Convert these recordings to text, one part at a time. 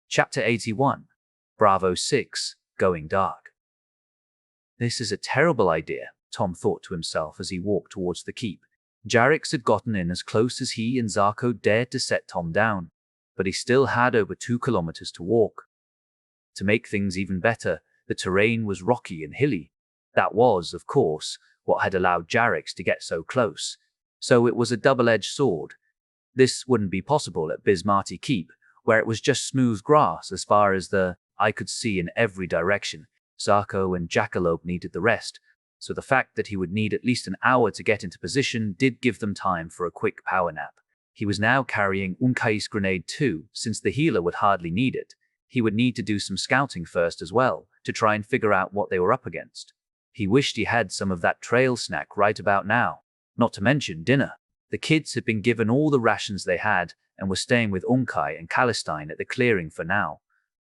Chapter 81. Bravo 6. Going Dark. This is a terrible idea, Tom thought to himself as he walked towards the keep. Jarix had gotten in as close as he and Zarko dared to set Tom down, but he still had over 2 kilometers to walk. To make things even better, the terrain was rocky and hilly. That was, of course, what had allowed Jarix to get so close. So it was a double-edged sword. This wouldn't be possible at Bismarty Keep, where it was just smooth grass as far as the eye could see in every direction. Zarko and Jackalope needed the rest, so the fact that he would need at least an hour to get into position did give them time for a quick power nap. He was now carrying Unkai's grenade too, since the healer would hardly need it. He would need to do some scouting first as well, to try and figure out what they were up against. He wished he had some of that trail snack right about now, not to mention dinner. The kids had been given all the rations they had and were staying with Unkai and Calistine at the clearing for now.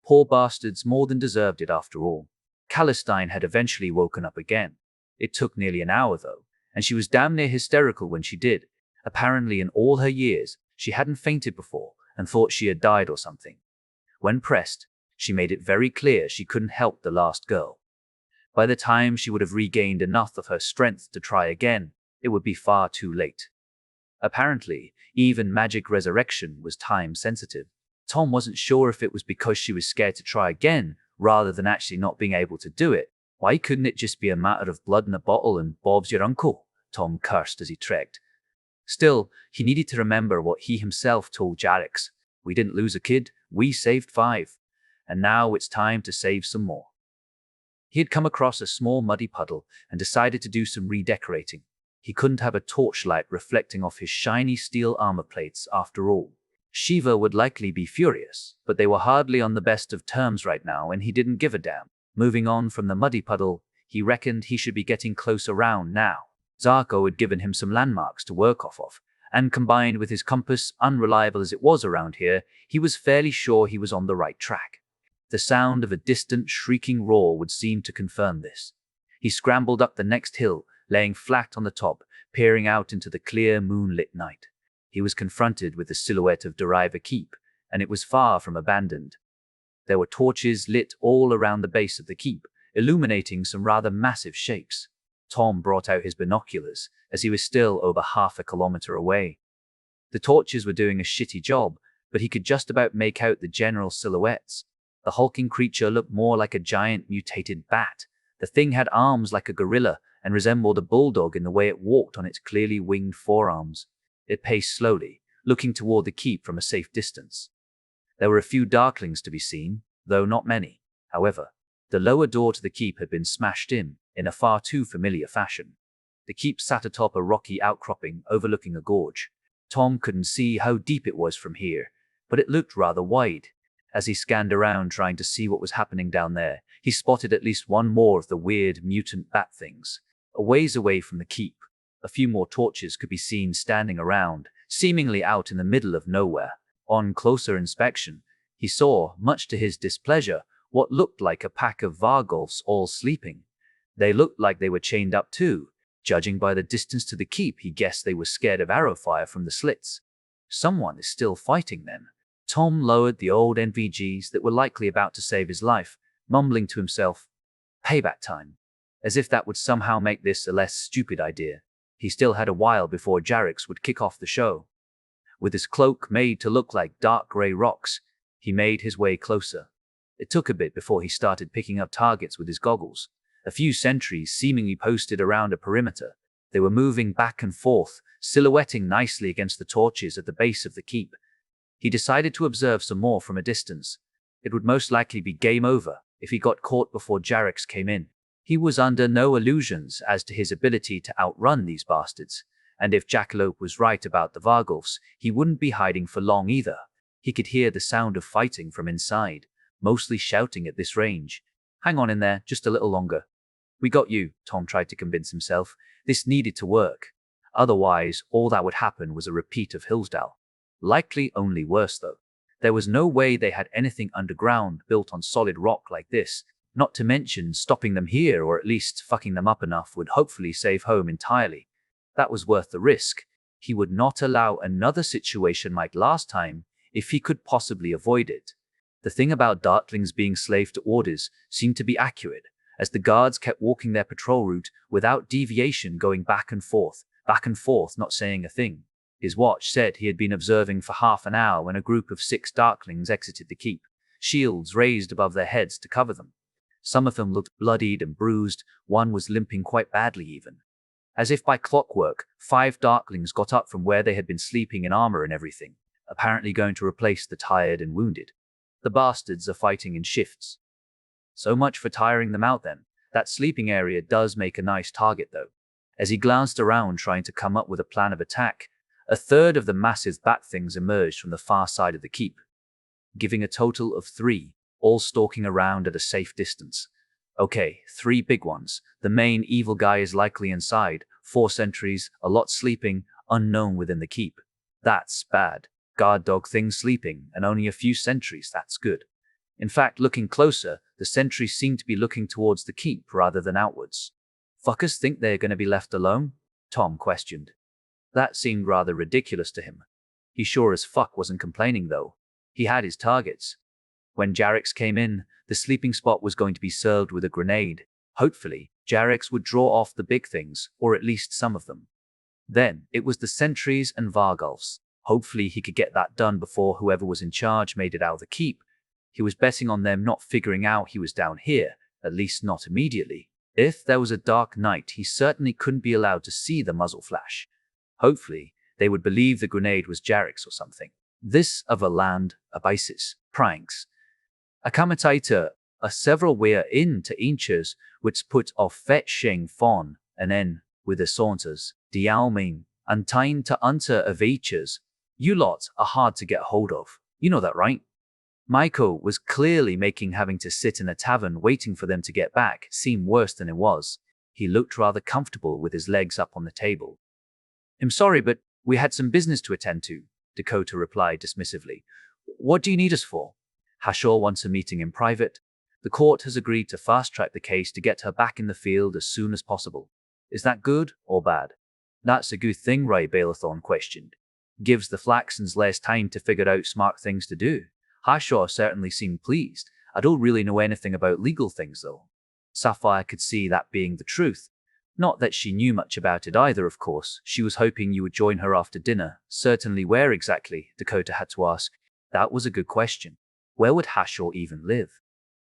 Poor bastards more than deserved it after all. Calistine had eventually woken up again. It took nearly an hour though, and she was damn near hysterical when she did. Apparently in all her years, she hadn't fainted before and thought she had died or something. When pressed, she made it very clear she couldn't help the last girl. By the time she would have regained enough of her strength to try again, it would be far too late. Apparently, even magic resurrection was time-sensitive. Tom wasn't sure if it was because she was scared to try again, rather than actually not being able to do it. Why couldn't it just be a matter of blood in a bottle and Bob's your uncle? Tom cursed as he trekked. Still, he needed to remember what he himself told Jarix. We didn't lose a kid, we saved 5. And now it's time to save some more. He had come across a small muddy puddle and decided to do some redecorating. He couldn't have a torchlight reflecting off his shiny steel armor plates after all. Shiva would likely be furious, but they were hardly on the best of terms right now and he didn't give a damn. Moving on from the muddy puddle, he reckoned he should be getting close around now. Zarko had given him some landmarks to work off of, and combined with his compass, unreliable as it was around here, he was fairly sure he was on the right track. The sound of a distant shrieking roar would seem to confirm this. He scrambled up the next hill, laying flat on the top, peering out into the clear moonlit night. He was confronted with the silhouette of Deriva Keep, and it was far from abandoned. There were torches lit all around the base of the keep, illuminating some rather massive shapes. Tom brought out his binoculars, as he was still over half a kilometer away. The torches were doing a shitty job, but he could just about make out the general silhouettes. The hulking creature looked more like a giant mutated bat. The thing had arms like a gorilla and resembled a bulldog in the way it walked on its clearly winged forearms. It paced slowly, looking toward the keep from a safe distance. There were a few darklings to be seen, though not many. However, the lower door to the keep had been smashed in a far too familiar fashion. The keep sat atop a rocky outcropping overlooking a gorge. Tom couldn't see how deep it was from here, but it looked rather wide. As he scanned around trying to see what was happening down there, he spotted at least one more of the weird mutant bat things. A ways away from the keep, a few more torches could be seen standing around, seemingly out in the middle of nowhere. On closer inspection, he saw, much to his displeasure, what looked like a pack of Vargulfs all sleeping. They looked like they were chained up too. Judging by the distance to the keep, he guessed they were scared of arrow fire from the slits. Someone is still fighting then. Tom lowered the old NVGs that were likely about to save his life, mumbling to himself, "Payback time," as if that would somehow make this a less stupid idea. He still had a while before Jarix would kick off the show. With his cloak made to look like dark grey rocks, he made his way closer. It took a bit before he started picking up targets with his goggles. A few sentries seemingly posted around a perimeter. They were moving back and forth, silhouetting nicely against the torches at the base of the keep. He decided to observe some more from a distance. It would most likely be game over if he got caught before Jarix came in. He was under no illusions as to his ability to outrun these bastards, and if Jackalope was right about the Vargulfs, he wouldn't be hiding for long either. He could hear the sound of fighting from inside, mostly shouting at this range. "Hang on in there, just a little longer." "We got you," Tom tried to convince himself. This needed to work. Otherwise, all that would happen was a repeat of Hillsdale. Likely only worse, though. There was no way they had anything underground built on solid rock like this. Not to mention stopping them here, or at least fucking them up enough, would hopefully save home entirely. That was worth the risk. He would not allow another situation like last time if he could possibly avoid it. The thing about Darklings being slave to orders seemed to be accurate, as the guards kept walking their patrol route without deviation, going back and forth, not saying a thing. His watch said he had been observing for half an hour when a group of 6 Darklings exited the keep, shields raised above their heads to cover them. Some of them looked bloodied and bruised, one was limping quite badly even. As if by clockwork, 5 Darklings got up from where they had been sleeping in armor and everything, apparently going to replace the tired and wounded. The bastards are fighting in shifts. So much for tiring them out then. That sleeping area does make a nice target though. As he glanced around trying to come up with a plan of attack, a third of the massive bat things emerged from the far side of the keep, giving a total of 3, all stalking around at a safe distance. Okay, 3 big ones. The main evil guy is likely inside. 4 sentries, a lot sleeping, unknown within the keep. That's bad. Guard dog things sleeping, and only a few sentries, that's good. In fact, looking closer, the sentries seem to be looking towards the keep rather than outwards. Fuckers think they're going to be left alone? Tom questioned. That seemed rather ridiculous to him. He sure as fuck wasn't complaining though. He had his targets. When Jarrex came in, the sleeping spot was going to be served with a grenade. Hopefully, Jarrex would draw off the big things, or at least some of them. Then, it was the sentries and Vargulfs. Hopefully he could get that done before whoever was in charge made it out of the keep. He was betting on them not figuring out he was down here, at least not immediately. If there was a dark night, he certainly couldn't be allowed to see the muzzle flash. Hopefully, they would believe the grenade was Jarrex or something. This of a land, abisis, pranks. A kamataita, a several wear in to inches, which put off fet sheng fon, and en, with the saunters, dialming, and time to unter of eachers. You lot are hard to get hold of. You know that, right? Maiko was clearly making having to sit in a tavern waiting for them to get back seem worse than it was. He looked rather comfortable with his legs up on the table. I'm sorry, but we had some business to attend to, Dakota replied dismissively. What do you need us for? Hashor wants a meeting in private. The court has agreed to fast-track the case to get her back in the field as soon as possible. Is that good or bad? That's a good thing, right? Balathorn questioned. Gives the Flaxens less time to figure out smart things to do. Hashor certainly seemed pleased. I don't really know anything about legal things though. Sapphire could see that being the truth. Not that she knew much about it either, of course. She was hoping you would join her after dinner. Certainly where exactly, Dakota had to ask. That was a good question. Where would Hashor even live?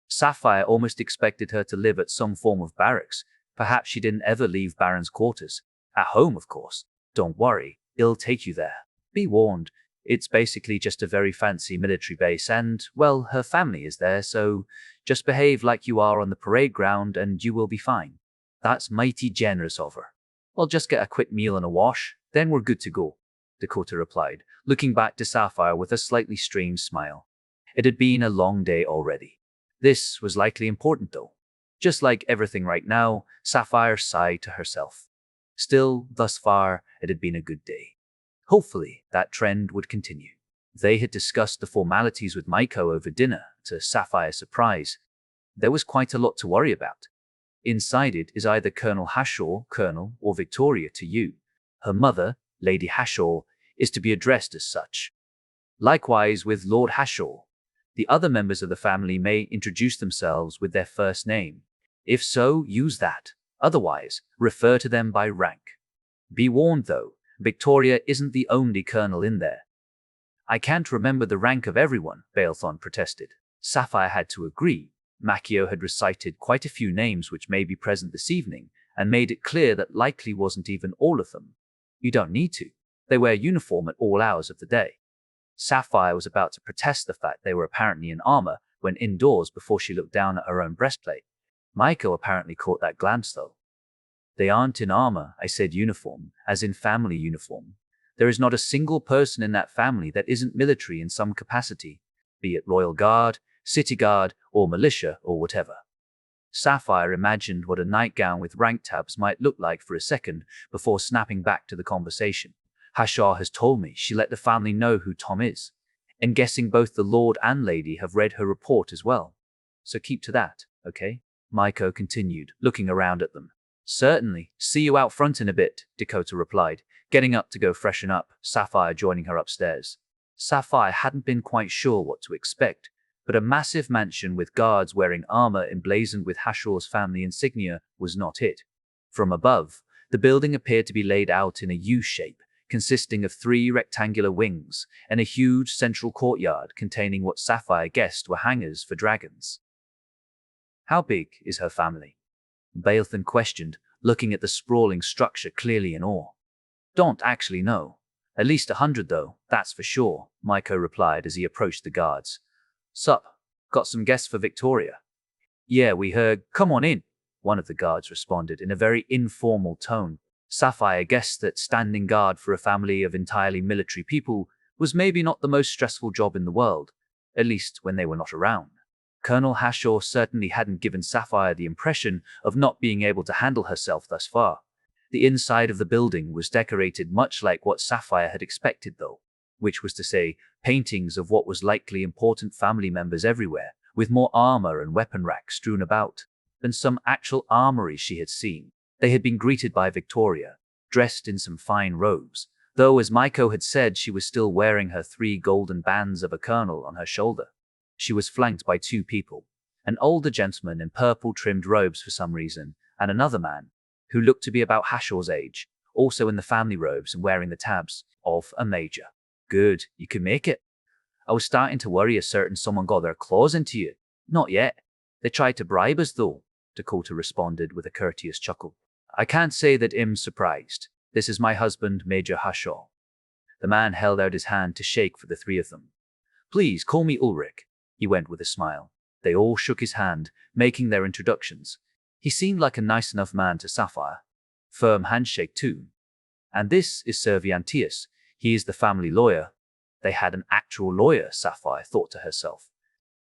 Sapphire almost expected her to live at some form of barracks. Perhaps she didn't ever leave Baron's quarters. At home, of course. Don't worry, it'll take you there. Be warned, it's basically just a very fancy military base and, well, her family is there, so just behave like you are on the parade ground and you will be fine. That's mighty generous of her. I'll just get a quick meal and a wash, then we're good to go, Dakota replied, looking back to Sapphire with a slightly strange smile. It had been a long day already. This was likely important though. Just like everything right now, Sapphire sighed to herself. Still, thus far, it had been a good day. Hopefully, that trend would continue. They had discussed the formalities with Maiko over dinner, to Sapphire's surprise. There was quite a lot to worry about. Inside it is either Colonel Hashor, Colonel, or Victoria to you. Her mother, Lady Hashor, is to be addressed as such. Likewise with Lord Hashor. The other members of the family may introduce themselves with their first name. If so, use that. Otherwise, refer to them by rank. Be warned though, Victoria isn't the only colonel in there. I can't remember the rank of everyone, Balathorn protested. Sapphire had to agree. Macchio had recited quite a few names which may be present this evening, and made it clear that likely wasn't even all of them. You don't need to. They wear uniform at all hours of the day. Sapphire was about to protest the fact they were apparently in armor when indoors before she looked down at her own breastplate. Maiko apparently caught that glance though. They aren't in armor, I said uniform, as in family uniform. There is not a single person in that family that isn't military in some capacity, be it Royal Guard, City Guard, or militia, or whatever. Sapphire imagined what a nightgown with rank tabs might look like for a second before snapping back to the conversation. Hashar has told me she let the family know who Tom is, and guessing both the Lord and Lady have read her report as well. So keep to that, okay? Maiko continued, looking around at them. Certainly. See you out front in a bit, Dakota replied, getting up to go freshen up, Sapphire joining her upstairs. Sapphire hadn't been quite sure what to expect. but a massive mansion with guards wearing armor emblazoned with Hashor's family insignia was not it. From above, the building appeared to be laid out in a U shape, consisting of 3 rectangular wings and a huge central courtyard containing what Sapphire guessed were hangars for dragons. How big is her family? Baelthon questioned, looking at the sprawling structure clearly in awe. Don't actually know. At least 100 though, that's for sure, Maiko replied as he approached the guards. Sup, got some guests for Victoria? Yeah, we heard, come on in, one of the guards responded in a very informal tone. Sapphire guessed that standing guard for a family of entirely military people was maybe not the most stressful job in the world, at least when they were not around. Colonel Hashor certainly hadn't given Sapphire the impression of not being able to handle herself thus far. The inside of the building was decorated much like what Sapphire had expected though, which was to say, paintings of what was likely important family members everywhere, with more armor and weapon racks strewn about than some actual armory she had seen. They had been greeted by Victoria, dressed in some fine robes, though as Maiko had said she was still wearing her 3 golden bands of a colonel on her shoulder. She was flanked by 2 people, an older gentleman in purple-trimmed robes for some reason, and another man, who looked to be about Hashor's age, also in the family robes and wearing the tabs of a major. Good, you can make it. I was starting to worry as certain someone got their claws into you. Not yet. They tried to bribe us though, Dakota responded with a courteous chuckle. I can't say that I'm surprised. This is my husband, Major Hashor. The man held out his hand to shake for the 3 of them. Please call me Ulrich, he went with a smile. They all shook his hand, making their introductions. He seemed like a nice enough man to Sapphire. Firm handshake too. And this is Sir Viantius. He is the family lawyer. They had an actual lawyer, Sapphire thought to herself.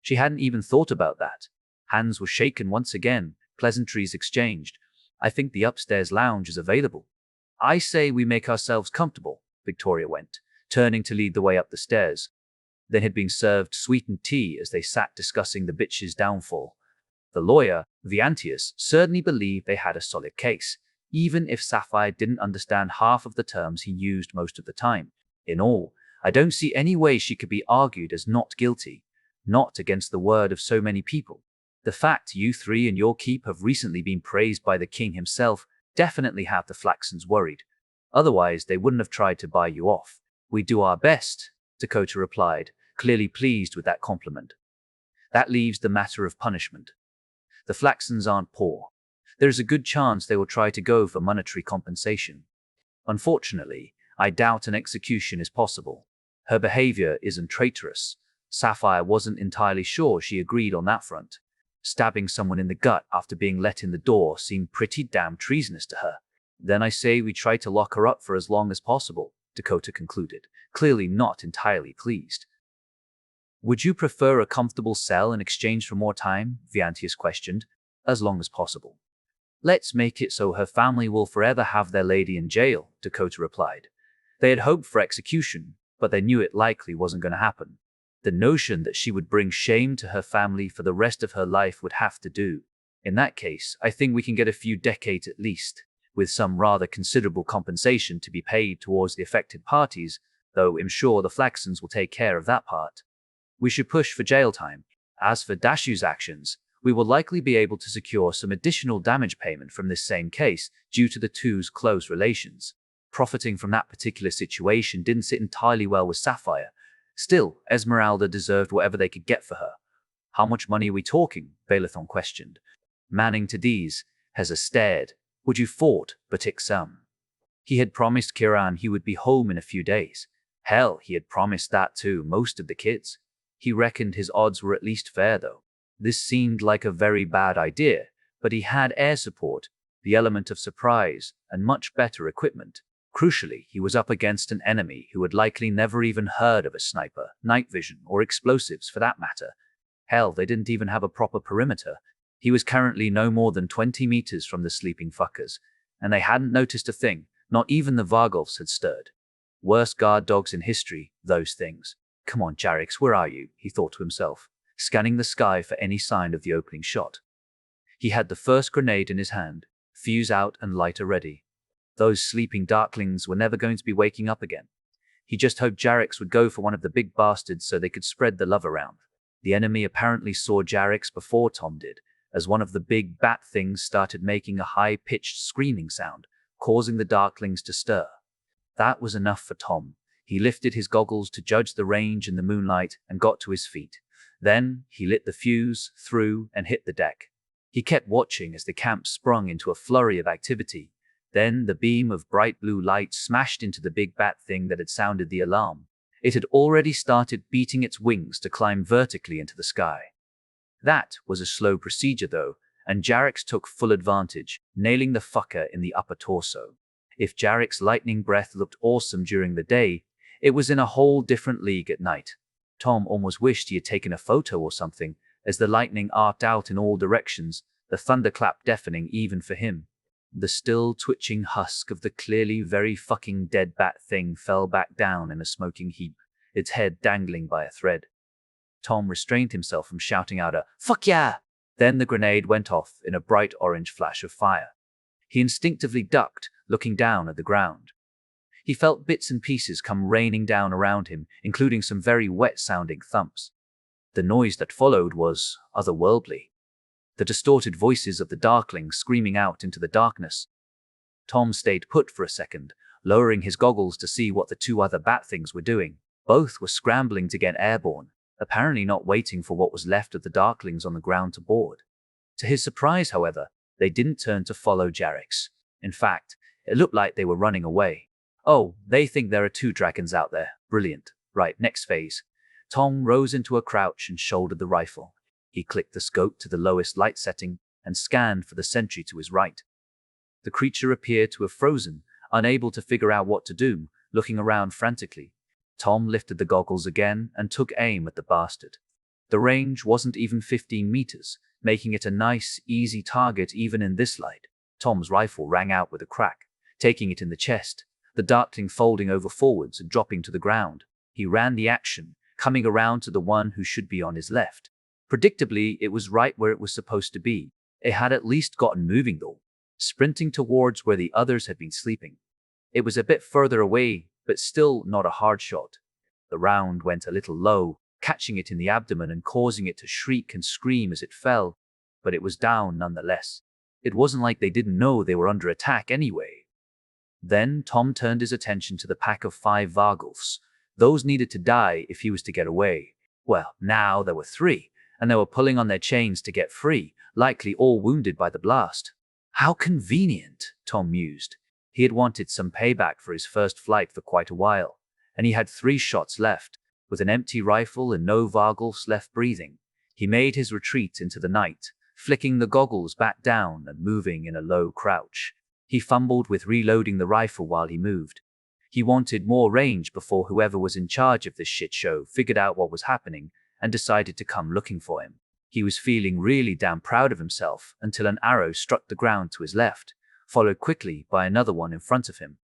She hadn't even thought about that. Hands were shaken once again, pleasantries exchanged. I think the upstairs lounge is available. I say we make ourselves comfortable, Victoria went, turning to lead the way up the stairs. They had been served sweetened tea as they sat discussing the bitch's downfall. The lawyer, Viantius, certainly believed they had a solid case, even if Sapphire didn't understand half of the terms he used most of the time. In all, I don't see any way she could be argued as not guilty, not against the word of so many people. The fact you 3 and your keep have recently been praised by the king himself definitely have the Flaxons worried. Otherwise, they wouldn't have tried to buy you off. We do our best, Dakota replied, clearly pleased with that compliment. That leaves the matter of punishment. The Flaxons aren't poor. There is a good chance they will try to go for monetary compensation. Unfortunately, I doubt an execution is possible. Her behavior isn't traitorous. Sapphire wasn't entirely sure she agreed on that front. Stabbing someone in the gut after being let in the door seemed pretty damn treasonous to her. Then I say we try to lock her up for as long as possible, Dakota concluded, clearly not entirely pleased. Would you prefer a comfortable cell in exchange for more time? Viantius questioned. As long as possible. Let's make it so her family will forever have their lady in jail, Dakota replied. They had hoped for execution, but they knew it likely wasn't going to happen. The notion that she would bring shame to her family for the rest of her life would have to do. In that case, I think we can get a few decades at least, with some rather considerable compensation to be paid towards the affected parties, though I'm sure the Flaxons will take care of that part. We should push for jail time. As for Dashu's actions, we will likely be able to secure some additional damage payment from this same case due to the two's close relations. Profiting from that particular situation didn't sit entirely well with Sapphire. Still, Esmeralda deserved whatever they could get for her. How much money are we talking? Baelthon questioned. Manning to Dees, Heza stared. Would you fought, but Ixam? He had promised Kiran he would be home in a few days. Hell, he had promised that to most of the kids. He reckoned his odds were at least fair though. This seemed like a very bad idea, but he had air support, the element of surprise, and much better equipment. Crucially, he was up against an enemy who had likely never even heard of a sniper, night vision, or explosives for that matter. Hell, they didn't even have a proper perimeter. He was currently no more than 20 meters from the sleeping fuckers, and they hadn't noticed a thing. Not even the Vargolfs had stirred. Worst guard dogs in history, those things. Come on, Jarix, where are you? He thought to himself, scanning the sky for any sign of the opening shot. He had the first grenade in his hand, fuse out and lighter ready. Those sleeping darklings were never going to be waking up again. He just hoped Jarix would go for one of the big bastards so they could spread the love around. The enemy apparently saw Jarix before Tom did, as one of the big bat things started making a high-pitched screaming sound, causing the darklings to stir. That was enough for Tom. He lifted his goggles to judge the range in the moonlight and got to his feet. Then he lit the fuse, threw, and hit the deck. He kept watching as the camp sprung into a flurry of activity. Then the beam of bright blue light smashed into the big bat thing that had sounded the alarm. It had already started beating its wings to climb vertically into the sky. That was a slow procedure though, and Jarix took full advantage, nailing the fucker in the upper torso. If Jarix's lightning breath looked awesome during the day, it was in a whole different league at night. Tom almost wished he had taken a photo or something, as the lightning arced out in all directions, the thunderclap deafening even for him. The still twitching husk of the clearly very fucking dead bat thing fell back down in a smoking heap, its head dangling by a thread. Tom restrained himself from shouting out a "Fuck yeah!" Then the grenade went off in a bright orange flash of fire. He instinctively ducked, looking down at the ground. He felt bits and pieces come raining down around him, including some very wet-sounding thumps. The noise that followed was otherworldly. The distorted voices of the darklings screaming out into the darkness. Tom stayed put for a second, lowering his goggles to see what the two other bat things were doing. Both were scrambling to get airborne, apparently not waiting for what was left of the darklings on the ground to board. To his surprise, however, they didn't turn to follow Jarix. In fact, it looked like they were running away. Oh, they think there are two dragons out there. Brilliant. Right, next phase. Tom rose into a crouch and shouldered the rifle. He clicked the scope to the lowest light setting and scanned for the sentry to his right. The creature appeared to have frozen, unable to figure out what to do, looking around frantically. Tom lifted the goggles again and took aim at the bastard. The range wasn't even 15 meters, making it a nice, easy target even in this light. Tom's rifle rang out with a crack, taking it in the chest, the darkling folding over forwards and dropping to the ground. He ran the action, coming around to the one who should be on his left. Predictably, it was right where it was supposed to be. It had at least gotten moving though, sprinting towards where the others had been sleeping. It was a bit further away, but still not a hard shot. The round went a little low, catching it in the abdomen and causing it to shriek and scream as it fell, but it was down nonetheless. It wasn't like they didn't know they were under attack anyway. Then Tom turned his attention to the pack of 5 Vargulfs. Those needed to die if he was to get away. Well, now there were 3, and they were pulling on their chains to get free, likely all wounded by the blast. How convenient, Tom mused. He had wanted some payback for his first flight for quite a while, and he had 3 shots left. With an empty rifle and no Vargulfs left breathing, he made his retreat into the night, flicking the goggles back down and moving in a low crouch. He fumbled with reloading the rifle while he moved. He wanted more range before whoever was in charge of this shit show figured out what was happening and decided to come looking for him. He was feeling really damn proud of himself until an arrow struck the ground to his left, followed quickly by another one in front of him.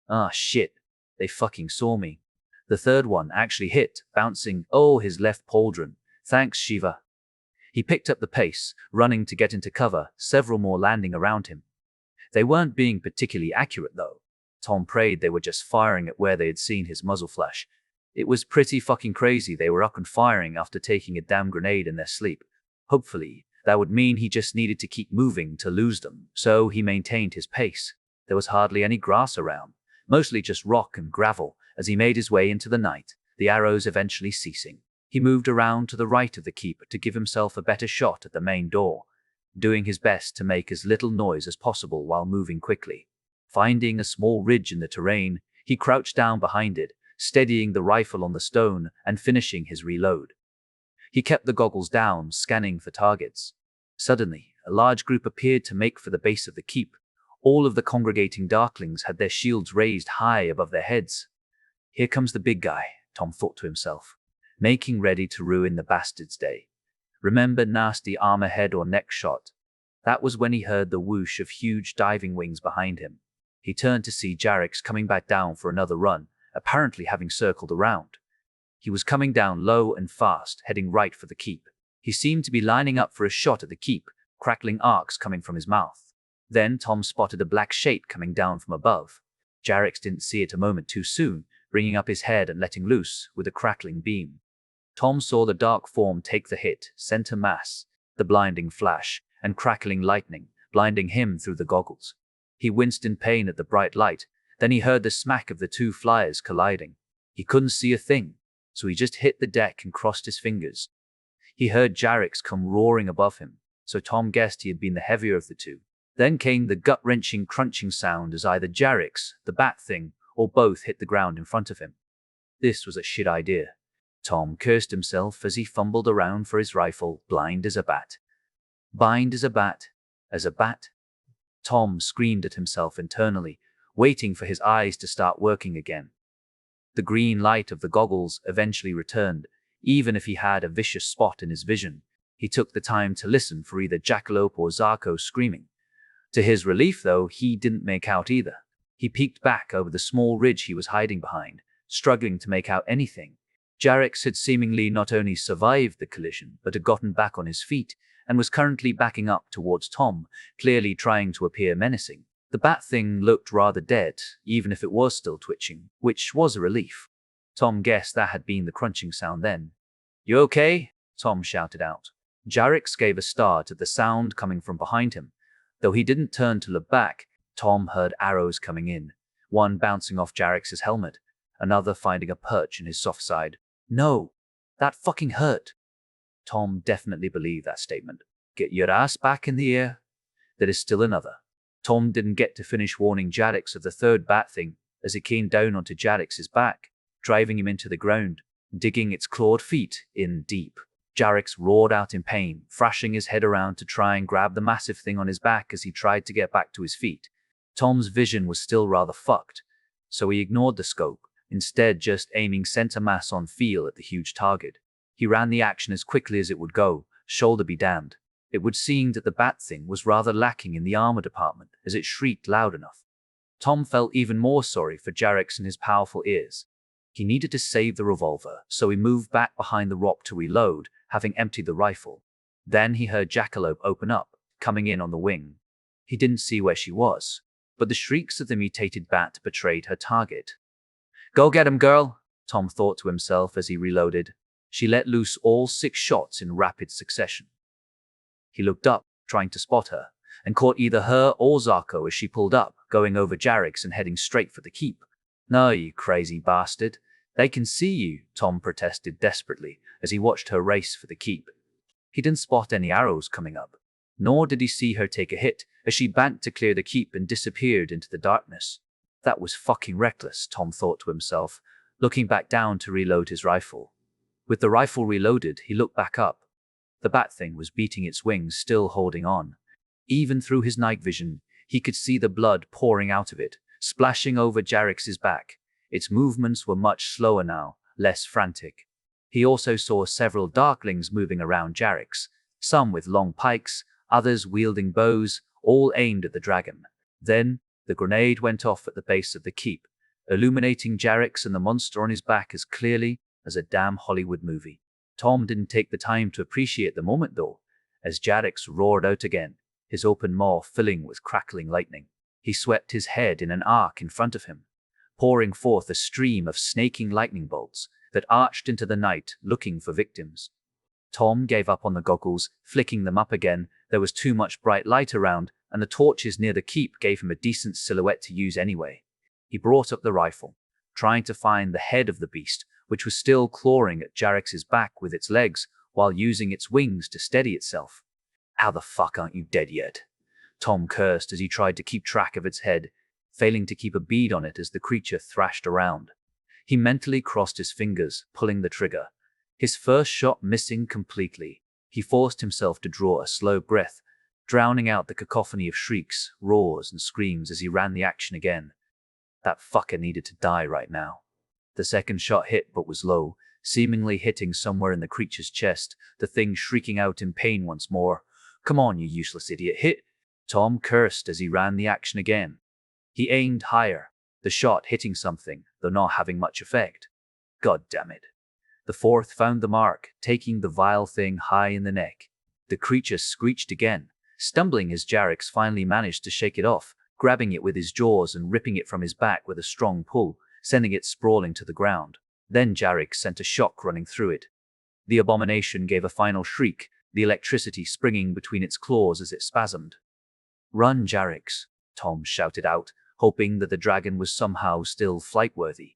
Ah, shit. They fucking saw me. The third one actually hit, bouncing his left pauldron. Thanks, Shiva. He picked up the pace, running to get into cover, several more landing around him. They weren't being particularly accurate though. Tom prayed they were just firing at where they had seen his muzzle flash. It was pretty fucking crazy they were up and firing after taking a damn grenade in their sleep. Hopefully, that would mean he just needed to keep moving to lose them, so he maintained his pace. There was hardly any grass around, mostly just rock and gravel, as he made his way into the night, the arrows eventually ceasing. He moved around to the right of the keep to give himself a better shot at the main door, doing his best to make as little noise as possible while moving quickly. Finding a small ridge in the terrain, he crouched down behind it, steadying the rifle on the stone and finishing his reload. He kept the goggles down, scanning for targets. Suddenly, a large group appeared to make for the base of the keep. All of the congregating darklings had their shields raised high above their heads. Here comes the big guy, Tom thought to himself, making ready to ruin the bastard's day. Remember nasty armor head or neck shot? That was when he heard the whoosh of huge diving wings behind him. He turned to see Jarix coming back down for another run, apparently having circled around. He was coming down low and fast, heading right for the keep. He seemed to be lining up for a shot at the keep, crackling arcs coming from his mouth. Then Tom spotted a black shape coming down from above. Jarix didn't see it a moment too soon, bringing up his head and letting loose with a crackling beam. Tom saw the dark form take the hit, center mass, the blinding flash, and crackling lightning, blinding him through the goggles. He winced in pain at the bright light, then he heard the smack of the two flyers colliding. He couldn't see a thing, so he just hit the deck and crossed his fingers. He heard Jarrex come roaring above him, so Tom guessed he had been the heavier of the two. Then came the gut-wrenching crunching sound as either Jarrex, the bat thing, or both hit the ground in front of him. This was a shit idea. Tom cursed himself as he fumbled around for his rifle, blind as a bat. Blind as a bat? As a bat? Tom screamed at himself internally, waiting for his eyes to start working again. The green light of the goggles eventually returned, even if he had a vicious spot in his vision. He took the time to listen for either Jackalope or Zarko screaming. To his relief, though, he didn't make out either. He peeked back over the small ridge he was hiding behind, struggling to make out anything. Jarrex had seemingly not only survived the collision, but had gotten back on his feet and was currently backing up towards Tom, clearly trying to appear menacing. The bat thing looked rather dead, even if it was still twitching, which was a relief. Tom guessed that had been the crunching sound then. "You okay?" Tom shouted out. Jarrex gave a start at the sound coming from behind him. Though he didn't turn to look back, Tom heard arrows coming in, one bouncing off Jarrex's helmet, another finding a perch in his soft side. "No, that fucking hurt." Tom definitely believed that statement. "Get your ass back in the air." There is still another. Tom didn't get to finish warning Jarrex of the third bat thing as it came down onto Jarrex's back, driving him into the ground, digging its clawed feet in deep. Jarrex roared out in pain, thrashing his head around to try and grab the massive thing on his back as he tried to get back to his feet. Tom's vision was still rather fucked, so he ignored the scope, instead just aiming center mass on feel at the huge target. He ran the action as quickly as it would go, shoulder be damned. It would seem that the bat thing was rather lacking in the armor department, as it shrieked loud enough. Tom felt even more sorry for Jarrex and his powerful ears. He needed to save the revolver, so he moved back behind the rock to reload, having emptied the rifle. Then he heard Jackalope open up, coming in on the wing. He didn't see where she was, but the shrieks of the mutated bat betrayed her target. "Go get him, girl," Tom thought to himself as he reloaded. She let loose all 6 shots in rapid succession. He looked up, trying to spot her, and caught either her or Zarko as she pulled up, going over Jarrex and heading straight for the keep. "No, you crazy bastard. They can see you," Tom protested desperately as he watched her race for the keep. He didn't spot any arrows coming up, nor did he see her take a hit as she banked to clear the keep and disappeared into the darkness. That was fucking reckless, Tom thought to himself, looking back down to reload his rifle. With the rifle reloaded, he looked back up. The bat thing was beating its wings, still holding on. Even through his night vision, he could see the blood pouring out of it, splashing over Jarrex's back. Its movements were much slower now, less frantic. He also saw several darklings moving around Jarrex, some with long pikes, others wielding bows, all aimed at the dragon. Then, the grenade went off at the base of the keep, illuminating Jarrex and the monster on his back as clearly as a damn Hollywood movie. Tom didn't take the time to appreciate the moment, though, as Jarrex roared out again, his open maw filling with crackling lightning. He swept his head in an arc in front of him, pouring forth a stream of snaking lightning bolts that arched into the night, looking for victims. Tom gave up on the goggles, flicking them up again. There was too much bright light around, and the torches near the keep gave him a decent silhouette to use anyway. He brought up the rifle, trying to find the head of the beast, which was still clawing at Jarrex's back with its legs while using its wings to steady itself. "How the fuck aren't you dead yet?" Tom cursed as he tried to keep track of its head, failing to keep a bead on it as the creature thrashed around. He mentally crossed his fingers, pulling the trigger. His first shot missing completely, he forced himself to draw a slow breath, drowning out the cacophony of shrieks, roars, and screams as he ran the action again. That fucker needed to die right now. The second shot hit but was low, seemingly hitting somewhere in the creature's chest, the thing shrieking out in pain once more. "Come on, you useless idiot, hit!" Tom cursed as he ran the action again. He aimed higher, the shot hitting something, though not having much effect. God damn it. The fourth found the mark, taking the vile thing high in the neck. The creature screeched again, stumbling as Jarrex finally managed to shake it off, grabbing it with his jaws and ripping it from his back with a strong pull, sending it sprawling to the ground. Then Jarrex sent a shock running through it. The abomination gave a final shriek, the electricity springing between its claws as it spasmed. "Run, Jarix," Tom shouted out, hoping that the dragon was somehow still flight-worthy.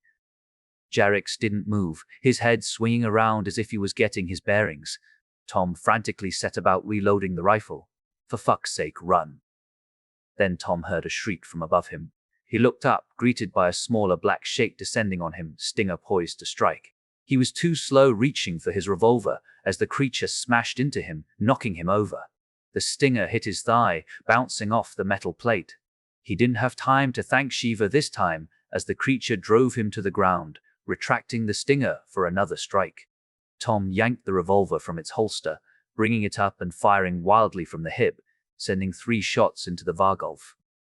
Jarix didn't move, his head swinging around as if he was getting his bearings. Tom frantically set about reloading the rifle. "For fuck's sake, run." Then Tom heard a shriek from above him. He looked up, greeted by a smaller black shape descending on him, stinger poised to strike. He was too slow reaching for his revolver as the creature smashed into him, knocking him over. The stinger hit his thigh, bouncing off the metal plate. He didn't have time to thank Shiva this time as the creature drove him to the ground, retracting the stinger for another strike. Tom yanked the revolver from its holster, bringing it up and firing wildly from the hip, sending 3 shots into the Vargulf.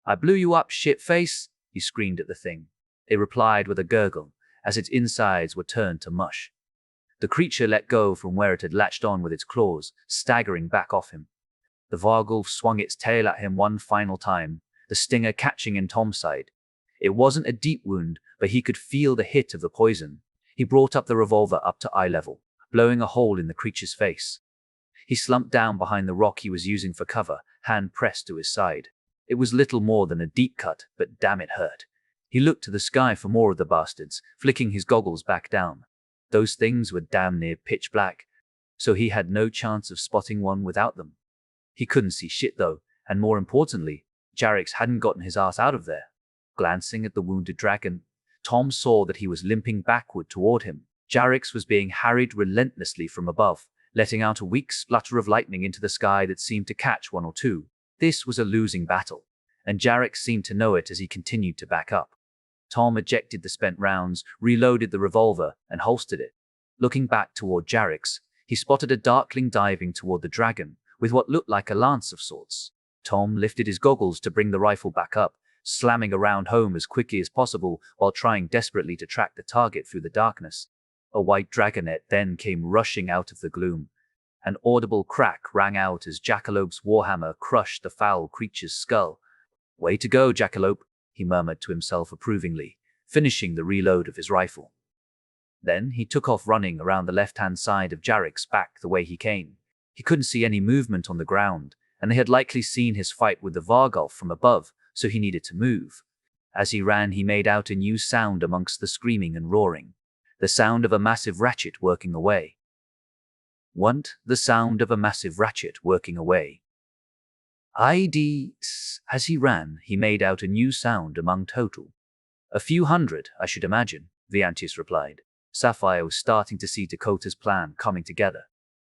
"I blew you up, shitface," he screamed at the thing. It replied with a gurgle, as its insides were turned to mush. The creature let go from where it had latched on with its claws, staggering back off him. The Vargulf swung its tail at him one final time, the stinger catching in Tom's side. It wasn't a deep wound, but he could feel the hit of the poison. He brought up the revolver up to eye level, blowing a hole in the creature's face. He slumped down behind the rock he was using for cover, hand pressed to his side. It was little more than a deep cut, but damn it hurt. He looked to the sky for more of the bastards, flicking his goggles back down. Those things were damn near pitch black, so he had no chance of spotting one without them. He couldn't see shit though, and more importantly, Jarix hadn't gotten his ass out of there. Glancing at the wounded dragon, Tom saw that he was limping backward toward him. Jarix was being harried relentlessly from above, letting out a weak splutter of lightning into the sky that seemed to catch one or two. This was a losing battle, and Jarix seemed to know it as he continued to back up. Tom ejected the spent rounds, reloaded the revolver, and holstered it. Looking back toward Jarix, he spotted a darkling diving toward the dragon, with what looked like a lance of sorts. Tom lifted his goggles to bring the rifle back up, slamming around home as quickly as possible while trying desperately to track the target through the darkness. A white dragonet then came rushing out of the gloom. An audible crack rang out as Jackalope's warhammer crushed the foul creature's skull. "Way to go, Jackalope," he murmured to himself approvingly, finishing the reload of his rifle. Then he took off running around the left-hand side of Jarix back the way he came. He couldn't see any movement on the ground, and they had likely seen his fight with the Vargulf from above, so he needed to move. As he ran, he made out a new sound amongst the screaming and roaring. The sound of a massive ratchet working away. The sound of a massive ratchet working away. As he ran, he made out a new sound among total. "A few hundred, I should imagine," Viantius replied. Sapphire was starting to see Dakota's plan coming together.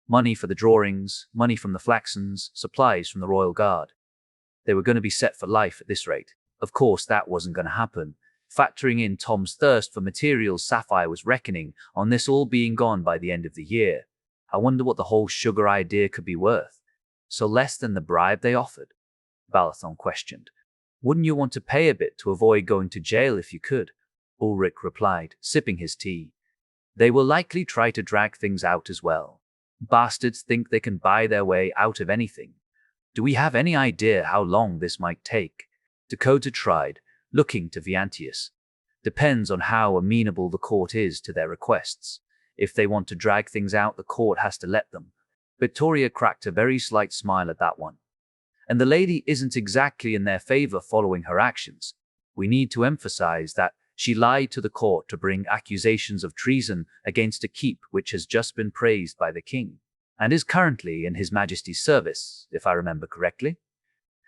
Money for the drawings, money from the Flaxens, supplies from the Royal Guard. They were going to be set for life at this rate. Of course, that wasn't going to happen. Factoring in Tom's thirst for materials, Sapphire was reckoning on this all being gone by the end of the year. I wonder what the whole sugar idea could be worth. So less than the bribe they offered? Balathon questioned. "Wouldn't you want to pay a bit to avoid going to jail if you could?" Ulrich replied, sipping his tea. "They will likely try to drag things out as well. Bastards think they can buy their way out of anything. Do we have any idea how long this might take?" Dakota tried, looking to Viantius. "Depends on how amenable the court is to their requests. If they want to drag things out, the court has to let them." Victoria cracked a very slight smile at that one. "And the lady isn't exactly in their favor following her actions. We need to emphasize that she lied to the court to bring accusations of treason against a keep which has just been praised by the king, and is currently in His Majesty's service, if I remember correctly."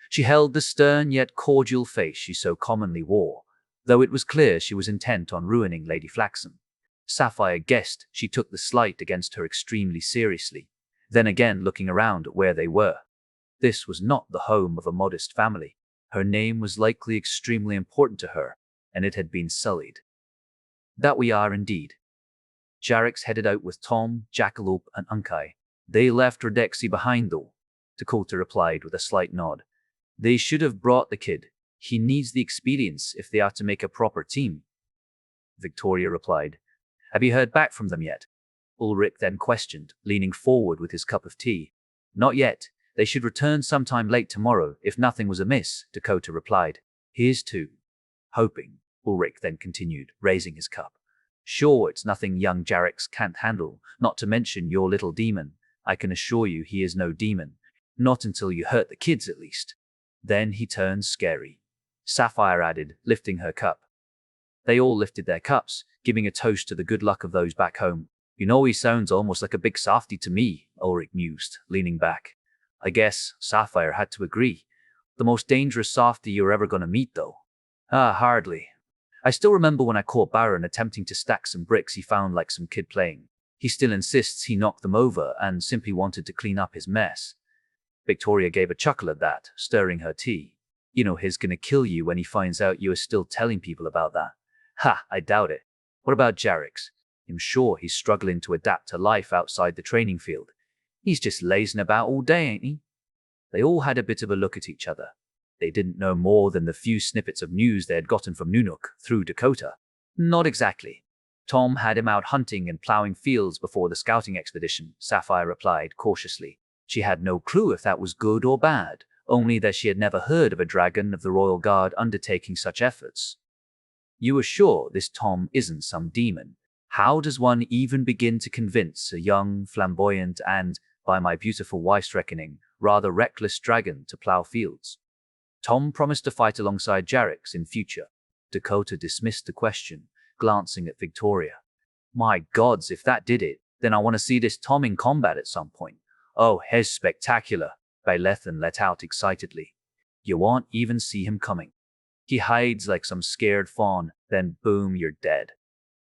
She held the stern yet cordial face she so commonly wore, though it was clear she was intent on ruining Lady Flaxen. Sapphire guessed she took the slight against her extremely seriously, then again looking around at where they were. This was not the home of a modest family. Her name was likely extremely important to her, and it had been sullied. "That we are indeed." Jarix headed out with Tom, Jackalope, and Unkai. "They left Redexi behind though," Dakota replied with a slight nod. "They should have brought the kid. He needs the experience if they are to make a proper team." Victoria replied. "Have you heard back from them yet?" Ulrich then questioned, leaning forward with his cup of tea. "Not yet. They should return sometime late tomorrow, if nothing was amiss," Dakota replied. "Here's to hoping," Ulrich then continued, raising his cup. Sure, it's nothing young Jarix can't handle, not to mention your little demon. I can assure you he is no demon. Not until you hurt the kids, at least. Then he turns scary. Sapphire added, lifting her cup. They all lifted their cups, giving a toast to the good luck of those back home. You know, he sounds almost like a big softy to me, Ulrich mused, leaning back. I guess Sapphire had to agree. The most dangerous softy you're ever gonna meet, though. Ah, hardly. I still remember when I caught Baron attempting to stack some bricks he found like some kid playing. He still insists he knocked them over and simply wanted to clean up his mess. Victoria gave a chuckle at that, stirring her tea. You know he's gonna kill you when he finds out you are still telling people about that. Ha, I doubt it. What about Jarix? I'm sure he's struggling to adapt to life outside the training field. He's just lazing about all day, ain't he? They all had a bit of a look at each other. They didn't know more than the few snippets of news they had gotten from Nunuk through Dakota. Not exactly. Tom had him out hunting and plowing fields before the scouting expedition, Sapphire replied cautiously. She had no clue if that was good or bad, only that she had never heard of a dragon of the Royal Guard undertaking such efforts. You are sure this Tom isn't some demon? How does one even begin to convince a young, flamboyant, and, by my beautiful wife's reckoning, rather reckless dragon to plow fields? Tom promised to fight alongside Jarix in future. Dakota dismissed the question, glancing at Victoria. My gods, if that did it, then I want to see this Tom in combat at some point. Oh, he's spectacular, Bailethan let out excitedly. You won't even see him coming. He hides like some scared fawn, then boom, you're dead.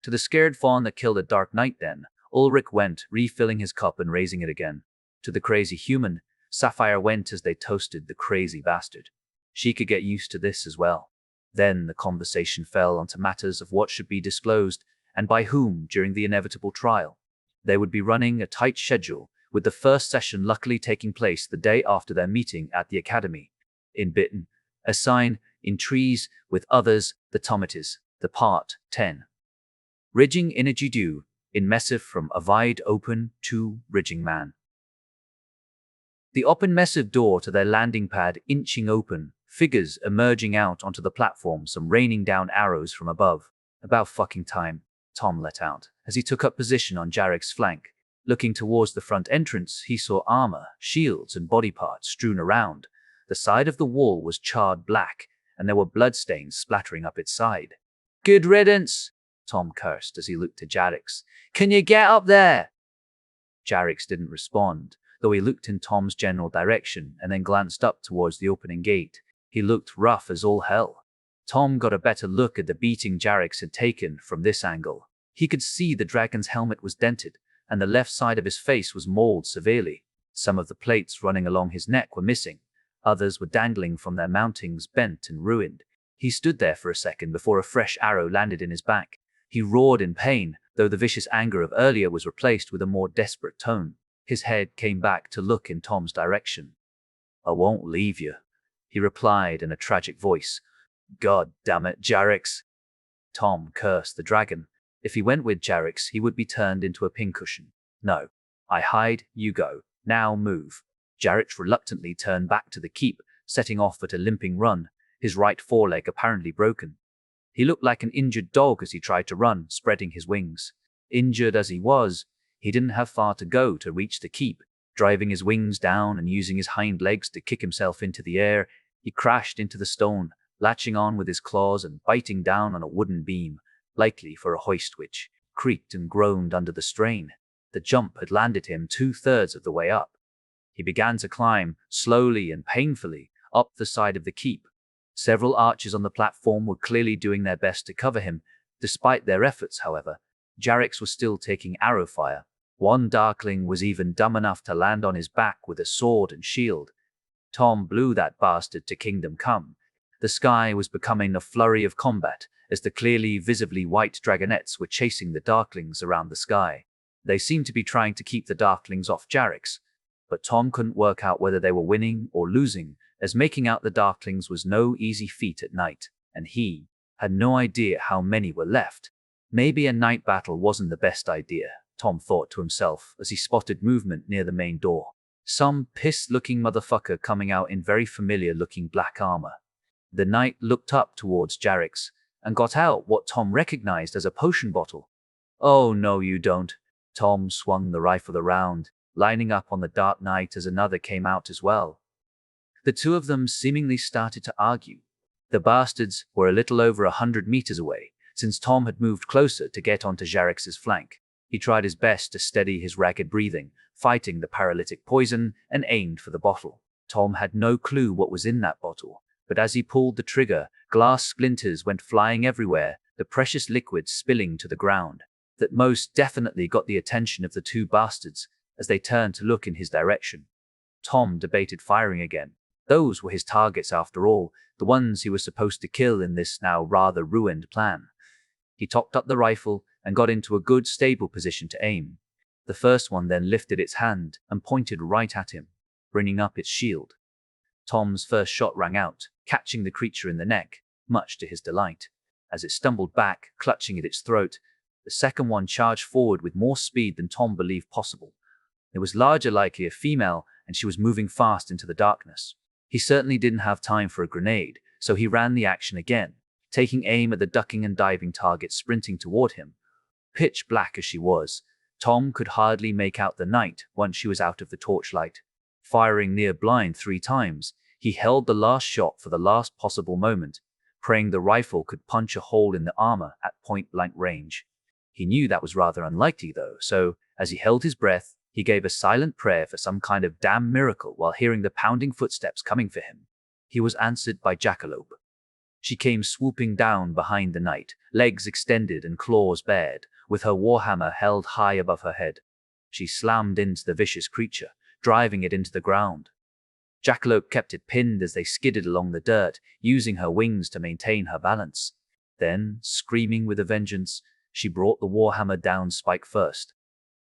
To the scared fawn that killed a Dark Knight then, Ulrich went, refilling his cup and raising it again. To the crazy human, Sapphire went as they toasted the crazy bastard. She could get used to this as well. Then the conversation fell onto matters of what should be disclosed and by whom during the inevitable trial. They would be running a tight schedule, with the first session luckily taking place the day after their meeting at the academy. In Bitten, a sign, in trees, with others, the Tomates, the Part 10. Ridging energy due, in Messive from a wide open to ridging man. The open massive door to their landing pad inching open, figures emerging out onto the platform, some raining down arrows from above. About fucking time, Tom let out, as he took up position on Jarix's flank. Looking towards the front entrance, he saw armor, shields, and body parts strewn around. The side of the wall was charred black, and there were bloodstains splattering up its side. Good riddance, Tom cursed as he looked to Jarix. Can you get up there? Jarix didn't respond, though he looked in Tom's general direction and then glanced up towards the opening gate. He looked rough as all hell. Tom got a better look at the beating Jarix had taken from this angle. He could see the dragon's helmet was dented, and the left side of his face was mauled severely. Some of the plates running along his neck were missing. Others were dangling from their mountings, bent and ruined. He stood there for a second before a fresh arrow landed in his back. He roared in pain, though the vicious anger of earlier was replaced with a more desperate tone. His head came back to look in Tom's direction. I won't leave you, he replied in a tragic voice. God damn it, Jarix. Tom cursed the dragon. If he went with Jarix, he would be turned into a pincushion. No. I hide, you go. Now move. Jarix reluctantly turned back to the keep, setting off at a limping run, his right foreleg apparently broken. He looked like an injured dog as he tried to run, spreading his wings. Injured as he was, he didn't have far to go to reach the keep. Driving his wings down and using his hind legs to kick himself into the air, he crashed into the stone, latching on with his claws and biting down on a wooden beam, likely for a hoist which creaked and groaned under the strain. The jump had landed him 2/3 of the way up. He began to climb, slowly and painfully, up the side of the keep. Several archers on the platform were clearly doing their best to cover him. Despite their efforts, however, Jarix was still taking arrow fire. One Darkling was even dumb enough to land on his back with a sword and shield. Tom blew that bastard to kingdom come. The sky was becoming a flurry of combat, as the clearly visibly white dragonettes were chasing the Darklings around the sky. They seemed to be trying to keep the Darklings off Jarix, but Tom couldn't work out whether they were winning or losing, as making out the Darklings was no easy feat at night, and he had no idea how many were left. Maybe a night battle wasn't the best idea, Tom thought to himself as he spotted movement near the main door. Some pissed-looking motherfucker coming out in very familiar-looking black armor. The knight looked up towards Jarix and got out what Tom recognized as a potion bottle. Oh, no, you don't. Tom swung the rifle around, lining up on the dark night as another came out as well. The two of them seemingly started to argue. The bastards were a little over 100 meters away, since Tom had moved closer to get onto Jarex's flank. He tried his best to steady his ragged breathing, fighting the paralytic poison, and aimed for the bottle. Tom had no clue what was in that bottle, but as he pulled the trigger, glass splinters went flying everywhere, the precious liquid spilling to the ground. That most definitely got the attention of the two bastards as they turned to look in his direction. Tom debated firing again. Those were his targets after all, the ones he was supposed to kill in this now rather ruined plan. He topped up the rifle and got into a good stable position to aim. The first one then lifted its hand and pointed right at him, bringing up its shield. Tom's first shot rang out, catching the creature in the neck, much to his delight. As it stumbled back, clutching at its throat, the second one charged forward with more speed than Tom believed possible. It was larger, likely a female, and she was moving fast into the darkness. He certainly didn't have time for a grenade, so he ran the action again, taking aim at the ducking and diving target sprinting toward him. Pitch black as she was, Tom could hardly make out the night once she was out of the torchlight. Firing near blind 3 times, he held the last shot for the last possible moment, praying the rifle could punch a hole in the armor at point-blank range. He knew that was rather unlikely though, so as he held his breath, he gave a silent prayer for some kind of damn miracle while hearing the pounding footsteps coming for him. He was answered by Jackalope. She came swooping down behind the knight, legs extended and claws bared, with her warhammer held high above her head. She slammed into the vicious creature, driving it into the ground. Jackalope kept it pinned as they skidded along the dirt, using her wings to maintain her balance. Then, screaming with a vengeance, she brought the warhammer down spike first.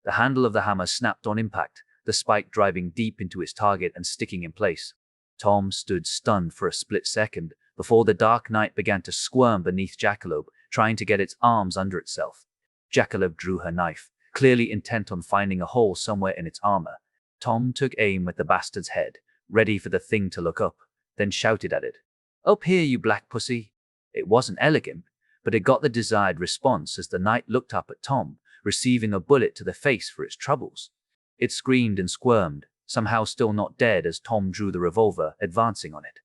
The handle of the hammer snapped on impact, the spike driving deep into its target and sticking in place. Tom stood stunned for a split second before the dark knight began to squirm beneath Jackalope, trying to get its arms under itself. Jackalope drew her knife, clearly intent on finding a hole somewhere in its armor. Tom took aim at the bastard's head, ready for the thing to look up, then shouted at it. "Up here, you black pussy!" It wasn't elegant, but it got the desired response as the knight looked up at Tom, receiving a bullet to the face for its troubles. It screamed and squirmed, somehow still not dead as Tom drew the revolver, advancing on it.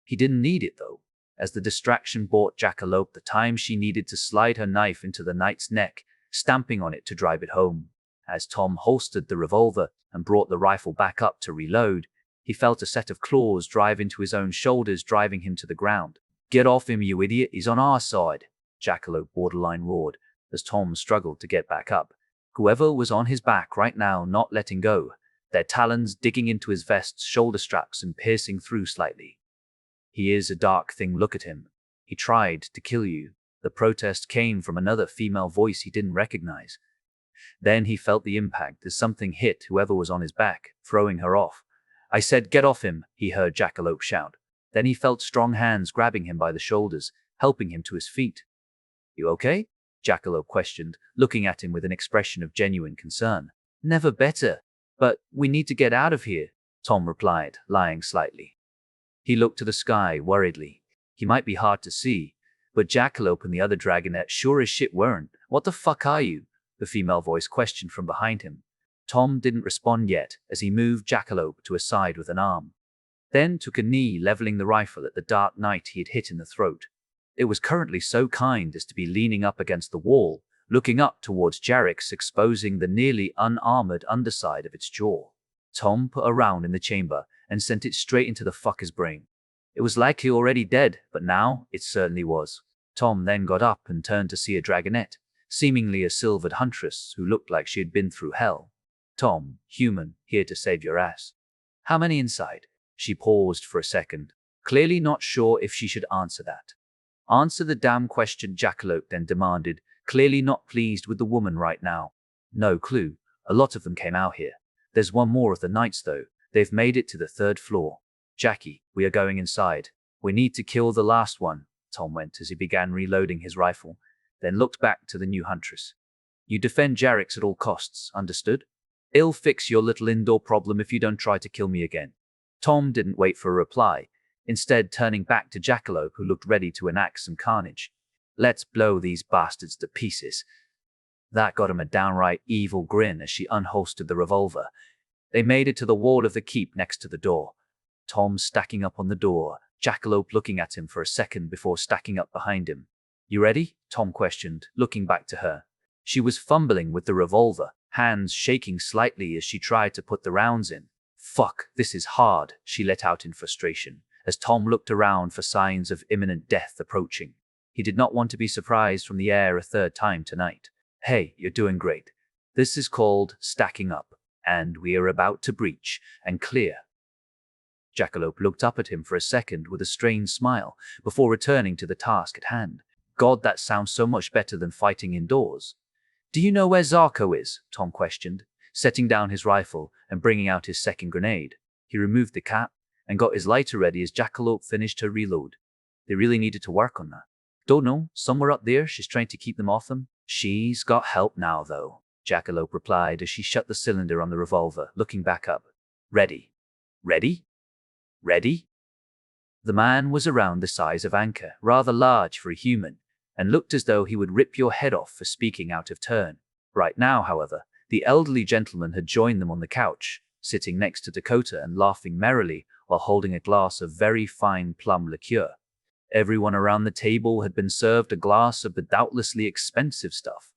He didn't need it though, as the distraction bought Jackalope the time she needed to slide her knife into the knight's neck, stamping on it to drive it home. As Tom holstered the revolver and brought the rifle back up to reload, he felt a set of claws drive into his own shoulders, driving him to the ground. "Get off him, you idiot, he's on our side," Jackalope borderline roared, as Tom struggled to get back up. Whoever was on his back right now not letting go, their talons digging into his vest's shoulder straps and piercing through slightly. "He is a dark thing, look at him. He tried to kill you." The protest came from another female voice he didn't recognize. Then he felt the impact as something hit whoever was on his back, throwing her off. "I said get off him," he heard Jackalope shout. Then he felt strong hands grabbing him by the shoulders, helping him to his feet. "You okay?" Jackalope questioned, looking at him with an expression of genuine concern. "Never better. But we need to get out of here," Tom replied, lying slightly. He looked to the sky worriedly. He might be hard to see, but Jackalope and the other dragonette sure as shit weren't. "What the fuck are you?" the female voice questioned from behind him. Tom didn't respond yet as he moved Jackalope to his side with an arm. Then took a knee, leveling the rifle at the dark knight he had hit in the throat. It was currently so kind as to be leaning up against the wall, looking up towards Jarex, exposing the nearly unarmored underside of its jaw. Tom put a round in the chamber and sent it straight into the fucker's brain. It was likely already dead, but now it certainly was. Tom then got up and turned to see a dragonette, seemingly a silvered huntress who looked like she had been through hell. "Tom, human, here to save your ass. How many inside?" She paused for a second, clearly not sure if she should answer that. "Answer the damn question," Jackalope then demanded, clearly not pleased with the woman right now. "No clue. A lot of them came out here. There's one more of the knights though. They've made it to the 3rd floor. Jackie, we are going inside. We need to kill the last one," Tom went as he began reloading his rifle, then looked back to the new Huntress. "You defend Jarex at all costs, understood? I'll fix your little indoor problem if you don't try to kill me again." Tom didn't wait for a reply, instead turning back to Jackalope, who looked ready to enact some carnage. "Let's blow these bastards to pieces." That got him a downright evil grin as she unholstered the revolver. They made it to the wall of the keep next to the door. Tom stacking up on the door, Jackalope looking at him for a second before stacking up behind him. "You ready?" Tom questioned, looking back to her. She was fumbling with the revolver, hands shaking slightly as she tried to put the rounds in. "Fuck, this is hard," she let out in frustration, as Tom looked around for signs of imminent death approaching. He did not want to be surprised from the air a third time tonight. "Hey, you're doing great. This is called stacking up, and we are about to breach and clear." Jackalope looked up at him for a second with a strange smile before returning to the task at hand. "God, that sounds so much better than fighting indoors." "Do you know where Zarko is?" Tom questioned, setting down his rifle and bringing out his second grenade. He removed the cap and got his lighter ready as Jackalope finished her reload. They really needed to work on that. "Don't know, somewhere up there she's trying to keep them off them." "She's got help now, though," Jackalope replied as she shut the cylinder on the revolver, looking back up. "Ready. Ready? Ready?" The man was around the size of Anchor, rather large for a human, and looked as though he would rip your head off for speaking out of turn. Right now, however, the elderly gentleman had joined them on the couch, sitting next to Dakota and laughing merrily while holding a glass of very fine plum liqueur. Everyone around the table had been served a glass of the doubtlessly expensive stuff.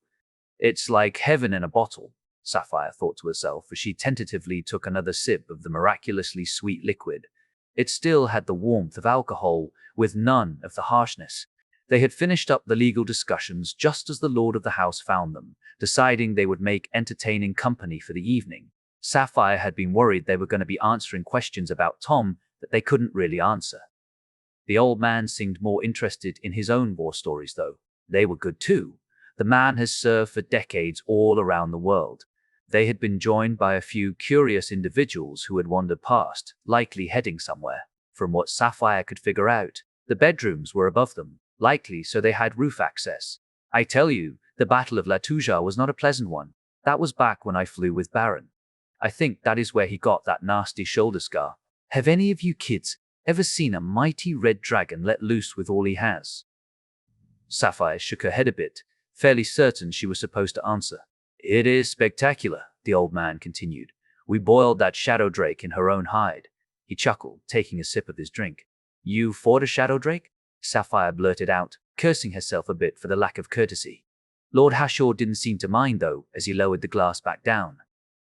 "It's like heaven in a bottle," Sapphire thought to herself as she tentatively took another sip of the miraculously sweet liquid. It still had the warmth of alcohol, with none of the harshness. They had finished up the legal discussions just as the lord of the house found them, deciding they would make entertaining company for the evening. Sapphire had been worried they were going to be answering questions about Tom that they couldn't really answer. The old man seemed more interested in his own war stories, though. They were good too. The man has served for decades all around the world. They had been joined by a few curious individuals who had wandered past, likely heading somewhere. From what Sapphire could figure out, the bedrooms were above them, likely so they had roof access. "I tell you, the Battle of La Touja was not a pleasant one. That was back when I flew with Baron. I think that is where he got that nasty shoulder scar. Have any of you kids ever seen a mighty red dragon let loose with all he has?" Sapphire shook her head a bit, fairly certain she was supposed to answer. "It is spectacular," the old man continued. "We boiled that shadow drake in her own hide." He chuckled, taking a sip of his drink. "You fought a shadow drake?" Sapphire blurted out, cursing herself a bit for the lack of courtesy. Lord Hashor didn't seem to mind, though, as he lowered the glass back down.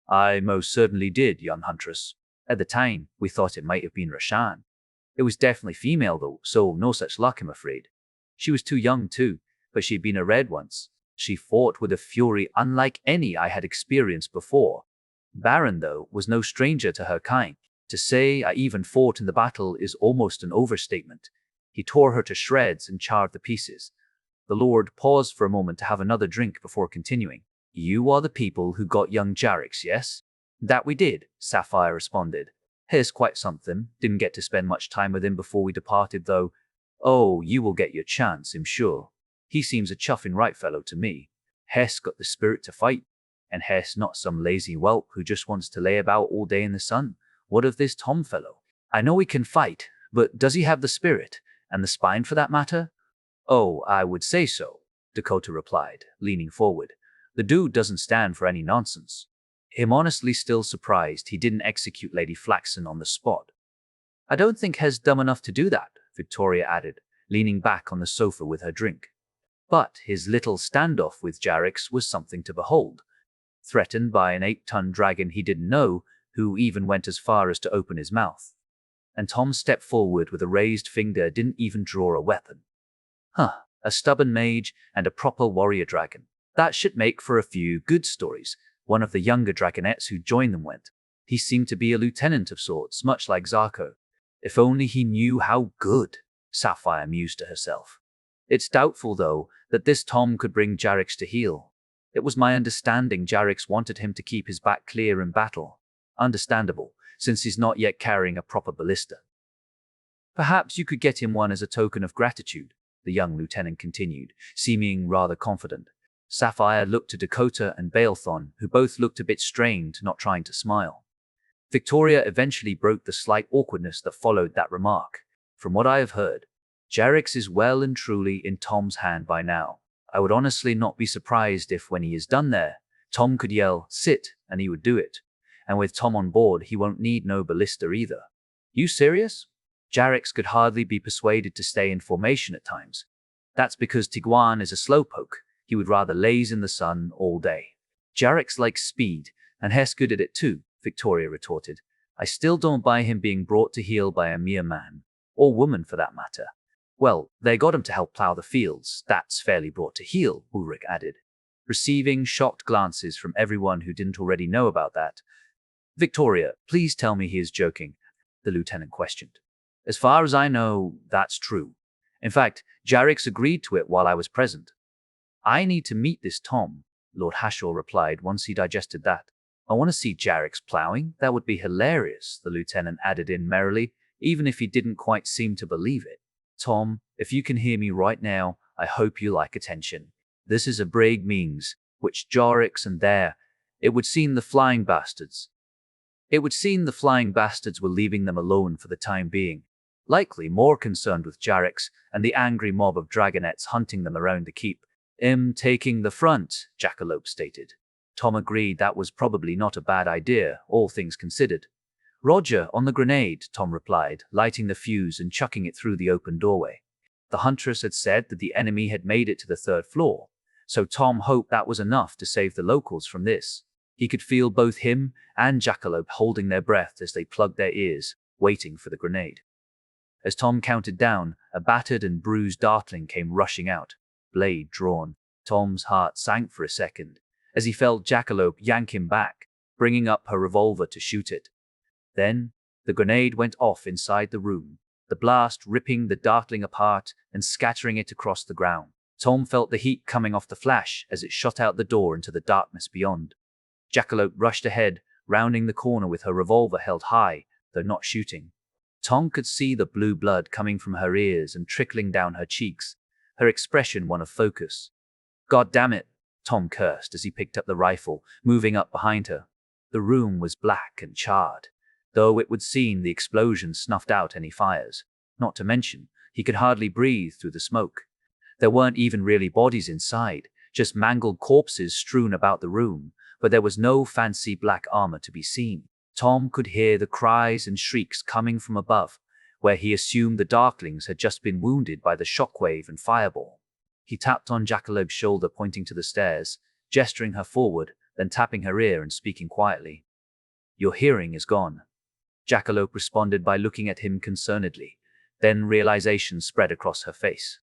"I most certainly did, young Huntress. At the time, we thought it might have been Rashan. It was definitely female, though, so no such luck, I'm afraid. She was too young, too, but she'd been a red once. She fought with a fury unlike any I had experienced before. Baron, though, was no stranger to her kind. To say I even fought in the battle is almost an overstatement. He tore her to shreds and charred the pieces." The Lord paused for a moment to have another drink before continuing. "You are the people who got young Jarix, yes?" "That we did," Sapphire responded. "He's quite something. Didn't get to spend much time with him before we departed, though. Oh, you will get your chance, I'm sure. He seems a chuffing right fellow to me. Hess got the spirit to fight, and Hess not some lazy whelp who just wants to lay about all day in the sun. What of this Tom fellow? I know he can fight, but does he have the spirit, and the spine for that matter?" "Oh, I would say so," Dakota replied, leaning forward. "The dude doesn't stand for any nonsense." I'm honestly still surprised he didn't execute Lady Flaxen on the spot. "I don't think Hes dumb enough to do that," Victoria added, leaning back on the sofa with her drink. But his little standoff with Jarix was something to behold. Threatened by an 8-ton dragon he didn't know, who even went as far as to open his mouth. And Tom stepped forward with a raised finger, didn't even draw a weapon. A stubborn mage and a proper warrior dragon. That should make for a few good stories. One of the younger dragonettes who joined them went. He seemed to be a lieutenant of sorts, much like Zarko. If only he knew how good, Sapphire mused to herself. It's doubtful, though, that this Tom could bring Jarix to heel. It was my understanding Jarix wanted him to keep his back clear in battle. Understandable, since he's not yet carrying a proper ballista. "Perhaps you could get him one as a token of gratitude," the young lieutenant continued, seeming rather confident. Sapphire looked to Dakota and Balethon, who both looked a bit strained, not trying to smile. Victoria eventually broke the slight awkwardness that followed that remark. "From what I have heard, Jarix is well and truly in Tom's hand by now. I would honestly not be surprised if, when he is done there, Tom could yell, "Sit," and he would do it. And with Tom on board, he won't need no ballista either. You serious? Jarix could hardly be persuaded to stay in formation at times. That's because Tigra21 is a slowpoke. He would rather laze in the sun all day. Jarix likes speed, and Hess good at it too, Victoria retorted. I still don't buy him being brought to heel by a mere man, or woman for that matter. Well, they got him to help plow the fields. That's fairly brought to heel, Ulrich added, receiving shocked glances from everyone who didn't already know about that. Victoria, please tell me he is joking, the lieutenant questioned. As far as I know, that's true. In fact, Jarix agreed to it while I was present. I need to meet this Tom, Lord Hashel replied once he digested that. I want to see Jarix plowing. That would be hilarious, the lieutenant added in merrily, even if he didn't quite seem to believe it. Tom, if you can hear me right now, I hope you like attention. This is a brag means, which Jarix and there, it would seem the flying bastards were leaving them alone for the time being, likely more concerned with Jarix and the angry mob of dragonettes hunting them around the keep. Taking the front, Jackalope stated. Tom agreed that was probably not a bad idea, all things considered. Roger, on the grenade, Tom replied, lighting the fuse and chucking it through the open doorway. The Huntress had said that the enemy had made it to the 3rd floor, so Tom hoped that was enough to save the locals from this. He could feel both him and Jackalope holding their breath as they plugged their ears, waiting for the grenade. As Tom counted down, a battered and bruised dartling came rushing out, blade drawn. Tom's heart sank for a second, as he felt Jackalope yank him back, bringing up her revolver to shoot it. Then, the grenade went off inside the room, the blast ripping the dartling apart and scattering it across the ground. Tom felt the heat coming off the flash as it shot out the door into the darkness beyond. Jackalope rushed ahead, rounding the corner with her revolver held high, though not shooting. Tom could see the blue blood coming from her ears and trickling down her cheeks, her expression one of focus. God damn it, Tom cursed as he picked up the rifle, moving up behind her. The room was black and charred, though it would seem the explosion snuffed out any fires. Not to mention, he could hardly breathe through the smoke. There weren't even really bodies inside, just mangled corpses strewn about the room, but there was no fancy black armor to be seen. Tom could hear the cries and shrieks coming from above, where he assumed the Darklings had just been wounded by the shockwave and fireball. He tapped on Jackalope's shoulder, pointing to the stairs, gesturing her forward, then tapping her ear and speaking quietly. Your hearing is gone. Jackalope responded by looking at him concernedly. Then realization spread across her face.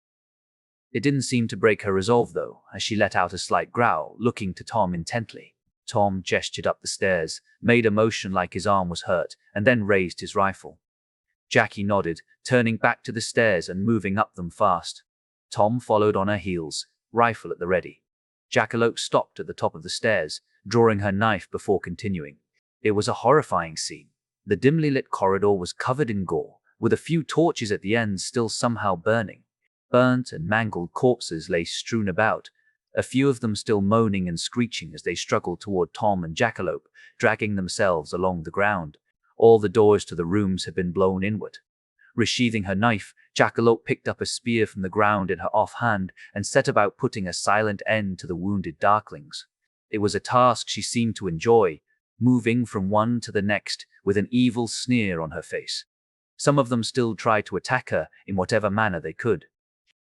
It didn't seem to break her resolve, though, as she let out a slight growl, looking to Tom intently. Tom gestured up the stairs, made a motion like his arm was hurt, and then raised his rifle. Jackie nodded, turning back to the stairs and moving up them fast. Tom followed on her heels, rifle at the ready. Jackalope stopped at the top of the stairs, drawing her knife before continuing. It was a horrifying scene. The dimly lit corridor was covered in gore, with a few torches at the ends still somehow burning. Burnt and mangled corpses lay strewn about, a few of them still moaning and screeching as they struggled toward Tom and Jackalope, dragging themselves along the ground. All the doors to the rooms had been blown inward. Resheathing her knife, Jackalope picked up a spear from the ground in her offhand and set about putting a silent end to the wounded Darklings. It was a task she seemed to enjoy, moving from one to the next with an evil sneer on her face. Some of them still tried to attack her in whatever manner they could.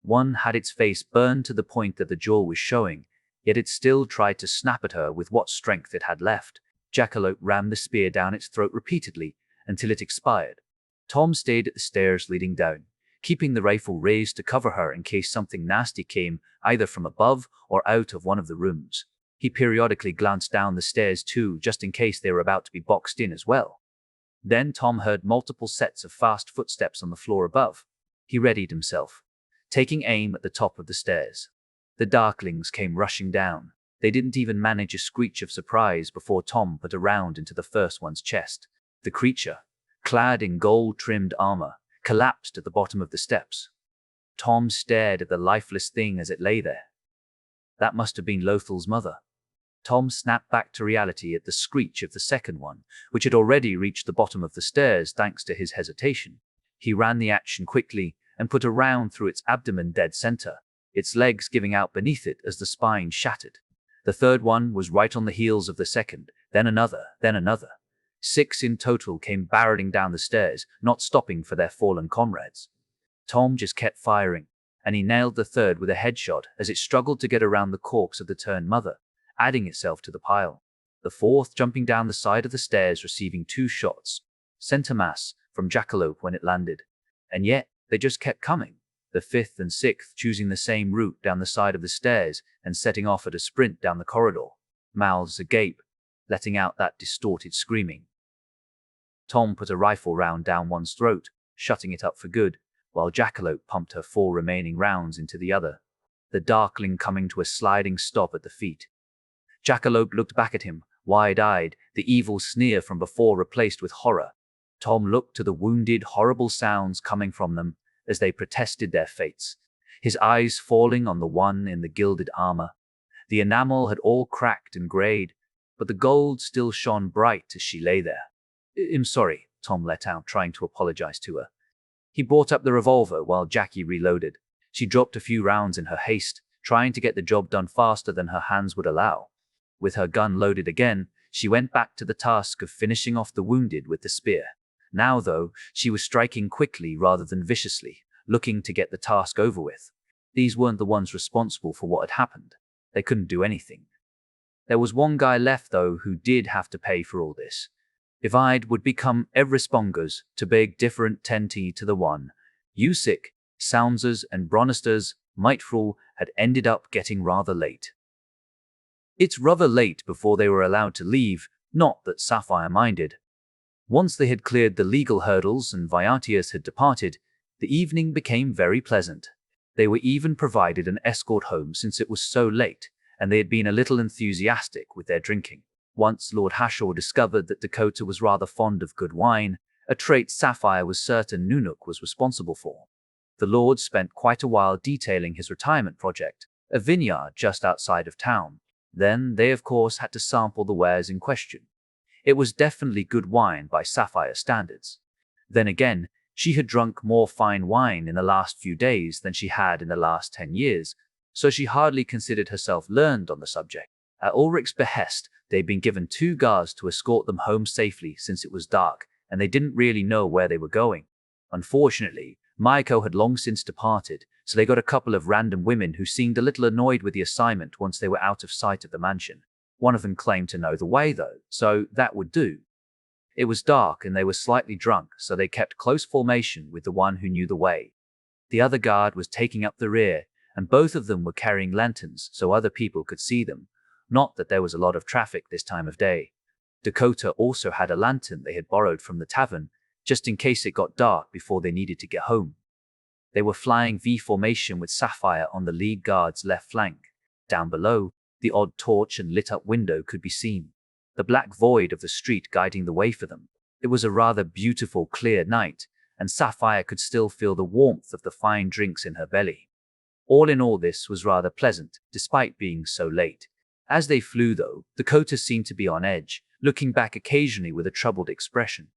One had its face burned to the point that the jaw was showing, yet it still tried to snap at her with what strength it had left. Jackalope rammed the spear down its throat repeatedly until it expired. Tom stayed at the stairs leading down, keeping the rifle raised to cover her in case something nasty came either from above or out of one of the rooms. He periodically glanced down the stairs too, just in case they were about to be boxed in as well. Then Tom heard multiple sets of fast footsteps on the floor above. He readied himself, taking aim at the top of the stairs. The Darklings came rushing down. They didn't even manage a screech of surprise before Tom put a round into the first one's chest. The creature, clad in gold-trimmed armor, collapsed at the bottom of the steps. Tom stared at the lifeless thing as it lay there. That must have been Lothal's mother. Tom snapped back to reality at the screech of the second one, which had already reached the bottom of the stairs thanks to his hesitation. He ran the action quickly and put a round through its abdomen dead center. its legs giving out beneath it as the spine shattered. The third one was right on the heels of the second, then another, then another. 6 in total came barreling down the stairs, not stopping for their fallen comrades. Tom just kept firing, and he nailed the third with a headshot as it struggled to get around the corpse of the turned mother, adding itself to the pile. The fourth jumping down the side of the stairs, receiving 2 shots, center mass, from Jackalope when it landed. And yet, they just kept coming. The fifth and sixth choosing the same route down the side of the stairs and setting off at a sprint down the corridor, mouths agape, letting out that distorted screaming. Tom put a rifle round down one's throat, shutting it up for good, while Jackalope pumped her 4 remaining rounds into the other, the darkling coming to a sliding stop at the feet. Jackalope looked back at him, wide-eyed, the evil sneer from before replaced with horror. Tom looked to the wounded, horrible sounds coming from them as they protested their fates, his eyes falling on the one in the gilded armor. The enamel had all cracked and grayed, but the gold still shone bright as she lay there. "I'm sorry," Tom let out, trying to apologize to her. He brought up the revolver while Jackie reloaded. She dropped a few rounds in her haste, trying to get the job done faster than her hands would allow. With her gun loaded again, she went back to the task of finishing off the wounded with the spear. Now, though, she was striking quickly rather than viciously, looking to get the task over with. These weren't the ones responsible for what had happened. They couldn't do anything. There was one guy left, though, who did have to pay for all this. Divide would become Everspongers to big different 10T to the one. Usyk, Soundsers, and Bronisters, Miteful had ended up getting rather late. It's rather late before they were allowed to leave, not that Sapphire minded. Once they had cleared the legal hurdles and Viatius had departed, the evening became very pleasant. They were even provided an escort home since it was so late, and they had been a little enthusiastic with their drinking. Once Lord Hashaw discovered that Dakota was rather fond of good wine, a trait Sapphire was certain Nunuk was responsible for. The Lord spent quite a while detailing his retirement project, a vineyard just outside of town. Then they, of course, had to sample the wares in question. It was definitely good wine by Sapphire standards. Then again, she had drunk more fine wine in the last few days than she had in the last 10 years, so she hardly considered herself learned on the subject. At Ulrich's behest, they'd been given 2 guards to escort them home safely since it was dark, and they didn't really know where they were going. Unfortunately, Maiko had long since departed, so they got a couple of random women who seemed a little annoyed with the assignment once they were out of sight of the mansion. One of them claimed to know the way, though, so that would do. It was dark and they were slightly drunk, so they kept close formation with the one who knew the way. The other guard was taking up the rear, and both of them were carrying lanterns so other people could see them. Not that there was a lot of traffic this time of day. Dakota also had a lantern they had borrowed from the tavern, just in case it got dark before they needed to get home. They were flying V formation with Sapphire on the lead guard's left flank. Down below, the odd torch and lit-up window could be seen, the black void of the street guiding the way for them. It was a rather beautiful, clear night, and Sapphire could still feel the warmth of the fine drinks in her belly. All in all, this was rather pleasant, despite being so late. As they flew, though, Dakota seemed to be on edge, looking back occasionally with a troubled expression.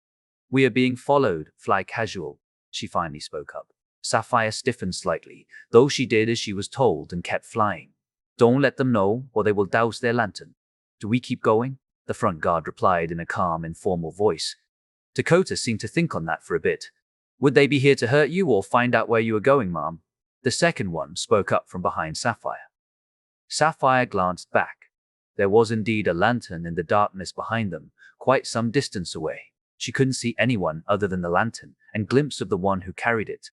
"We are being followed, fly casual," she finally spoke up. Sapphire stiffened slightly, though she did as she was told and kept flying. "Don't let them know, or they will douse their lantern." "Do we keep going?" the front guard replied in a calm, informal voice. Dakota seemed to think on that for a bit. "Would they be here to hurt you or find out where you were going, ma'am?" The second one spoke up from behind Sapphire. Sapphire glanced back. There was indeed a lantern in the darkness behind them, quite some distance away. She couldn't see anyone other than the lantern, and glimpse of the one who carried it.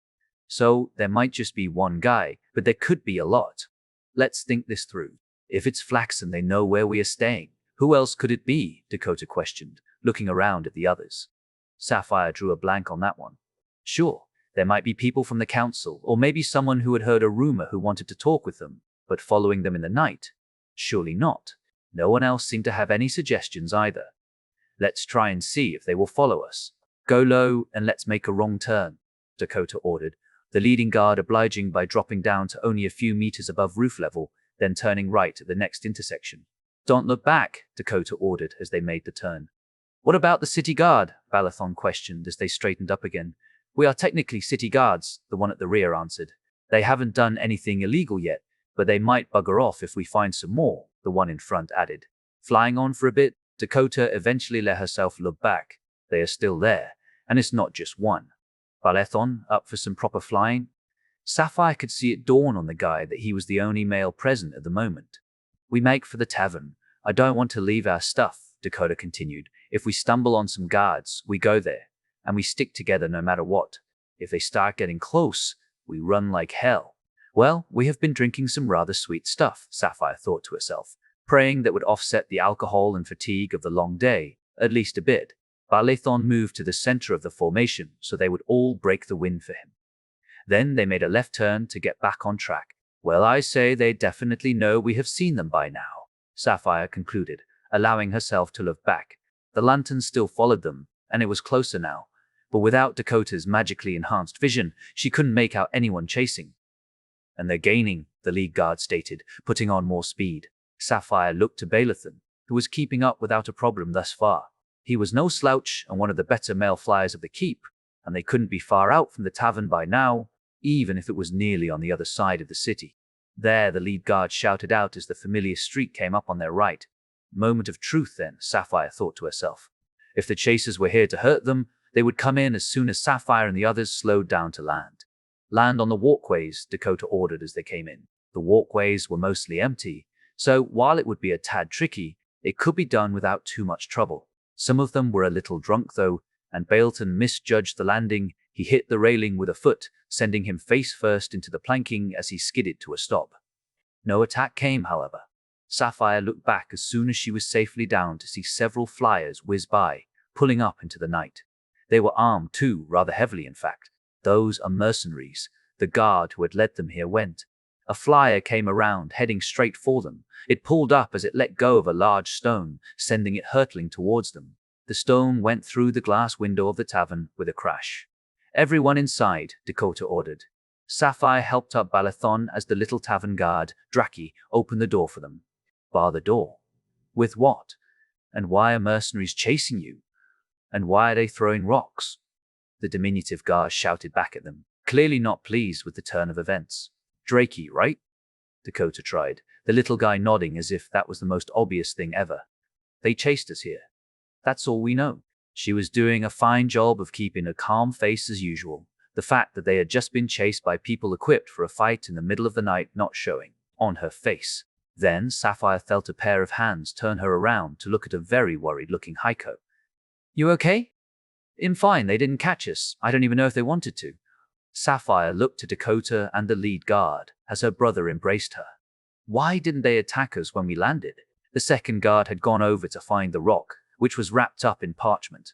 So there might just be one guy, but there could be a lot. "Let's think this through. If it's Flaxen, they know where we are staying. Who else could it be?" Dakota questioned, looking around at the others. Sapphire drew a blank on that one. Sure, there might be people from the council, or maybe someone who had heard a rumor who wanted to talk with them, but following them in the night? Surely not. No one else seemed to have any suggestions either. "Let's try and see if they will follow us. Go low and let's make a wrong turn," Dakota ordered, the leading guard obliging by dropping down to only a few meters above roof level, then turning right at the next intersection. "Don't look back," Dakota ordered as they made the turn. "What about the city guard?" Balathon questioned as they straightened up again. "We are technically city guards," the one at the rear answered. They haven't done anything illegal yet, but they might bugger off if we find some more, the one in front added. Flying on for a bit, Dakota eventually let herself look back. They are still there, and it's not just one. Balethon, up for some proper flying? Sapphire could see it dawn on the guy that he was the only male present at the moment. We make for the tavern. I don't want to leave our stuff, Dakota continued. If we stumble on some guards, we go there, and we stick together no matter what. If they start getting close, we run like hell. Well, we have been drinking some rather sweet stuff, Sapphire thought to herself, praying that would offset the alcohol and fatigue of the long day, at least a bit. Balethon moved to the center of the formation so they would all break the wind for him. Then they made a left turn to get back on track. Well, I say they definitely know we have seen them by now, Sapphire concluded, allowing herself to look back. The lanterns still followed them, and it was closer now. But without Dakota's magically enhanced vision, she couldn't make out anyone chasing. And they're gaining, the lead guard stated, putting on more speed. Sapphire looked to Balethon, who was keeping up without a problem thus far. He was no slouch and one of the better male flyers of the keep, and they couldn't be far out from the tavern by now, even if it was nearly on the other side of the city. There, the lead guard shouted out as the familiar street came up on their right. Moment of truth then, Sapphire thought to herself. If the chasers were here to hurt them, they would come in as soon as Sapphire and the others slowed down to land. Land on the walkways, Dakota ordered as they came in. The walkways were mostly empty, so while it would be a tad tricky, it could be done without too much trouble. Some of them were a little drunk though, and Balethon misjudged the landing. He hit the railing with a foot, sending him face first into the planking as he skidded to a stop. No attack came, however. Sapphire looked back as soon as she was safely down to see several flyers whiz by, pulling up into the night. They were armed too, rather heavily in fact. Those are mercenaries. The guard who had led them here went. A flyer came around, heading straight for them. It pulled up as it let go of a large stone, sending it hurtling towards them. The stone went through the glass window of the tavern with a crash. Everyone inside, Dakota ordered. Sapphire helped up Balethon as the little tavern guard, Draki, opened the door for them. Bar the door? With what? And why are mercenaries chasing you? And why are they throwing rocks? The diminutive guard shouted back at them, clearly not pleased with the turn of events. Drakey, right? Dakota tried, the little guy nodding as if that was the most obvious thing ever. They chased us here. That's all we know. She was doing a fine job of keeping a calm face as usual, the fact that they had just been chased by people equipped for a fight in the middle of the night not showing on her face. Then Sapphire felt a pair of hands turn her around to look at a very worried-looking Heiko. You okay? I'm fine, they didn't catch us. I don't even know if they wanted to. Sapphire looked to Dakota and the lead guard as her brother embraced her. Why didn't they attack us when we landed? The second guard had gone over to find the rock, which was wrapped up in parchment.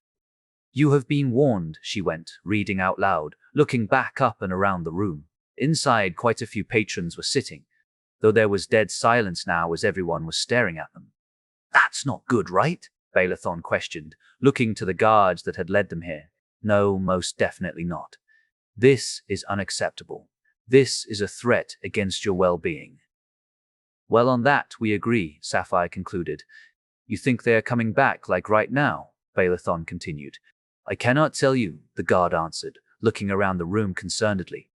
You have been warned, she went, reading out loud, looking back up and around the room. Inside, quite a few patrons were sitting, though there was dead silence now as everyone was staring at them. That's not good, right? Balethon questioned, looking to the guards that had led them here. No, most definitely not. This is unacceptable. This is a threat against your well-being. Well, on that we agree, Sapphire concluded. You think they are coming back, like right now? Balethon continued. I cannot tell you, the guard answered, looking around the room concernedly.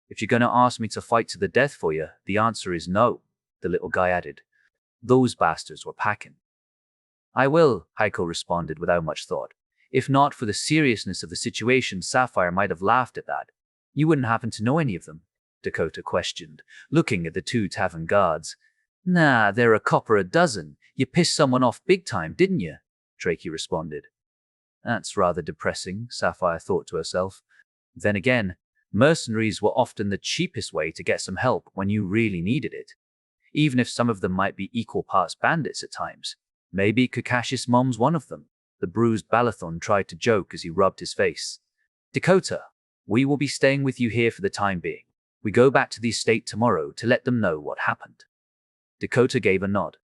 If you're going to ask me to fight to the death for you, the answer is no, the little guy added. Those bastards were packing. I will, Heiko responded without much thought. If not for the seriousness of the situation, Sapphire might have laughed at that. You wouldn't happen to know any of them? Dakota questioned, looking at the two tavern guards. Nah, they're a copper a dozen. You pissed someone off big time, didn't you? Drakey responded. That's rather depressing, Sapphire thought to herself. Then again, mercenaries were often the cheapest way to get some help when you really needed it. Even if some of them might be equal parts bandits at times. Maybe Kakash's mom's one of them. The bruised Balethon tried to joke as he rubbed his face. Dakota, we will be staying with you here for the time being. We go back to the estate tomorrow to let them know what happened. Dakota gave a nod.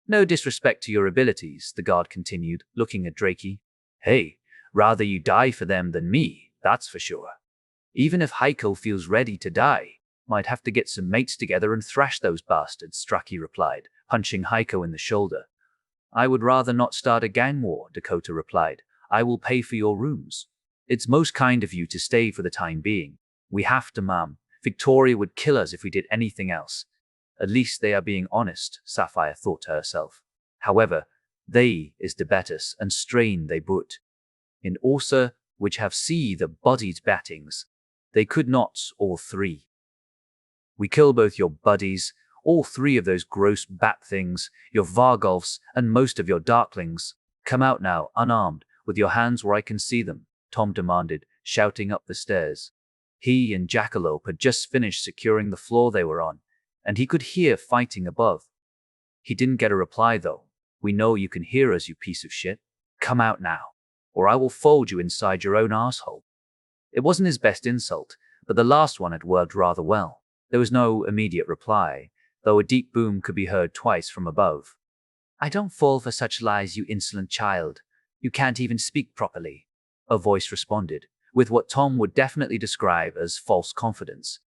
No disrespect to your abilities, the guard continued, looking at Drakey. Hey, rather you die for them than me, that's for sure. Even if Heiko feels ready to die, might have to get some mates together and thrash those bastards, Draki replied, punching Heiko in the shoulder. I would rather not start a gang war, Dakota replied. I will pay for your rooms. It's most kind of you to stay for the time being. We have to, ma'am. Victoria would kill us if we did anything else. At least they are being honest, Sapphire thought to herself. However, they is the betters and strain they put in Orsa, which have see the bodied battings. They could not, all three. We kill both your buddies, all three of those gross bat things, your Vargolfs, and most of your Darklings. Come out now, unarmed, with your hands where I can see them, Tom demanded, shouting up the stairs. He and Jackalope had just finished securing the floor they were on, and he could hear fighting above. He didn't get a reply, though. We know you can hear us, you piece of shit. Come out now, or I will fold you inside your own asshole. It wasn't his best insult, but the last one had worked rather well. There was no immediate reply, though a deep boom could be heard twice from above. I don't fall for such lies, you insolent child. You can't even speak properly, a voice responded, with what Tom would definitely describe as false confidence.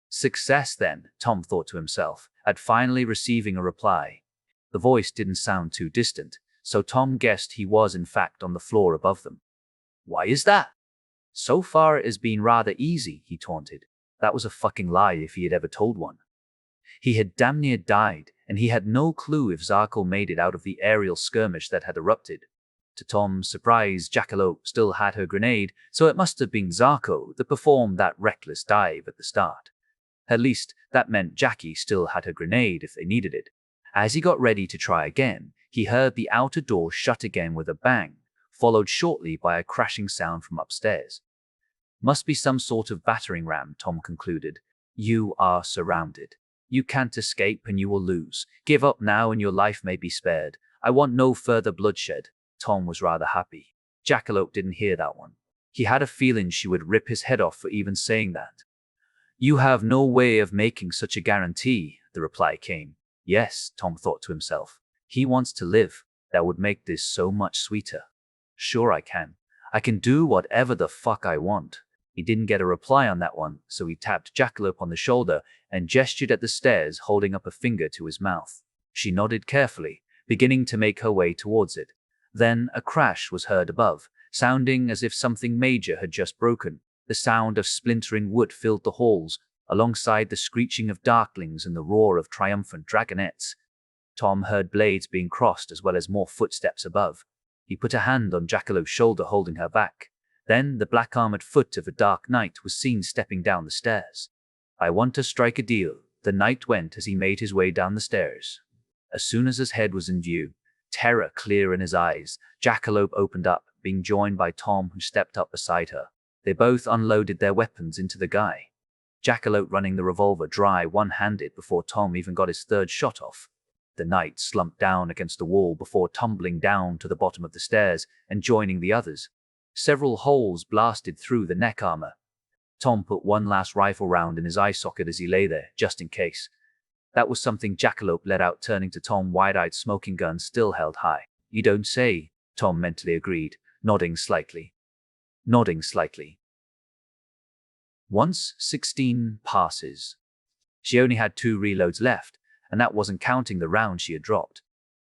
Success, then, Tom thought to himself, at finally receiving a reply. The voice didn't sound too distant, so Tom guessed he was in fact on the floor above them. Why is that? So far it has been rather easy, he taunted. That was a fucking lie if he had ever told one. He had damn near died, and he had no clue if Zarkle made it out of the aerial skirmish that had erupted. To Tom's surprise, Jackalope still had her grenade, so it must have been Zarko that performed that reckless dive at the start. At least, that meant Jackie still had her grenade if they needed it. As he got ready to try again, he heard the outer door shut again with a bang, followed shortly by a crashing sound from upstairs. Must be some sort of battering ram, Tom concluded. You are surrounded. You can't escape and you will lose. Give up now and your life may be spared. I want no further bloodshed. Tom was rather happy. Jackalope didn't hear that one. He had a feeling she would rip his head off for even saying that. You have no way of making such a guarantee, the reply came. Yes, Tom thought to himself. He wants to live. That would make this so much sweeter. Sure I can. I can do whatever the fuck I want. He didn't get a reply on that one, so he tapped Jackalope on the shoulder and gestured at the stairs, holding up a finger to his mouth. She nodded carefully, beginning to make her way towards it. Then a crash was heard above, sounding as if something major had just broken. The sound of splintering wood filled the halls, alongside the screeching of darklings and the roar of triumphant dragonettes. Tom heard blades being crossed as well as more footsteps above. He put a hand on Jackalope's shoulder, holding her back. Then the black-armored foot of a dark knight was seen stepping down the stairs. I want to strike a deal, the knight went as he made his way down the stairs. As soon as his head was in view, terror clear in his eyes, Jackalope opened up, being joined by Tom, who stepped up beside her. They both unloaded their weapons into the guy. Jackalope running the revolver dry one-handed before Tom even got his third shot off. The knight slumped down against the wall before tumbling down to the bottom of the stairs and joining the others. Several holes blasted through the neck armor. Tom put one last rifle round in his eye socket as he lay there, just in case. That was something Jackalope let out, turning to Tom, wide-eyed, smoking gun still held high. You don't say, Tom mentally agreed, nodding slightly. Once 16 passes. She only had 2 reloads left, and that wasn't counting the round she had dropped.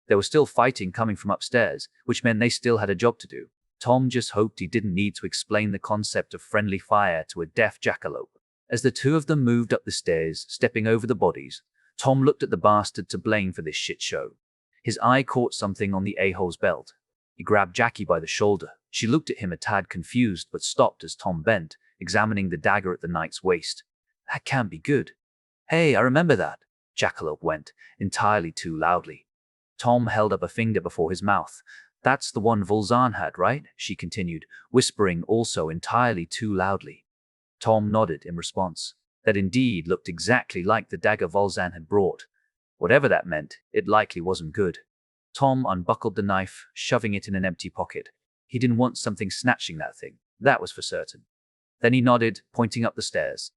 There was still fighting coming from upstairs, which meant they still had a job to do. Tom just hoped he didn't need to explain the concept of friendly fire to a deaf Jackalope. As the two of them moved up the stairs, stepping over the bodies, Tom looked at the bastard to blame for this shit show. His eye caught something on the a-hole's belt. He grabbed Jackie by the shoulder. She looked at him a tad confused, but stopped as Tom bent, examining the dagger at the knight's waist. That can't be good. Hey, I remember that, Jackalope went, entirely too loudly. Tom held up a finger before his mouth. That's the one Volzan had, right? She continued, whispering also entirely too loudly. Tom nodded in response. That indeed looked exactly like the dagger Volzan had brought. Whatever that meant, it likely wasn't good. Tom unbuckled the knife, shoving it in an empty pocket. He didn't want something snatching that thing, that was for certain. Then he nodded, pointing up the stairs.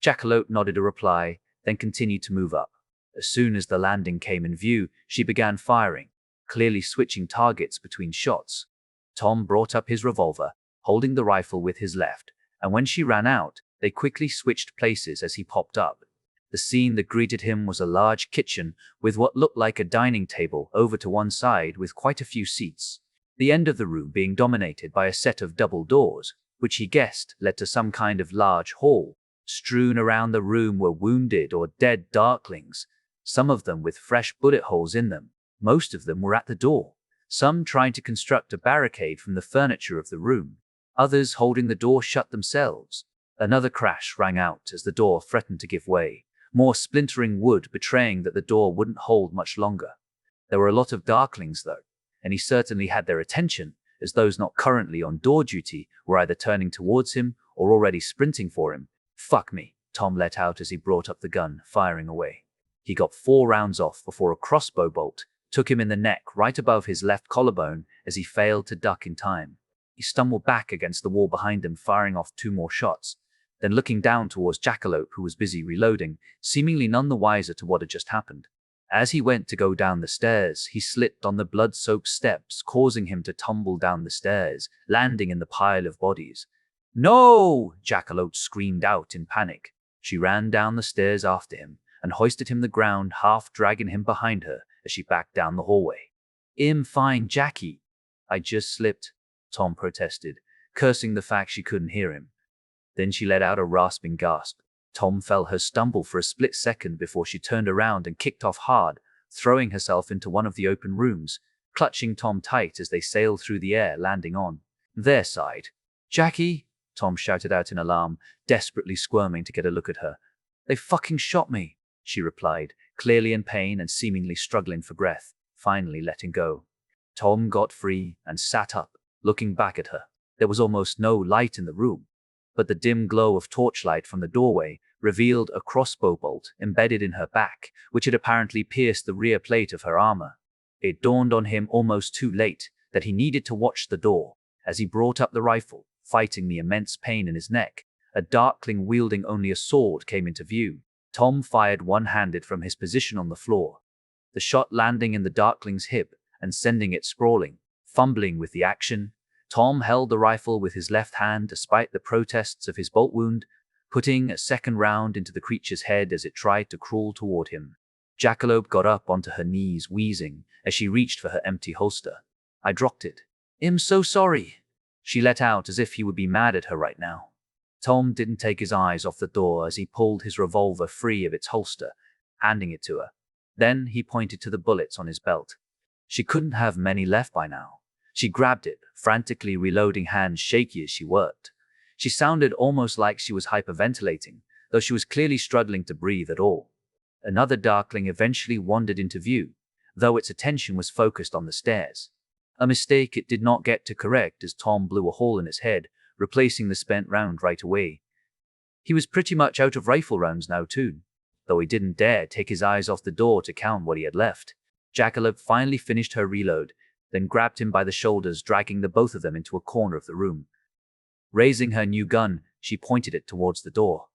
Jackalope nodded a reply, then continued to move up. As soon as the landing came in view, she began firing, clearly switching targets between shots. Tom brought up his revolver, holding the rifle with his left, and when she ran out, they quickly switched places as he popped up. The scene that greeted him was a large kitchen with what looked like a dining table over to one side with quite a few seats. The end of the room being dominated by a set of double doors, which he guessed led to some kind of large hall. Strewn around the room were wounded or dead darklings, some of them with fresh bullet holes in them. Most of them were at the door, some trying to construct a barricade from the furniture of the room, others holding the door shut themselves. Another crash rang out as the door threatened to give way, more splintering wood betraying that the door wouldn't hold much longer. There were a lot of darklings though, and he certainly had their attention, as those not currently on door duty were either turning towards him or already sprinting for him. "Fuck me," Tom let out as he brought up the gun, firing away. He got 4 rounds off before a crossbow bolt took him in the neck right above his left collarbone as he failed to duck in time. He stumbled back against the wall behind him, firing off 2 more shots, then looking down towards Jackalope, who was busy reloading, seemingly none the wiser to what had just happened. As he went to go down the stairs, he slipped on the blood-soaked steps, causing him to tumble down the stairs, landing in the pile of bodies. "No!" Jackalope screamed out in panic. She ran down the stairs after him and hoisted him the ground, half dragging him behind her as she backed down the hallway. "I'm fine, Jackie." "I just slipped," Tom protested, cursing the fact she couldn't hear him. Then she let out a rasping gasp. Tom felt her stumble for a split second before she turned around and kicked off hard, throwing herself into one of the open rooms, clutching Tom tight as they sailed through the air, landing on their side. "Jackie!" Tom shouted out in alarm, desperately squirming to get a look at her. "They fucking shot me," she replied, clearly in pain and seemingly struggling for breath, finally letting go. Tom got free and sat up, looking back at her. There was almost no light in the room, but the dim glow of torchlight from the doorway revealed a crossbow bolt embedded in her back, which had apparently pierced the rear plate of her armor. It dawned on him almost too late that he needed to watch the door. As he brought up the rifle, fighting the immense pain in his neck, a darkling wielding only a sword came into view. Tom fired one-handed from his position on the floor, the shot landing in the darkling's hip and sending it sprawling. Fumbling with the action, Tom held the rifle with his left hand despite the protests of his bolt wound, putting a second round into the creature's head as it tried to crawl toward him. Jackalope got up onto her knees, wheezing, as she reached for her empty holster. "I dropped it. I'm so sorry," she let out as if he would be mad at her right now. Tom didn't take his eyes off the door as he pulled his revolver free of its holster, handing it to her. Then he pointed to the bullets on his belt. She couldn't have many left by now. She grabbed it, frantically reloading, hands shaky as she worked. She sounded almost like she was hyperventilating, though she was clearly struggling to breathe at all. Another darkling eventually wandered into view, though its attention was focused on the stairs. A mistake it did not get to correct as Tom blew a hole in its head, replacing the spent round right away. He was pretty much out of rifle rounds now too, though he didn't dare take his eyes off the door to count what he had left. Jackalope finally finished her reload, then grabbed him by the shoulders, dragging the both of them into a corner of the room. Raising her new gun, she pointed it towards the door.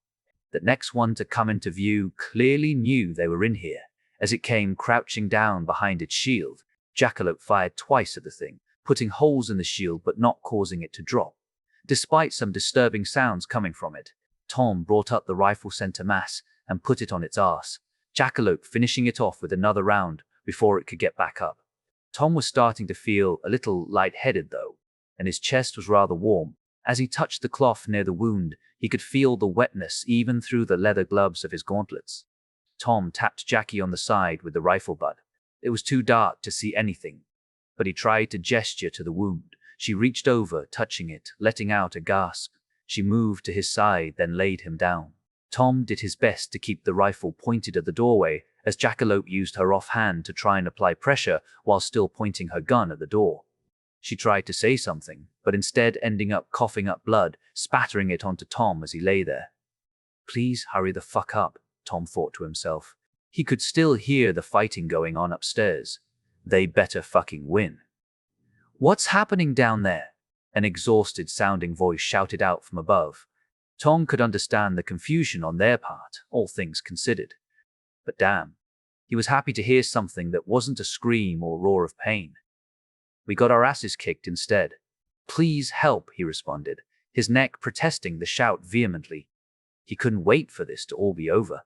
The next one to come into view clearly knew they were in here. As it came crouching down behind its shield, Jackalope fired twice at the thing, putting holes in the shield but not causing it to drop. Despite some disturbing sounds coming from it, Tom brought up the rifle center mass and put it on its arse, Jackalope finishing it off with another round before it could get back up. Tom was starting to feel a little lightheaded though, and his chest was rather warm. As he touched the cloth near the wound, he could feel the wetness even through the leather gloves of his gauntlets. Tom tapped Jackie on the side with the rifle butt. It was too dark to see anything, but he tried to gesture to the wound. She reached over, touching it, letting out a gasp. She moved to his side, then laid him down. Tom did his best to keep the rifle pointed at the doorway as Jackalope used her offhand to try and apply pressure while still pointing her gun at the door. She tried to say something, but instead ending up coughing up blood, spattering it onto Tom as he lay there. "Please hurry the fuck up," Tom thought to himself. He could still hear the fighting going on upstairs. They better fucking win. "What's happening down there?" An exhausted-sounding voice shouted out from above. Tom could understand the confusion on their part, all things considered. But damn, he was happy to hear something that wasn't a scream or roar of pain. "We got our asses kicked instead." "Please help," he responded, his neck protesting the shout vehemently. He couldn't wait for this to all be over.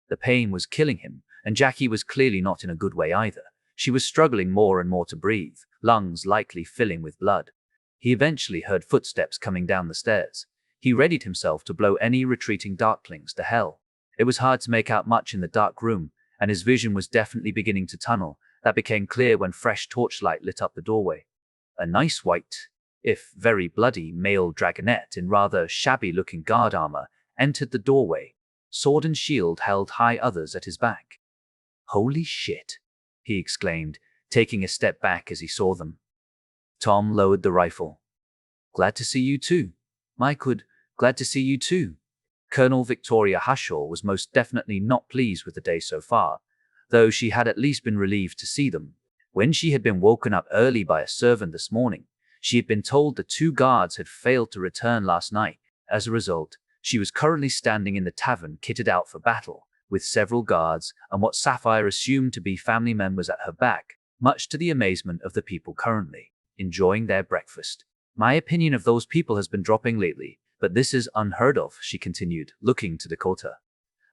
The pain was killing him, and Jackie was clearly not in a good way either. She was struggling more and more to breathe, lungs likely filling with blood. He eventually heard footsteps coming down the stairs. He readied himself to blow any retreating darklings to hell. It was hard to make out much in the dark room, and his vision was definitely beginning to tunnel. That became clear when fresh torchlight lit up the doorway. A nice white, if very bloody, male dragonet in rather shabby-looking guard armor entered the doorway, sword and shield held high, others at his back. "Holy shit!" he exclaimed, taking a step back as he saw them. Tom lowered the rifle. "Glad to see you too. My good, glad to see you too." Colonel Victoria Hashaw was most definitely not pleased with the day so far, though she had at least been relieved to see them. When she had been woken up early by a servant this morning, she had been told the 2 guards had failed to return last night. As a result, she was currently standing in the tavern kitted out for battle, with several guards and what Sapphire assumed to be family members at her back, much to the amazement of the people currently enjoying their breakfast. "My opinion of those people has been dropping lately, but this is unheard of," she continued, looking to Dakota.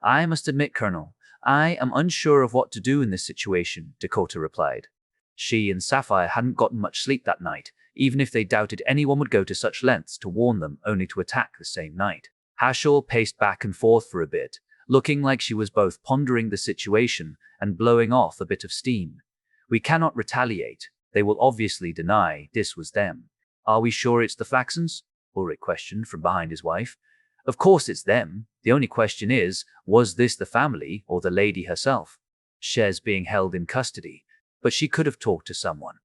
"I must admit, Colonel, I am unsure of what to do in this situation," Dakota replied. She and Sapphire hadn't gotten much sleep that night, even if they doubted anyone would go to such lengths to warn them only to attack the same night. Hashaw paced back and forth for a bit, looking like she was both pondering the situation and blowing off a bit of steam. "We cannot retaliate. They will obviously deny this was them." "Are we sure it's the Flaxons?" Ulrich questioned from behind his wife. "Of course it's them. The only question is, was this the family or the lady herself? She's being held in custody, but she could have talked to someone."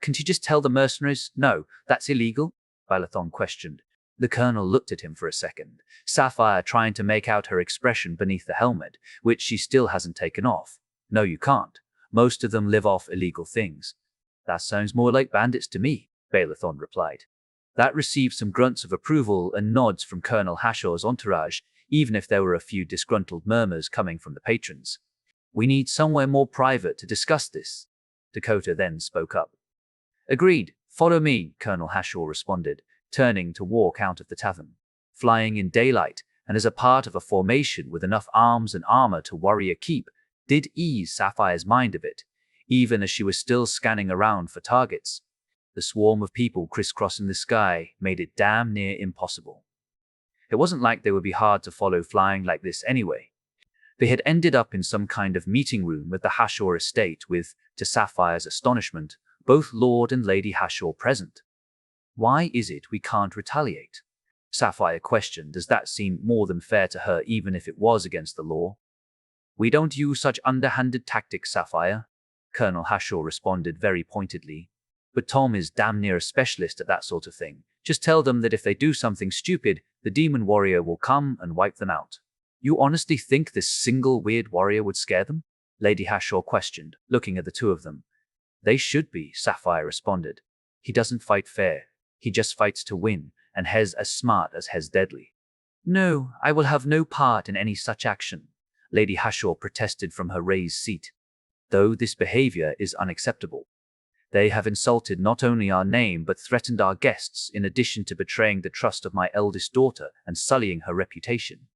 "Can't you just tell the mercenaries? No, that's illegal?" Bilathon questioned. The colonel looked at him for a second, Sapphire trying to make out her expression beneath the helmet, which she still hasn't taken off. "No, you can't. Most of them live off illegal things." "That sounds more like bandits to me," Bilathon replied. That received some grunts of approval and nods from Colonel Hashaw's entourage, even if there were a few disgruntled murmurs coming from the patrons. "We need somewhere more private to discuss this," Dakota then spoke up. "Agreed. Follow me," Colonel Hashaw responded, turning to walk out of the tavern. Flying in daylight, and as a part of a formation with enough arms and armor to worry a keep, did ease Sapphire's mind a bit, even as she was still scanning around for targets. The swarm of people crisscrossing the sky made it damn near impossible. It wasn't like they would be hard to follow flying like this anyway. They had ended up in some kind of meeting room at the Hashaw estate with, to Sapphire's astonishment, both Lord and Lady Hashaw present. "Why is it we can't retaliate?" Sapphire questioned, as that seemed more than fair to her even if it was against the law. "We don't use such underhanded tactics, Sapphire," Colonel Hashaw responded very pointedly. "But Tom is damn near a specialist at that sort of thing. Just tell them that if they do something stupid, the demon warrior will come and wipe them out." "You honestly think this single weird warrior would scare them?" Lady Hashaw questioned, looking at the 2 of them. "They should be," Sapphire responded. "He doesn't fight fair. He just fights to win, and he's as smart as he's deadly." "No, I will have no part in any such action," Lady Hashaw protested from her raised seat. "Though this behavior is unacceptable. They have insulted not only our name but threatened our guests, in addition to betraying the trust of my eldest daughter and sullying her reputation.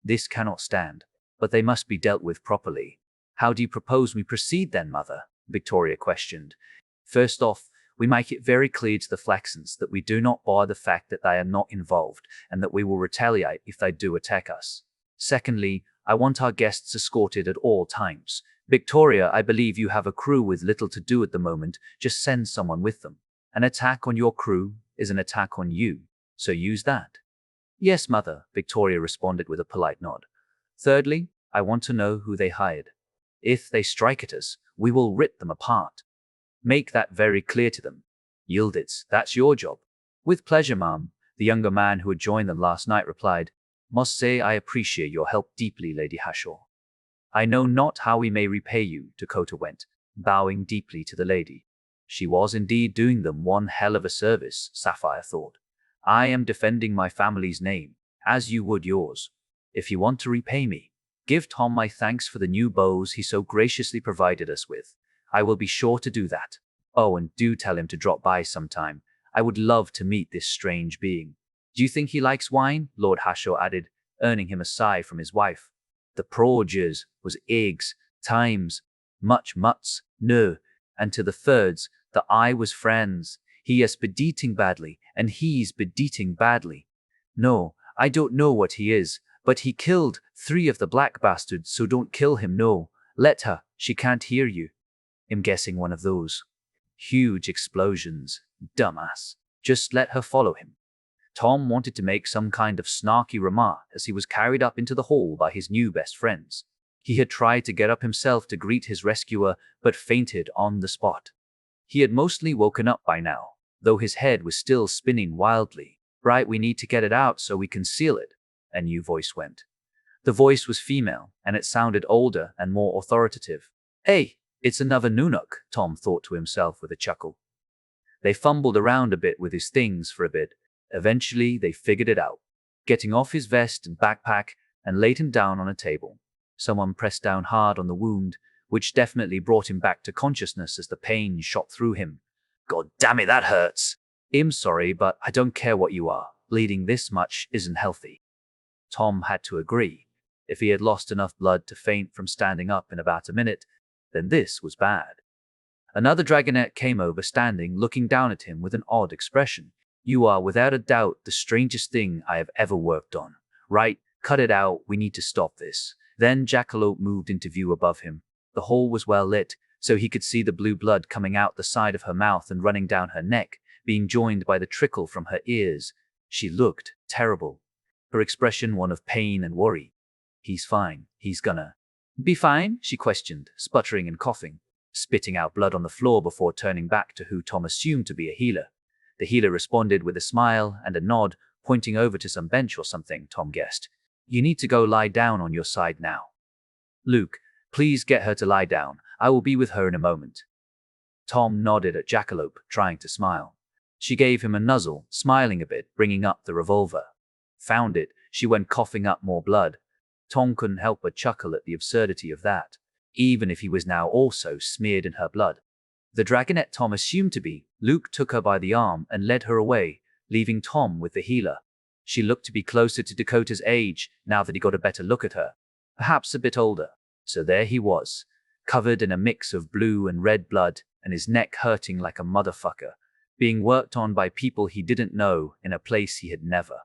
This cannot stand, but they must be dealt with properly." "How do you propose we proceed then, Mother?" Victoria questioned. "First off, we make it very clear to the Flaxons that we do not buy the fact that they are not involved and that we will retaliate if they do attack us. Secondly, I want our guests escorted at all times. Victoria, I believe you have a crew with little to do at the moment. Just send someone with them. An attack on your crew is an attack on you, so use that." "Yes, Mother," Victoria responded with a polite nod. "Thirdly, I want to know who they hired. If they strike at us, we will rip them apart. Make that very clear to them." "Yieldits, that's your job." "With pleasure, Ma'am," the younger man who had joined them last night replied. "Must say I appreciate your help deeply, Lady Hashaw." "I know not how we may repay you," Dakota went, bowing deeply to the lady. She was indeed doing them one hell of a service, Sapphire thought. "I am defending my family's name, as you would yours. If you want to repay me, give Tom my thanks for the new bows he so graciously provided us with. I will be sure to do that. Oh, and do tell him to drop by sometime. I would love to meet this strange being. Do you think he likes wine?" Lord Hashaw added, earning him a sigh from his wife. "The progers was eggs, times, much mutts, no, and to the thirds, the I was friends. He is bedeating badly, and he's bedeating badly. No, I don't know what he is, but he killed 3 of the black bastards, so don't kill him, no. Let her, she can't hear you. I'm guessing one of those. Huge explosions. Dumbass. Just let her follow him. Tom wanted to make some kind of snarky remark as he was carried up into the hall by his new best friends. He had tried to get up himself to greet his rescuer, but fainted on the spot. He had mostly woken up by now, though his head was still spinning wildly. Right, we need to get it out so we can seal it, a new voice went. The voice was female, and it sounded older and more authoritative. Hey, it's another Nunuk, Tom thought to himself with a chuckle. They fumbled around a bit with his things for a bit. Eventually, they figured it out, getting off his vest and backpack and laid him down on a table. Someone pressed down hard on the wound, which definitely brought him back to consciousness as the pain shot through him. God damn it, that hurts. I'm sorry, but I don't care what you are. Bleeding this much isn't healthy. Tom had to agree. If he had lost enough blood to faint from standing up in about a minute, then this was bad. Another dragonette came over, standing, looking down at him with an odd expression. You are without a doubt the strangest thing I have ever worked on. Right, cut it out, we need to stop this. Then Jackalope moved into view above him. The hole was well lit, so he could see the blue blood coming out the side of her mouth and running down her neck, being joined by the trickle from her ears. She looked terrible, her expression one of pain and worry. He's fine, he's gonna be fine, she questioned, sputtering and coughing, spitting out blood on the floor before turning back to who Tom assumed to be a healer. The healer responded with a smile and a nod, pointing over to some bench or something, Tom guessed. You need to go lie down on your side now. Luke, please get her to lie down. I will be with her in a moment. Tom nodded at Jackalope, trying to smile. She gave him a nuzzle, smiling a bit, bringing up the revolver. Found it, she went coughing up more blood. Tom couldn't help but chuckle at the absurdity of that, even if he was now also smeared in her blood. The dragonette Tom assumed to be, Luke took her by the arm and led her away, leaving Tom with the healer. She looked to be closer to Dakota's age now that he got a better look at her. Perhaps a bit older. So there he was, covered in a mix of blue and red blood, and his neck hurting like a motherfucker, being worked on by people he didn't know in a place he had never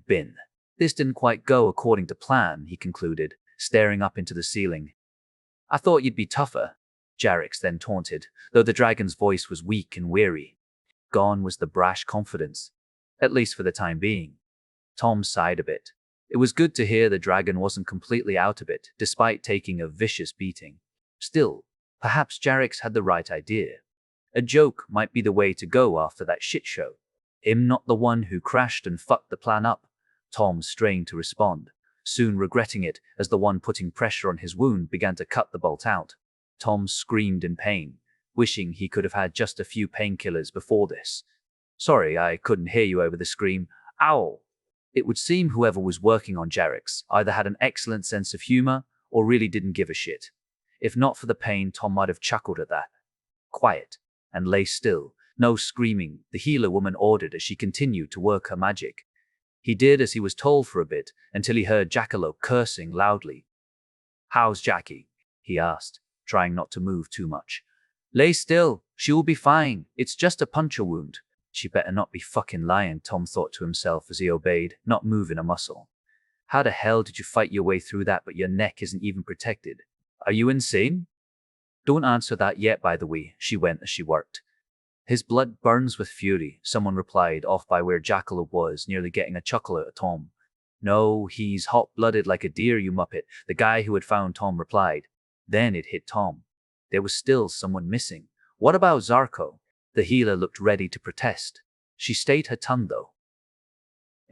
been. This didn't quite go according to plan, he concluded, staring up into the ceiling. I thought you'd be tougher, Jarix then taunted, though the dragon's voice was weak and weary. Gone was the brash confidence, at least for the time being. Tom sighed a bit. It was good to hear the dragon wasn't completely out of it, despite taking a vicious beating. Still, perhaps Jarix had the right idea. A joke might be the way to go after that shit show. I'm not the one who crashed and fucked the plan up. Tom strained to respond, soon regretting it as the one putting pressure on his wound began to cut the bolt out. Tom screamed in pain, wishing he could have had just a few painkillers before this. Sorry, I couldn't hear you over the scream. Ow! It would seem whoever was working on Jarix either had an excellent sense of humor or really didn't give a shit. If not for the pain, Tom might have chuckled at that. Quiet, and lay still. No screaming, the healer woman ordered as she continued to work her magic. He did as he was told for a bit, until he heard Jackalope cursing loudly. How's Jackie? He asked, trying not to move too much. Lay still, she will be fine, it's just a puncture wound. She better not be fucking lying, Tom thought to himself as he obeyed, not moving a muscle. How the hell did you fight your way through that but your neck isn't even protected? Are you insane? Don't answer that yet, by the way, she went as she worked. His blood burns with fury, someone replied, off by where Jackalope was, nearly getting a chuckle out of Tom. No, he's hot-blooded like a deer, you muppet, the guy who had found Tom replied. Then it hit Tom. There was still someone missing. What about Zarko? The healer looked ready to protest. She stayed her tongue, though.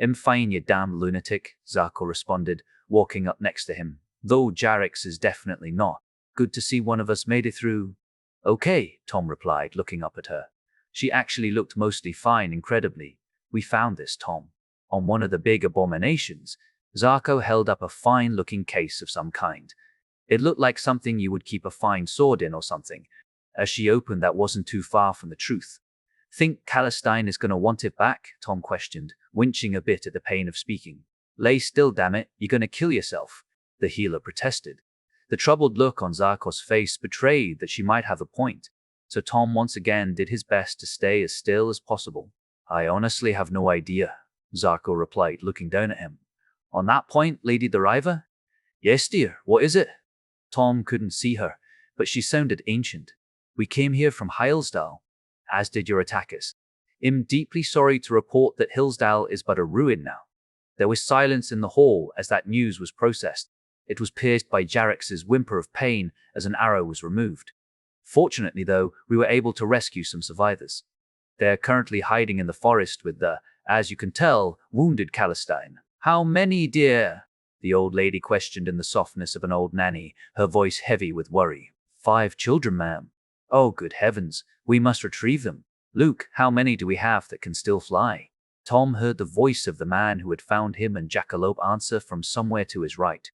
I'm fine, you damn lunatic, Zarko responded, walking up next to him. Though Jarix is definitely not. Good to see one of us made it through. Okay, Tom replied, looking up at her. She actually looked mostly fine, incredibly. We found this, Tom. On one of the big abominations. Zarko held up a fine-looking case of some kind. It looked like something you would keep a fine sword in or something. As she opened, that wasn't too far from the truth. Think Calistine is gonna want it back? Tom questioned, winching a bit at the pain of speaking. Lay still, damn it, you're gonna kill yourself, the healer protested. The troubled look on Zarko's face betrayed that she might have a point, so Tom once again did his best to stay as still as possible. I honestly have no idea. Zarko replied, looking down at him. On that point, Lady Deriva? Yes, dear, what is it? Tom couldn't see her, but she sounded ancient. We came here from Hylesdale, as did your attackers. I'm deeply sorry to report that Hillsdale is but a ruin now. There was silence in the hall as that news was processed. It was pierced by Jarrex's whimper of pain as an arrow was removed. Fortunately, though, we were able to rescue some survivors. They are currently hiding in the forest with the, as you can tell, wounded Calistine. How many, dear? The old lady questioned in the softness of an old nanny, her voice heavy with worry. 5 children, ma'am. Oh, good heavens, we must retrieve them. Luke, how many do we have that can still fly? Tom heard the voice of the man who had found him and Jackalope answer from somewhere to his right.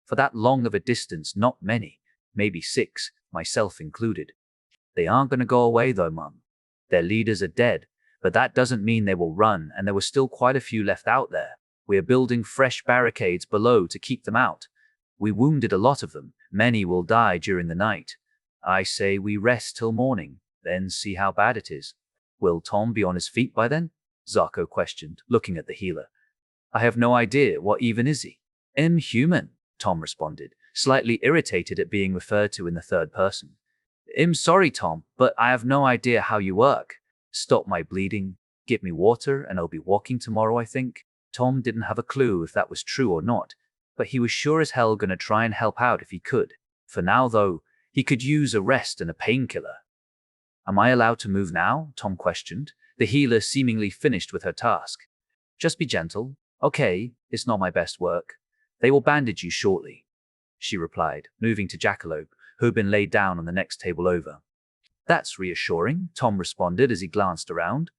For that long of a distance, not many, maybe 6, myself included. They aren't going to go away though, Mum. Their leaders are dead, but that doesn't mean they will run, and there were still quite a few left out there. We are building fresh barricades below to keep them out. We wounded a lot of them. Many will die during the night. I say we rest till morning, then see how bad it is. Will Tom be on his feet by then? Zarko questioned, looking at the healer. I have no idea. What even is he? Human, Tom responded, slightly irritated at being referred to in the third person. I'm sorry, Tom, but I have no idea how you work. Stop my bleeding, give me water, and I'll be walking tomorrow, I think. Tom didn't have a clue if that was true or not, but he was sure as hell gonna try and help out if he could. For now, though, he could use a rest and a painkiller. Am I allowed to move now? Tom questioned, the healer seemingly finished with her task. Just be gentle. Okay, it's not my best work. They will bandage you shortly, she replied, moving to Jackalope, who had been laid down on the next table over. That's reassuring, Tom responded as he glanced around.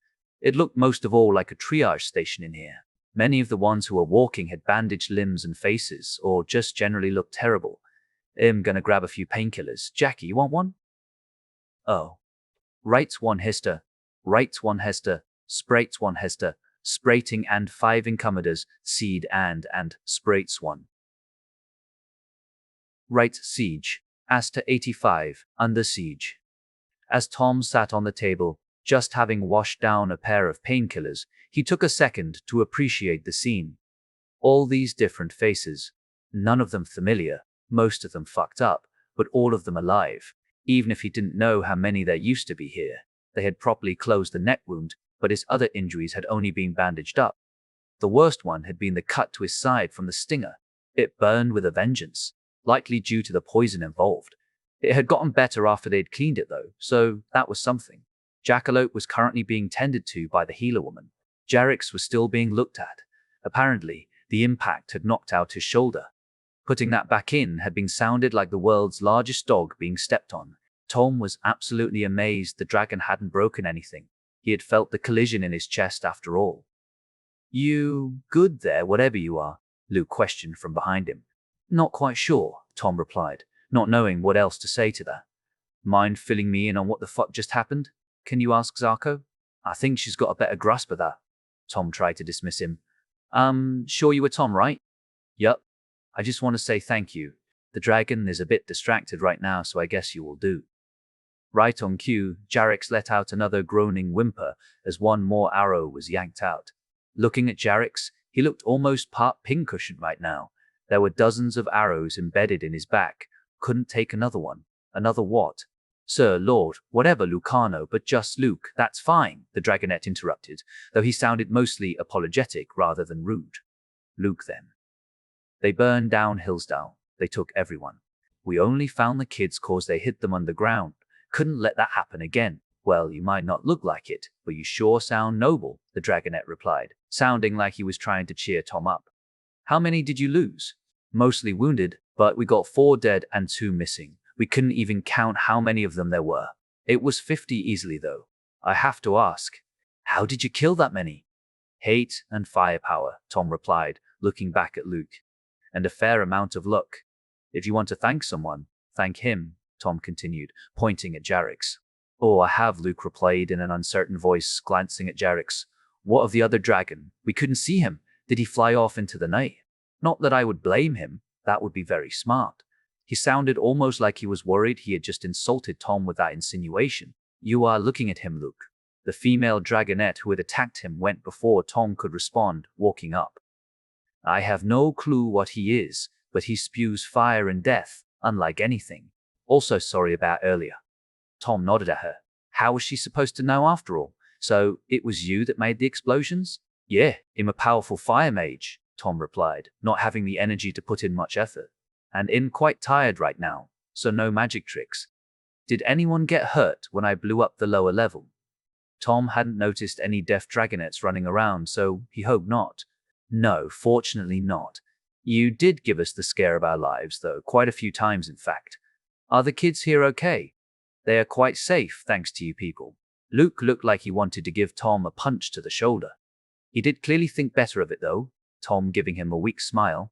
It looked most of all like a triage station in here. Many of the ones who were walking had bandaged limbs and faces, or just generally looked terrible. I'm gonna grab a few painkillers. Jackie, you want one? Oh. Writes 1 Hester. Writes 1 Hester. Sprates 1 Hester. Sprating and 5 Incommodas. Seed and sprates 1. Writes Siege. Asta 85. Under siege. As Tom sat on the table, just having washed down a pair of painkillers, he took a second to appreciate the scene. All these different faces. None of them familiar, most of them fucked up, but all of them alive. Even if he didn't know how many there used to be here. They had properly closed the neck wound, but his other injuries had only been bandaged up. The worst one had been the cut to his side from the stinger. It burned with a vengeance, likely due to the poison involved. It had gotten better after they'd cleaned it though, so that was something. Jackalope was currently being tended to by the healer woman. Jarrex was still being looked at. Apparently, the impact had knocked out his shoulder. Putting that back in had been sounded like the world's largest dog being stepped on. Tom was absolutely amazed the dragon hadn't broken anything. He had felt the collision in his chest after all. You good there, whatever you are? Luke questioned from behind him. Not quite sure, Tom replied, not knowing what else to say to that. Mind filling me in on what the fuck just happened? Can you ask Zarko? I think she's got a better grasp of that. Tom tried to dismiss him. Sure you were Tom, right? Yup. I just want to say thank you. The dragon is a bit distracted right now, so I guess you will do. Right on cue, Jarrex let out another groaning whimper as one more arrow was yanked out. Looking at Jarrex, he looked almost part pincushion right now. There were dozens of arrows embedded in his back. Couldn't take another one. Another what? Sir, Lord, whatever Lucano, but just Luke, that's fine, the dragonette interrupted, though he sounded mostly apologetic rather than rude. Luke then. They burned down Hillsdale. They took everyone. We only found the kids cause they hid them underground. Couldn't let that happen again. Well, you might not look like it, but you sure sound noble, the dragonette replied, sounding like he was trying to cheer Tom up. How many did you lose? Mostly wounded, but we got 4 dead and 2 missing. We couldn't even count how many of them there were. It was 50 easily though. I have to ask, how did you kill that many? Hate and firepower, Tom replied, looking back at Luke. And a fair amount of luck. If you want to thank someone, thank him, Tom continued, pointing at Jarrex. Oh, I have, Luke replied in an uncertain voice, glancing at Jarrex. What of the other dragon? We couldn't see him. Did he fly off into the night? Not that I would blame him. That would be very smart. He sounded almost like he was worried he had just insulted Tom with that insinuation. You are looking at him, Luke. The female dragonette who had attacked him went before Tom could respond, walking up. I have no clue what he is, but he spews fire and death, unlike anything. Also sorry about earlier. Tom nodded at her. How was she supposed to know after all? So, it was you that made the explosions? Yeah, I'm a powerful fire mage, Tom replied, not having the energy to put in much effort. And I'm quite tired right now, so no magic tricks. Did anyone get hurt when I blew up the lower level? Tom hadn't noticed any deaf dragonettes running around, so he hoped not. No, fortunately not. You did give us the scare of our lives, though, quite a few times in fact. Are the kids here okay? They are quite safe, thanks to you people. Luke looked like he wanted to give Tom a punch to the shoulder. He did clearly think better of it, though, Tom giving him a weak smile.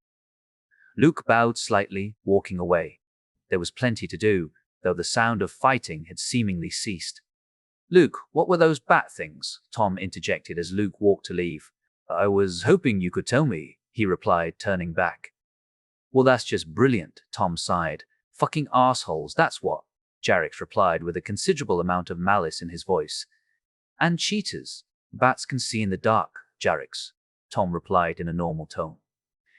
Luke bowed slightly, walking away. There was plenty to do, though the sound of fighting had seemingly ceased. Luke, what were those bat things? Tom interjected as Luke walked to leave. I was hoping you could tell me, he replied, turning back. Well, that's just brilliant, Tom sighed. Fucking assholes, that's what, Jarrix replied with a considerable amount of malice in his voice. And cheaters. Bats can see in the dark, Jarrix, Tom replied in a normal tone.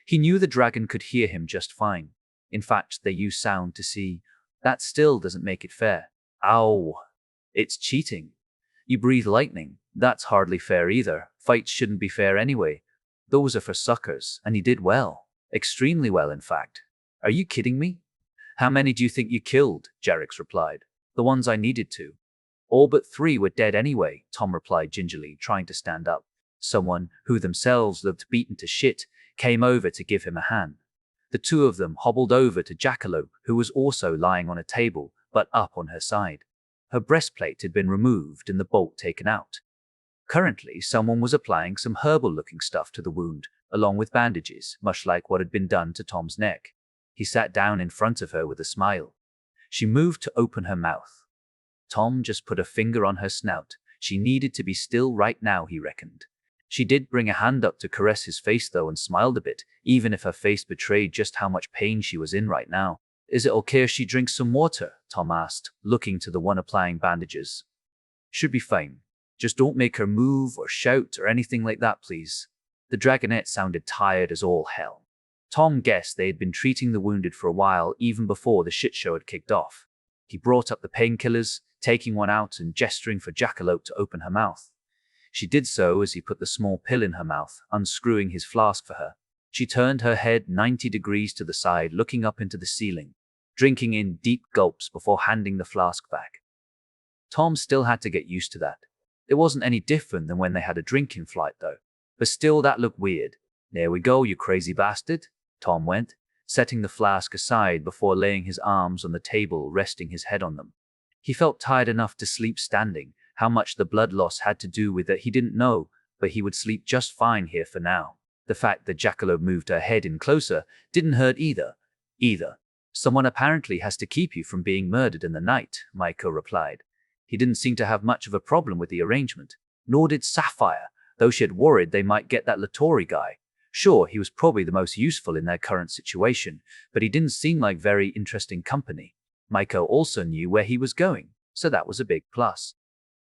He knew the dragon could hear him just fine. In fact, they use sound to see. That still doesn't make it fair. Ow. It's cheating. You breathe lightning. That's hardly fair either. Fights shouldn't be fair anyway. Those are for suckers, and he did well. Extremely well, in fact. Are you kidding me? How many do you think you killed? Jarrix replied. The ones I needed to. All but 3 were dead anyway, Tom replied gingerly, trying to stand up. Someone, who themselves looked beaten to shit, came over to give him a hand. The 2 of them hobbled over to Jackalope, who was also lying on a table, but up on her side. Her breastplate had been removed and the bolt taken out. Currently, someone was applying some herbal-looking stuff to the wound, along with bandages, much like what had been done to Tom's neck. He sat down in front of her with a smile. She moved to open her mouth. Tom just put a finger on her snout. She needed to be still right now, he reckoned. She did bring a hand up to caress his face, though, and smiled a bit, even if her face betrayed just how much pain she was in right now. Is it okay if she drinks some water? Tom asked, looking to the one applying bandages. Should be fine. Just don't make her move or shout or anything like that, please. The dragonette sounded tired as all hell. Tom guessed they had been treating the wounded for a while, even before the shit show had kicked off. He brought up the painkillers, taking one out and gesturing for Jackalope to open her mouth. She did so as he put the small pill in her mouth, unscrewing his flask for her. She turned her head 90 degrees to the side, looking up into the ceiling, drinking in deep gulps before handing the flask back. Tom still had to get used to that. It wasn't any different than when they had a drink in flight, though. But still, that looked weird. There we go, you crazy bastard, Tom went, setting the flask aside before laying his arms on the table, resting his head on them. He felt tired enough to sleep standing. How much the blood loss had to do with it he didn't know, but he would sleep just fine here for now. The fact that Jackalope moved her head in closer didn't hurt either. Someone apparently has to keep you from being murdered in the night, Maiko replied. He didn't seem to have much of a problem with the arrangement. Nor did Sapphire, though she had worried they might get that Lattori guy. Sure, he was probably the most useful in their current situation, but he didn't seem like very interesting company. Maiko also knew where he was going, so that was a big plus.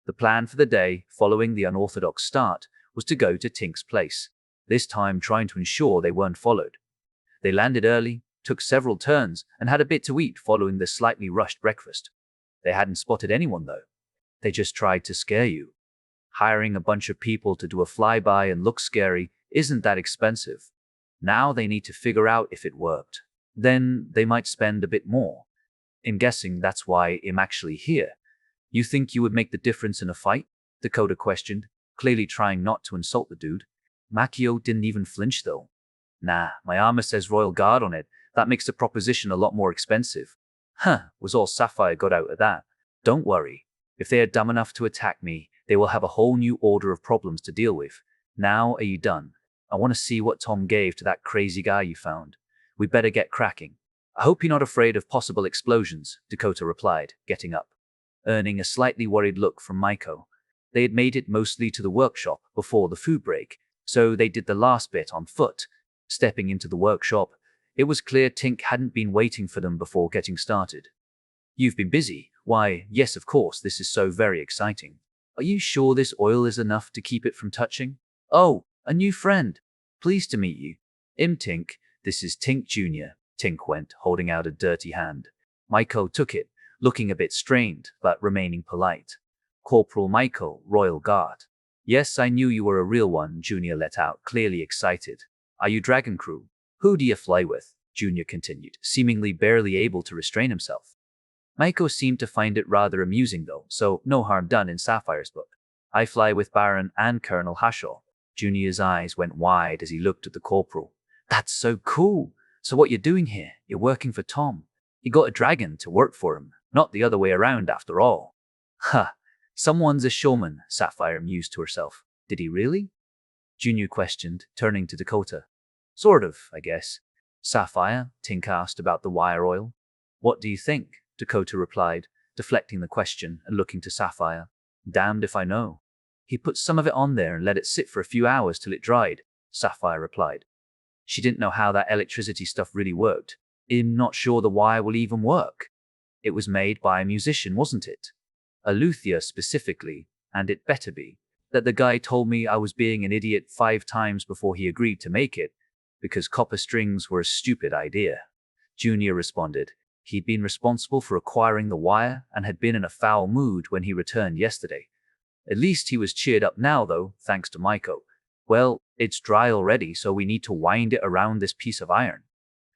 The plan for the day, following the unorthodox start, was to go to Tink's place, this time trying to ensure they weren't followed. They landed early, took several turns, and had a bit to eat following the slightly rushed breakfast. They hadn't spotted anyone, though. They just tried to scare you. Hiring a bunch of people to do a flyby and look scary isn't that expensive. Now they need to figure out if it worked. Then they might spend a bit more. I'm guessing that's why I'm actually here. You think you would make the difference in a fight? Dakota questioned, clearly trying not to insult the dude. Makio didn't even flinch, though. Nah, my armor says Royal Guard on it. That makes the proposition a lot more expensive. Huh, was all Sapphire got out of that. Don't worry. If they are dumb enough to attack me, they will have a whole new order of problems to deal with. Now are you done? I want to see what Tom gave to that crazy guy you found. We better get cracking. I hope you're not afraid of possible explosions, Dakota replied, getting up, earning a slightly worried look from Maiko. They had made it mostly to the workshop before the food break, so they did the last bit on foot. Stepping into the workshop, it was clear Tink hadn't been waiting for them before getting started. You've been busy. Why, yes, of course, this is so very exciting. Are you sure this oil is enough to keep it from touching? Oh, a new friend. Pleased to meet you. Tink, this is Tink Jr., Tink went, holding out a dirty hand. Michael took it, looking a bit strained, but remaining polite. Corporal Michael, Royal Guard. Yes, I knew you were a real one, Junior let out, clearly excited. Are you Dragon Crew? Who do you fly with? Junior continued, seemingly barely able to restrain himself. Michael seemed to find it rather amusing though, so no harm done in Sapphire's book. I fly with Baron and Colonel Hashaw. Junior's eyes went wide as he looked at the corporal. That's so cool. So what you're doing here? You're working for Tom. He got a dragon to work for him, not the other way around after all. Ha, someone's a showman, Sapphire mused to herself. Did he really? Junior questioned, turning to Dakota. Sort of, I guess. Sapphire, Tink asked about the wire oil. What do you think? Dakota replied, deflecting the question and looking to Sapphire. Damned if I know. He put some of it on there and let it sit for a few hours till it dried, Sapphire replied. She didn't know how that electricity stuff really worked. I'm not sure the wire will even work. It was made by a musician, wasn't it? A luthier specifically, and it better be. That the guy told me I was being an idiot 5 times before he agreed to make it, because copper strings were a stupid idea. Junior responded. He'd been responsible for acquiring the wire and had been in a foul mood when he returned yesterday. At least he was cheered up now, though, thanks to Maiko. Well, it's dry already, so we need to wind it around this piece of iron.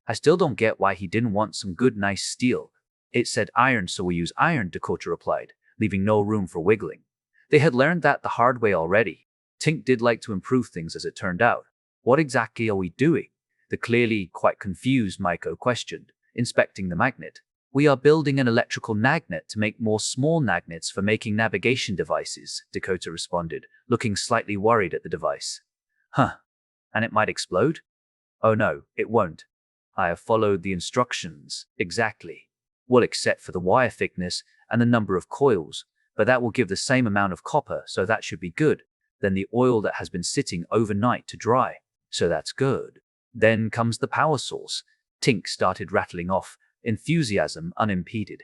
I still don't get why he didn't want some good, nice steel. It said iron, so we use iron, Dakota replied, leaving no room for wiggling. They had learned that the hard way already. Tink did like to improve things as it turned out. What exactly are we doing? The clearly quite confused Maiko questioned, inspecting the magnet. We are building an electrical magnet to make more small magnets for making navigation devices, Dakota responded, looking slightly worried at the device. Huh. And it might explode? Oh no, it won't. I have followed the instructions exactly. Well, except for the wire thickness and the number of coils, but that will give the same amount of copper, so that should be good. Then the oil that has been sitting overnight to dry, so that's good. Then comes the power source. Tink started rattling off, enthusiasm unimpeded.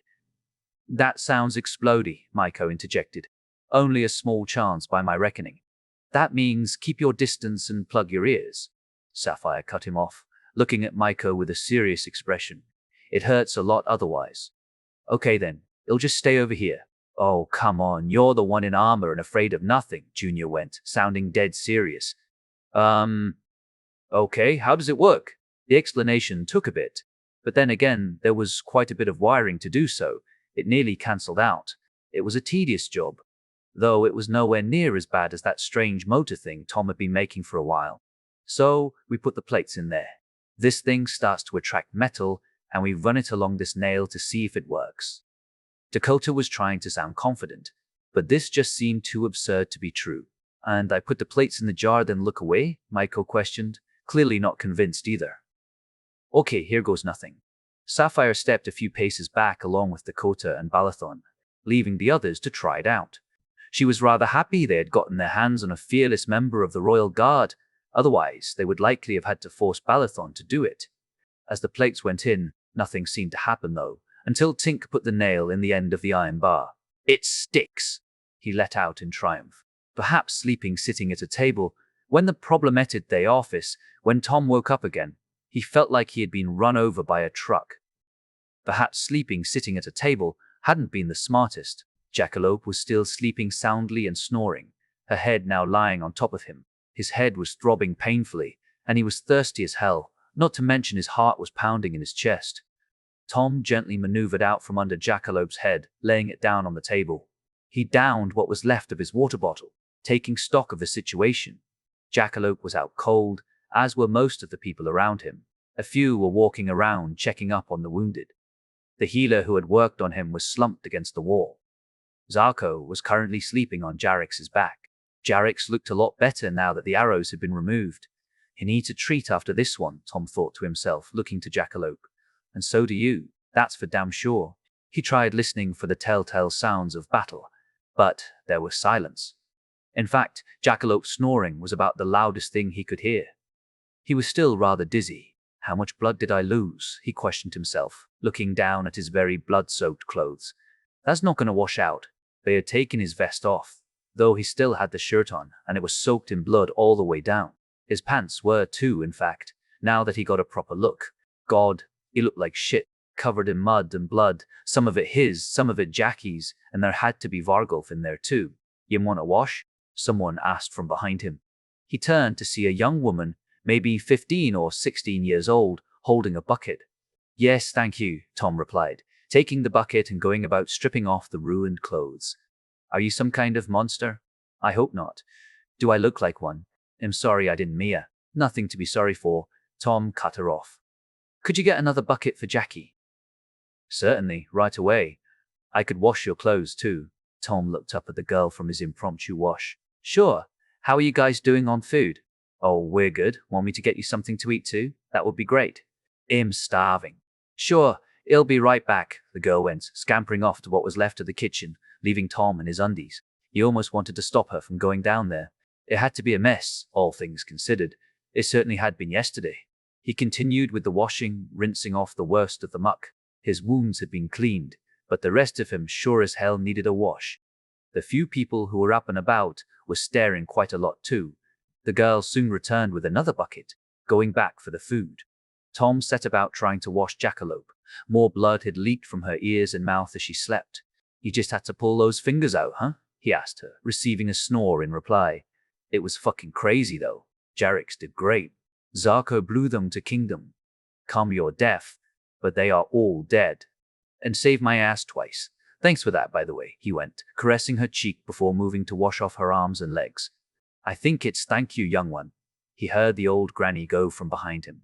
That sounds explodey, Maiko interjected. Only a small chance by my reckoning. That means keep your distance and plug your ears. Sapphire cut him off, looking at Maiko with a serious expression. It hurts a lot otherwise. Okay then, it'll just stay over here. Oh, come on, you're the one in armor and afraid of nothing, Junior went, sounding dead serious. Okay, how does it work? The explanation took a bit, but then again, there was quite a bit of wiring to do so. It nearly cancelled out. It was a tedious job, though it was nowhere near as bad as that strange motor thing Tom had been making for a while. So, we put the plates in there. This thing starts to attract metal, and we run it along this nail to see if it works. Dakota was trying to sound confident, but this just seemed too absurd to be true. And I put the plates in the jar, then look away? Maiko questioned, clearly not convinced either. Okay, here goes nothing. Sapphire stepped a few paces back along with Dakota and Balathon, leaving the others to try it out. She was rather happy they had gotten their hands on a fearless member of the Royal Guard, otherwise they would likely have had to force Balathon to do it. As the plates went in, nothing seemed to happen though, until Tink put the nail in the end of the iron bar. It sticks, he let out in triumph. Perhaps sleeping sitting at a table, when the problem entered the office, when Tom woke up again, he felt like he had been run over by a truck. Perhaps sleeping sitting at a table hadn't been the smartest. Jackalope was still sleeping soundly and snoring, her head now lying on top of him. His head was throbbing painfully, and he was thirsty as hell, not to mention his heart was pounding in his chest. Tom gently maneuvered out from under Jackalope's head, laying it down on the table. He downed what was left of his water bottle, taking stock of the situation. Jackalope was out cold, as were most of the people around him. A few were walking around checking up on the wounded. The healer who had worked on him was slumped against the wall. Zarko was currently sleeping on Jarex's back. Jarex looked a lot better now that the arrows had been removed. He needs a treat after this one, Tom thought to himself, looking to Jackalope. And so do you, that's for damn sure. He tried listening for the telltale sounds of battle, but there was silence. In fact, Jackalope's snoring was about the loudest thing he could hear. He was still rather dizzy. How much blood did I lose? He questioned himself, looking down at his very blood-soaked clothes. That's not going to wash out. They had taken his vest off. though he still had the shirt on, and it was soaked in blood all the way down. His pants were too, in fact, now that he got a proper look. God, he looked like shit, covered in mud and blood, some of it his, some of it Jackie's, and there had to be Vargulf in there too. "You want a wash?" someone asked from behind him. He turned to see a young woman, maybe 15 or 16 years old, holding a bucket. "Yes, thank you," Tom replied, taking the bucket and going about stripping off the ruined clothes. "Are you some kind of monster?" "I hope not. Do I look like one?" "I'm sorry, I didn't mean." "Nothing to be sorry for," Tom cut her off. "Could you get another bucket for Jackie?" "Certainly, right away. I could wash your clothes too." Tom looked up at the girl from his impromptu wash. "Sure. How are you guys doing on food?" "Oh, we're good. Want me to get you something to eat too?" "That would be great." "I'm starving." "Sure, I'll be right back." The girl went, scampering off to what was left of the kitchen, leaving Tom in his undies. He almost wanted to stop her from going down there. It had to be a mess, all things considered. It certainly had been yesterday. He continued with the washing, rinsing off the worst of the muck. His wounds had been cleaned, but the rest of him sure as hell needed a wash. The few people who were up and about were staring quite a lot too. The girl soon returned with another bucket, going back for the food. Tom set about trying to wash Jackalope. More blood had leaked from her ears and mouth as she slept. "You just had to pull those fingers out, huh?" he asked her, receiving a snore in reply. "It was fucking crazy though. Jarix did great. Zarko blew them to kingdom. Come, you're deaf, but they are all dead. And saved my ass twice. Thanks for that, by the way," he went, caressing her cheek before moving to wash off her arms and legs. "I think it's thank you, young one." He heard the old granny go from behind him.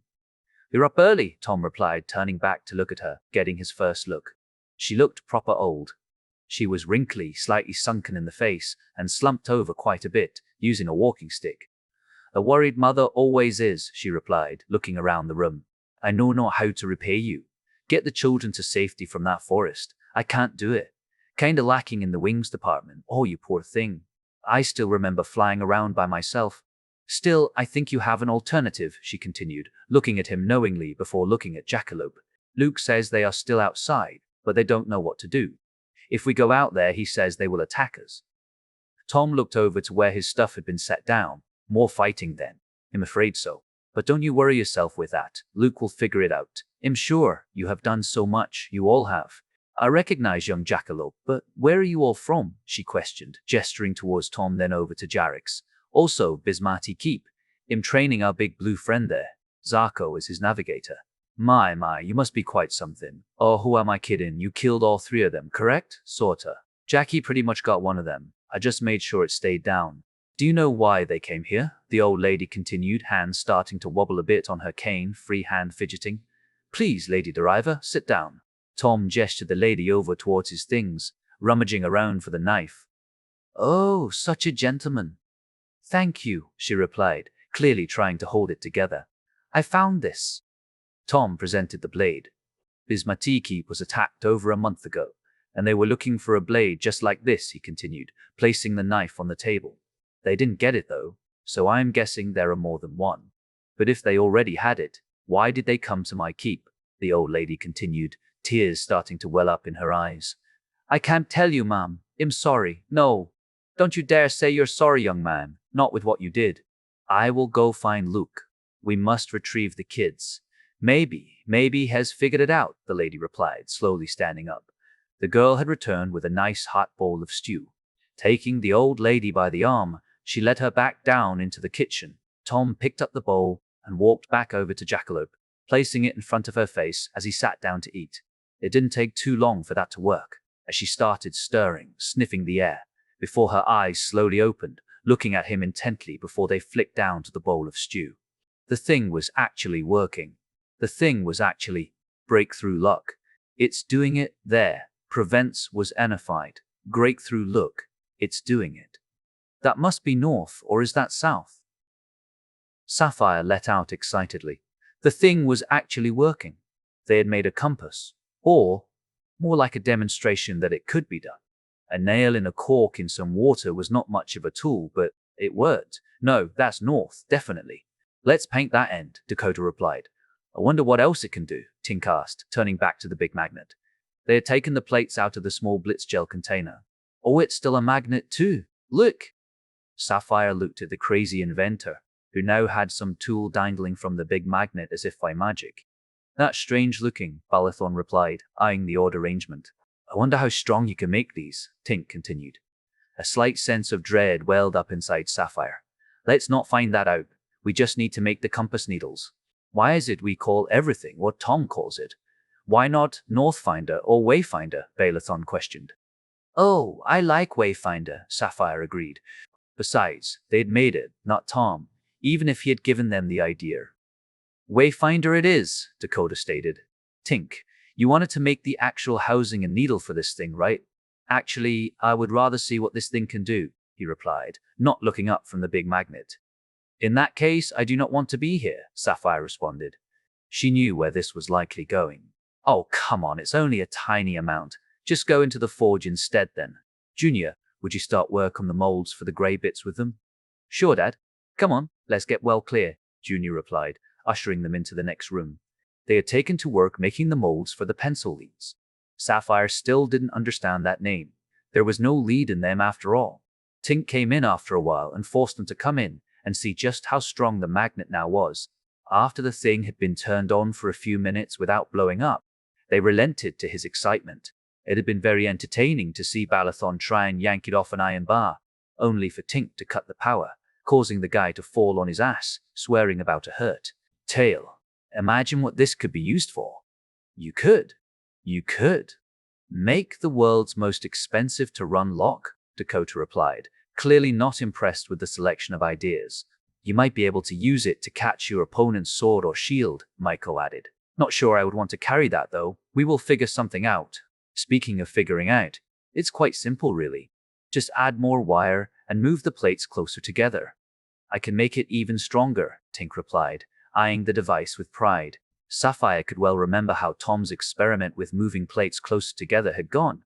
"You're up early," Tom replied, turning back to look at her, getting his first look. She looked proper old. She was wrinkly, slightly sunken in the face, and slumped over quite a bit, using a walking stick. "A worried mother always is," she replied, looking around the room. "I know not how to repay you. Get the children to safety from that forest. I can't do it. Kinda lacking in the wings department. Oh, you poor thing. I still remember flying around by myself. Still, I think you have an alternative," she continued, looking at him knowingly before looking at Jackalope. "Luke says they are still outside, but they don't know what to do. If we go out there, he says they will attack us." Tom looked over to where his stuff had been set down. "More fighting then." "I'm afraid so. But don't you worry yourself with that. Luke will figure it out. I'm sure. You have done so much. You all have." "I recognize young Jackalope, but where are you all from?" she questioned, gesturing towards Tom, then over to Jarix. "Also, Bismarti Keep. I'm training our big blue friend there. Zarko is his navigator." My, you must be quite something." "Oh, who am I kidding? You killed all three of them, correct?" "Sorta. Jackie pretty much got one of them. I just made sure it stayed down." "Do you know why they came here?" the old lady continued, hands starting to wobble a bit on her cane, free hand fidgeting. "Please, Lady Deriva, sit down." Tom gestured the lady over towards his things, rummaging around for the knife. "Oh, such a gentleman." "Thank you," she replied, clearly trying to hold it together. "I found this." Tom presented the blade. Bismatiki was attacked over a month ago, and they were looking for a blade just like this, he continued, placing the knife on the table. "They didn't get it though, so I'm guessing there are more than one. But if they already had it, why did they come to my keep?" the old lady continued, tears starting to well up in her eyes. "I can't tell you, ma'am. I'm sorry. No. Don't you dare say you're sorry, young man. Not with what you did. I will go find Luke. We must retrieve the kids. Maybe he has figured it out," the lady replied, slowly standing up. The girl had returned with a nice hot bowl of stew. Taking the old lady by the arm, she led her back down into the kitchen. Tom picked up the bowl and walked back over to Jackalope, placing it in front of her face as he sat down to eat. It didn't take too long for that to work, as she started stirring, sniffing the air, before her eyes slowly opened, looking at him intently before they flicked down to the bowl of stew. The thing was actually working. The thing was actually breakthrough luck. "It's doing it there." Prevents was enified. "Breakthrough look. It's doing it. That must be north, or is that south?" Sapphire let out excitedly. The thing was actually working. They had made a compass, or more like a demonstration that it could be done. A nail in a cork in some water was not much of a tool, but it worked. "No, that's north, definitely. Let's paint that end," Dakota replied. "I wonder what else it can do," Tink asked, turning back to the big magnet. They had taken the plates out of the small blitz gel container. "Oh, it's still a magnet too." Look! Sapphire looked at the crazy inventor, who now had some tool dangling from the big magnet as if by magic. That's strange looking, Balathon replied, eyeing the odd arrangement. I wonder how strong you can make these, Tink continued. A slight sense of dread welled up inside Sapphire. Let's not find that out. We just need to make the compass needles. Why is it we call everything what Tom calls it? Why not Northfinder or Wayfinder? Balathon questioned. Oh, I like Wayfinder, Sapphire agreed. Besides, they'd made it, not Tom, even if he had given them the idea. Wayfinder it is, Dakota stated. Tink, you wanted to make the actual housing and needle for this thing, right? Actually, I would rather see what this thing can do, he replied, not looking up from the big magnet. In that case, I do not want to be here, Sapphire responded. She knew where this was likely going. Oh, come on, it's only a tiny amount. Just go into the forge instead then. Junior, would you start work on the molds for the grey bits with them? Sure, Dad. Come on, let's get well clear, Junior replied, ushering them into the next room. They had taken to work making the molds for the pencil leads. Sapphire still didn't understand that name. There was no lead in them after all. Tink came in after a while and forced them to come in and see just how strong the magnet now was. After the thing had been turned on for a few minutes without blowing up, they relented to his excitement. It had been very entertaining to see Balathon try and yank it off an iron bar, only for Tink to cut the power, causing the guy to fall on his ass, swearing about a hurt. Tail. Imagine what this could be used for. You could. Make the world's most expensive to run lock, Dakota replied, clearly not impressed with the selection of ideas. You might be able to use it to catch your opponent's sword or shield, Michael added. Not sure I would want to carry that though. We will figure something out. Speaking of figuring out, it's quite simple really. Just add more wire and move the plates closer together. I can make it even stronger, Tink replied, eyeing the device with pride. Sapphire could well remember how Tom's experiment with moving plates closer together had gone.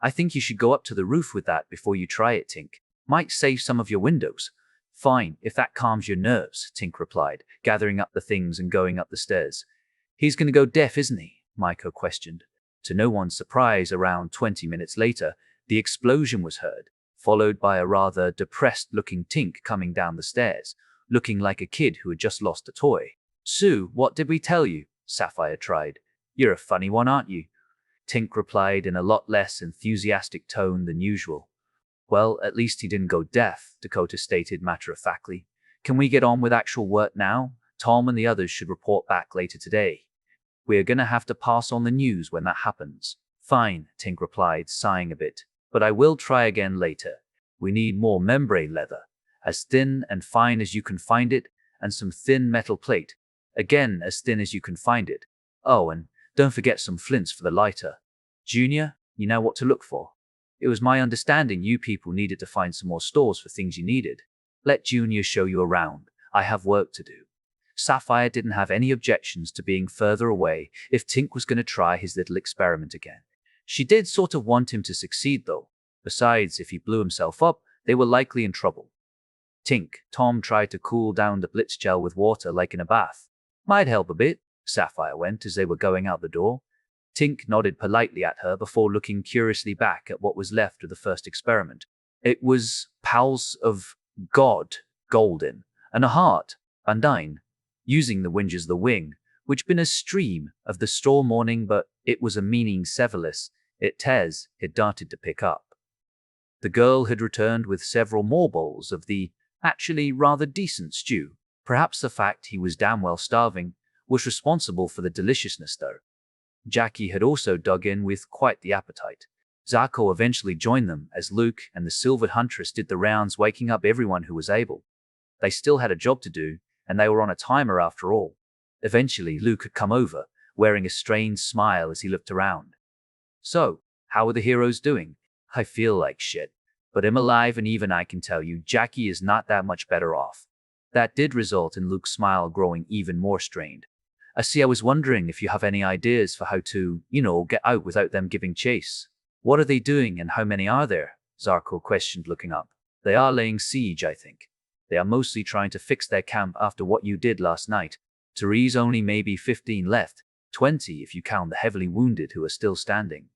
I think you should go up to the roof with that before you try it, Tink. Might save some of your windows. Fine, if that calms your nerves, Tink replied, gathering up the things and going up the stairs. He's going to go deaf, isn't he? Maiko questioned. To no one's surprise, around 20 minutes later, the explosion was heard, followed by a rather depressed-looking Tink coming down the stairs, looking like a kid who had just lost a toy. Sue, what did we tell you? Sapphire tried. You're a funny one, aren't you? Tink replied in a lot less enthusiastic tone than usual. Well, at least he didn't go deaf, Dakota stated matter-of-factly. Can we get on with actual work now? Tom and the others should report back later today. We're gonna have to pass on the news when that happens. Fine, Tink replied, sighing a bit. But I will try again later. We need more membrane leather, as thin and fine as you can find it, and some thin metal plate, again as thin as you can find it. Oh, and don't forget some flints for the lighter. Junior, you know what to look for. It was my understanding you people needed to find some more stores for things you needed. Let Junior show you around. I have work to do. Sapphire didn't have any objections to being further away if Tink was going to try his little experiment again. She did sort of want him to succeed though. Besides, if he blew himself up, they were likely in trouble. Tink, Tom tried to cool down the blitz gel with water like in a bath. Might help a bit, Sapphire went as they were going out the door. Tink nodded politely at her before looking curiously back at what was left of the first experiment. It was pals of God, golden, and a heart, Bandine, using the wind as the wing, which been a stream of the storm morning, but it was a meaning Severus, it Tez had darted to pick up. The girl had returned with several more bowls of the actually rather decent stew. Perhaps the fact he was damn well starving was responsible for the deliciousness though. Jackie had also dug in with quite the appetite. Zarko eventually joined them as Luke and the silvered Huntress did the rounds, waking up everyone who was able. They still had a job to do, and they were on a timer after all. Eventually, Luke had come over, wearing a strained smile as he looked around. So, how are the heroes doing? I feel like shit, but I'm alive, and even I can tell you Jackie is not that much better off. That did result in Luke's smile growing even more strained. I was wondering if you have any ideas for how to, get out without them giving chase. What are they doing and how many are there? Zarko questioned, looking up. They are laying siege, I think. They are mostly trying to fix their camp after what you did last night. Therese only maybe 15 left, 20 if you count the heavily wounded who are still standing.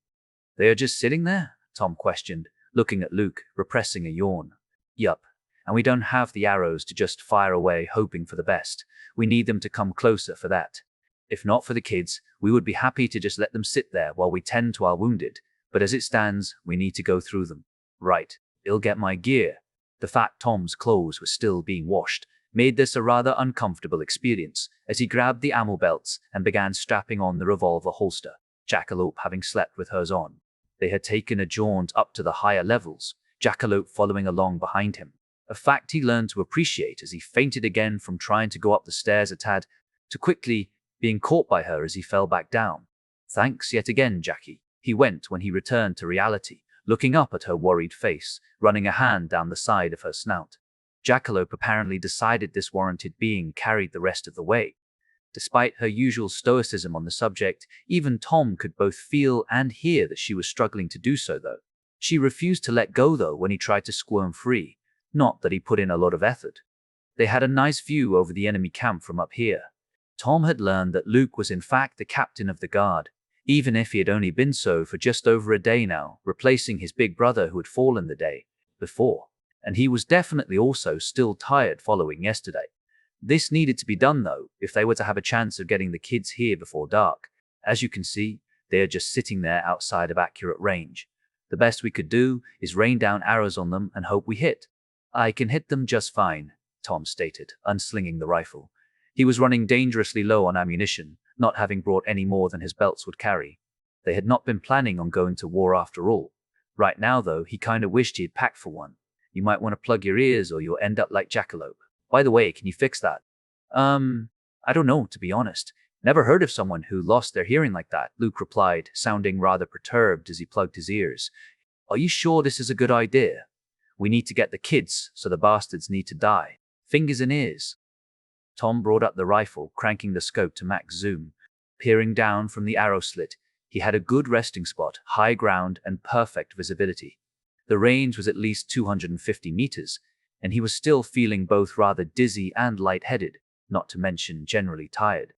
They are just sitting there? Tom questioned, looking at Luke, repressing a yawn. Yup, and we don't have the arrows to just fire away hoping for the best. We need them to come closer for that. If not for the kids, we would be happy to just let them sit there while we tend to our wounded, but as it stands, we need to go through them. Right, I'll get my gear. The fact Tom's clothes were still being washed made this a rather uncomfortable experience as he grabbed the ammo belts and began strapping on the revolver holster, Jackalope having slept with hers on. They had taken a jaunt up to the higher levels, Jackalope following along behind him, a fact he learned to appreciate as he fainted again from trying to go up the stairs a tad too quickly, being caught by her as he fell back down. Thanks yet again, Jackie, he went when he returned to reality, looking up at her worried face, running a hand down the side of her snout. Jackalope apparently decided this warranted being carried the rest of the way. Despite her usual stoicism on the subject, even Tom could both feel and hear that she was struggling to do so, though. She refused to let go, though, when he tried to squirm free. Not that he put in a lot of effort. They had a nice view over the enemy camp from up here. Tom had learned that Luke was in fact the captain of the guard, even if he had only been so for just over a day now, replacing his big brother who had fallen the day before. And he was definitely also still tired following yesterday. This needed to be done, though, if they were to have a chance of getting the kids here before dark. As you can see, they are just sitting there outside of accurate range. The best we could do is rain down arrows on them and hope we hit. I can hit them just fine, Tom stated, unslinging the rifle. He was running dangerously low on ammunition, not having brought any more than his belts would carry. They had not been planning on going to war after all. Right now, though, he kinda wished he had packed for one. You might want to plug your ears or you'll end up like Jackalope. By the way, can you fix that? I don't know, to be honest. Never heard of someone who lost their hearing like that, Luke replied, sounding rather perturbed as he plugged his ears. Are you sure this is a good idea? We need to get the kids, so the bastards need to die. Fingers and ears. Tom brought up the rifle, cranking the scope to max zoom. Peering down from the arrow slit, he had a good resting spot, high ground, and perfect visibility. The range was at least 250 meters, and he was still feeling both rather dizzy and lightheaded, not to mention generally tired.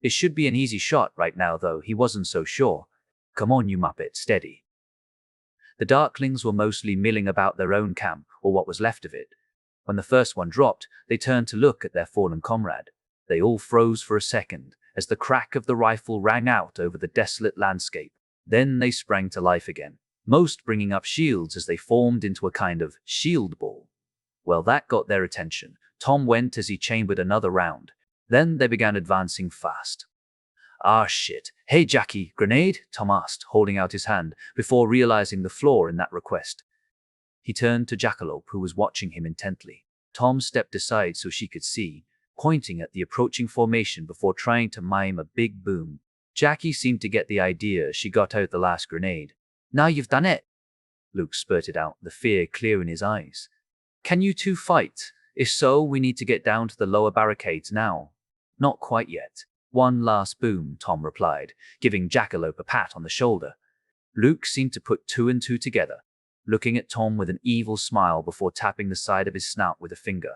It should be an easy shot right now, though he wasn't so sure. Come on, you muppet, steady. The Darklings were mostly milling about their own camp, or what was left of it. When the first one dropped, they turned to look at their fallen comrade. They all froze for a second, as the crack of the rifle rang out over the desolate landscape. Then they sprang to life again, most bringing up shields as they formed into a kind of shield ball. Well, that got their attention. Tom went as he chambered another round. Then they began advancing fast. Ah, shit. Hey, Jackie, grenade? Tom asked, holding out his hand, before realizing the flaw in that request. He turned to Jackalope, who was watching him intently. Tom stepped aside so she could see, pointing at the approaching formation before trying to mime a big boom. Jackie seemed to get the idea as she got out the last grenade. Now you've done it, Luke spurted out, the fear clear in his eyes. Can you two fight? If so, we need to get down to the lower barricades now. Not quite yet. One last boom, Tom replied, giving Jackalope a pat on the shoulder. Luke seemed to put two and two together, looking at Tom with an evil smile before tapping the side of his snout with a finger.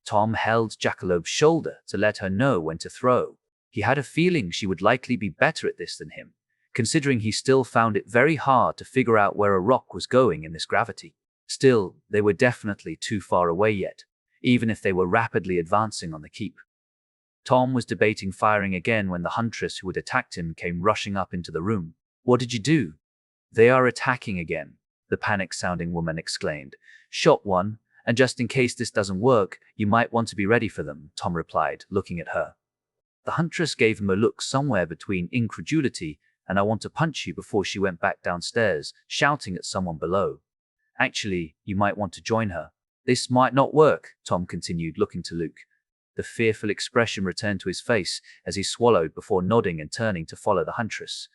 Tom held Jackalope's shoulder to let her know when to throw. He had a feeling she would likely be better at this than him, considering he still found it very hard to figure out where a rock was going in this gravity. Still, they were definitely too far away yet, even if they were rapidly advancing on the keep. Tom was debating firing again when the Huntress who had attacked him came rushing up into the room. What did you do? They are attacking again, the panic-sounding woman exclaimed. Shot one, and just in case this doesn't work, you might want to be ready for them, Tom replied, looking at her. The Huntress gave him a look somewhere between incredulity and I want to punch you before she went back downstairs, shouting at someone below. Actually, you might want to join her. This might not work, Tom continued, looking to Luke. The fearful expression returned to his face as he swallowed before nodding and turning to follow the Huntress.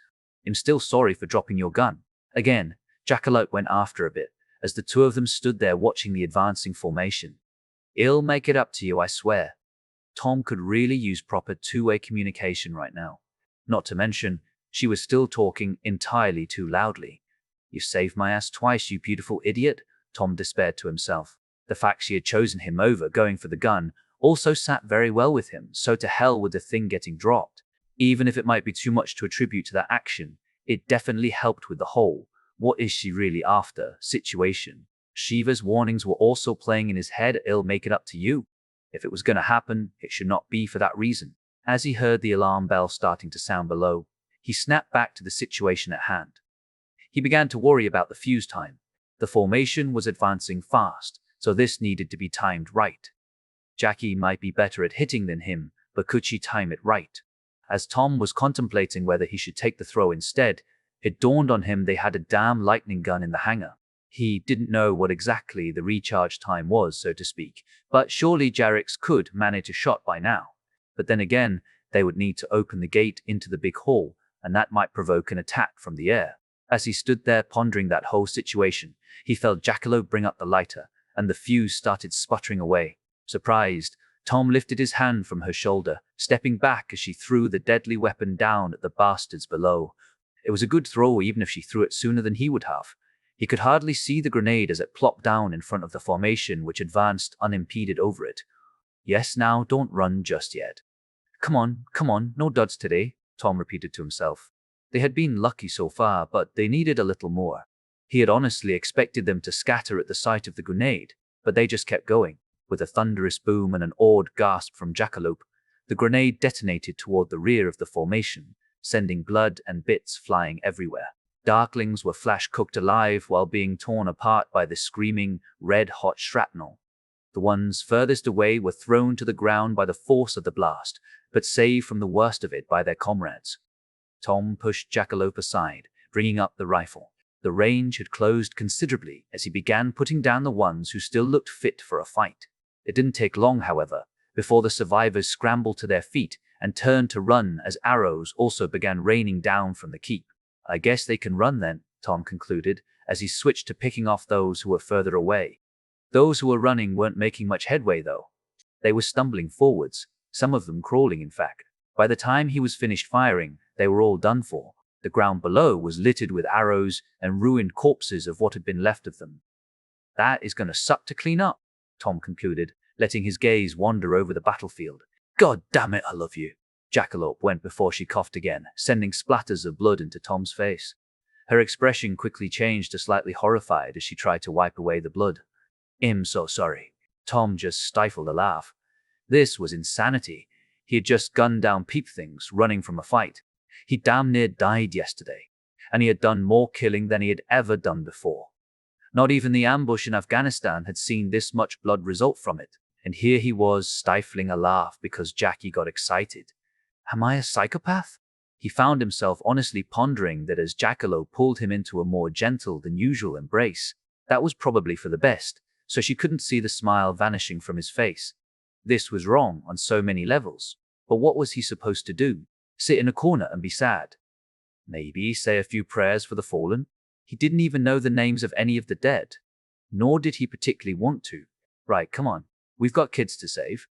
I'm still sorry for dropping your gun. Again, Jackalope went after a bit, as the two of them stood there watching the advancing formation. I'll make it up to you, I swear. Tom could really use proper two-way communication right now. Not to mention, she was still talking entirely too loudly. You saved my ass twice, you beautiful idiot, Tom despaired to himself. The fact she had chosen him over going for the gun also sat very well with him, so to hell with the thing getting dropped. Even if it might be too much to attribute to that action, it definitely helped with the whole what is she really after situation. Shiva's warnings were also playing in his head. It'll make it up to you. If it was going to happen, it should not be for that reason. As he heard the alarm bell starting to sound below, he snapped back to the situation at hand. He began to worry about the fuse time. The formation was advancing fast, so this needed to be timed right. Jackie might be better at hitting than him, but could she time it right? As Tom was contemplating whether he should take the throw instead, it dawned on him they had a damn lightning gun in the hangar. He didn't know what exactly the recharge time was, so to speak, but surely Jarix could manage a shot by now. But then again, they would need to open the gate into the big hall, and that might provoke an attack from the air. As he stood there pondering that whole situation, he felt Jackalope bring up the lighter, and the fuse started sputtering away. Surprised, Tom lifted his hand from her shoulder, stepping back as she threw the deadly weapon down at the bastards below. It was a good throw even if she threw it sooner than he would have. He could hardly see the grenade as it plopped down in front of the formation which advanced unimpeded over it. Yes, now, don't run just yet. Come on, no duds today, Tom repeated to himself. They had been lucky so far, but they needed a little more. He had honestly expected them to scatter at the sight of the grenade, but they just kept going. With a thunderous boom and an awed gasp from Jackalope, the grenade detonated toward the rear of the formation, sending blood and bits flying everywhere. Darklings were flash-cooked alive while being torn apart by the screaming, red-hot shrapnel. The ones furthest away were thrown to the ground by the force of the blast, but saved from the worst of it by their comrades. Tom pushed Jackalope aside, bringing up the rifle. The range had closed considerably as he began putting down the ones who still looked fit for a fight. It didn't take long, however, before the survivors scrambled to their feet and turned to run as arrows also began raining down from the keep. I guess they can run then, Tom concluded, as he switched to picking off those who were further away. Those who were running weren't making much headway, though. They were stumbling forwards, some of them crawling, in fact. By the time he was finished firing, they were all done for. The ground below was littered with arrows and ruined corpses of what had been left of them. That is going to suck to clean up, Tom concluded, letting his gaze wander over the battlefield. God damn it, I love you. Jackalope went before she coughed again, sending splatters of blood into Tom's face. Her expression quickly changed to slightly horrified as she tried to wipe away the blood. I'm so sorry. Tom just stifled a laugh. This was insanity. He had just gunned down peep things running from a fight. He damn near died yesterday, and he had done more killing than he had ever done before. Not even the ambush in Afghanistan had seen this much blood result from it, and here he was stifling a laugh because Jackie got excited. Am I a psychopath? He found himself honestly pondering that as Jackalope pulled him into a more gentle than usual embrace. That was probably for the best, so she couldn't see the smile vanishing from his face. This was wrong on so many levels, but what was he supposed to do? Sit in a corner and be sad? Maybe say a few prayers for the fallen? He didn't even know the names of any of the dead. Nor did he particularly want to. Right, come on, we've got kids to save.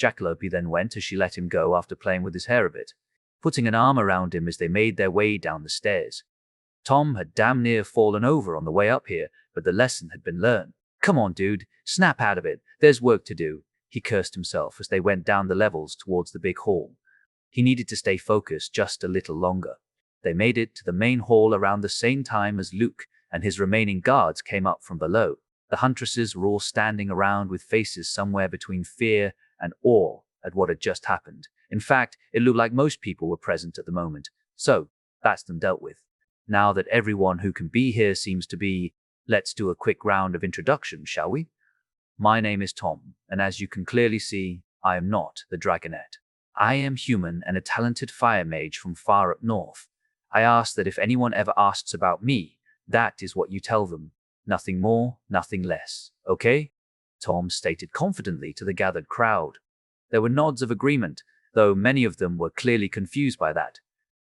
Jackalope then went as she let him go after playing with his hair a bit, putting an arm around him as they made their way down the stairs. Tom had damn near fallen over on the way up here, but the lesson had been learned. Come on, dude, snap out of it. There's work to do, he cursed himself as they went down the levels towards the big hall. He needed to stay focused just a little longer. They made it to the main hall around the same time as Luke and his remaining guards came up from below. The Huntresses were all standing around with faces somewhere between fear and awe at what had just happened. In fact, it looked like most people were present at the moment. So, that's them dealt with. Now that everyone who can be here seems to be, let's do a quick round of introduction, shall we? My name is Tom, and as you can clearly see, I am not the Dragonette. I am human and a talented fire mage from far up north. I ask that if anyone ever asks about me, that is what you tell them. Nothing more, nothing less, okay? Tom stated confidently to the gathered crowd. There were nods of agreement, though many of them were clearly confused by that.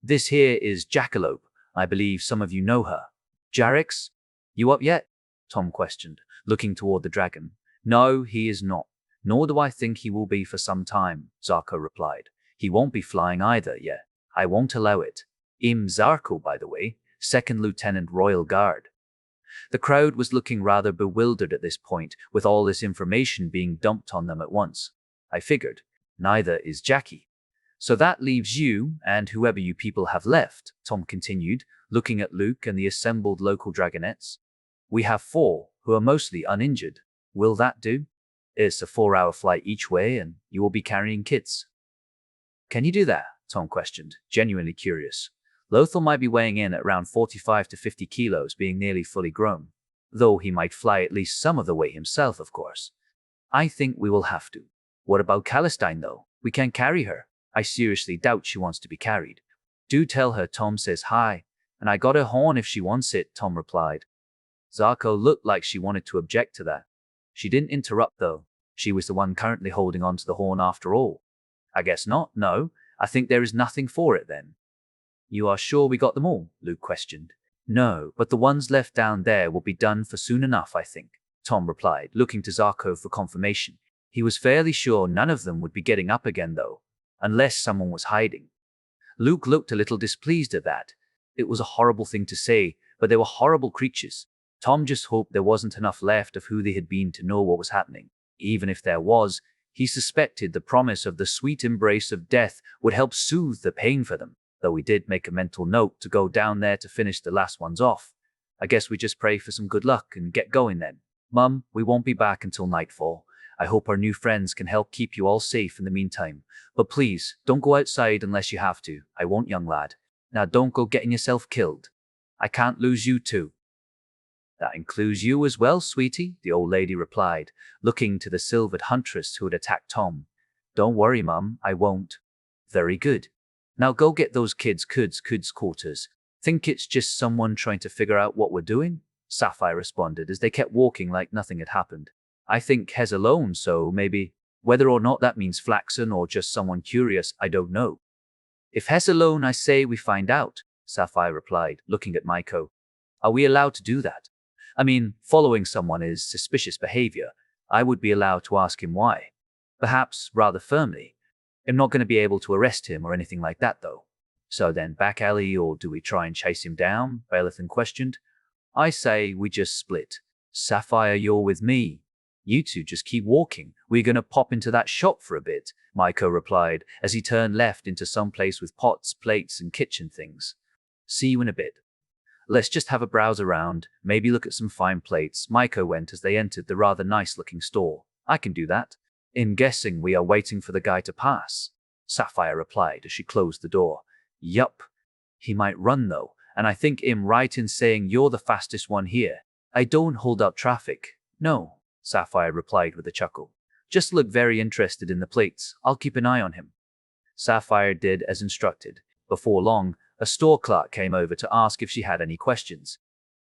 This here is Jackalope. I believe some of you know her. Jarix, you up yet? Tom questioned, looking toward the dragon. No, he is not. Nor do I think he will be for some time, Zarko replied. He won't be flying either yet. I won't allow it. I'm Zarko, by the way, 2nd Lieutenant Royal Guard. The crowd was looking rather bewildered at this point, with all this information being dumped on them at once. I figured. Neither is Jackie. So that leaves you and whoever you people have left, Tom continued, looking at Luke and the assembled local dragonettes. We have 4, who are mostly uninjured. Will that do? It's a 4-hour flight each way, and you will be carrying kids. Can you do that? Tom questioned, genuinely curious. Lothal might be weighing in at around 45 to 50 kilos, being nearly fully grown. Though he might fly at least some of the way himself, of course. I think we will have to. What about Calistine, though? We can't carry her. I seriously doubt she wants to be carried. Do tell her Tom says hi, and I got her horn if she wants it, Tom replied. Zarko looked like she wanted to object to that. She didn't interrupt, though. She was the one currently holding on to the horn after all. I guess not, no. I think there is nothing for it then. You are sure we got them all? Luke questioned. No, but the ones left down there will be done for soon enough, I think, Tom replied, looking to Zarko for confirmation. He was fairly sure none of them would be getting up again, though, unless someone was hiding. Luke looked a little displeased at that. It was a horrible thing to say, but they were horrible creatures. Tom just hoped there wasn't enough left of who they had been to know what was happening. Even if there was, he suspected the promise of the sweet embrace of death would help soothe the pain for them, though he did make a mental note to go down there to finish the last ones off. I guess we just pray for some good luck and get going then. Mum, we won't be back until nightfall. I hope our new friends can help keep you all safe in the meantime. But please, don't go outside unless you have to. I won't, young lad. Now don't go getting yourself killed. I can't lose you too. That includes you as well, sweetie, the old lady replied, looking to the silvered Huntress who had attacked Tom. Don't worry, Mum, I won't. Very good. Now go get those kids' quarters. Think it's just someone trying to figure out what we're doing? Sapphire responded as they kept walking like nothing had happened. I think Hez alone, so maybe. Whether or not that means Flaxen or just someone curious, I don't know. If Hez alone, I say we find out, Sapphire replied, looking at Maiko. Are we allowed to do that? I mean, following someone is suspicious behavior. I would be allowed to ask him why. Perhaps rather firmly. I'm not going to be able to arrest him or anything like that, though. So then back alley, or do we try and chase him down? Balathan questioned. I say we just split. Sapphire, you're with me. You two just keep walking. We're going to pop into that shop for a bit, Maiko replied as he turned left into some place with pots, plates, and kitchen things. See you in a bit. Let's just have a browse around, maybe look at some fine plates, Maiko went as they entered the rather nice-looking store. I can do that. I'm guessing we are waiting for the guy to pass, Sapphire replied as she closed the door. Yup. He might run though, and I think I'm right in saying you're the fastest one here. I don't hold up traffic. No, Sapphire replied with a chuckle. Just look very interested in the plates. I'll keep an eye on him. Sapphire did as instructed. Before long, a store clerk came over to ask if she had any questions.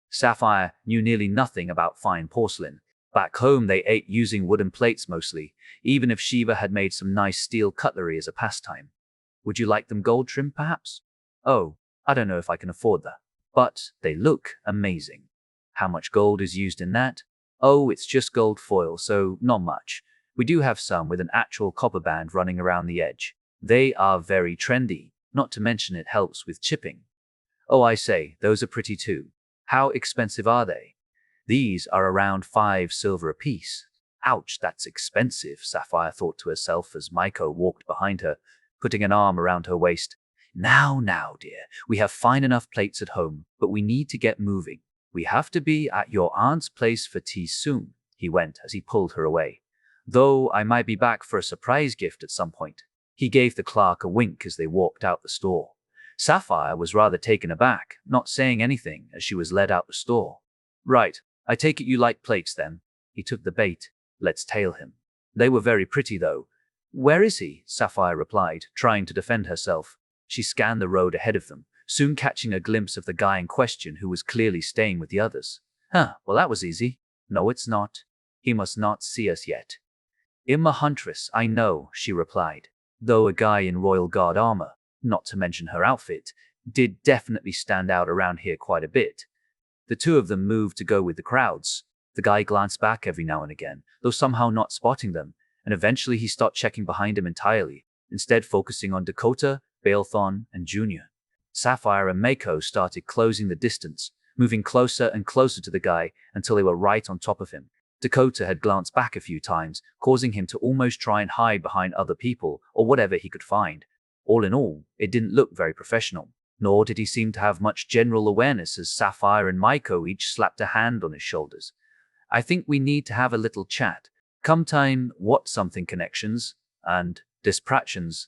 Sapphire knew nearly nothing about fine porcelain. Back home they ate using wooden plates mostly, even if Shiva had made some nice steel cutlery as a pastime. Would you like them gold trimmed perhaps? Oh, I don't know if I can afford that. But they look amazing. How much gold is used in that? Oh, it's just gold foil, so not much. We do have some with an actual copper band running around the edge. They are very trendy, not to mention it helps with chipping. Oh, I say, those are pretty too. How expensive are they? These are around 5 silver apiece. Ouch, that's expensive, Sapphire thought to herself as Maiko walked behind her, putting an arm around her waist. Now, dear, we have fine enough plates at home, but we need to get moving. We have to be at your aunt's place for tea soon, he went as he pulled her away. Though I might be back for a surprise gift at some point. He gave the clerk a wink as they walked out the store. Sapphire was rather taken aback, not saying anything as she was led out the store. Right, I take it you like plates then. He took the bait. Let's tail him. They were very pretty though. Where is he? Sapphire replied, trying to defend herself. She scanned the road ahead of them, soon catching a glimpse of the guy in question who was clearly staying with the others. Huh, well that was easy. No, it's not. He must not see us yet. I'm a huntress, I know, she replied. Though a guy in Royal Guard armor, not to mention her outfit, did definitely stand out around here quite a bit. The two of them moved to go with the crowds. The guy glanced back every now and again, though somehow not spotting them, and eventually he stopped checking behind him entirely, instead focusing on Dakota, Balethon, and Junior. Sapphire and Maiko started closing the distance, moving closer and closer to the guy until they were right on top of him. Dakota had glanced back a few times, causing him to almost try and hide behind other people or whatever he could find. All in all, it didn't look very professional, nor did he seem to have much general awareness as Sapphire and Maiko each slapped a hand on his shoulders. I think we need to have a little chat. Come time, what something connections, and dispractions.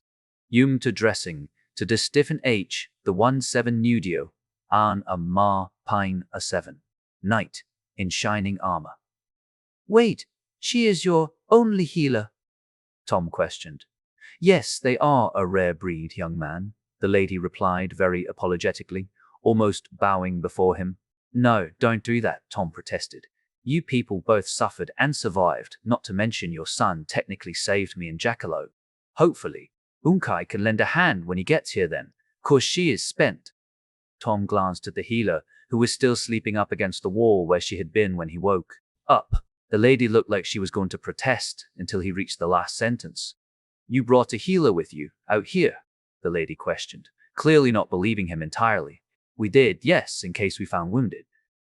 To dressing, to the stiffen H, the 1-7 nudio, an a ma pine a 7. Knight, in shining armor. Wait, she is your only healer? Tom questioned. Yes, they are a rare breed, young man, the lady replied very apologetically, almost bowing before him. No, don't do that, Tom protested. You people both suffered and survived, not to mention your son technically saved me and Jackalope. Hopefully, Unkai can lend a hand when he gets here then, 'cause she is spent. Tom glanced at the healer, who was still sleeping up against the wall where she had been when he woke up. The lady looked like she was going to protest until he reached the last sentence. You brought a healer with you, out here? The lady questioned, clearly not believing him entirely. We did, yes, in case we found wounded.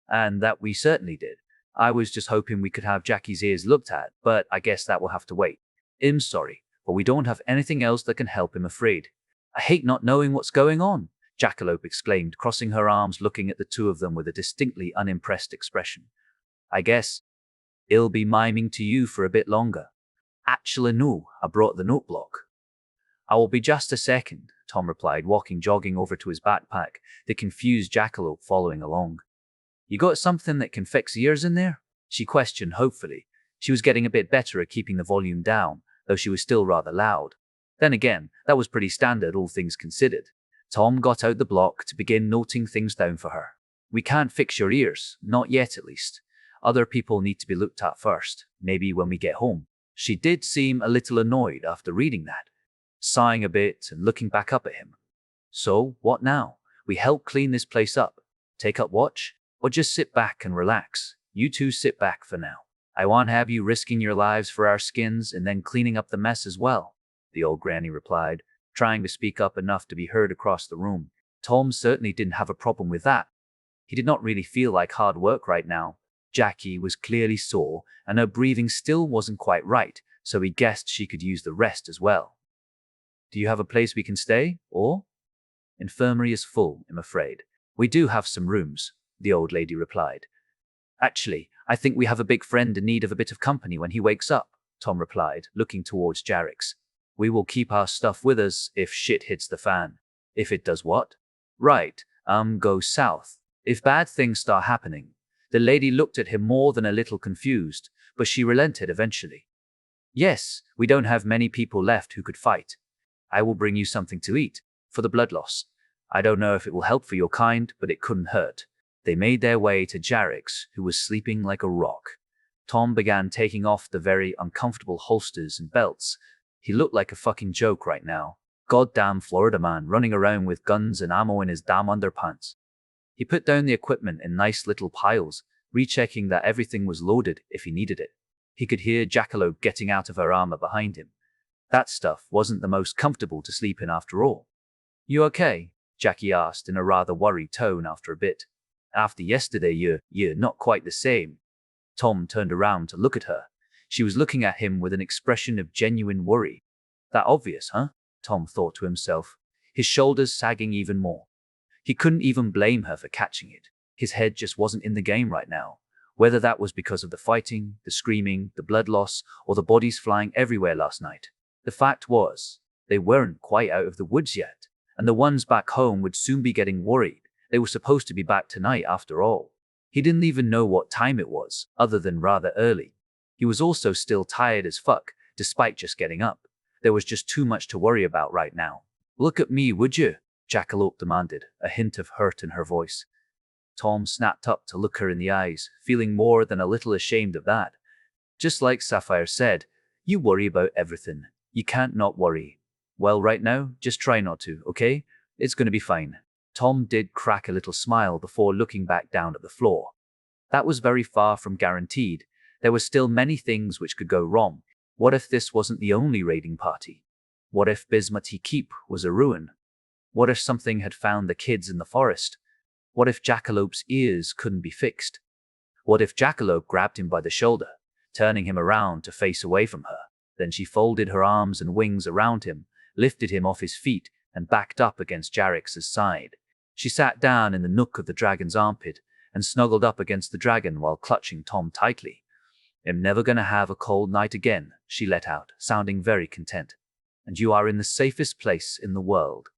And that we certainly did. I was just hoping we could have Jackie's ears looked at, but I guess that will have to wait. I'm sorry, but we don't have anything else that can help, I'm afraid. I hate not knowing what's going on, Jackalope exclaimed, crossing her arms, looking at the two of them with a distinctly unimpressed expression. I guess I'll be miming to you for a bit longer. Actually, no, I brought the noteblock. I will be just a second, Tom replied, jogging over to his backpack, the confused Jackalope following along. You got something that can fix ears in there? She questioned hopefully. She was getting a bit better at keeping the volume down, though she was still rather loud. Then again, that was pretty standard, all things considered. Tom got out the block to begin noting things down for her. We can't fix your ears, not yet at least. Other people need to be looked at first, maybe when we get home. She did seem a little annoyed after reading that, sighing a bit and looking back up at him. So, what now? We help clean this place up, take up watch, or just sit back and relax? You two sit back for now. I won't have you risking your lives for our skins and then cleaning up the mess as well, the old granny replied, trying to speak up enough to be heard across the room. Tom certainly didn't have a problem with that. He did not really feel like hard work right now. Jackie was clearly sore, and her breathing still wasn't quite right, so he guessed she could use the rest as well. Do you have a place we can stay, or? Infirmary is full, I'm afraid. We do have some rooms, the old lady replied. Actually, I think we have a big friend in need of a bit of company when he wakes up, Tom replied, looking towards Jarix. We will keep our stuff with us if shit hits the fan. If it does what? Right, go south. If bad things start happening. The lady looked at him more than a little confused, but she relented eventually. Yes, we don't have many people left who could fight. I will bring you something to eat, for the blood loss. I don't know if it will help for your kind, but it couldn't hurt. They made their way to Jarix, who was sleeping like a rock. Tom began taking off the very uncomfortable holsters and belts. He looked like a fucking joke right now. Goddamn Florida man running around with guns and ammo in his damn underpants. He put down the equipment in nice little piles, rechecking that everything was loaded if he needed it. He could hear Jackalope getting out of her armor behind him. That stuff wasn't the most comfortable to sleep in after all. You okay? Jackie asked in a rather worried tone after a bit. After yesterday you're not quite the same. Tom turned around to look at her. She was looking at him with an expression of genuine worry. That obvious, huh? Tom thought to himself, his shoulders sagging even more. He couldn't even blame her for catching it. His head just wasn't in the game right now. Whether that was because of the fighting, the screaming, the blood loss, or the bodies flying everywhere last night. The fact was, they weren't quite out of the woods yet, and the ones back home would soon be getting worried. They were supposed to be back tonight after all. He didn't even know what time it was, other than rather early. He was also still tired as fuck, despite just getting up. There was just too much to worry about right now. Look at me, would you? Jackalope demanded, a hint of hurt in her voice. Tom snapped up to look her in the eyes, feeling more than a little ashamed of that. Just like Sapphire said, you worry about everything. You can't not worry. Well, right now, just try not to, okay? It's gonna be fine. Tom did crack a little smile before looking back down at the floor. That was very far from guaranteed. There were still many things which could go wrong. What if this wasn't the only raiding party? What if Bismuthi Keep was a ruin? What if something had found the kids in the forest? What if Jackalope's ears couldn't be fixed? What if Jackalope grabbed him by the shoulder, turning him around to face away from her? Then she folded her arms and wings around him, lifted him off his feet, and backed up against Jarrix's side. She sat down in the nook of the dragon's armpit and snuggled up against the dragon while clutching Tom tightly. "I'm never going to have a cold night again," she let out, sounding very content. "And you are in the safest place in the world.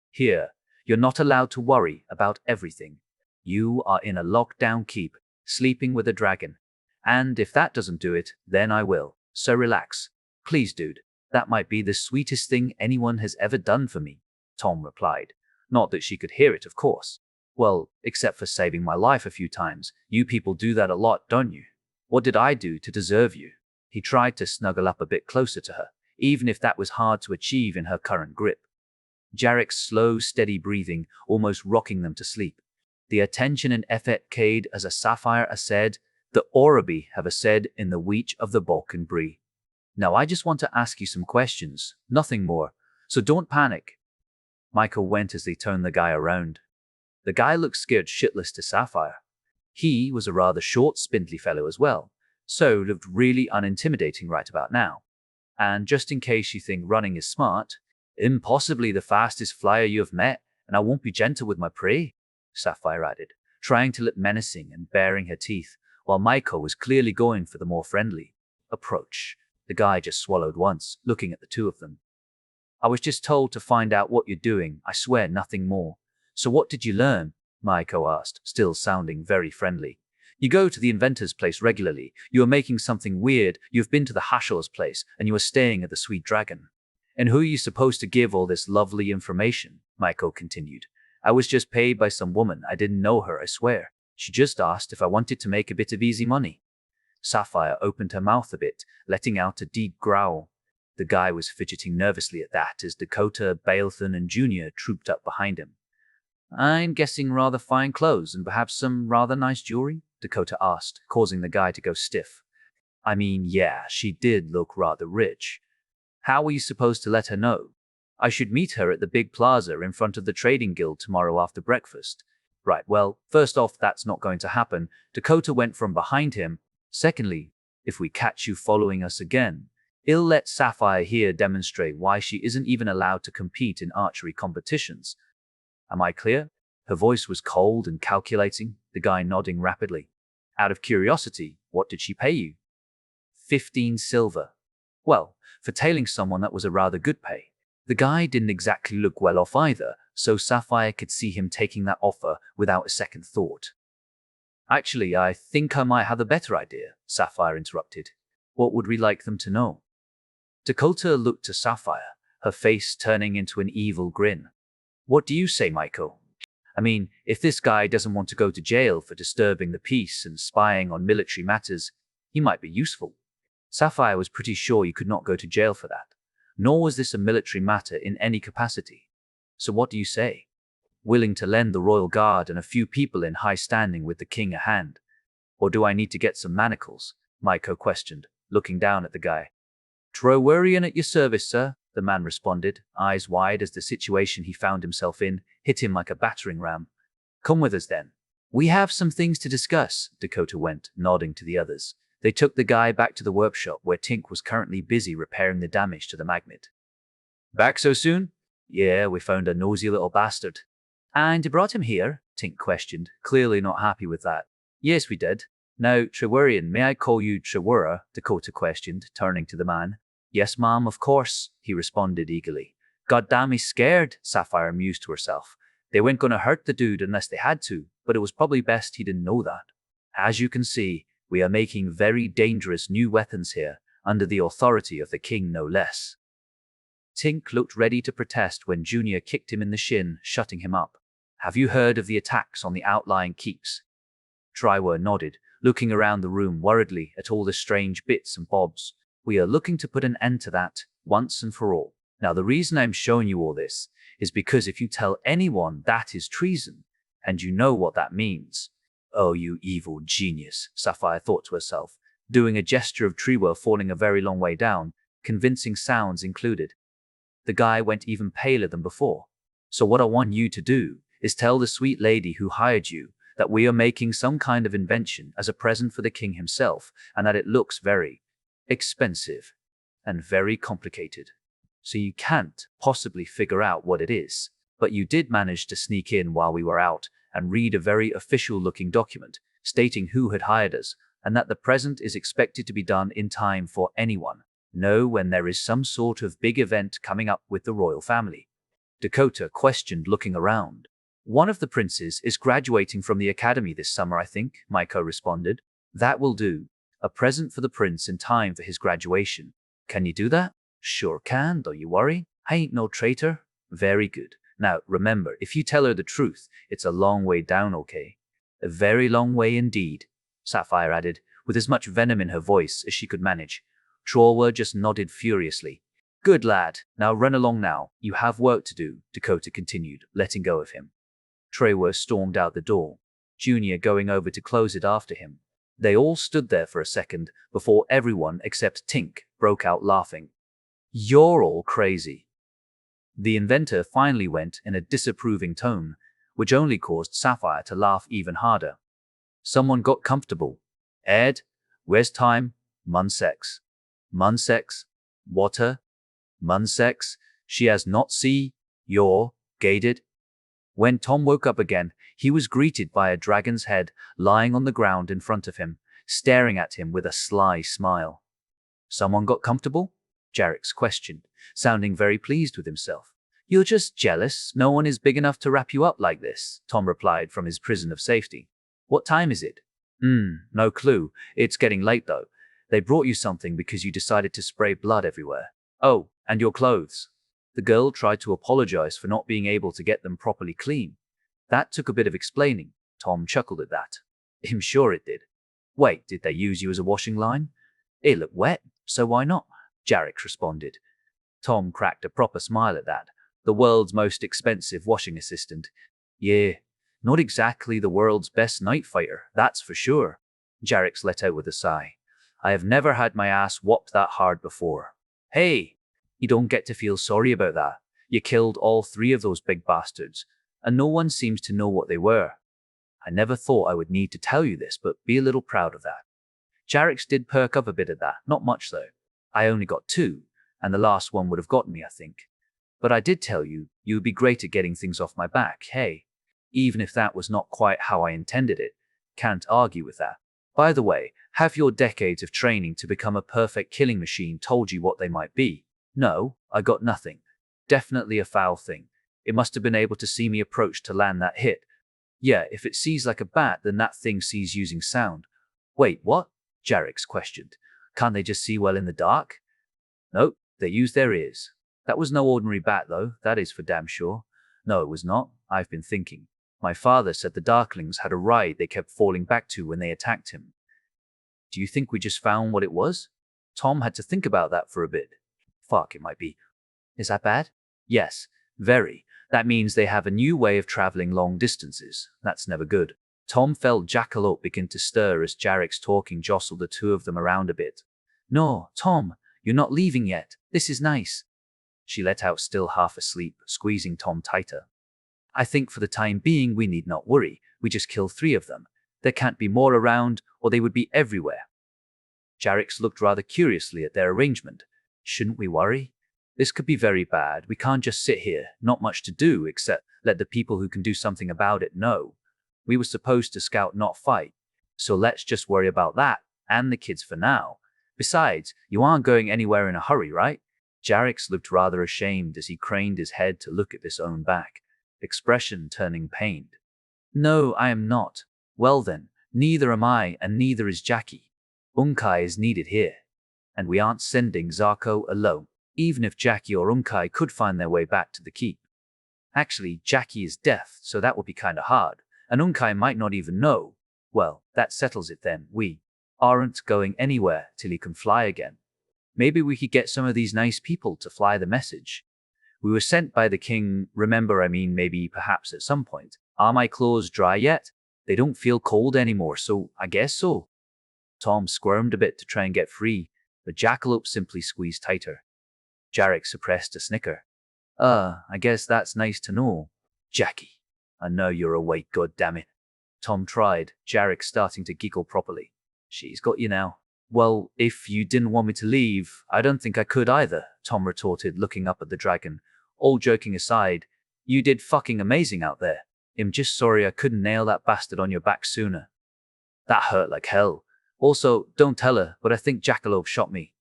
Here, you're not allowed to worry about everything. You are in a lockdown keep, sleeping with a dragon. And if that doesn't do it, then I will. So relax. Please, dude. That might be the sweetest thing anyone has ever done for me," Tom replied. Not that she could hear it, of course. "Well, except for saving my life a few times. You people do that a lot, don't you? What did I do to deserve you?" He tried to snuggle up a bit closer to her, even if that was hard to achieve in her current grip. Jarrix's slow, steady breathing almost rocking them to sleep. "The attention and effort Cade as a sapphire said, the Orabi have said in the Weech of the Balkan Bree. Now I just want to ask you some questions, nothing more, so don't panic." Michael went as they turned the guy around. The guy looked scared shitless to Sapphire. He was a rather short, spindly fellow as well, so looked really unintimidating right about now. "And just in case you think running is smart, I'm possibly the fastest flyer you have met, and I won't be gentle with my prey," Sapphire added, trying to look menacing and baring her teeth, while Michael was clearly going for the more friendly approach. The guy just swallowed once, looking at the two of them. "I was just told to find out what you're doing, I swear nothing more. So what did you learn?" Michael asked, still sounding very friendly. "You go to the inventor's place regularly, you are making something weird, you've been to the Hashel's place, and you are staying at the Sweet Dragon. And who are you supposed to give all this lovely information?" Michael continued. "I was just paid by some woman, I didn't know her, I swear. She just asked if I wanted to make a bit of easy money." Sapphire opened her mouth a bit, letting out a deep growl. The guy was fidgeting nervously at that as Dakota, Bailthon, and Junior trooped up behind him. "I'm guessing rather fine clothes and perhaps some rather nice jewelry?" Dakota asked, causing the guy to go stiff. "I mean, yeah, she did look rather rich. How were you supposed to let her know?" "I should meet her at the big plaza in front of the trading guild tomorrow after breakfast." "Right, well, first off, that's not going to happen." Dakota went from behind him. "Secondly, if we catch you following us again, I'll let Sapphire here demonstrate why she isn't even allowed to compete in archery competitions. Am I clear?" Her voice was cold and calculating, the guy nodding rapidly. "Out of curiosity, what did she pay you?" 15 silver. Well, for tailing someone, that was a rather good pay. The guy didn't exactly look well off either, so Sapphire could see him taking that offer without a second thought. "Actually, I think I might have a better idea," Sapphire interrupted. "What would we like them to know?" Dakota looked to Sapphire, her face turning into an evil grin. "What do you say, Michael? I mean, if this guy doesn't want to go to jail for disturbing the peace and spying on military matters, he might be useful." Sapphire was pretty sure you could not go to jail for that, nor was this a military matter in any capacity. "So what do you say? Willing to lend the royal guard and a few people in high standing with the king a hand? Or do I need to get some manacles?" Michael questioned, looking down at the guy. "Trowarian at your service, sir," the man responded, eyes wide as the situation he found himself in hit him like a battering ram. "Come with us then. We have some things to discuss," Dakota went, nodding to the others. They took the guy back to the workshop where Tink was currently busy repairing the damage to the magnet. "Back so soon?" "Yeah, we found a nosy little bastard." "And you brought him here?" Tink questioned, clearly not happy with that. "Yes, we did. Now, Trewarian, may I call you Trewara?" Dakota questioned, turning to the man. "Yes, ma'am, of course," he responded eagerly. "God damn, he's scared," Sapphire mused to herself. They weren't going to hurt the dude unless they had to, but it was probably best he didn't know that. "As you can see, we are making very dangerous new weapons here, under the authority of the king no less." Tink looked ready to protest when Junior kicked him in the shin, shutting him up. "Have you heard of the attacks on the outlying keeps?" Triwar nodded, looking around the room worriedly at all the strange bits and bobs. "We are looking to put an end to that, once and for all. Now the reason I'm showing you all this is because if you tell anyone, that is treason, and you know what that means." "Oh, you evil genius," Sapphire thought to herself, doing a gesture of Triwar falling a very long way down, convincing sounds included. The guy went even paler than before. "So what I want you to do is tell the sweet lady who hired you that we are making some kind of invention as a present for the king himself, and that it looks very expensive and very complicated." so you can't possibly figure out what it is. But you did manage to sneak in while we were out and read a very official-looking document stating who had hired us and that the present is expected to be done in time for anyone. Know when there is some sort of big event coming up with the royal family. Dakota questioned, looking around. One of the princes is graduating from the academy this summer, I think, Maiko responded. That will do. A present for the prince in time for his graduation. Can you do that? Sure can, don't you worry. I ain't no traitor. Very good. Now, remember, if you tell her the truth, it's a long way down, okay? A very long way indeed, Sapphire added, with as much venom in her voice as she could manage. Trollwa just nodded furiously. Good lad, now run along now. You have work to do, Dakota continued, letting go of him. Trewa stormed out the door, Junior going over to close it after him. They all stood there for a second before everyone except Tink broke out laughing. You're all crazy. The inventor finally went in a disapproving tone, which only caused Sapphire to laugh even harder. Someone got comfortable. Ed, where's time? Munsex. Munsex? Water? Munsex? She has not see? You're gated? When Tom woke up again, he was greeted by a dragon's head lying on the ground in front of him, staring at him with a sly smile. Someone got comfortable? Jarix questioned, sounding very pleased with himself. You're just jealous. No one is big enough to wrap you up like this, Tom replied from his prison of safety. What time is it? No clue. It's getting late though. They brought you something because you decided to spray blood everywhere. Oh, and your clothes. The girl tried to apologize for not being able to get them properly clean. That took a bit of explaining. Tom chuckled at that. I'm sure it did. Wait, did they use you as a washing line? It looked wet, so why not? Jarix responded. Tom cracked a proper smile at that. The world's most expensive washing assistant. Yeah, not exactly the world's best night fighter, that's for sure. Jarix let out with a sigh. I have never had my ass whopped that hard before. Hey, you don't get to feel sorry about that. You killed all 3 of those big bastards, and no one seems to know what they were. I never thought I would need to tell you this, but be a little proud of that. Jarix did perk up a bit at that, not much though. I only got 2, and the last one would have gotten me, I think. But I did tell you, you would be great at getting things off my back, hey? Even if that was not quite how I intended it. Can't argue with that. By the way, have your decades of training to become a perfect killing machine told you what they might be? No, I got nothing. Definitely a foul thing. It must have been able to see me approach to land that hit. Yeah, if it sees like a bat, then that thing sees using sound. Wait, what? Jarix questioned. Can't they just see well in the dark? Nope, they use their ears. That was no ordinary bat though, that is for damn sure. No, it was not. I've been thinking. My father said the Darklings had a ride they kept falling back to when they attacked him. Do you think we just found what it was? Tom had to think about that for a bit. Fuck, it might be. Is that bad? Yes, very. That means they have a new way of traveling long distances. That's never good. Tom felt Jackalope begin to stir as Jarix talking jostled the 2 of them around a bit. No, Tom, you're not leaving yet. This is nice. She let out, still half asleep, squeezing Tom tighter. I think for the time being we need not worry. We just kill 3 of them. There can't be more around, or they would be everywhere. Jarix looked rather curiously at their arrangement. Shouldn't we worry? This could be very bad. We can't just sit here, not much to do except let the people who can do something about it know. We were supposed to scout, not fight. So let's just worry about that, and the kids for now. Besides, you aren't going anywhere in a hurry, right? Jarix looked rather ashamed as he craned his head to look at his own back, expression turning pained. No, I am not. Well then, neither am I, and neither is Jackie. Unkai is needed here. And we aren't sending Zarko alone, even if Jackie or Unkai could find their way back to the keep. Actually, Jackie is deaf, so that would be kinda hard, and Unkai might not even know. Well, that settles it then. We aren't going anywhere till he can fly again. Maybe we could get some of these nice people to fly the message. We were sent by the king, remember, maybe perhaps at some point. Are my clothes dry yet? They don't feel cold anymore, so I guess so. Tom squirmed a bit to try and get free, but Jackalope simply squeezed tighter. Jarix suppressed a snicker. I guess that's nice to know. Jackie, I know you're awake, goddammit. Tom tried, Jarix starting to giggle properly. She's got you now. Well, if you didn't want me to leave, I don't think I could either, Tom retorted, looking up at the dragon. All joking aside, you did fucking amazing out there. I'm just sorry I couldn't nail that bastard on your back sooner. That hurt like hell. Also, don't tell her, but I think Jackalope shot me.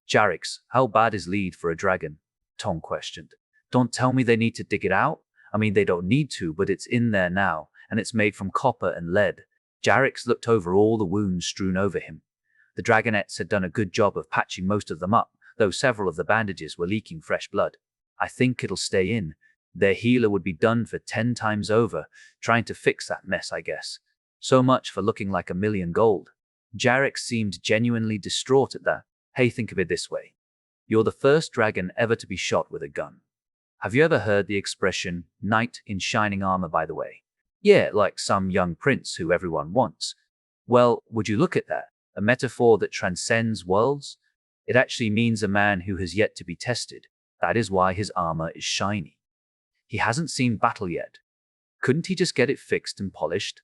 Jarix, how bad is lead for a dragon? Tom questioned. Don't tell me they need to dig it out? I mean, they don't need to, but it's in there now, and it's made from copper and lead. Jarix looked over all the wounds strewn over him. The dragonettes had done a good job of patching most of them up, though several of the bandages were leaking fresh blood. I think it'll stay in. Their healer would be done for 10 times over, trying to fix that mess, I guess. So much for looking like a million gold. Jarix seemed genuinely distraught at that. Hey, think of it this way. You're the first dragon ever to be shot with a gun. Have you ever heard the expression, knight in shining armor, by the way? Yeah, like some young prince who everyone wants. Well, would you look at that? A metaphor that transcends worlds? It actually means a man who has yet to be tested. That is why his armor is shiny. He hasn't seen battle yet. Couldn't he just get it fixed and polished?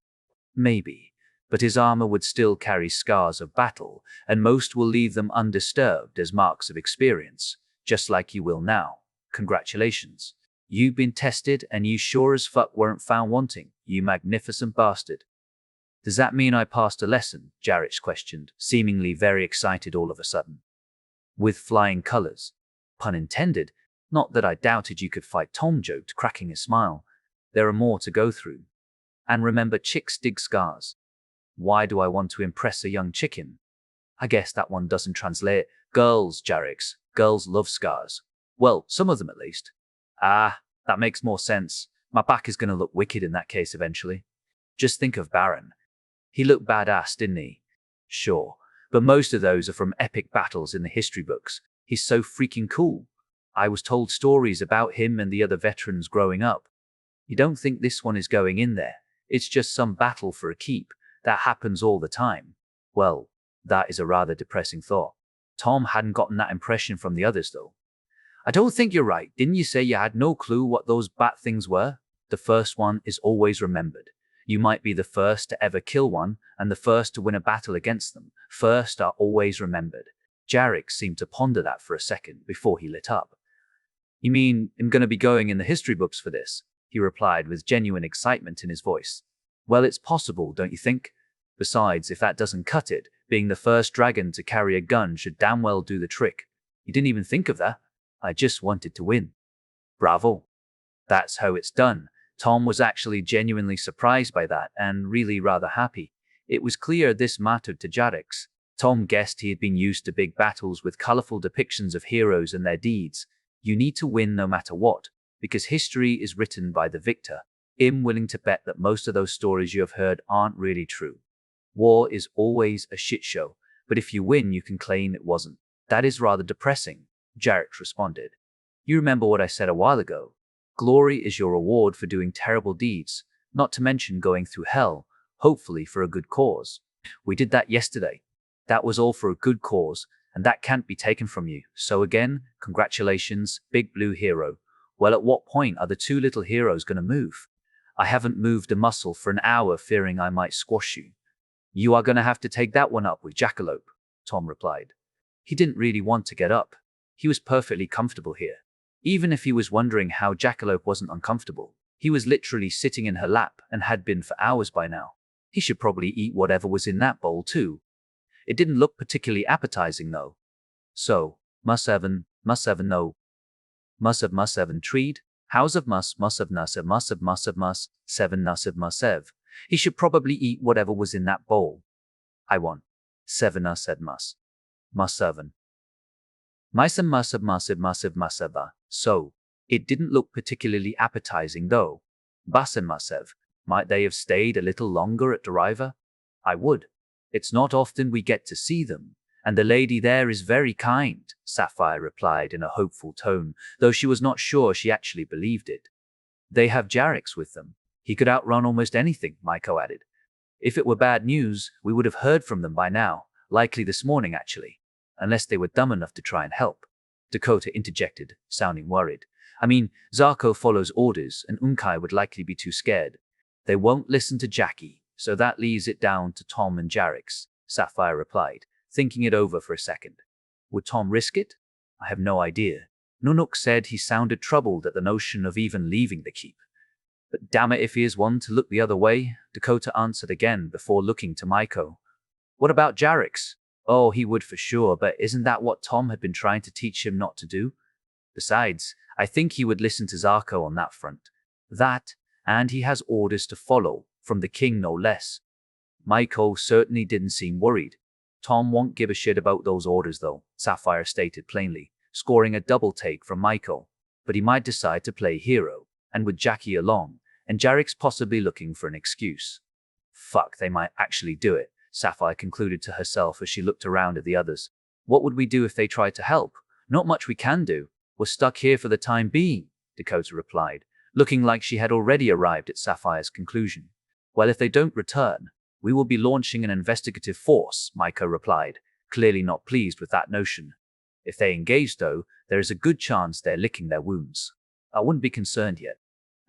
Maybe, but his armor would still carry scars of battle, and most will leave them undisturbed as marks of experience, just like you will now. Congratulations. You've been tested, and you sure as fuck weren't found wanting, you magnificent bastard. Does that mean I passed a lesson? Jarix questioned, seemingly very excited all of a sudden. With flying colors. Pun intended. Not that I doubted you could fight, Tom joked, cracking a smile. There are more to go through. And remember, chicks dig scars. Why do I want to impress a young chicken? I guess that one doesn't translate. Girls, Jarix. Girls love scars. Well, some of them at least. Ah, that makes more sense. My back is going to look wicked in that case eventually. Just think of Baron. He looked badass, didn't he? Sure, but most of those are from epic battles in the history books. He's so freaking cool. I was told stories about him and the other veterans growing up. You don't think this one is going in there? It's just some battle for a keep. That happens all the time. Well, that is a rather depressing thought. Tom hadn't gotten that impression from the others, though. I don't think you're right. Didn't you say you had no clue what those bat things were? The first one is always remembered. You might be the first to ever kill one, and the first to win a battle against them. First are always remembered. Jarix seemed to ponder that for a second before he lit up. You mean I'm going to be going in the history books for this? He replied with genuine excitement in his voice. Well, it's possible, don't you think? Besides, if that doesn't cut it, being the first dragon to carry a gun should damn well do the trick. You didn't even think of that. I just wanted to win. Bravo. That's how it's done. Tom was actually genuinely surprised by that and really rather happy. It was clear this mattered to Jarix. Tom guessed he had been used to big battles with colorful depictions of heroes and their deeds. You need to win no matter what, because history is written by the victor. I'm willing to bet that most of those stories you have heard aren't really true. War is always a shit show, but if you win, you can claim it wasn't. That is rather depressing, Jarix responded. You remember what I said a while ago. Glory is your reward for doing terrible deeds, not to mention going through hell, hopefully for a good cause. We did that yesterday. That was all for a good cause, and that can't be taken from you. So again, congratulations, big blue hero. Well, at what point are the two little heroes going to move? I haven't moved a muscle for an hour, fearing I might squash you. You are going to have to take that one up with Jackalope, Tom replied. He didn't really want to get up. He was perfectly comfortable here. Even if he was wondering how Jackalope wasn't uncomfortable, he was literally sitting in her lap and had been for hours by now. He should probably eat whatever was in that bowl too. It didn't look particularly appetizing though. So, must have treed, house of must have seven. He should probably eat whatever was in that bowl. I won. Seven said must seven. So, it didn't look particularly appetizing though. Basen Masev, might they have stayed a little longer at Deriva? I would. It's not often we get to see them, and the lady there is very kind, Sapphire replied in a hopeful tone, though she was not sure she actually believed it. They have Jarix with them. He could outrun almost anything, Maiko added. If it were bad news, we would have heard from them by now, likely this morning actually, unless they were dumb enough to try and help. Dakota interjected, sounding worried. I mean, Zarko follows orders, and Unkai would likely be too scared. They won't listen to Jackie, so that leaves it down to Tom and Jarix, Sapphire replied. thinking it over for a second. Would Tom risk it? I have no idea. Nunuk said he sounded troubled at the notion of even leaving the keep. But damn it if he is one to look the other way, Dakota answered again before looking to Maiko. What about Jarix? Oh, he would for sure, but isn't that what Tom had been trying to teach him not to do? Besides, I think he would listen to Zarko on that front. That, and he has orders to follow, from the king no less. Maiko certainly didn't seem worried. Tom won't give a shit about those orders though, Sapphire stated plainly, scoring a double take from Maiko. But he might decide to play hero, and with Jackie along, and Jarix possibly looking for an excuse. Fuck, they might actually do it, Sapphire concluded to herself as she looked around at the others. What would we do if they tried to help? Not much we can do. We're stuck here for the time being, Dakota replied, looking like she had already arrived at Sapphire's conclusion. Well, if they don't return, we will be launching an investigative force, Maiko replied, clearly not pleased with that notion. If they engage, though, there is a good chance they're licking their wounds. I wouldn't be concerned yet.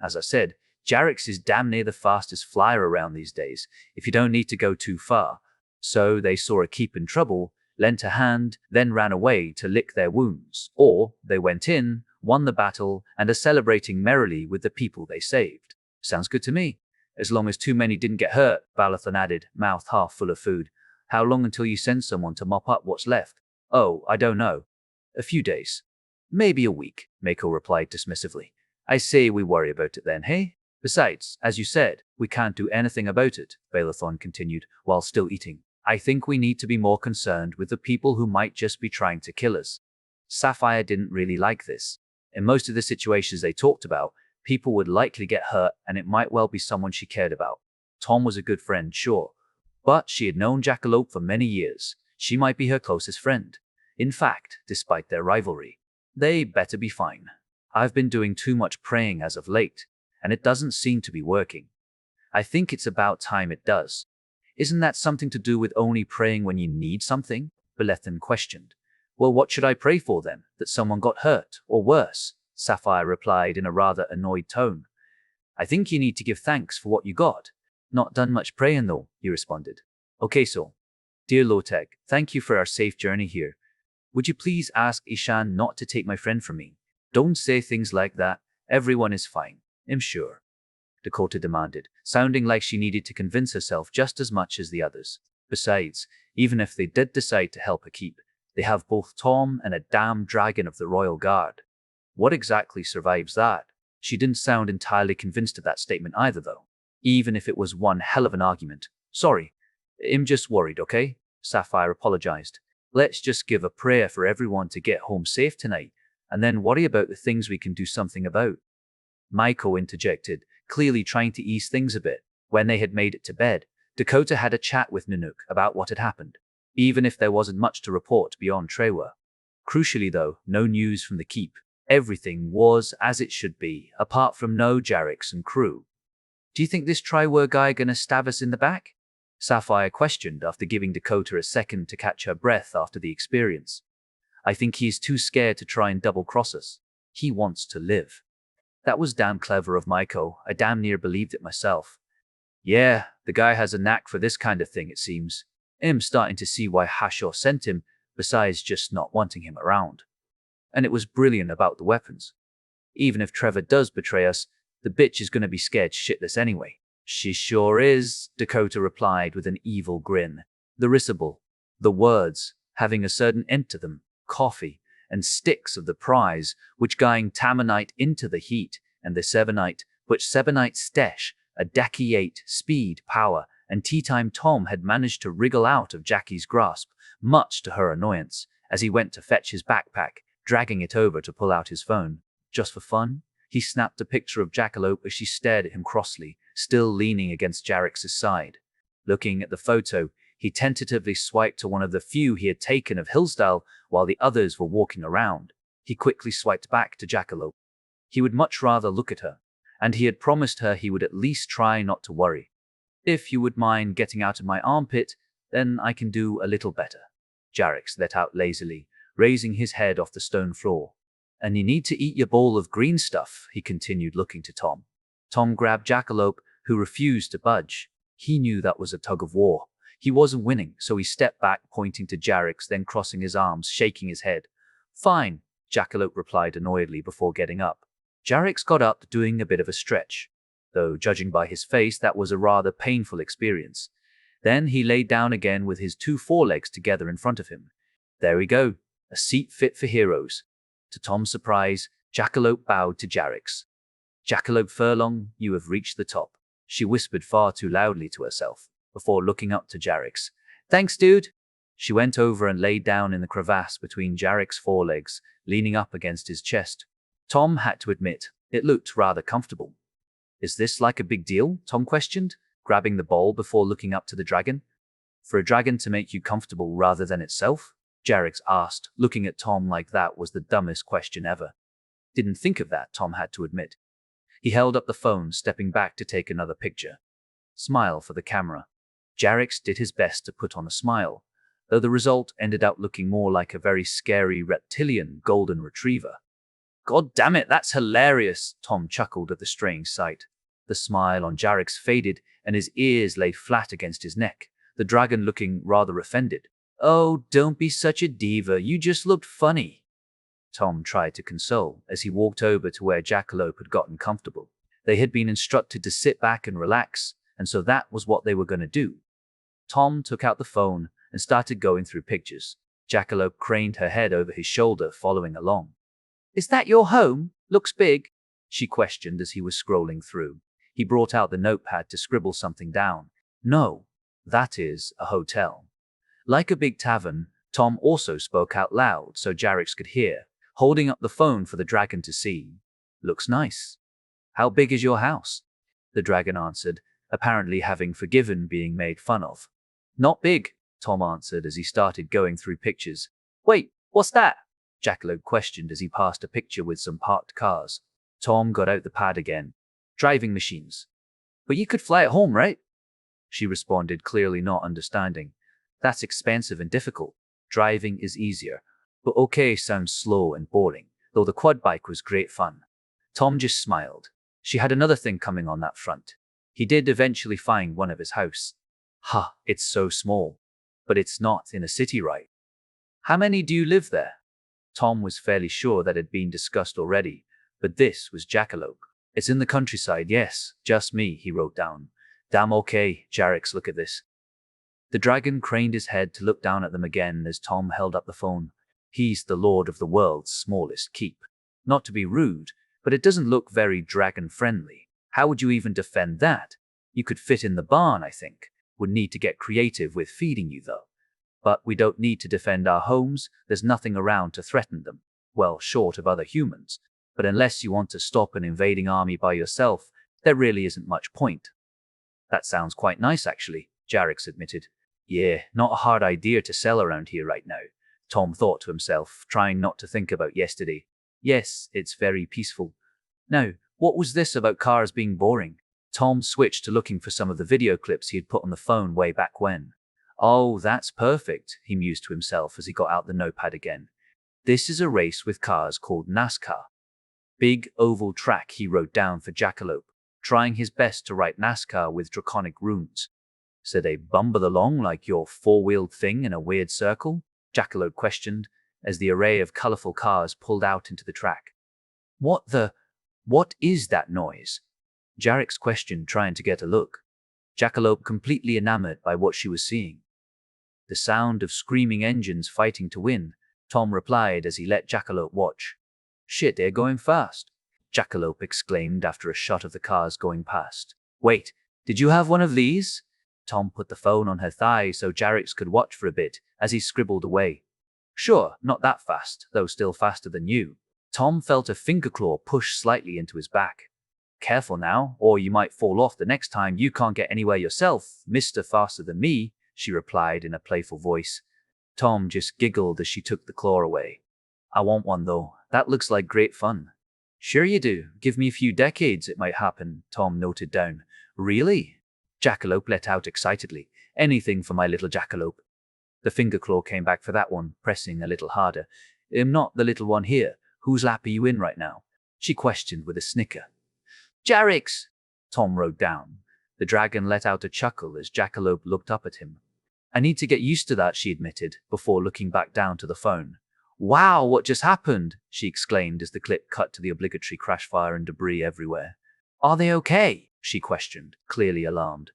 As I said, Jarix is damn near the fastest flyer around these days, if you don't need to go too far. So they saw a keep in trouble, lent a hand, then ran away to lick their wounds. Or they went in, won the battle, and are celebrating merrily with the people they saved. Sounds good to me. As long as too many didn't get hurt, Balathon added, mouth half full of food. How long until you send someone to mop up what's left? Oh, I don't know. A few days. Maybe a week, Mako replied dismissively. I say we worry about it then, hey? Besides, as you said, we can't do anything about it, Balathon continued, while still eating. I think we need to be more concerned with the people who might just be trying to kill us. Sapphire didn't really like this. In most of the situations they talked about, people would likely get hurt and it might well be someone she cared about. Tom was a good friend, sure. But she had known Jackalope for many years. She might be her closest friend. In fact, despite their rivalry, they better be fine. I've been doing too much praying as of late, and it doesn't seem to be working. I think it's about time it does. Isn't that something to do with only praying when you need something? Belethan questioned. Well, what should I pray for then? That someone got hurt, or worse? Sapphire replied in a rather annoyed tone. I think you need to give thanks for what you got. Not done much praying though, he responded. Okay, so. Dear Loteg, thank you for our safe journey here. Would you please ask Ishan not to take my friend from me? Don't say things like that. Everyone is fine, I'm sure. Dakota demanded, sounding like she needed to convince herself just as much as the others. Besides, even if they did decide to help her keep, they have both Tom and a damn dragon of the Royal Guard. What exactly survives that? She didn't sound entirely convinced of that statement either, though. Even if it was one hell of an argument. Sorry, I'm just worried, okay? Sapphire apologized. Let's just give a prayer for everyone to get home safe tonight, and then worry about the things we can do something about. Maiko interjected, clearly trying to ease things a bit. When they had made it to bed, Dakota had a chat with Nanook about what had happened, even if there wasn't much to report beyond Trewa. Crucially though, no news from the keep. Everything was as it should be, apart from no Jarix and crew. Do you think this Trewa guy gonna stab us in the back? Sapphire questioned after giving Dakota a second to catch her breath after the experience. I think he is too scared to try and double-cross us. He wants to live. That was damn clever of Maiko. I damn near believed it myself. Yeah, the guy has a knack for this kind of thing, it seems. I'm starting to see why Hashor sent him, besides just not wanting him around. And it was brilliant about the weapons. Even if Trevor does betray us, the bitch is going to be scared shitless anyway. She sure is, Dakota replied with an evil grin. The risible, the words, having a certain end to them, coffee, and sticks of the prize, which going Tamanite into the heat, and the Sevenite, which Sevenite stesh, a Daki 8, speed, power, and tea-time Tom had managed to wriggle out of Jackie's grasp, much to her annoyance, as he went to fetch his backpack, dragging it over to pull out his phone. Just for fun? He snapped a picture of Jackalope as she stared at him crossly, still leaning against Jarix's side. Looking at the photo, he tentatively swiped to one of the few he had taken of Hillsdale while the others were walking around. He quickly swiped back to Jackalope. He would much rather look at her, and he had promised her he would at least try not to worry. If you would mind getting out of my armpit, then I can do a little better. Jarix let out lazily, raising his head off the stone floor. And you need to eat your bowl of green stuff, he continued, looking to Tom. Tom grabbed Jackalope, who refused to budge. He knew that was a tug of war. He wasn't winning, so he stepped back, pointing to Jarix, then crossing his arms, shaking his head. Fine, Jackalope replied annoyedly before getting up. Jarix got up, doing a bit of a stretch, though judging by his face, that was a rather painful experience. Then he lay down again with his two forelegs together in front of him. There we go, a seat fit for heroes. To Tom's surprise, Jackalope bowed to Jarix. Jackalope Furlong, you have reached the top, she whispered far too loudly to herself, before looking up to Jarix. Thanks, dude. She went over and laid down in the crevasse between Jarix's forelegs, leaning up against his chest. Tom had to admit, it looked rather comfortable. Is this like a big deal? Tom questioned, grabbing the bowl before looking up to the dragon. For a dragon to make you comfortable rather than itself? Jarix asked, looking at Tom like that was the dumbest question ever. Didn't think of that, Tom had to admit. He held up the phone, stepping back to take another picture. Smile for the camera. Jarix did his best to put on a smile, though the result ended up looking more like a very scary reptilian golden retriever. God damn it, that's hilarious, Tom chuckled at the strange sight. The smile on Jarix faded, and his ears lay flat against his neck, the dragon looking rather offended. Oh, don't be such a diva, you just looked funny. Tom tried to console as he walked over to where Jackalope had gotten comfortable. They had been instructed to sit back and relax, and so that was what they were going to do. Tom took out the phone and started going through pictures. Jackalope craned her head over his shoulder, following along. Is that your home? Looks big, she questioned as he was scrolling through. He brought out the notepad to scribble something down. No, that is a hotel. Like a big tavern, Tom also spoke out loud so Jarix could hear, holding up the phone for the dragon to see. Looks nice. How big is your house? The dragon answered, apparently having forgiven being made fun of. Not big, Tom answered as he started going through pictures. Wait, what's that? Jackalope questioned as he passed a picture with some parked cars. Tom got out the pad again. Driving machines. But you could fly at home, right? She responded, clearly not understanding. That's expensive and difficult. Driving is easier. But okay sounds slow and boring, though the quad bike was great fun. Tom just smiled. She had another thing coming on that front. He did eventually find one of his house. Ha, it's so small. But it's not in a city, right? How many do you live there? Tom was fairly sure that had been discussed already, but this was Jackalope. It's in the countryside, yes, just me, he wrote down. Damn okay, Jarix, look at this. The dragon craned his head to look down at them again as Tom held up the phone. He's the lord of the world's smallest keep. Not to be rude, but it doesn't look very dragon-friendly. How would you even defend that? You could fit in the barn, I think. Would need to get creative with feeding you, though. But we don't need to defend our homes, there's nothing around to threaten them. Well, short of other humans. But unless you want to stop an invading army by yourself, there really isn't much point. That sounds quite nice, actually, Jarix admitted. Yeah, not a hard idea to sell around here right now, Tom thought to himself, trying not to think about yesterday. Yes, it's very peaceful. Now, what was this about cars being boring? Tom switched to looking for some of the video clips he had put on the phone way back when. Oh, that's perfect, he mused to himself as he got out the notepad again. This is a race with cars called NASCAR. Big oval track, he wrote down for Jackalope, trying his best to write NASCAR with draconic runes. So they bumble along like your four-wheeled thing in a weird circle? Jackalope questioned, as the array of colorful cars pulled out into the track. What is that noise? Jarix questioned, trying to get a look. Jackalope completely enamored by what she was seeing. The sound of screaming engines fighting to win, Tom replied as he let Jackalope watch. Shit, they're going fast, Jackalope exclaimed after a shot of the cars going past. Wait, did you have one of these? Tom put the phone on her thigh so Jarix could watch for a bit as he scribbled away. Sure, not that fast, though still faster than you. Tom felt a finger claw push slightly into his back. Careful now, or you might fall off the next time. You can't get anywhere yourself, Mr. Faster Than Me, she replied in a playful voice. Tom just giggled as she took the claw away. I want one though, that looks like great fun. Sure you do, give me a few decades it might happen, Tom noted down. Really? Jackalope let out excitedly. Anything for my little Jackalope. The finger claw came back for that one, pressing a little harder. Not the little one here. Whose lap are you in right now? She questioned with a snicker. Jarix, Tom wrote down. The dragon let out a chuckle as Jackalope looked up at him. I need to get used to that, she admitted, before looking back down to the phone. Wow, what just happened? She exclaimed as the clip cut to the obligatory crash fire and debris everywhere. Are they okay? She questioned, clearly alarmed.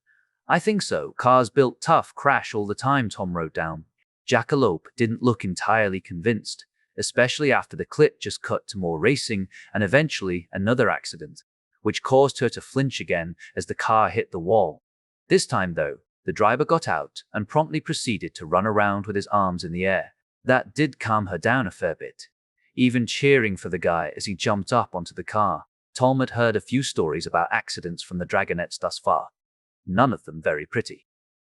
I think so. Cars built tough crash all the time, Tom wrote down. Jackalope didn't look entirely convinced, especially after the clip just cut to more racing and eventually another accident, which caused her to flinch again as the car hit the wall. This time, though, the driver got out and promptly proceeded to run around with his arms in the air. That did calm her down a fair bit, even cheering for the guy as he jumped up onto the car. Tom had heard a few stories about accidents from the Dragonettes thus far, none of them very pretty.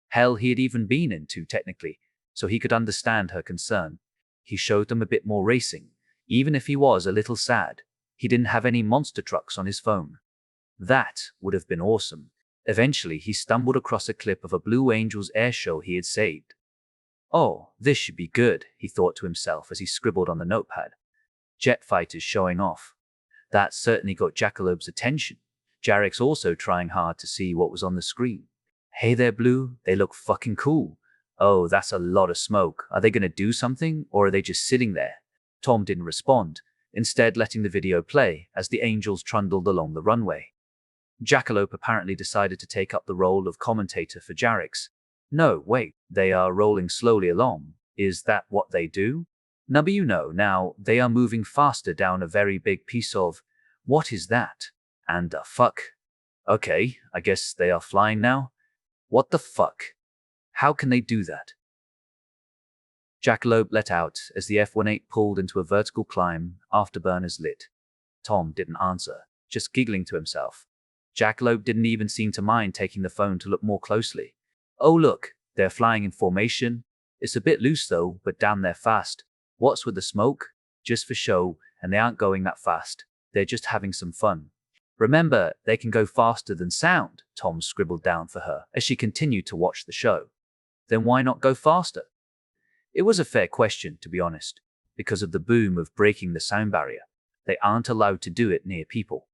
Hell, he had even been in two technically, so he could understand her concern. He showed them a bit more racing, even if he was a little sad. He didn't have any monster trucks on his phone. That would have been awesome. Eventually, he stumbled across a clip of a Blue Angels air show he had saved. Oh, this should be good, he thought to himself as he scribbled on the notepad. Jet fighters showing off. That certainly got Jackalope's attention. Jarek's also trying hard to see what was on the screen. Hey there, Blue, they look fucking cool. Oh, that's a lot of smoke. Are they gonna do something, or are they just sitting there? Tom didn't respond, instead letting the video play as the Angels trundled along the runway. Jackalope apparently decided to take up the role of commentator for Jarek's. No, wait, they are rolling slowly along. Is that what they do? Nubby, you know, now they are moving faster down a very big piece of… What is that? And the fuck? Okay, I guess they are flying now? What the fuck? How can they do that? Jackalope let out as the F-18 pulled into a vertical climb, afterburners lit. Tom didn't answer, just giggling to himself. Jackalope didn't even seem to mind taking the phone to look more closely. Oh look, they're flying in formation. It's a bit loose though, but damn, they're fast. What's with the smoke? Just for show, and they aren't going that fast. They're just having some fun. Remember, they can go faster than sound, Tom scribbled down for her as she continued to watch the show. Then why not go faster? It was a fair question, to be honest. Because of the boom of breaking the sound barrier, they aren't allowed to do it near people.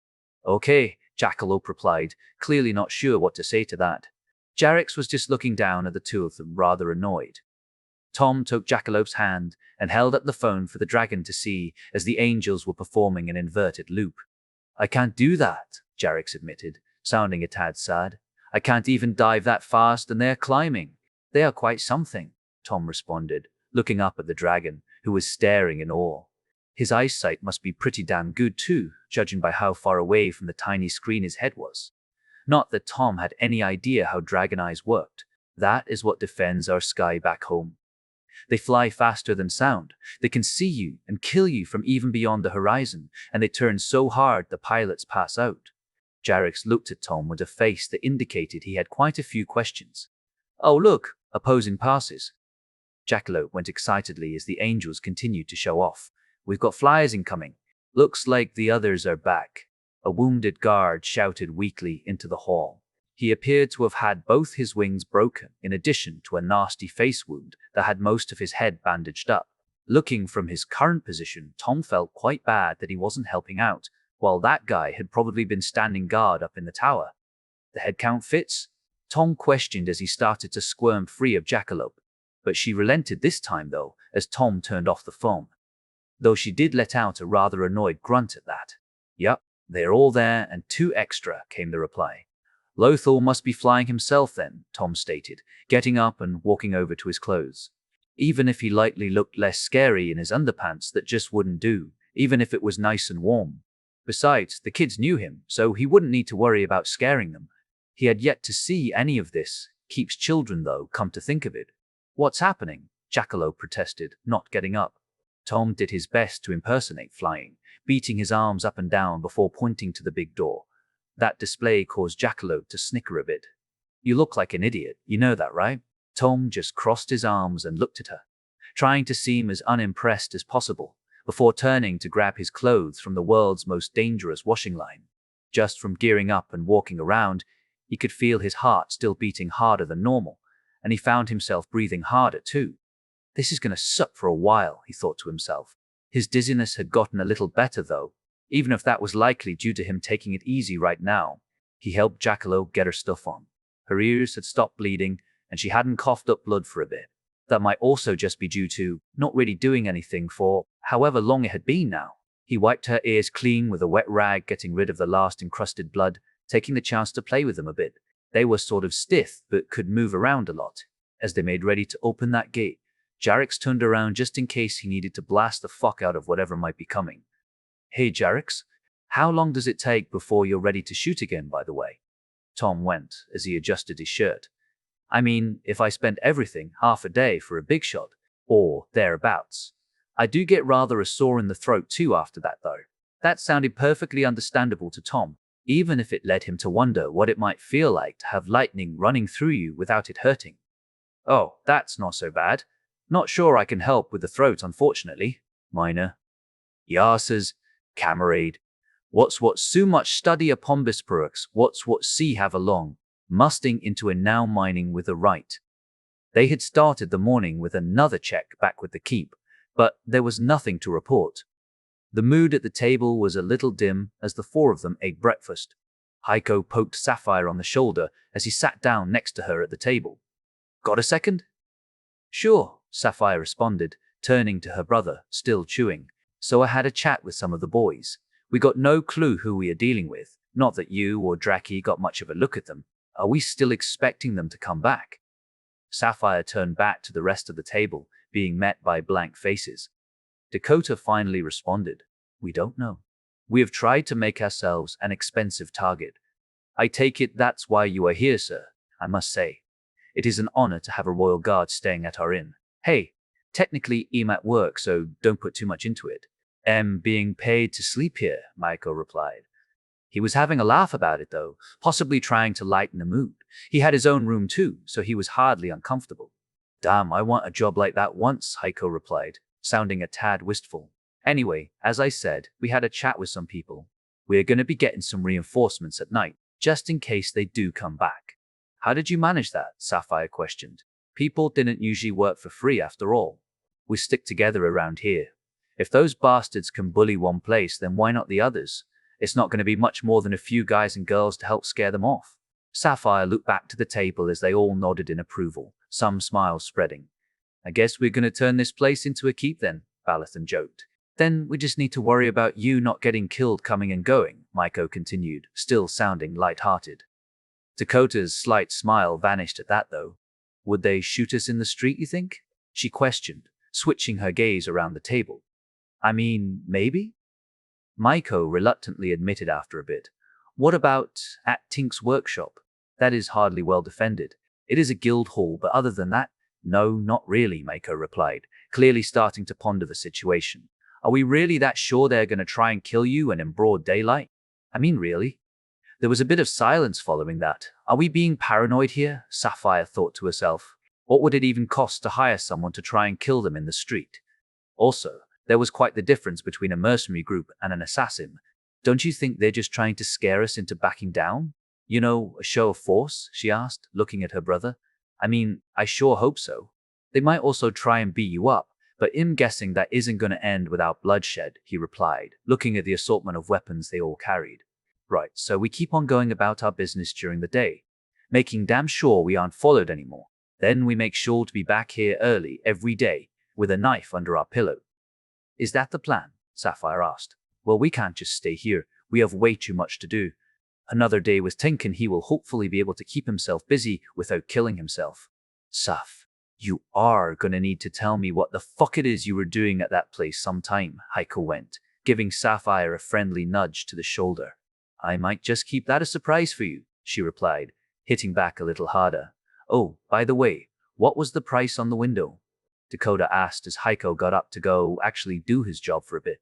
Okay, Jackalope replied, clearly not sure what to say to that. Jarek's was just looking down at the two of them, rather annoyed. Tom took Jackalope's hand and held up the phone for the dragon to see as the Angels were performing an inverted loop. I can't do that, Jarek's admitted, sounding a tad sad. I can't even dive that fast and they're climbing. They are quite something, Tom responded, looking up at the dragon, who was staring in awe. His eyesight must be pretty damn good too, judging by how far away from the tiny screen his head was. Not that Tom had any idea how dragon eyes worked. That is what defends our sky back home. They fly faster than sound. They can see you and kill you from even beyond the horizon, and they turn so hard the pilots pass out. Jarek's looked at Tom with a face that indicated he had quite a few questions. Oh look, opposing passes. Jackalope went excitedly as the Angels continued to show off. We've got flyers incoming. Looks like the others are back. A wounded guard shouted weakly into the hall. He appeared to have had both his wings broken, in addition to a nasty face wound that had most of his head bandaged up. Looking from his current position, Tom felt quite bad that he wasn't helping out, while that guy had probably been standing guard up in the tower. The head count fits? Tom questioned as he started to squirm free of Jackalope, but she relented this time though, as Tom turned off the phone. Though she did let out a rather annoyed grunt at that. Yup, they're all there and 2 extra, came the reply. Lothal must be flying himself then, Tom stated, getting up and walking over to his clothes. Even if he likely looked less scary in his underpants, that just wouldn't do, even if it was nice and warm. Besides, the kids knew him, so he wouldn't need to worry about scaring them. He had yet to see any of this. Keeps children though, come to think of it. What's happening? Jackalope protested, not getting up. Tom did his best to impersonate flying, beating his arms up and down before pointing to the big door. That display caused Jackalope to snicker a bit. You look like an idiot, you know that, right? Tom just crossed his arms and looked at her, trying to seem as unimpressed as possible, before turning to grab his clothes from the world's most dangerous washing line. Just from gearing up and walking around, he could feel his heart still beating harder than normal, and he found himself breathing harder too. This is gonna suck for a while, he thought to himself. His dizziness had gotten a little better though, even if that was likely due to him taking it easy right now. He helped Jackalope get her stuff on. Her ears had stopped bleeding, and she hadn't coughed up blood for a bit. That might also just be due to not really doing anything for however long it had been now. He wiped her ears clean with a wet rag, getting rid of the last encrusted blood, taking the chance to play with them a bit. They were sort of stiff, but could move around a lot. As they made ready to open that gate, Jarix turned around just in case he needed to blast the fuck out of whatever might be coming. Hey Jarix, how long does it take before you're ready to shoot again, by the way? Tom went as he adjusted his shirt. I mean, if I spent everything half a day for a big shot, or thereabouts. I do get rather a sore in the throat too after that though. That sounded perfectly understandable to Tom, even if it led him to wonder what it might feel like to have lightning running through you without it hurting. Oh, that's not so bad. Not sure I can help with the throat, unfortunately. Minor. Yasses, camarade. What's so much study upon this perks, what's what see have along, musting into a now mining with a right. They had started the morning with another check back with the keep, but there was nothing to report. The mood at the table was a little dim as the four of them ate breakfast. Heiko poked Sapphire on the shoulder as he sat down next to her at the table. Got a second? Sure, Sapphire responded, turning to her brother, still chewing. So I had a chat with some of the boys. We got no clue who we are dealing with. Not that you or Draki got much of a look at them. Are we still expecting them to come back? Sapphire turned back to the rest of the table, being met by blank faces. Dakota finally responded. We don't know. We have tried to make ourselves an expensive target. I take it that's why you are here, sir. I must say, it is an honor to have a royal guard staying at our inn. Hey, technically I'm at work, so don't put too much into it. Being paid to sleep here, Maiko replied. He was having a laugh about it though, possibly trying to lighten the mood. He had his own room too, so he was hardly uncomfortable. Damn, I want a job like that once, Heiko replied, sounding a tad wistful. Anyway, as I said, we had a chat with some people. We're going to be getting some reinforcements at night, just in case they do come back. How did you manage that? Sapphire questioned. People didn't usually work for free after all. We stick together around here. If those bastards can bully one place, then why not the others? It's not going to be much more than a few guys and girls to help scare them off. Sapphire looked back to the table as they all nodded in approval, some smiles spreading. I guess we're going to turn this place into a keep then, Balathon joked. Then we just need to worry about you not getting killed coming and going, Maiko continued, still sounding light-hearted. Dakota's slight smile vanished at that though. Would they shoot us in the street, you think? She questioned, switching her gaze around the table. I mean, maybe? Maiko reluctantly admitted after a bit. What about at Tink's workshop? That is hardly well defended. It is a guild hall, but other than that, no, not really, Maiko replied, clearly starting to ponder the situation. Are we really that sure they're going to try and kill you and in broad daylight? I mean, really? There was a bit of silence following that. Are we being paranoid here? Sapphire thought to herself. What would it even cost to hire someone to try and kill them in the street? Also, there was quite the difference between a mercenary group and an assassin. Don't you think they're just trying to scare us into backing down? You know, a show of force? She asked, looking at her brother. I mean, I sure hope so. They might also try and beat you up, but I'm guessing that isn't going to end without bloodshed, he replied, looking at the assortment of weapons they all carried. Right, so we keep on going about our business during the day, making damn sure we aren't followed anymore. Then we make sure to be back here early every day, with a knife under our pillow. Is that the plan? Sapphire asked. Well, we can't just stay here. We have way too much to do. Another day with Tink and he will hopefully be able to keep himself busy without killing himself. Saph, you are gonna need to tell me what the fuck it is you were doing at that place sometime, Heiko went, giving Sapphire a friendly nudge to the shoulder. I might just keep that a surprise for you, she replied, hitting back a little harder. Oh, by the way, what was the price on the window? Dakota asked as Heiko got up to go actually do his job for a bit.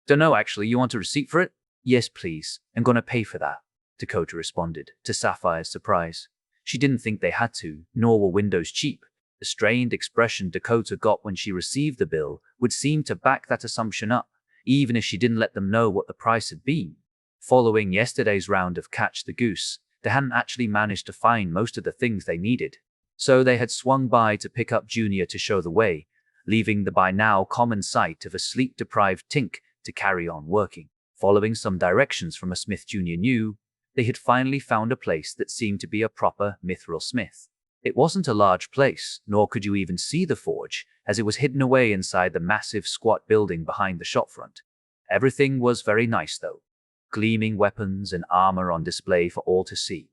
Dunno actually, you want a receipt for it? Yes, please. I'm gonna pay for that, Dakota responded, to Sapphire's surprise. She didn't think they had to, nor were windows cheap. The strained expression Dakota got when she received the bill would seem to back that assumption up, even if she didn't let them know what the price had been. Following yesterday's round of Catch the Goose, they hadn't actually managed to find most of the things they needed. So they had swung by to pick up Junior to show the way, leaving the by now common sight of a sleep-deprived Tink to carry on working. Following some directions from a smith Junior knew, they had finally found a place that seemed to be a proper mithril smith. It wasn't a large place, nor could you even see the forge, as it was hidden away inside the massive squat building behind the shopfront. Everything was very nice though. Gleaming weapons and armor on display for all to see.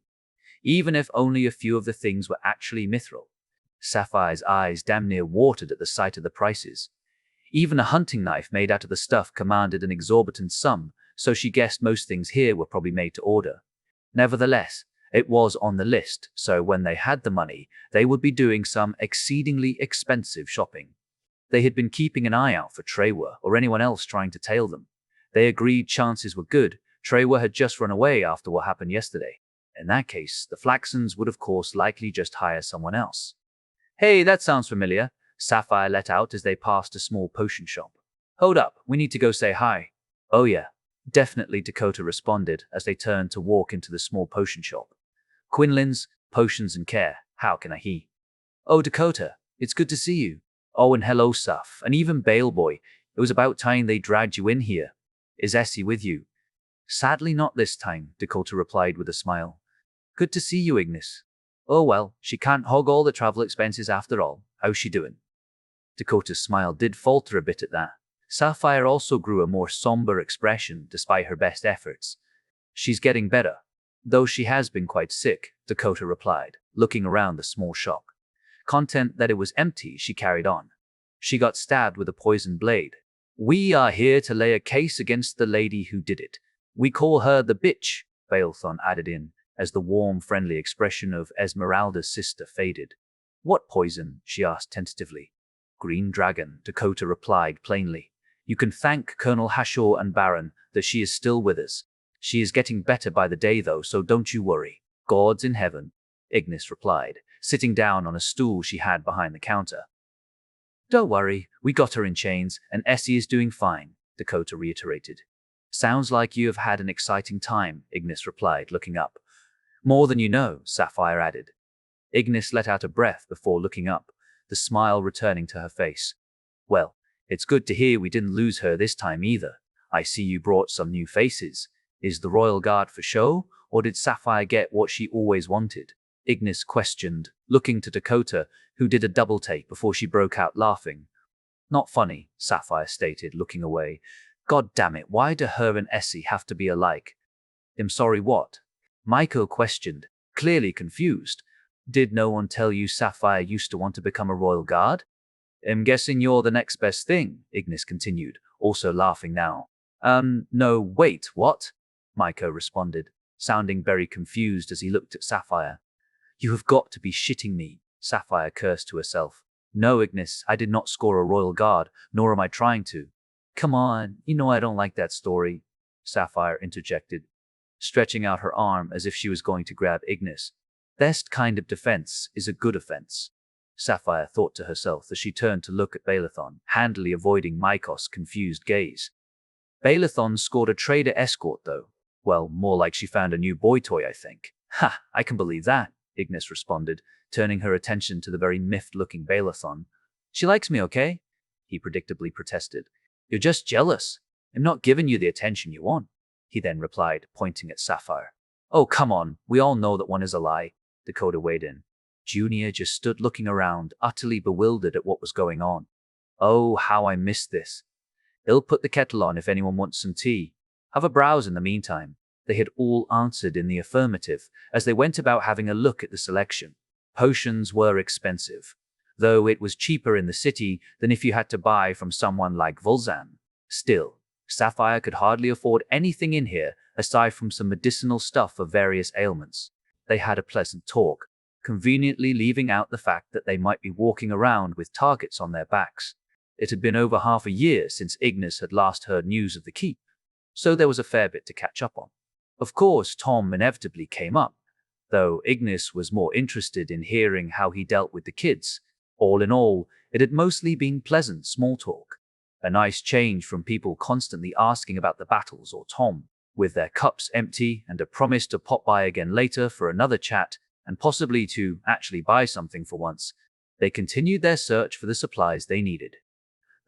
Even if only a few of the things were actually mithril. Sapphire's eyes damn near watered at the sight of the prices. Even a hunting knife made out of the stuff commanded an exorbitant sum, so she guessed most things here were probably made to order. Nevertheless, it was on the list, so when they had the money, they would be doing some exceedingly expensive shopping. They had been keeping an eye out for Tigra or anyone else trying to tail them. They agreed chances were good. Tigra had just run away after what happened yesterday. In that case, the Flaxons would of course likely just hire someone else. Hey, that sounds familiar, Sapphire let out as they passed a small potion shop. Hold up, we need to go say hi. Oh yeah, definitely, Dakota responded as they turned to walk into the small potion shop. Quinlan's, Potions and Care, how can I he? Oh Dakota, it's good to see you. Oh, and hello Saf, and even Bale Boy, it was about time they dragged you in here. Is Essie with you? Sadly not this time, Dakota replied with a smile. Good to see you, Ignis. Oh well, she can't hog all the travel expenses after all. How's she doing? Dakota's smile did falter a bit at that. Sapphire also grew a more somber expression despite her best efforts. She's getting better, though she has been quite sick, Dakota replied, looking around the small shop. Content that it was empty, she carried on. She got stabbed with a poisoned blade. We are here to lay a case against the lady who did it. We call her the bitch, Balethon added in, as the warm, friendly expression of Esmeralda's sister faded. What poison? She asked tentatively. Green dragon, Dakota replied plainly. You can thank Colonel Hashaw and Baron that she is still with us. She is getting better by the day though, so don't you worry. Gods in heaven, Ignis replied, sitting down on a stool she had behind the counter. Don't worry, we got her in chains, and Essie is doing fine, Dakota reiterated. Sounds like you have had an exciting time, Ignis replied, looking up. More than you know, Sapphire added. Ignis let out a breath before looking up, the smile returning to her face. Well, it's good to hear we didn't lose her this time either. I see you brought some new faces. Is the Royal Guard for show, or did Sapphire get what she always wanted? Ignis questioned, looking to Dakota, who did a double take before she broke out laughing. Not funny, Sapphire stated, looking away. God damn it, why do her and Essie have to be alike? I'm sorry, what? Michael questioned, clearly confused. Did no one tell you Sapphire used to want to become a Royal Guard? I'm guessing you're the next best thing, Ignis continued, also laughing now. No, wait, what? Micah responded, sounding very confused as he looked at Sapphire. You have got to be shitting me, Sapphire cursed to herself. No, Ignis, I did not score a Royal Guard, nor am I trying to. Come on, you know I don't like that story, Sapphire interjected, stretching out her arm as if she was going to grab Ignis. Best kind of defense is a good offense, Sapphire thought to herself as she turned to look at Balethon, handily avoiding Mykos' confused gaze. Balethon scored a trader escort though. Well, more like she found a new boy toy, I think. Ha, I can believe that, Ignis responded, turning her attention to the very miffed-looking Balethon. She likes me, okay? He predictably protested. You're just jealous. I'm not giving you the attention you want, he then replied, pointing at Sapphire. Oh, come on, we all know that one is a lie, Dakota weighed in. Junior just stood looking around, utterly bewildered at what was going on. Oh, how I missed this. I'll put the kettle on if anyone wants some tea. Have a browse in the meantime. They had all answered in the affirmative as they went about having a look at the selection. Potions were expensive, though it was cheaper in the city than if you had to buy from someone like Volzan. Still, Sapphire could hardly afford anything in here aside from some medicinal stuff for various ailments. They had a pleasant talk, conveniently leaving out the fact that they might be walking around with targets on their backs. It had been over half a year since Ignis had last heard news of the keep, so there was a fair bit to catch up on. Of course, Tom inevitably came up, though Ignis was more interested in hearing how he dealt with the kids. All in all, it had mostly been pleasant small talk. A nice change from people constantly asking about the battles or Tom, with their cups empty and a promise to pop by again later for another chat and possibly to actually buy something for once. They continued their search for the supplies they needed.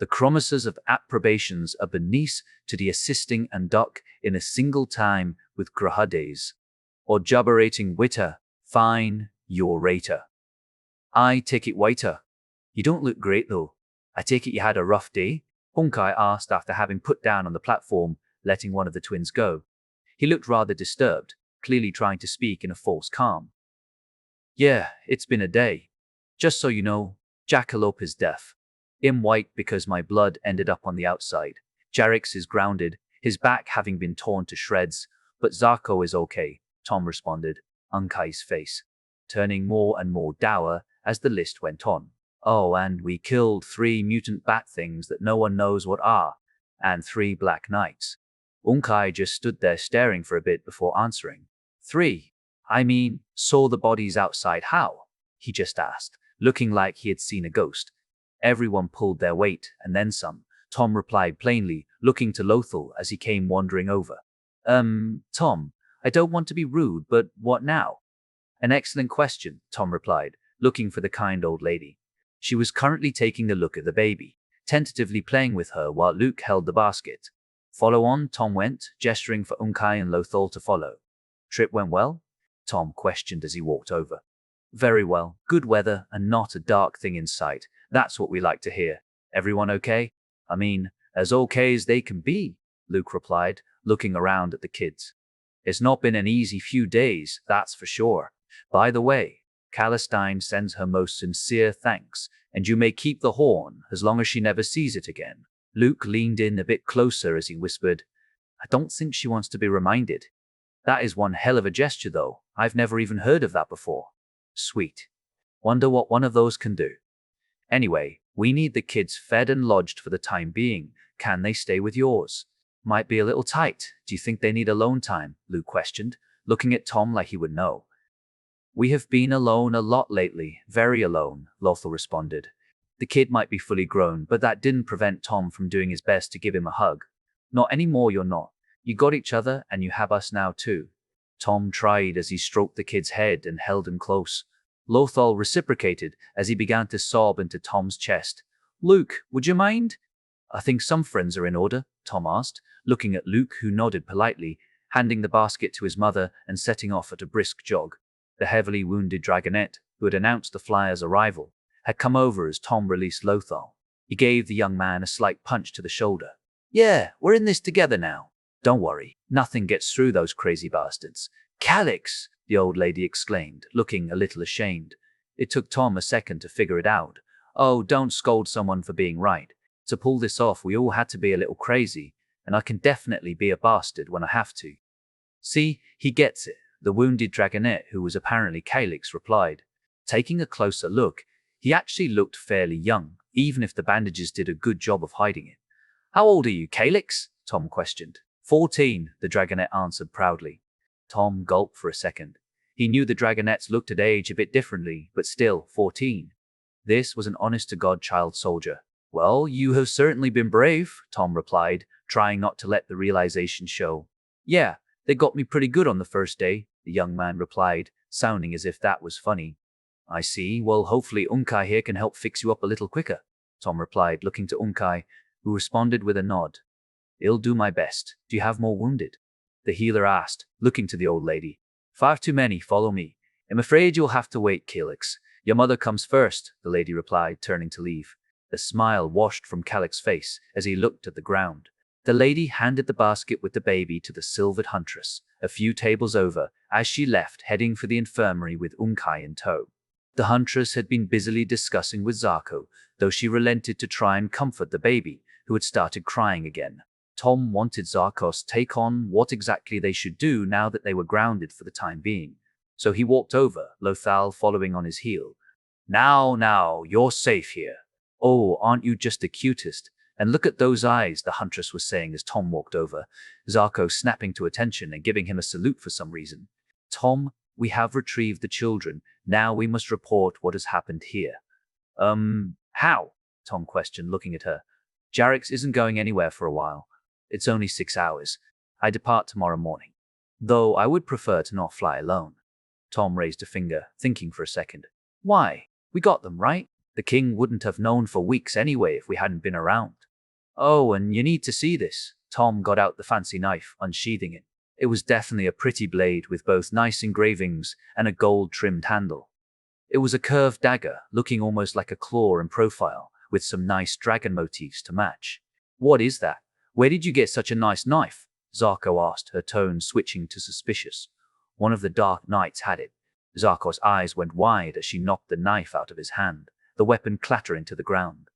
The promises of approbations are beneath to the assisting and duck in a single time with Grahades, or jubberating witter, fine, your rater. I take it waiter. You don't look great though. I take it you had a rough day? Hunkai asked after having put down on the platform, letting one of the twins go. He looked rather disturbed, clearly trying to speak in a false calm. Yeah, it's been a day. Just so you know, Jackalope is deaf. I'm white because my blood ended up on the outside. Jarix is grounded, his back having been torn to shreds, but Zarko is okay, Tom responded, Unkai's face turning more and more dour as the list went on. Oh, and we killed 3 mutant bat things that no one knows what are, and 3 black knights. Unkai just stood there staring for a bit before answering. 3? I mean, saw the bodies outside how? He just asked, looking like he had seen a ghost. Everyone pulled their weight, and then some, Tom replied plainly, looking to Lothal as he came wandering over. Tom, I don't want to be rude, but what now? An excellent question, Tom replied, looking for the kind old lady. She was currently taking a look at the baby, tentatively playing with her while Luke held the basket. Follow on, Tom went, gesturing for Unkai and Lothal to follow. Trip went well? Tom questioned as he walked over. Very well, good weather and not a dark thing in sight. That's what we like to hear. Everyone okay? I mean, as okay as they can be, Luke replied, looking around at the kids. It's not been an easy few days, that's for sure. By the way, Calistine sends her most sincere thanks, and you may keep the horn as long as she never sees it again. Luke leaned in a bit closer as he whispered, I don't think she wants to be reminded. That is one hell of a gesture though. I've never even heard of that before. Sweet. Wonder what one of those can do. Anyway, we need the kids fed and lodged for the time being. Can they stay with yours? Might be a little tight. Do you think they need alone time? Luke questioned, looking at Tom like he would know. We have been alone a lot lately, very alone, Lothal responded. The kid might be fully grown, but that didn't prevent Tom from doing his best to give him a hug. Not anymore, you're not. You got each other and you have us now too. Tom tried as he stroked the kid's head and held him close. Lothal reciprocated as he began to sob into Tom's chest. Luke, would you mind? I think some friends are in order, Tom asked, looking at Luke, who nodded politely, handing the basket to his mother and setting off at a brisk jog. The heavily wounded dragonette, who had announced the flyer's arrival, had come over as Tom released Lothal. He gave the young man a slight punch to the shoulder. Yeah, we're in this together now. Don't worry, nothing gets through those crazy bastards. Calix, the old lady exclaimed, looking a little ashamed. It took Tom a second to figure it out. Oh, don't scold someone for being right. To pull this off, we all had to be a little crazy, and I can definitely be a bastard when I have to. See, he gets it. The wounded dragonette, who was apparently Calix, replied. Taking a closer look, he actually looked fairly young, even if the bandages did a good job of hiding it. How old are you, Calix? Tom questioned. 14, the dragonette answered proudly. Tom gulped for a second. He knew the dragonettes looked at age a bit differently, but still, 14. This was an honest-to-God child soldier. Well, you have certainly been brave, Tom replied, trying not to let the realization show. Yeah, they got me pretty good on the first day, the young man replied, sounding as if that was funny. I see. Well, hopefully Unkai here can help fix you up a little quicker, Tom replied, looking to Unkai, who responded with a nod. I'll do my best. Do you have more wounded? The healer asked, looking to the old lady. Far too many, follow me. I'm afraid you'll have to wait, Calix. Your mother comes first, the lady replied, turning to leave. A smile washed from Calix's face as he looked at the ground. The lady handed the basket with the baby to the silvered Huntress, a few tables over, as she left, heading for the infirmary with Unkai in tow. The Huntress had been busily discussing with Zarko, though she relented to try and comfort the baby, who had started crying again. Tom wanted Zarko's take on what exactly they should do now that they were grounded for the time being. So he walked over, Lothal following on his heel. Now, you're safe here. Oh, aren't you just the cutest? And look at those eyes, the Huntress was saying as Tom walked over, Zarko snapping to attention and giving him a salute for some reason. Tom, we have retrieved the children. Now we must report what has happened here. How? Tom questioned, looking at her. Jarix isn't going anywhere for a while. It's only 6 hours. I depart tomorrow morning. Though I would prefer to not fly alone. Tom raised a finger, thinking for a second. Why? We got them, right? The king wouldn't have known for weeks anyway if we hadn't been around. Oh, and you need to see this. Tom got out the fancy knife, unsheathing it. It was definitely a pretty blade with both nice engravings and a gold-trimmed handle. It was a curved dagger, looking almost like a claw in profile, with some nice dragon motifs to match. What is that? Where did you get such a nice knife? Zarko asked, her tone switching to suspicious. One of the Dark Knights had it. Zarko's eyes went wide as she knocked the knife out of his hand, the weapon clattering to the ground.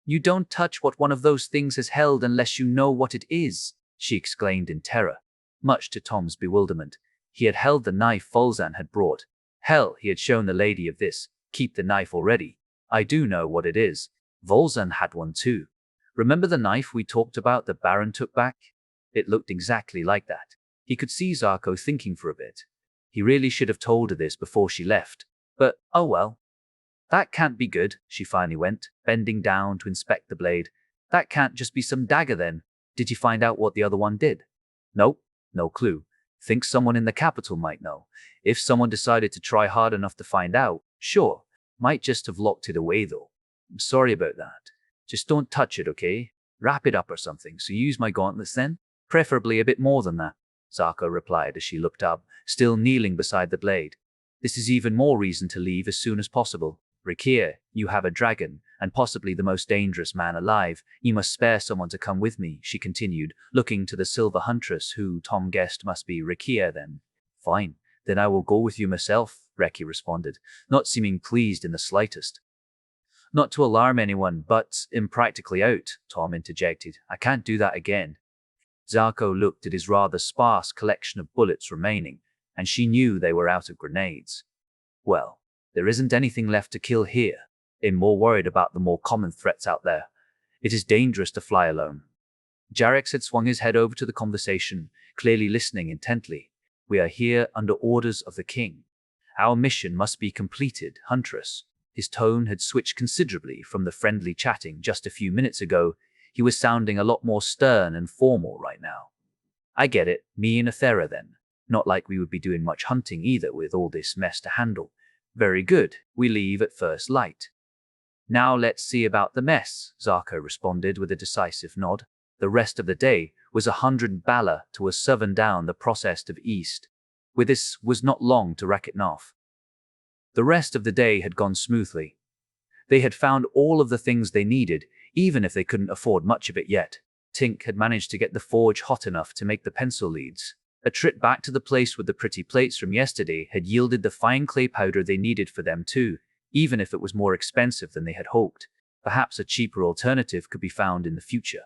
You don't touch what one of those things has held unless you know what it is, she exclaimed in terror. Much to Tom's bewilderment, he had held the knife Volzan had brought. Hell, he had shown the lady of this. Keep the knife already. I do know what it is. Volzan had one too. Remember the knife we talked about that Baron took back? It looked exactly like that. He could see Zarko thinking for a bit. He really should have told her this before she left. But, oh well. That can't be good, she finally went, bending down to inspect the blade. That can't just be some dagger then. Did you find out what the other one did? Nope, no clue. Think someone in the capital might know. If someone decided to try hard enough to find out, sure. Might just have locked it away though. I'm sorry about that. Just don't touch it, okay? Wrap it up or something, so use my gauntlets then? Preferably a bit more than that, Zarko replied as she looked up, still kneeling beside the blade. This is even more reason to leave as soon as possible. Rakir, you have a dragon, and possibly the most dangerous man alive. You must spare someone to come with me, she continued, looking to the silver huntress who Tom guessed must be Rakir then. Fine, then I will go with you myself, Reki responded, not seeming pleased in the slightest. Not to alarm anyone, but impractically out, Tom interjected. I can't do that again. Zarko looked at his rather sparse collection of bullets remaining, and she knew they were out of grenades. Well, there isn't anything left to kill here. I'm more worried about the more common threats out there. It is dangerous to fly alone. Jarex had swung his head over to the conversation, clearly listening intently. We are here under orders of the king. Our mission must be completed, Huntress. His tone had switched considerably from the friendly chatting just a few minutes ago. He was sounding a lot more stern and formal right now. I get it, me and Athera then. Not like we would be doing much hunting either with all this mess to handle. Very good, we leave at first light. Now let's see about the mess, Zarko responded with a decisive nod. The rest of the day was 100 bala to a southern down the processed of east. With this was not long to reckon off. The rest of the day had gone smoothly. They had found all of the things they needed, even if they couldn't afford much of it yet. Tink had managed to get the forge hot enough to make the pencil leads. A trip back to the place with the pretty plates from yesterday had yielded the fine clay powder they needed for them too, even if it was more expensive than they had hoped. Perhaps a cheaper alternative could be found in the future.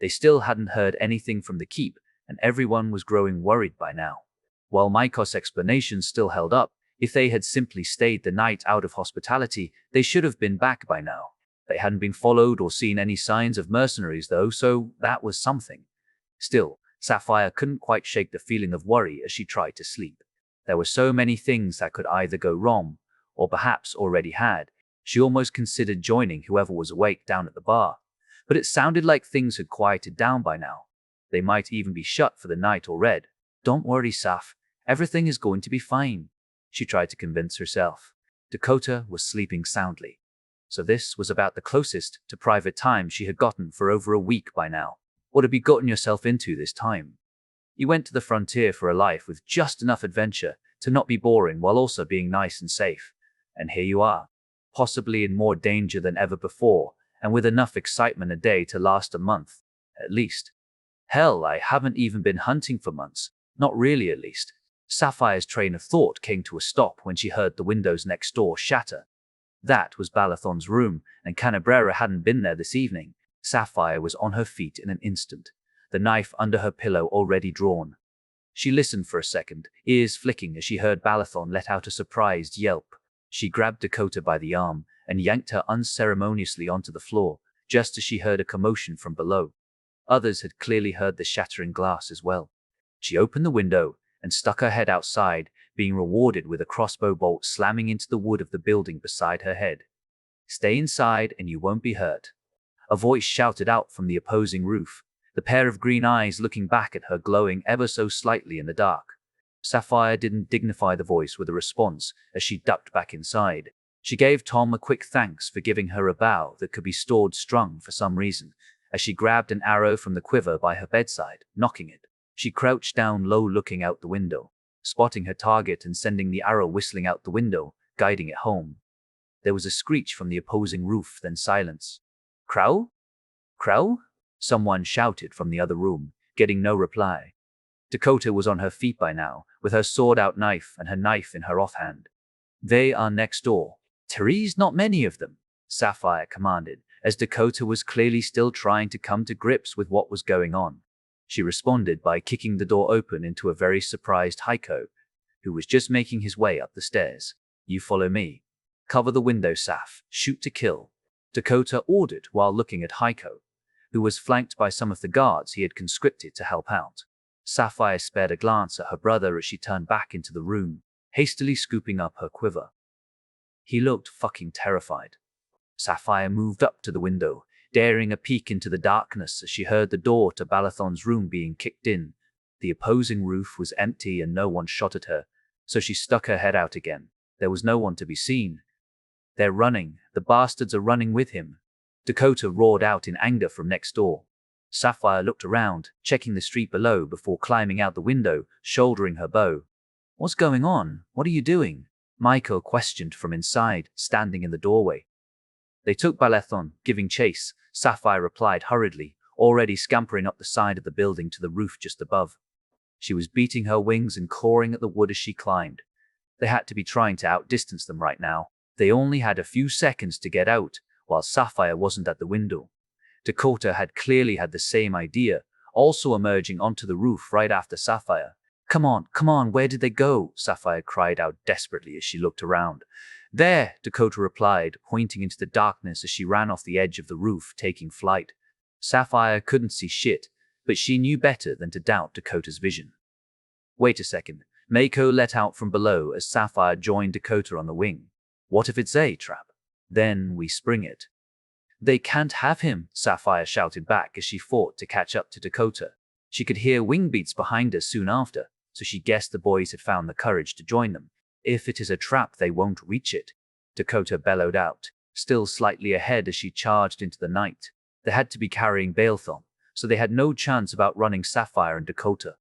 They still hadn't heard anything from the keep, and everyone was growing worried by now. While Maikos' explanations still held up, if they had simply stayed the night out of hospitality, they should have been back by now. They hadn't been followed or seen any signs of mercenaries though, so that was something. Still, Sapphire couldn't quite shake the feeling of worry as she tried to sleep. There were so many things that could either go wrong, or perhaps already had. She almost considered joining whoever was awake down at the bar. But it sounded like things had quieted down by now. They might even be shut for the night or read. Don't worry, Saf. Everything is going to be fine, she tried to convince herself. Dakota was sleeping soundly. So this was about the closest to private time she had gotten for over a week by now. What have you gotten yourself into this time? You went to the frontier for a life with just enough adventure to not be boring while also being nice and safe. And here you are, possibly in more danger than ever before, and with enough excitement a day to last a month, at least. Hell, I haven't even been hunting for months. Not really, at least. Sapphire's train of thought came to a stop when she heard the windows next door shatter. That was Balathon's room, and Canabrera hadn't been there this evening. Sapphire was on her feet in an instant, the knife under her pillow already drawn. She listened for a second, ears flicking as she heard Balathon let out a surprised yelp. She grabbed Dakota by the arm and yanked her unceremoniously onto the floor, just as she heard a commotion from below. Others had clearly heard the shattering glass as well. She opened the window and stuck her head outside, being rewarded with a crossbow bolt slamming into the wood of the building beside her head. Stay inside and you won't be hurt. A voice shouted out from the opposing roof, the pair of green eyes looking back at her glowing ever so slightly in the dark. Sapphire didn't dignify the voice with a response as she ducked back inside. She gave Tom a quick thanks for giving her a bow that could be stored strung for some reason, as she grabbed an arrow from the quiver by her bedside, knocking it. She crouched down low looking out the window, spotting her target and sending the arrow whistling out the window, guiding it home. There was a screech from the opposing roof, then silence. Crow? Crow? Someone shouted from the other room, getting no reply. Dakota was on her feet by now, with her sword-out knife and her knife in her offhand. They are next door. Therese, not many of them, Sapphire commanded, as Dakota was clearly still trying to come to grips with what was going on. She responded by kicking the door open into a very surprised Heiko, who was just making his way up the stairs. You follow me. Cover the window, Saf. Shoot to kill, Dakota ordered while looking at Heiko, who was flanked by some of the guards he had conscripted to help out. Sapphire spared a glance at her brother as she turned back into the room, hastily scooping up her quiver. He looked fucking terrified. Sapphire moved up to the window, daring a peek into the darkness as she heard the door to Balathon's room being kicked in. The opposing roof was empty and no one shot at her, so she stuck her head out again. There was no one to be seen. They're running. The bastards are running with him, Dakota roared out in anger from next door. Sapphire looked around, checking the street below before climbing out the window, shouldering her bow. What's going on? What are you doing? Michael questioned from inside, standing in the doorway. They took Balathon, giving chase, Sapphire replied hurriedly, already scampering up the side of the building to the roof just above. She was beating her wings and clawing at the wood as she climbed. They had to be trying to outdistance them right now. They only had a few seconds to get out, while Sapphire wasn't at the window. Dakota had clearly had the same idea, also emerging onto the roof right after Sapphire. Come on, where did they go? Sapphire cried out desperately as she looked around. There, Dakota replied, pointing into the darkness as she ran off the edge of the roof, taking flight. Sapphire couldn't see shit, but she knew better than to doubt Dakota's vision. Wait a second. Mako let out from below as Sapphire joined Dakota on the wing. What if it's a trap? Then we spring it. They can't have him, Sapphire shouted back as she fought to catch up to Dakota. She could hear wing beats behind her soon after, so she guessed the boys had found the courage to join them. If it is a trap, they won't reach it, Dakota bellowed out, still slightly ahead as she charged into the night. They had to be carrying Balathon, so they had no chance of outrunning Sapphire and Dakota.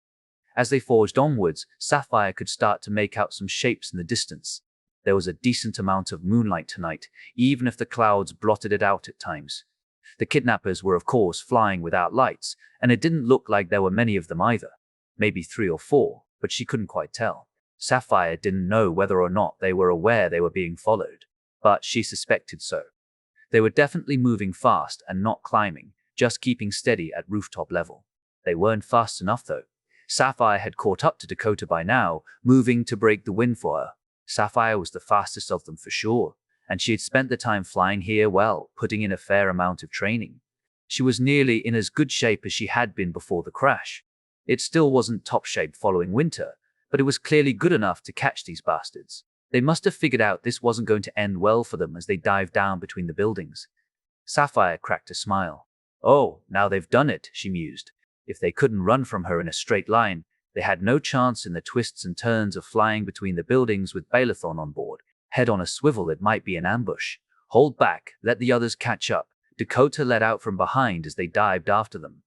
As they forged onwards, Sapphire could start to make out some shapes in the distance. There was a decent amount of moonlight tonight, even if the clouds blotted it out at times. The kidnappers were of course flying without lights, and it didn't look like there were many of them either. Maybe 3 or 4, but she couldn't quite tell. Sapphire didn't know whether or not they were aware they were being followed, but she suspected so. They were definitely moving fast and not climbing, just keeping steady at rooftop level. They weren't fast enough though. Sapphire had caught up to Dakota by now, moving to break the wind for her. Sapphire was the fastest of them for sure, and she had spent the time flying here well, putting in a fair amount of training. She was nearly in as good shape as she had been before the crash. It still wasn't top shape following winter, but it was clearly good enough to catch these bastards. They must have figured out this wasn't going to end well for them as they dived down between the buildings. Sapphire cracked a smile. Oh, now they've done it, she mused. If they couldn't run from her in a straight line, they had no chance in the twists and turns of flying between the buildings with Balathon on board. Head on a swivel, it might be an ambush. Hold back, let the others catch up. Dakota let out from behind as they dived after them.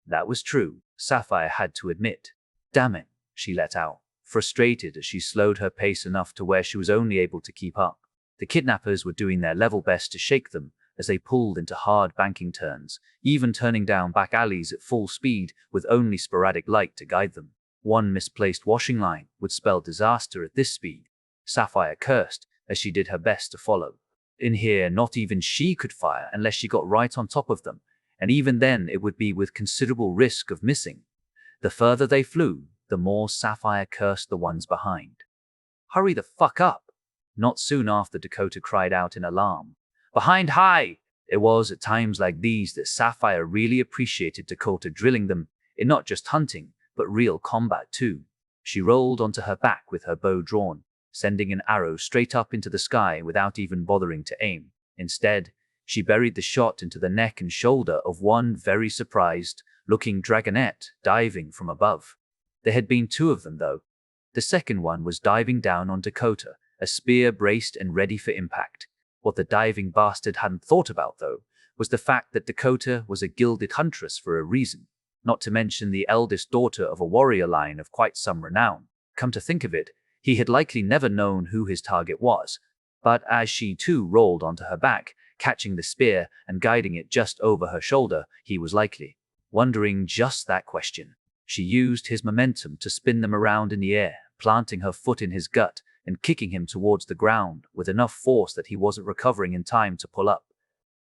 That was true, Sapphire had to admit. Damn it, she let out, frustrated as she slowed her pace enough to where she was only able to keep up. The kidnappers were doing their level best to shake them as they pulled into hard banking turns, even turning down back alleys at full speed with only sporadic light to guide them. One misplaced washing line would spell disaster at this speed, Sapphire cursed as she did her best to follow. In here, not even she could fire unless she got right on top of them, and even then it would be with considerable risk of missing. The further they flew, the more Sapphire cursed the ones behind. Hurry the fuck up! Not soon after, Dakota cried out in alarm. Behind, high! It was at times like these that Sapphire really appreciated Dakota drilling them in not just hunting, but real combat too. She rolled onto her back with her bow drawn, sending an arrow straight up into the sky without even bothering to aim. Instead, she buried the shot into the neck and shoulder of one very surprised-looking dragonette diving from above. There had been 2 of them though. The second one was diving down on Dakota, a spear braced and ready for impact. What the diving bastard hadn't thought about though, was the fact that Dakota was a gilded huntress for a reason. Not to mention the eldest daughter of a warrior line of quite some renown. Come to think of it, he had likely never known who his target was, But as she too rolled onto her back, catching the spear and guiding it just over her shoulder, he was likely wondering just that question. She used his momentum to spin them around in the air, planting her foot in his gut and kicking him towards the ground with enough force that he wasn't recovering in time to pull up.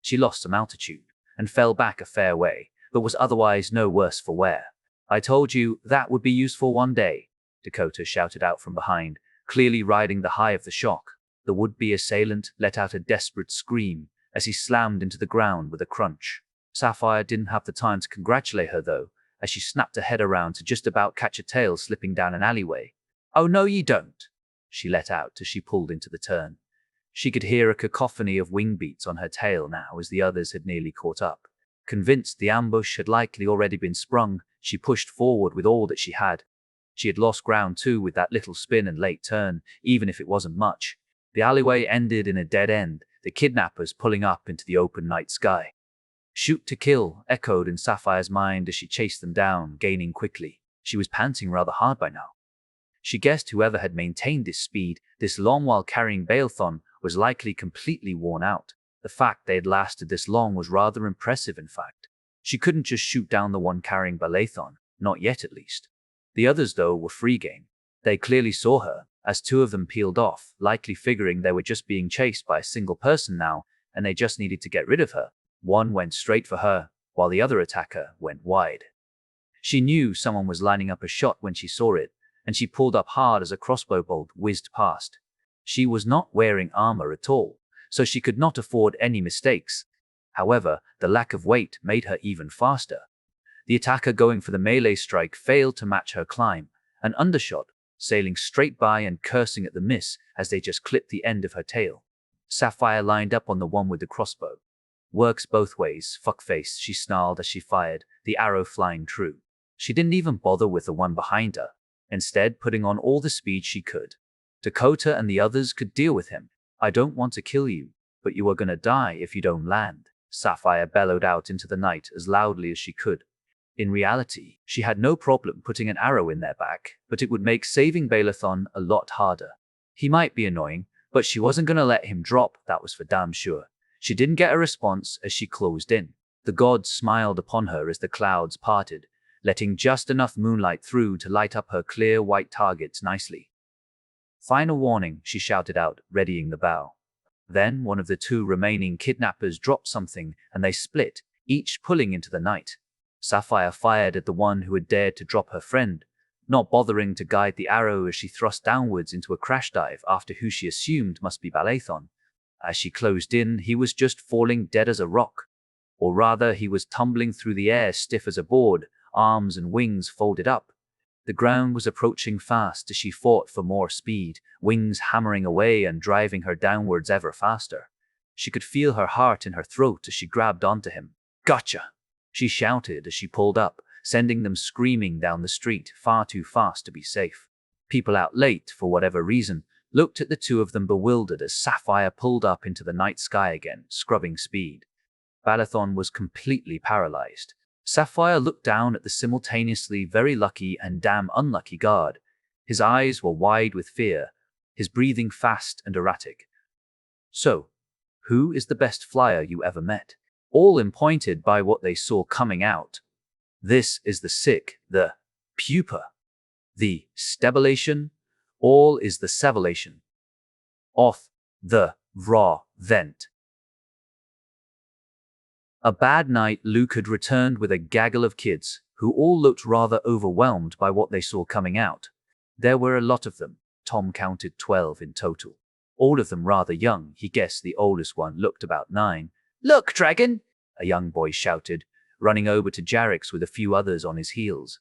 She lost some altitude and fell back a fair way, but was otherwise no worse for wear. "I told you that would be useful one day," Dakota shouted out from behind, clearly riding the high of the shock. The would-be assailant let out a desperate scream as he slammed into the ground with a crunch. Sapphire didn't have the time to congratulate her, though, as she snapped her head around to just about catch a tail slipping down an alleyway. "Oh no, you don't," she let out as she pulled into the turn. She could hear a cacophony of wing beats on her tail now as the others had nearly caught up. Convinced the ambush had likely already been sprung, she pushed forward with all that she had. She had lost ground too with that little spin and late turn, even if it wasn't much. The alleyway ended in a dead end, the kidnappers pulling up into the open night sky. "Shoot to kill," echoed in Sapphire's mind as she chased them down, gaining quickly. She was panting rather hard by now. She guessed whoever had maintained this speed this long while carrying Balathon was likely completely worn out. The fact they had lasted this long was rather impressive, in fact. She couldn't just shoot down the one carrying Balathon, not yet at least. The others, though, were free game. They clearly saw her, as two of them peeled off, likely figuring they were just being chased by a single person now, and they just needed to get rid of her. One went straight for her, while the other attacker went wide. She knew someone was lining up a shot when she saw it, and she pulled up hard as a crossbow bolt whizzed past. She was not wearing armor at all, so she could not afford any mistakes. However, the lack of weight made her even faster. The attacker going for the melee strike failed to match her climb, an undershot, sailing straight by and cursing at the miss as they just clipped the end of her tail. Sapphire lined up on the one with the crossbow. "Works both ways, fuckface," she snarled as she fired, the arrow flying true. She didn't even bother with the one behind her, instead putting on all the speed she could. Dakota and the others could deal with him. "I don't want to kill you, but you are gonna die if you don't land," Sapphire bellowed out into the night as loudly as she could. In reality, she had no problem putting an arrow in their back, but it would make saving Balathon a lot harder. He might be annoying, but she wasn't gonna let him drop, that was for damn sure. She didn't get a response as she closed in. The gods smiled upon her as the clouds parted, letting just enough moonlight through to light up her clear white targets nicely. "Final warning," she shouted out, readying the bow. Then one of the two remaining kidnappers dropped something, and they split, each pulling into the night. Sapphire fired at the one who had dared to drop her friend, not bothering to guide the arrow as she thrust downwards into a crash dive after who she assumed must be Balathon. As she closed in, he was just falling dead as a rock. Or rather, he was tumbling through the air stiff as a board, arms and wings folded up. The ground was approaching fast as she fought for more speed, wings hammering away and driving her downwards ever faster. She could feel her heart in her throat as she grabbed onto him. "Gotcha!" she shouted as she pulled up, sending them screaming down the street, far too fast to be safe. People out late, for whatever reason, looked at the two of them bewildered as Sapphire pulled up into the night sky again, scrubbing speed. Balathon was completely paralyzed. Sapphire looked down at the simultaneously very lucky and damn unlucky guard. His eyes were wide with fear, his breathing fast and erratic. "So, who is the best flyer you ever met?" All pointed by what they saw coming out. "This is the sick, the pupa, the stabilation, all is the savelation. Off the raw vent." A bad night Luke had returned with a gaggle of kids, who all looked rather overwhelmed by what they saw coming out. There were a lot of them. Tom counted 12 in total. All of them rather young. He guessed the oldest one looked about 9. "Look, dragon!" a young boy shouted, running over to Jarix with a few others on his heels.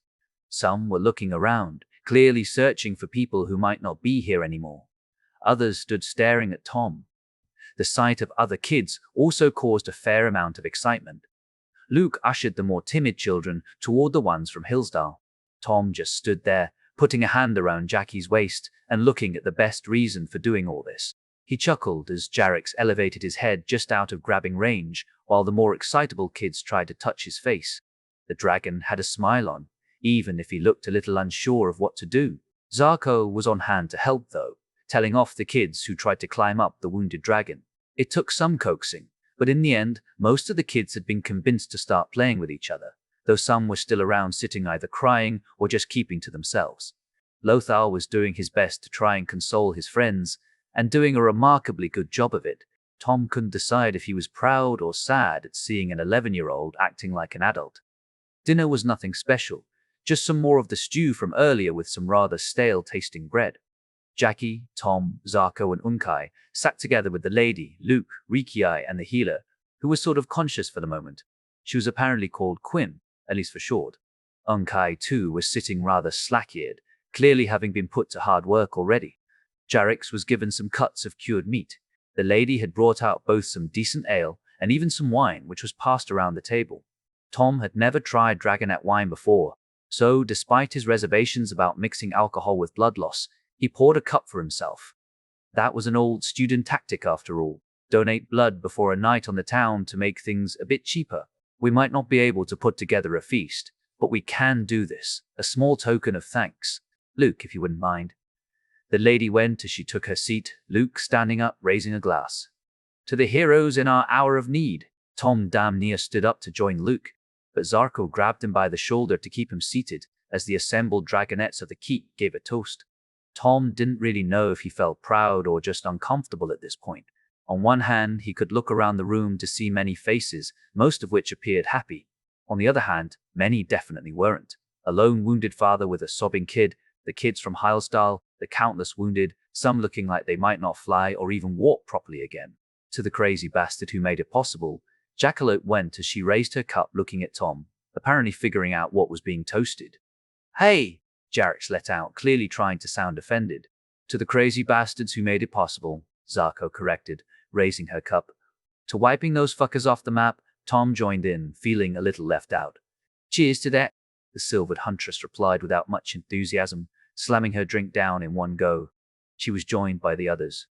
Some were looking around, clearly searching for people who might not be here anymore. Others stood staring at Tom. The sight of other kids also caused a fair amount of excitement. Luke ushered the more timid children toward the ones from Hillsdale. Tom just stood there, putting a hand around Jackie's waist and looking at the best reason for doing all this. He chuckled as Jarix elevated his head just out of grabbing range, while the more excitable kids tried to touch his face. The dragon had a smile on, even if he looked a little unsure of what to do. Zarko was on hand to help though, telling off the kids who tried to climb up the wounded dragon. It took some coaxing, but in the end, most of the kids had been convinced to start playing with each other, though some were still around sitting either crying or just keeping to themselves. Lothar was doing his best to try and console his friends, and doing a remarkably good job of it. Tom couldn't decide if he was proud or sad at seeing an 11-year-old acting like an adult. Dinner was nothing special, just some more of the stew from earlier with some rather stale-tasting bread. Jackie, Tom, Zarko, and Unkai sat together with the lady, Luke, Rikiai, and the healer, who was sort of conscious for the moment. She was apparently called Quinn, at least for short. Unkai, too, was sitting rather slack-eared, clearly having been put to hard work already. Jarix was given some cuts of cured meat. The lady had brought out both some decent ale and even some wine, which was passed around the table. Tom had never tried dragonette wine before, so despite his reservations about mixing alcohol with blood loss, he poured a cup for himself. That was an old student tactic after all. Donate blood before a night on the town to make things a bit cheaper. We might not be able to put together a feast, but we can do this. A small token of thanks. Luke, if you wouldn't mind. The lady went as she took her seat, Luke standing up, raising a glass. To the heroes in our hour of need. Tom damn near stood up to join Luke, but Zarko grabbed him by the shoulder to keep him seated as the assembled dragonettes of the keep gave a toast. Tom didn't really know if he felt proud or just uncomfortable at this point. On one hand, he could look around the room to see many faces, most of which appeared happy. On the other hand, many definitely weren't. A lone wounded father with a sobbing kid, the kids from Heilstahl, the countless wounded, some looking like they might not fly or even walk properly again. To the crazy bastard who made it possible, Jackalope went as she raised her cup looking at Tom, apparently figuring out what was being toasted. Hey! Jarix let out, clearly trying to sound offended. To the crazy bastards who made it possible, Zarko corrected, raising her cup. To wiping those fuckers off the map, Tom joined in, feeling a little left out. Cheers to that, the silvered Huntress replied without much enthusiasm, slamming her drink down in one go. She was joined by the others.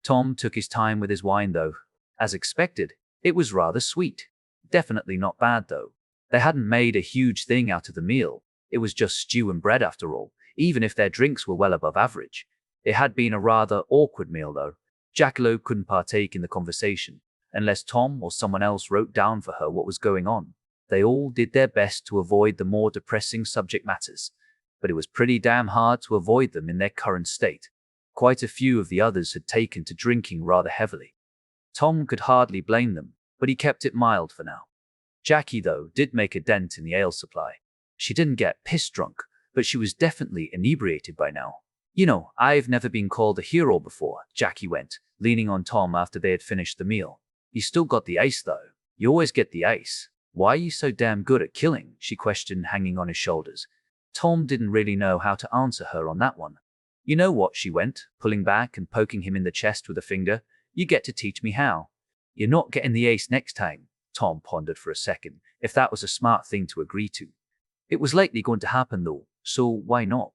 Tom took his time with his wine though. As expected, it was rather sweet. Definitely not bad though. They hadn't made a huge thing out of the meal. It was just stew and bread after all, even if their drinks were well above average. It had been a rather awkward meal though. Jackalope couldn't partake in the conversation, unless Tom or someone else wrote down for her what was going on. They all did their best to avoid the more depressing subject matters, but it was pretty damn hard to avoid them in their current state. Quite a few of the others had taken to drinking rather heavily. Tom could hardly blame them, but he kept it mild for now. Jackie, though, did make a dent in the ale supply. She didn't get piss drunk, but she was definitely inebriated by now. You know, I've never been called a hero before, Jackie went, leaning on Tom after they had finished the meal. You still got the ace, though. You always get the ace. Why are you so damn good at killing? She questioned, hanging on his shoulders. Tom didn't really know how to answer her on that one. You know what, she went, pulling back and poking him in the chest with a finger. You get to teach me how. You're not getting the ace next time. Tom pondered for a second, if that was a smart thing to agree to. It was likely going to happen though, so why not?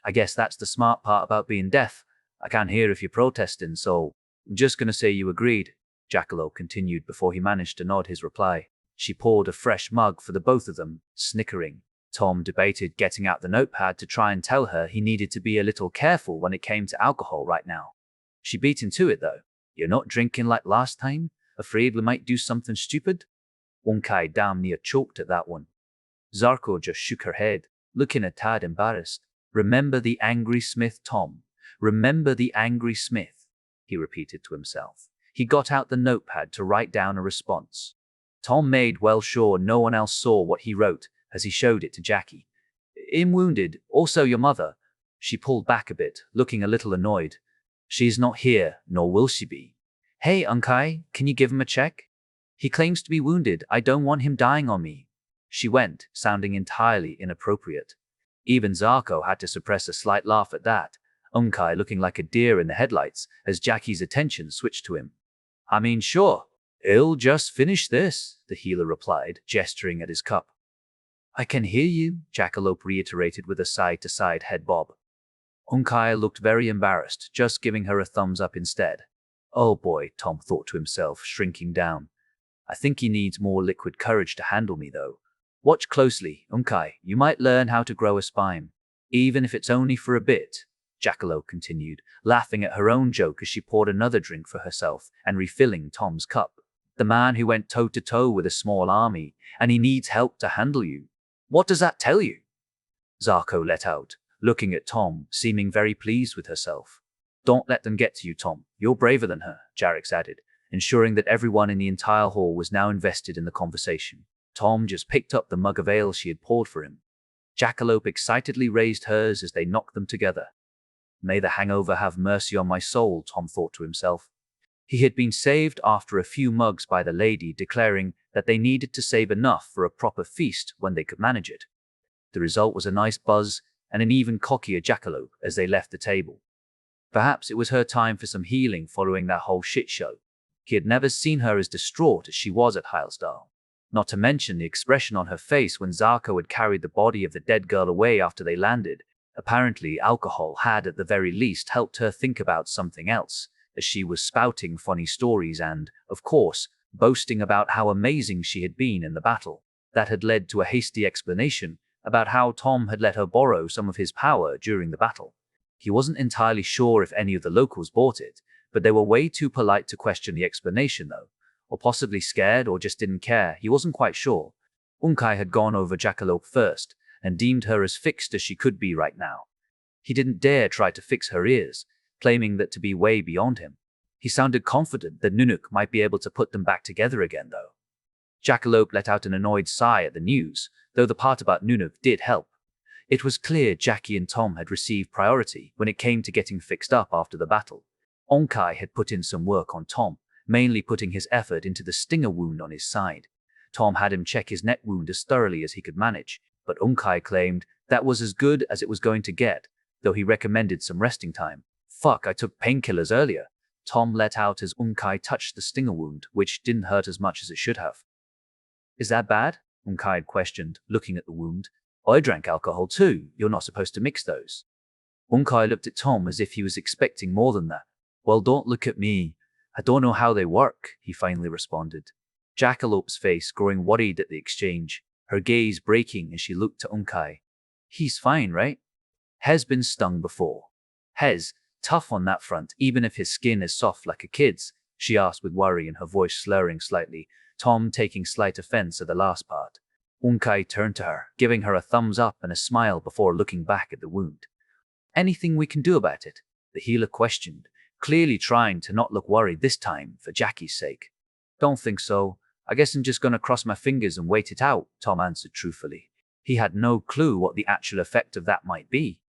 I guess that's the smart part about being deaf. I can't hear if you're protesting, so I'm just gonna say you agreed, Jackalope continued before he managed to nod his reply. She poured a fresh mug for the both of them, snickering. Tom debated getting out the notepad to try and tell her he needed to be a little careful when it came to alcohol right now. She beat him to it though. You're not drinking like last time? Afraid we might do something stupid? Unkai damn near choked at that one. Zarko just shook her head, looking a tad embarrassed. Remember the angry smith, Tom. Remember the angry smith, he repeated to himself. He got out the notepad to write down a response. Tom made well sure no one else saw what he wrote as he showed it to Jackie. I'm wounded, also your mother. She pulled back a bit, looking a little annoyed. She's not here, nor will she be. Hey, Unkai, can you give him a check? He claims to be wounded. I don't want him dying on me. She went, sounding entirely inappropriate. Even Zarko had to suppress a slight laugh at that, Unkai looking like a deer in the headlights as Jackie's attention switched to him. I mean, sure. I'll just finish this, the healer replied, gesturing at his cup. I can hear you, Jackalope reiterated with a side-to-side head bob. Unkai looked very embarrassed, just giving her a thumbs up instead. Oh boy, Tom thought to himself, shrinking down. I think he needs more liquid courage to handle me, though. Watch closely, Unkai. You might learn how to grow a spine, even if it's only for a bit. Jackalope continued, laughing at her own joke as she poured another drink for herself and refilling Tom's cup. The man who went toe-to-toe with a small army, and he needs help to handle you. What does that tell you? Zarko let out, looking at Tom, seeming very pleased with herself. Don't let them get to you, Tom. You're braver than her, Jarix added, ensuring that everyone in the entire hall was now invested in the conversation. Tom just picked up the mug of ale she had poured for him. Jackalope excitedly raised hers as they knocked them together. May the hangover have mercy on my soul, Tom thought to himself. He had been saved after a few mugs by the lady declaring that they needed to save enough for a proper feast when they could manage it. The result was a nice buzz and an even cockier Jackalope as they left the table. Perhaps it was her time for some healing following that whole shit show. He had never seen her as distraught as she was at Hylesdale. Not to mention the expression on her face when Zarko had carried the body of the dead girl away after they landed. Apparently, alcohol had at the very least helped her think about something else, as she was spouting funny stories and, of course, boasting about how amazing she had been in the battle. That had led to a hasty explanation about how Tom had let her borrow some of his power during the battle. He wasn't entirely sure if any of the locals bought it, but they were way too polite to question the explanation though, or possibly scared or just didn't care. He wasn't quite sure. Unkai had gone over Jackalope first and deemed her as fixed as she could be right now. He didn't dare try to fix her ears, claiming that to be way beyond him. He sounded confident that Nunuk might be able to put them back together again though. Jackalope let out an annoyed sigh at the news, though the part about Nunuk did help. It was clear Jackie and Tom had received priority when it came to getting fixed up after the battle. Onkai had put in some work on Tom, mainly putting his effort into the stinger wound on his side. Tom had him check his neck wound as thoroughly as he could manage, but Onkai claimed that was as good as it was going to get, though he recommended some resting time. Fuck, I took painkillers earlier, Tom let out as Onkai touched the stinger wound, which didn't hurt as much as it should have. Is that bad? Onkai questioned, looking at the wound. I drank alcohol too. You're not supposed to mix those. Onkai looked at Tom as if he was expecting more than that. Well, don't look at me. I don't know how they work, he finally responded. Jackalope's face growing worried at the exchange, her gaze breaking as she looked to Onkai. He's fine, right? Has been stung before. Hez, tough on that front, even if his skin is soft like a kid's, she asked with worry and her voice slurring slightly, Tom taking slight offense at the last part. Onkai turned to her, giving her a thumbs up and a smile before looking back at the wound. Anything we can do about it? The healer questioned, clearly trying to not look worried this time for Jackie's sake. Don't think so. I guess I'm just gonna cross my fingers and wait it out, Tom answered truthfully. He had no clue what the actual effect of that might be.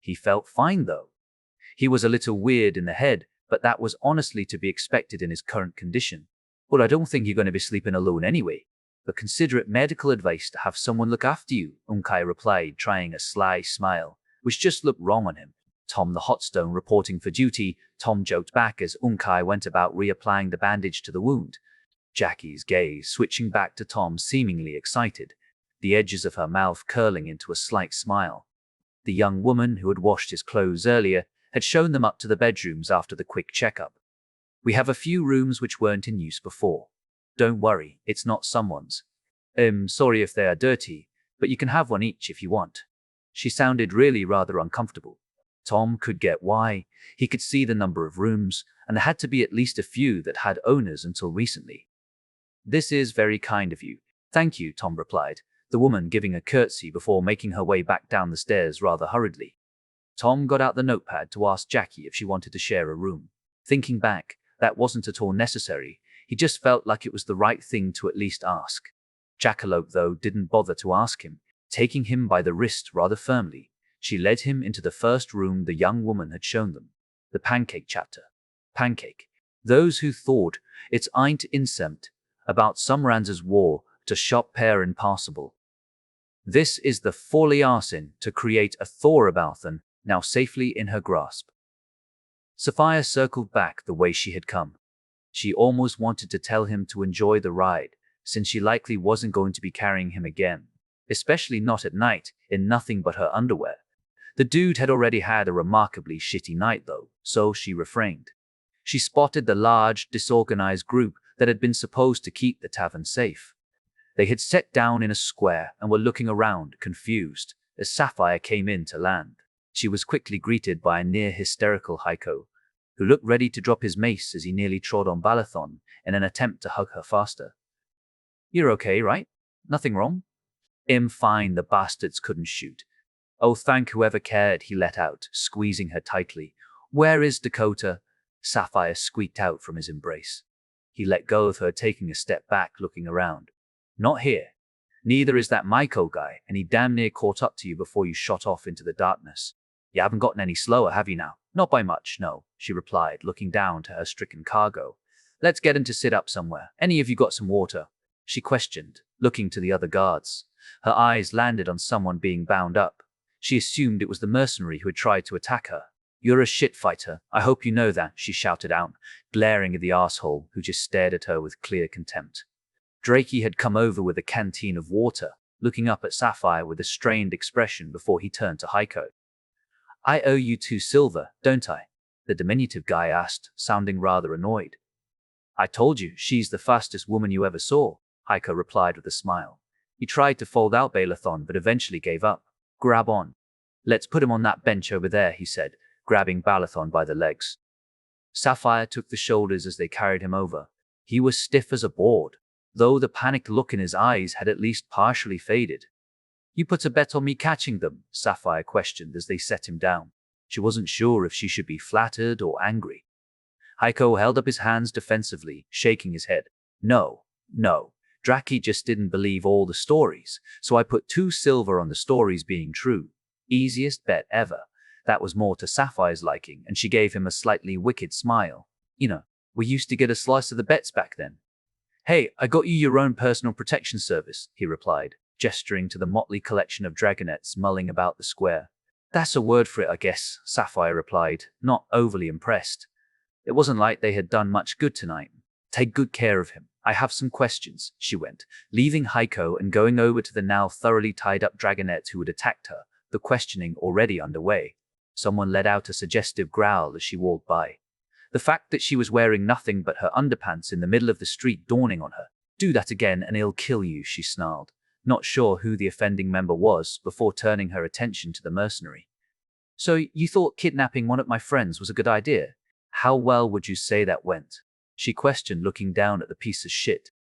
He felt fine though. He was a little weird in the head, but that was honestly to be expected in his current condition. Well, I don't think you're going to be sleeping alone anyway. But consider it medical advice to have someone look after you, Onkai replied, trying a sly smile, which just looked wrong on him. Tom the Hotstone reporting for duty, Tom joked back as Onkai went about reapplying the bandage to the wound. Jackie's gaze switching back to Tom, seemingly excited, the edges of her mouth curling into a slight smile. The young woman who had washed his clothes earlier had shown them up to the bedrooms after the quick checkup. We have a few rooms which weren't in use before. Don't worry, it's not someone's. Sorry if they are dirty, but you can have one each if you want. She sounded really rather uncomfortable. Tom could get why. He could see the number of rooms, and there had to be at least a few that had owners until recently. This is very kind of you. Thank you, Tom replied, the woman giving a curtsy before making her way back down the stairs rather hurriedly. Tom got out the notepad to ask Jackie if she wanted to share a room. Thinking back, that wasn't at all necessary. He just felt like it was the right thing to at least ask. Jackalope, though, didn't bother to ask him. Taking him by the wrist rather firmly, she led him into the first room the young woman had shown them. The pancake chapter. Pancake. Those who thought it's ain't insemt about some Ranzer's war to shop pair impossible. This is the folly arsin to create a Thorabouthan now safely in her grasp. Sophia circled back the way she had come. She almost wanted to tell him to enjoy the ride, since she likely wasn't going to be carrying him again, especially not at night, in nothing but her underwear. The dude had already had a remarkably shitty night though, so she refrained. She spotted the large, disorganized group that had been supposed to keep the tavern safe. They had sat down in a square and were looking around, confused, as Sapphire came in to land. She was quickly greeted by a near-hysterical Heiko, who looked ready to drop his mace as he nearly trod on Balathon in an attempt to hug her faster. "You're okay, right? Nothing wrong?" Fine, the bastards couldn't shoot. "Oh, thank whoever cared," he let out, squeezing her tightly. "Where is Dakota?" Sapphire squeaked out from his embrace. He let go of her, taking a step back, looking around. "Not here. Neither is that Michael guy, and he damn near caught up to you before you shot off into the darkness. You haven't gotten any slower, have you now?" "Not by much, no," she replied, looking down to her stricken cargo. "Let's get him to sit up somewhere. Any of you got some water?" she questioned, looking to the other guards. Her eyes landed on someone being bound up. She assumed it was the mercenary who had tried to attack her. "You're a shit fighter. I hope you know that," she shouted out, glaring at the asshole who just stared at her with clear contempt. Drakey had come over with a canteen of water, looking up at Sapphire with a strained expression before he turned to Heiko. "I owe you 2 silver, don't I?" the diminutive guy asked, sounding rather annoyed. "I told you, she's the fastest woman you ever saw," Heiko replied with a smile. He tried to fold out Balathon, but eventually gave up. "Grab on. Let's put him on that bench over there," he said, grabbing Balathon by the legs. Sapphire took the shoulders as they carried him over. He was stiff as a board, though the panicked look in his eyes had at least partially faded. "You put a bet on me catching them?" Sapphire questioned as they set him down. She wasn't sure if she should be flattered or angry. Heiko held up his hands defensively, shaking his head. No. Draki just didn't believe all the stories, so I put 2 silver on the stories being true. Easiest bet ever. That was more to Sapphire's liking, and she gave him a slightly wicked smile. "You know, we used to get a slice of the bets back then." "Hey, I got you your own personal protection service," he replied, gesturing to the motley collection of dragonets mulling about the square. "That's a word for it, I guess," Sapphire replied, not overly impressed. It wasn't like they had done much good tonight. "Take good care of him. I have some questions," she went, leaving Heiko and going over to the now thoroughly tied-up dragonet who had attacked her, the questioning already underway. Someone let out a suggestive growl as she walked by. The fact that she was wearing nothing but her underpants in the middle of the street dawning on her. "Do that again and he'll kill you," she snarled, not sure who the offending member was, before turning her attention to the mercenary. "So you thought kidnapping one of my friends was a good idea? How well would you say that went?" she questioned, looking down at the piece of shit.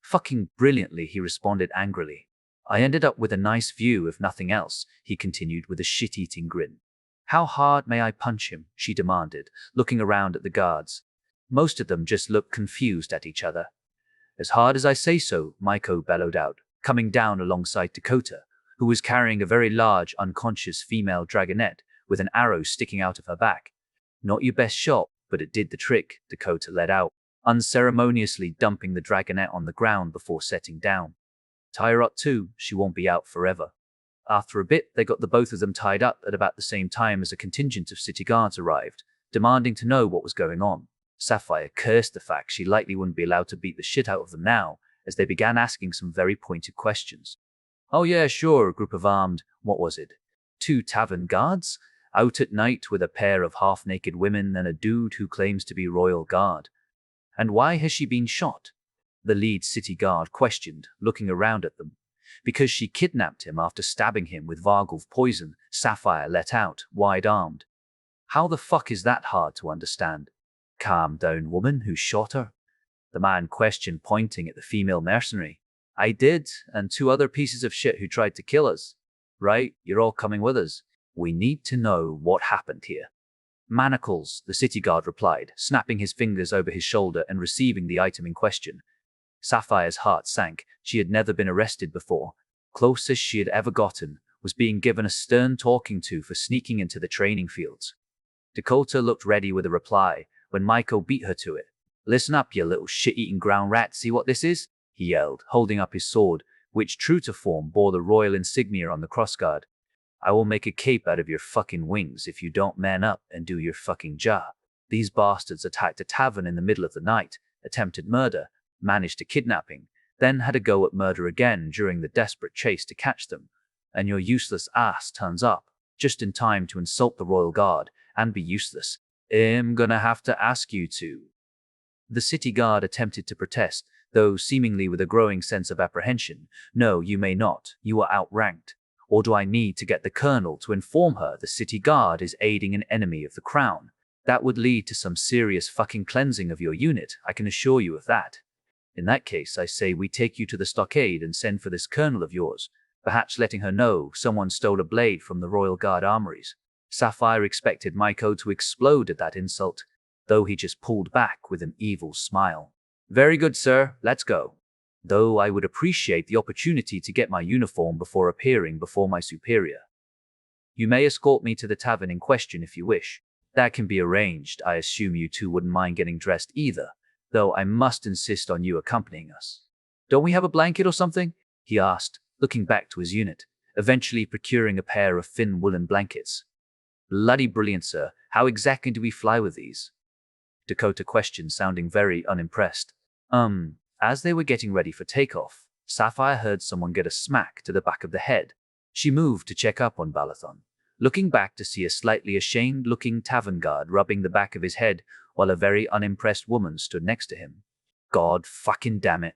"Fucking brilliantly," he responded angrily. "I ended up with a nice view, if nothing else," he continued with a shit-eating grin. "How hard may I punch him?" she demanded, looking around at the guards. Most of them just looked confused at each other. "As hard as I say so," Maiko bellowed out, coming down alongside Dakota, who was carrying a very large, unconscious female dragonet with an arrow sticking out of her back. "Not your best shot, but it did the trick," Dakota let out, unceremoniously dumping the dragonet on the ground before setting down. "Tie her up too, she won't be out forever." After a bit, they got the both of them tied up at about the same time as a contingent of city guards arrived, demanding to know what was going on. Sapphire cursed the fact she likely wouldn't be allowed to beat the shit out of them now, as they began asking some very pointed questions. "Oh yeah, sure, a group of armed, what was it? 2 tavern guards? Out at night with a pair of half-naked women and a dude who claims to be royal guard. And why has she been shot?" the lead city guard questioned, looking around at them. "Because she kidnapped him after stabbing him with Vargulf poison," Sapphire let out, wide-armed. "How the fuck is that hard to understand?" "Calm down, woman. Who shot her?" the man questioned, pointing at the female mercenary. "I did, and 2 other pieces of shit who tried to kill us." "Right, you're all coming with us. We need to know what happened here." "Manacles," the city guard replied, snapping his fingers over his shoulder and receiving the item in question. Sapphire's heart sank. She had never been arrested before. Closest she had ever gotten was being given a stern talking to for sneaking into the training fields. Dakota looked ready with a reply when Michael beat her to it. "Listen up, you little shit-eating ground rat, see what this is?" he yelled, holding up his sword, which, true to form, bore the royal insignia on the crossguard. "I will make a cape out of your fucking wings if you don't man up and do your fucking job." These bastards attacked a tavern in the middle of the night, attempted murder, managed a kidnapping, then had a go at murder again during the desperate chase to catch them. And your useless ass turns up, just in time to insult the royal guard and be useless. "I'm gonna have to ask you to." The city guard attempted to protest, though seemingly with a growing sense of apprehension. "No, you may not. You are outranked. Or do I need to get the colonel to inform her the city guard is aiding an enemy of the crown? That would lead to some serious fucking cleansing of your unit, I can assure you of that. In that case, I say we take you to the stockade and send for this colonel of yours, perhaps letting her know someone stole a blade from the Royal Guard armories. Sapphire expected Maiko to explode at that insult, though he just pulled back with an evil smile. Very good, sir, let's go. Though I would appreciate the opportunity to get my uniform before appearing before my superior. You may escort me to the tavern in question if you wish. That can be arranged. I assume you two wouldn't mind getting dressed either, though I must insist on you accompanying us. Don't we have a blanket or something? He asked, looking back to his unit, eventually procuring a pair of thin woolen blankets. Bloody brilliant, sir. How exactly do we fly with these? Dakota questioned, sounding very unimpressed. As they were getting ready for takeoff, Sapphire heard someone get a smack to the back of the head. She moved to check up on Balathon, looking back to see a slightly ashamed-looking tavern guard rubbing the back of his head while a very unimpressed woman stood next to him. God fucking damn it,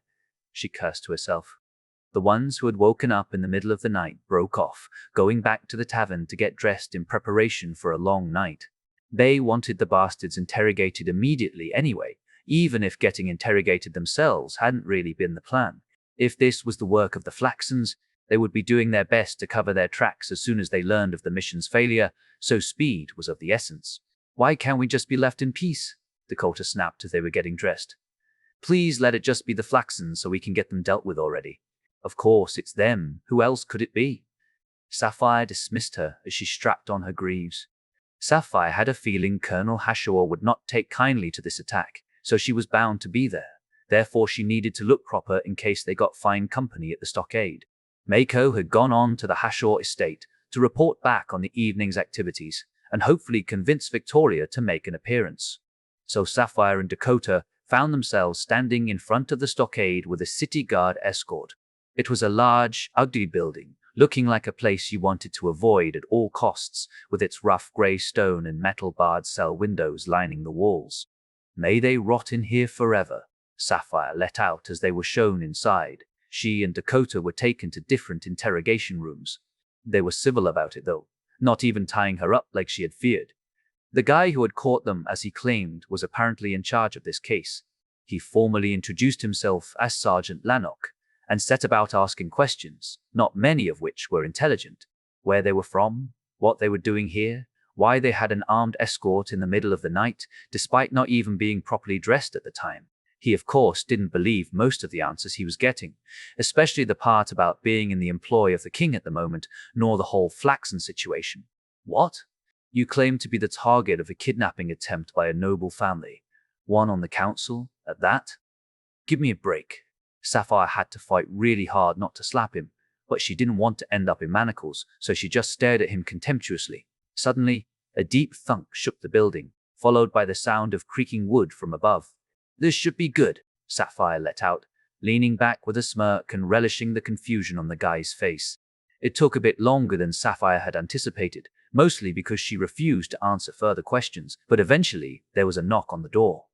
she cursed to herself. The ones who had woken up in the middle of the night broke off, going back to the tavern to get dressed in preparation for a long night. They wanted the bastards interrogated immediately anyway, even if getting interrogated themselves hadn't really been the plan. If this was the work of the Flaxens, they would be doing their best to cover their tracks as soon as they learned of the mission's failure, so speed was of the essence. Why can't we just be left in peace? Dakota snapped as they were getting dressed. Please let it just be the Flaxens so we can get them dealt with already. Of course, it's them. Who else could it be? Sapphire dismissed her as she strapped on her greaves. Sapphire had a feeling Colonel Hashor would not take kindly to this attack, so she was bound to be there. Therefore, she needed to look proper in case they got fine company at the stockade. Mako had gone on to the Hashor estate to report back on the evening's activities and hopefully convince Victoria to make an appearance. So Sapphire and Dakota found themselves standing in front of the stockade with a city guard escort. It was a large, ugly building, looking like a place you wanted to avoid at all costs, with its rough grey stone and metal-barred cell windows lining the walls. May they rot in here forever, Sapphire let out as they were shown inside. She and Dakota were taken to different interrogation rooms. They were civil about it though, not even tying her up like she had feared. The guy who had caught them, as he claimed, was apparently in charge of this case. He formally introduced himself as Sergeant Lannock, and set about asking questions, not many of which were intelligent. Where they were from, what they were doing here, why they had an armed escort in the middle of the night, despite not even being properly dressed at the time. He, of course, didn't believe most of the answers he was getting, especially the part about being in the employ of the king at the moment, nor the whole Flaxen situation. What? You claim to be the target of a kidnapping attempt by a noble family. One on the council, at that? Give me a break. Sapphire had to fight really hard not to slap him, but she didn't want to end up in manacles, so she just stared at him contemptuously. Suddenly, a deep thunk shook the building, followed by the sound of creaking wood from above. This should be good, Sapphire let out, leaning back with a smirk and relishing the confusion on the guy's face. It took a bit longer than Sapphire had anticipated, mostly because she refused to answer further questions, but eventually there was a knock on the door.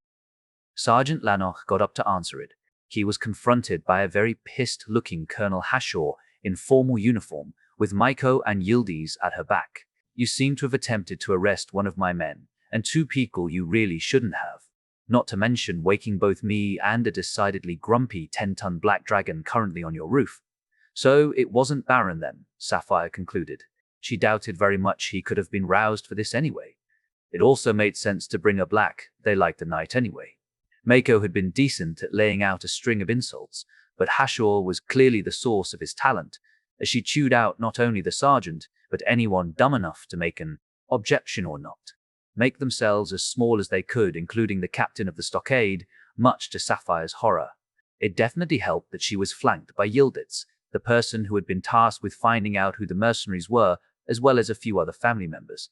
Sergeant Lannock got up to answer it. He was confronted by a very pissed-looking Colonel Hashor in formal uniform, with Maiko and Yildiz at her back. You seem to have attempted to arrest one of my men, and two people you really shouldn't have. Not to mention waking both me and a decidedly grumpy 10-ton black dragon currently on your roof. So it wasn't Baron then, Sapphire concluded. She doubted very much he could have been roused for this anyway. It also made sense to bring a black, they liked the night anyway. Mako had been decent at laying out a string of insults, but Hashor was clearly the source of his talent, as she chewed out not only the sergeant, but anyone dumb enough to make an objection or not. Make themselves as small as they could, including the captain of the stockade, much to Sapphire's horror. It definitely helped that she was flanked by Yildiz, the person who had been tasked with finding out who the mercenaries were, as well as a few other family members.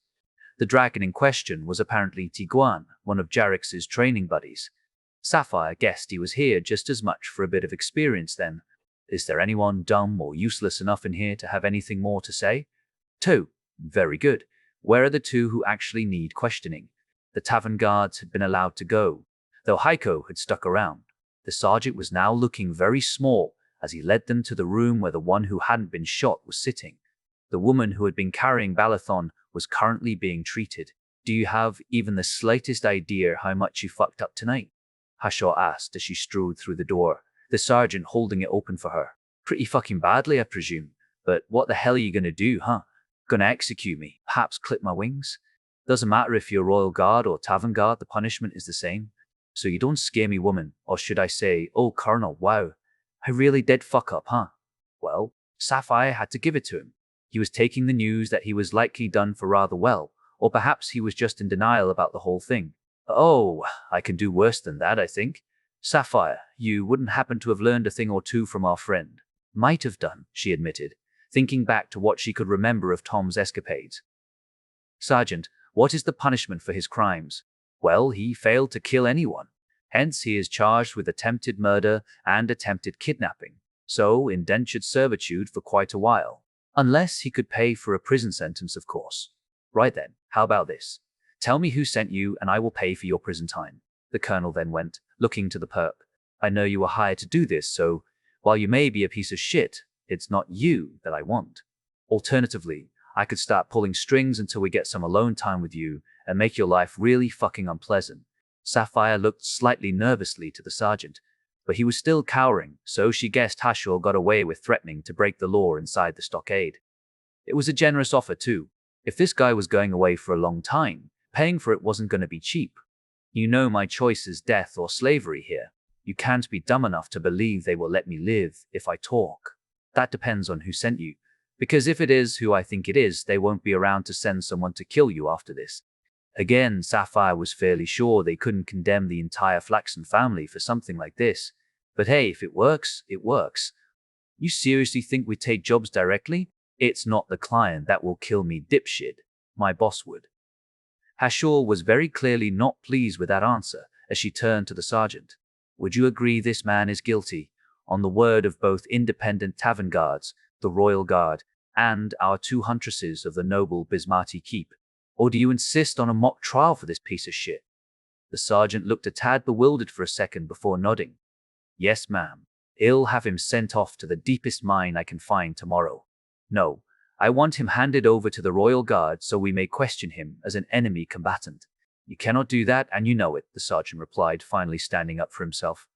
The dragon in question was apparently Tigra21, one of Jarrix's training buddies. Sapphire guessed he was here just as much for a bit of experience then. Is there anyone dumb or useless enough in here to have anything more to say? 2. Very good. Where are the two who actually need questioning? The tavern guards had been allowed to go, though Heiko had stuck around. The sergeant was now looking very small as he led them to the room where the one who hadn't been shot was sitting. The woman who had been carrying Balathon was currently being treated. Do you have even the slightest idea how much you fucked up tonight? Hashaw asked as she strode through the door, the sergeant holding it open for her. Pretty fucking badly, I presume. But what the hell are you gonna do, huh? Gonna execute me? Perhaps clip my wings? Doesn't matter if you're Royal Guard or Tavern Guard, the punishment is the same. So you don't scare me, woman. Or should I say, oh, Colonel, wow. I really did fuck up, huh? Well, Sapphire had to give it to him. He was taking the news that he was likely done for rather well, or perhaps he was just in denial about the whole thing. Oh, I can do worse than that, I think. Sapphire, you wouldn't happen to have learned a thing or two from our friend. Might have done, she admitted, thinking back to what she could remember of Tom's escapades. Sergeant, what is the punishment for his crimes? Well, he failed to kill anyone. Hence, he is charged with attempted murder and attempted kidnapping. So, indentured servitude for quite a while. Unless he could pay for a prison sentence, of course. Right then, how about this? Tell me who sent you and I will pay for your prison time. The colonel then went, looking to the perp. I know you were hired to do this, so while you may be a piece of shit, it's not you that I want. Alternatively, I could start pulling strings until we get some alone time with you and make your life really fucking unpleasant. Sapphire looked slightly nervously to the sergeant, but he was still cowering, so she guessed Hashaw got away with threatening to break the law inside the stockade. It was a generous offer too. If this guy was going away for a long time, paying for it wasn't going to be cheap. You know my choice is death or slavery here. You can't be dumb enough to believe they will let me live if I talk. That depends on who sent you, because if it is who I think it is, they won't be around to send someone to kill you after this. Again, Sapphire was fairly sure they couldn't condemn the entire Flaxen family for something like this. But hey, if it works, it works. You seriously think we take jobs directly? It's not the client that will kill me, dipshit. My boss would. Hashaw was very clearly not pleased with that answer as she turned to the sergeant. Would you agree this man is guilty, on the word of both independent tavern guards, the Royal Guard, and our 2 huntresses of the noble Bismarti keep? Or do you insist on a mock trial for this piece of shit? The sergeant looked a tad bewildered for a second before nodding. Yes, ma'am. I'll have him sent off to the deepest mine I can find tomorrow. No, I want him handed over to the Royal Guard so we may question him as an enemy combatant. You cannot do that, and you know it, the sergeant replied, finally standing up for himself,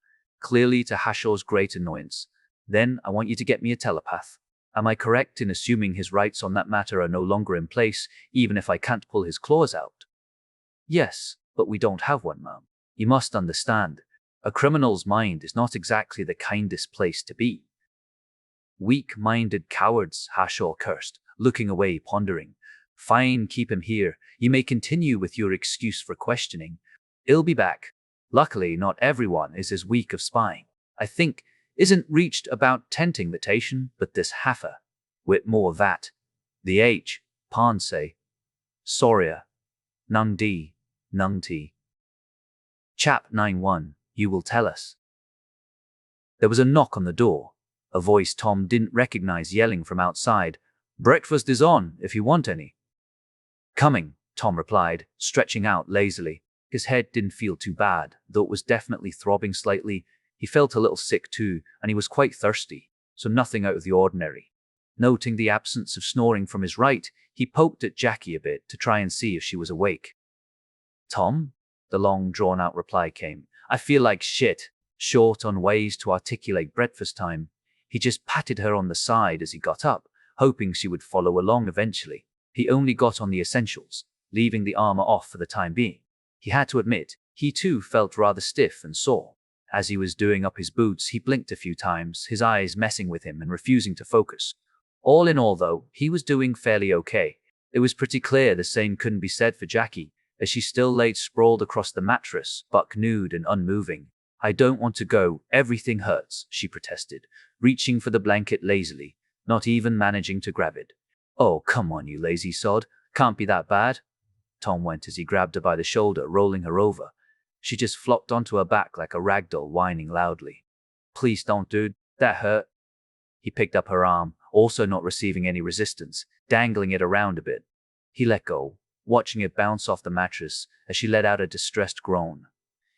clearly to Hashaw's great annoyance. Then I want you to get me a telepath. Am I correct in assuming his rights on that matter are no longer in place, even if I can't pull his claws out? Yes, but we don't have one, ma'am. You must understand. A criminal's mind is not exactly the kindest place to be. Weak-minded cowards, Hashaw cursed, looking away, pondering. Fine, keep him here. You may continue with your excuse for questioning. I'll be back. Luckily, not everyone is as weak of spine. I think isn't reached about 10th invitation, but this Haffer. With more that. The H, Pansay. Soria. Nung D, Nung T. Chap 91, you will tell us. There was a knock on the door. A voice Tom didn't recognize yelling from outside. Breakfast is on, if you want any. Coming, Tom replied, stretching out lazily. His head didn't feel too bad, though it was definitely throbbing slightly. He felt a little sick too, and he was quite thirsty, so nothing out of the ordinary. Noting the absence of snoring from his right, he poked at Jackie a bit to try and see if she was awake. Tom? The long, drawn-out reply came. I feel like shit, short on ways to articulate breakfast time. He just patted her on the side as he got up, hoping she would follow along eventually. He only got on the essentials, leaving the armor off for the time being. He had to admit, he too felt rather stiff and sore. As he was doing up his boots, he blinked a few times, his eyes messing with him and refusing to focus. All in all, though, he was doing fairly okay. It was pretty clear the same couldn't be said for Jackie, as she still laid sprawled across the mattress, buck nude and unmoving. I don't want to go, everything hurts, she protested, reaching for the blanket lazily, not even managing to grab it. Oh, come on, you lazy sod, can't be that bad. Tom went as he grabbed her by the shoulder, rolling her over. She just flopped onto her back like a ragdoll, whining loudly. Please don't, dude, that hurt. He picked up her arm, also not receiving any resistance, dangling it around a bit. He let go, watching it bounce off the mattress as she let out a distressed groan.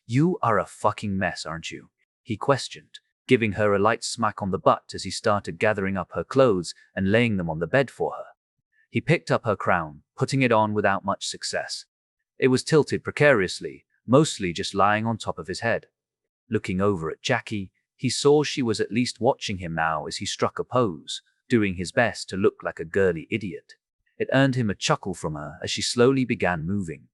You are a fucking mess, aren't you? He questioned, giving her a light smack on the butt as he started gathering up her clothes and laying them on the bed for her. He picked up her crown, putting it on without much success. It was tilted precariously, mostly just lying on top of his head. Looking over at Jackie, he saw she was at least watching him now as he struck a pose, doing his best to look like a girly idiot. It earned him a chuckle from her as she slowly began moving.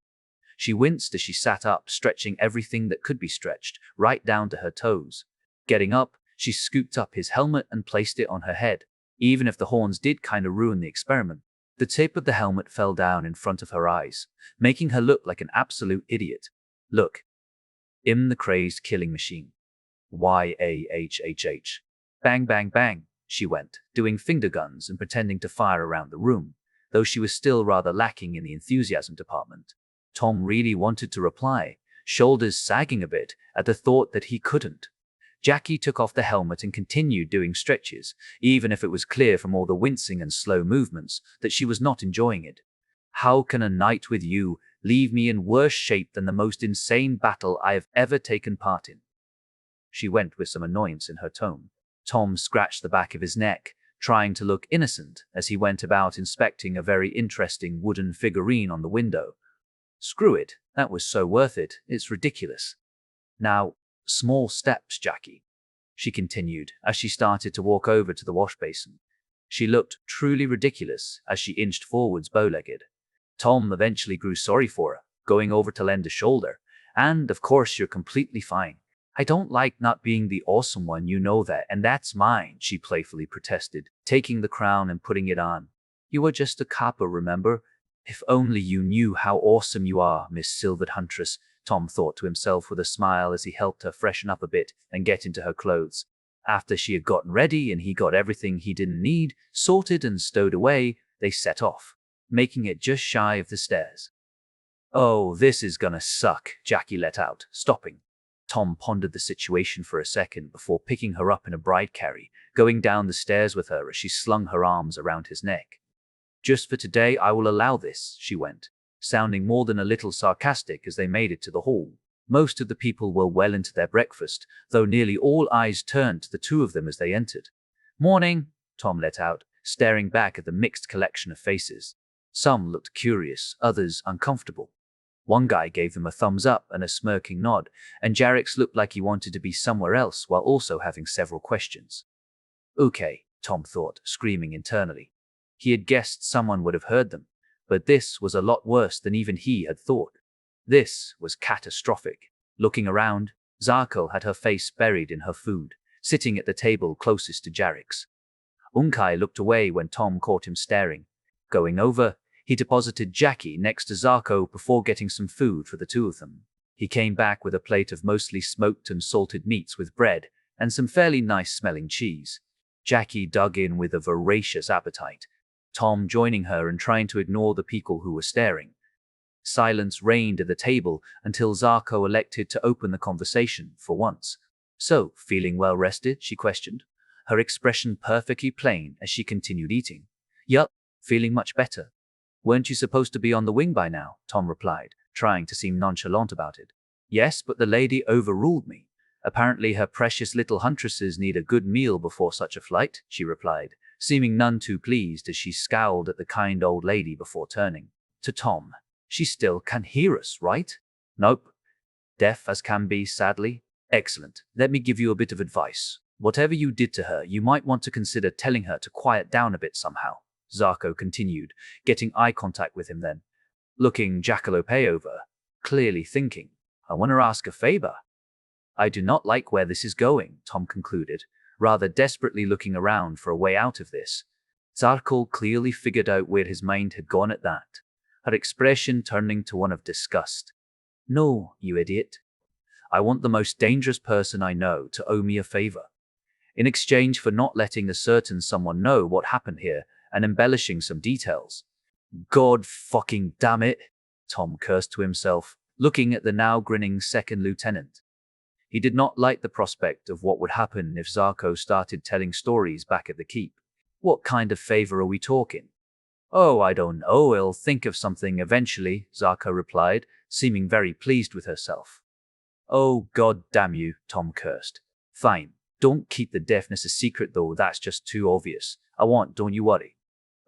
She winced as she sat up, stretching everything that could be stretched, right down to her toes. Getting up, she scooped up his helmet and placed it on her head. Even if the horns did kind of ruin the experiment, the tip of the helmet fell down in front of her eyes, making her look like an absolute idiot. Look. I'm the crazed killing machine. Y-A-H-H-H. Bang, bang, bang, she went, doing finger guns and pretending to fire around the room, though she was still rather lacking in the enthusiasm department. Tom really wanted to reply, shoulders sagging a bit at the thought that he couldn't. Jackie took off the helmet and continued doing stretches, even if it was clear from all the wincing and slow movements that she was not enjoying it. How can a night with you leave me in worse shape than the most insane battle I have ever taken part in? She went with some annoyance in her tone. Tom scratched the back of his neck, trying to look innocent as he went about inspecting a very interesting wooden figurine on the window. Screw it, that was so worth it, it's ridiculous. Now, small steps, Jackie, she continued as she started to walk over to the wash basin. She looked truly ridiculous as she inched forwards bow-legged. Tom eventually grew sorry for her, going over to lend a shoulder. And, of course, you're completely fine. I don't like not being the awesome one, you know that, and that's mine, she playfully protested, taking the crown and putting it on. You are just a copper, remember? If only you knew how awesome you are, Miss Silvered Huntress, Tom thought to himself with a smile as he helped her freshen up a bit and get into her clothes. After she had gotten ready and he got everything he didn't need sorted and stowed away, they set off, making it just shy of the stairs. Oh, this is gonna suck, Jackie let out, stopping. Tom pondered the situation for a second before picking her up in a bride carry, going down the stairs with her as she slung her arms around his neck. Just for today I will allow this, she went, sounding more than a little sarcastic as they made it to the hall. Most of the people were well into their breakfast, though nearly all eyes turned to the two of them as they entered. Morning, Tom let out, staring back at the mixed collection of faces. Some looked curious, others uncomfortable. One guy gave them a thumbs up and a smirking nod, and Jarrex looked like he wanted to be somewhere else while also having several questions. Okay, Tom thought, screaming internally. He had guessed someone would have heard them, but this was a lot worse than even he had thought. This was catastrophic. Looking around, Zarko had her face buried in her food, sitting at the table closest to Jarrex. Unkai looked away when Tom caught him staring. Going over, he deposited Jackie next to Zarko before getting some food for the two of them. He came back with a plate of mostly smoked and salted meats with bread and some fairly nice-smelling cheese. Jackie dug in with a voracious appetite, Tom joining her and trying to ignore the people who were staring. Silence reigned at the table until Zarko elected to open the conversation for once. So, feeling well rested, she questioned, her expression perfectly plain as she continued eating. Yup, feeling much better. Weren't you supposed to be on the wing by now? Tom replied, trying to seem nonchalant about it. Yes, but the lady overruled me. Apparently her precious little huntresses need a good meal before such a flight, she replied, seeming none too pleased as she scowled at the kind old lady before turning to Tom. She still can hear us, right? Nope. Deaf as can be, sadly. Excellent. Let me give you a bit of advice. Whatever you did to her, you might want to consider telling her to quiet down a bit somehow, Zarko continued, getting eye contact with him then. Looking Jackalope over, clearly thinking, I want to ask a favor. I do not like where this is going, Tom concluded, rather desperately looking around for a way out of this. Zarko clearly figured out where his mind had gone at that, her expression turning to one of disgust. No, you idiot. I want the most dangerous person I know to owe me a favor. In exchange for not letting a certain someone know what happened here and embellishing some details. God fucking damn it, Tom cursed to himself, looking at the now grinning second lieutenant. He did not like the prospect of what would happen if Zarko started telling stories back at the keep. What kind of favor are we talking? Oh, I don't know, I'll think of something eventually, Zarko replied, seeming very pleased with herself. Oh, god damn you, Tom cursed. Fine, don't keep the deafness a secret though, that's just too obvious. I won't, don't you worry.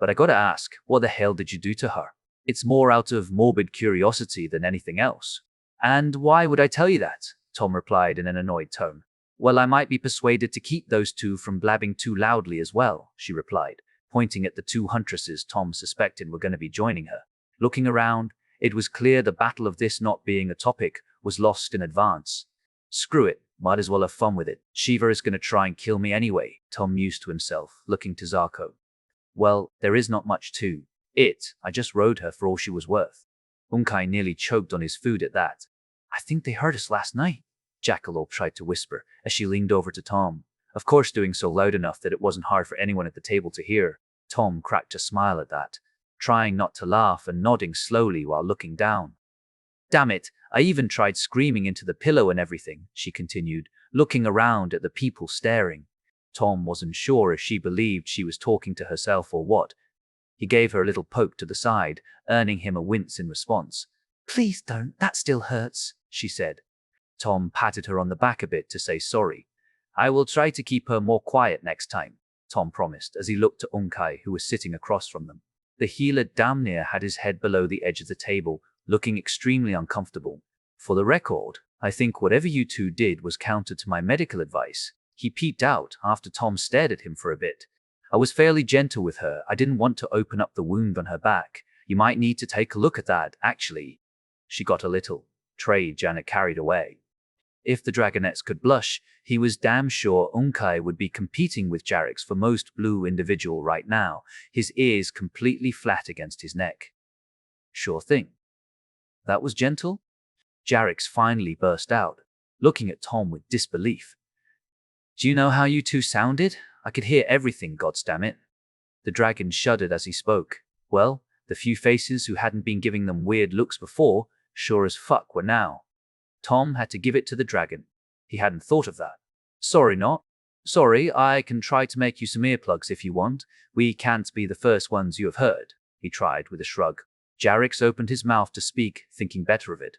But I gotta ask, what the hell did you do to her? It's more out of morbid curiosity than anything else. And why would I tell you that? Tom replied in an annoyed tone. Well, I might be persuaded to keep those two from blabbing too loudly as well, she replied, pointing at the two huntresses Tom suspected were going to be joining her. Looking around, it was clear the battle of this not being a topic was lost in advance. Screw it, might as well have fun with it. Shiva is going to try and kill me anyway, Tom mused to himself, looking to Zarko. Well, there is not much to it. I just rode her for all she was worth. Unkai nearly choked on his food at that. I think they heard us last night, Jackalope tried to whisper as she leaned over to Tom, of course doing so loud enough that it wasn't hard for anyone at the table to hear. Tom cracked a smile at that, trying not to laugh and nodding slowly while looking down. Damn it, I even tried screaming into the pillow and everything, she continued, looking around at the people staring. Tom wasn't sure if she believed she was talking to herself or what. He gave her a little poke to the side, earning him a wince in response. Please don't, that still hurts, she said. Tom patted her on the back a bit to say sorry. I will try to keep her more quiet next time, Tom promised as he looked to Unkai, who was sitting across from them. The healer damn near had his head below the edge of the table, looking extremely uncomfortable. For the record, I think whatever you two did was counter to my medical advice. He peeped out after Tom stared at him for a bit. I was fairly gentle with her. I didn't want to open up the wound on her back. You might need to take a look at that, actually. She got a little Janet carried away. If the dragonets could blush, he was damn sure Unkai would be competing with Jarix for most blue individual right now, his ears completely flat against his neck. Sure thing. That was gentle? Jarix finally burst out, looking at Tom with disbelief. Do you know how you two sounded? I could hear everything, goddammit. The dragon shuddered as he spoke. Well, the few faces who hadn't been giving them weird looks before, sure as fuck were now. Tom had to give it to the dragon. He hadn't thought of that. Sorry not. Sorry, I can try to make you some earplugs if you want. We can't be the first ones you have heard, he tried with a shrug. Jarix opened his mouth to speak, thinking better of it.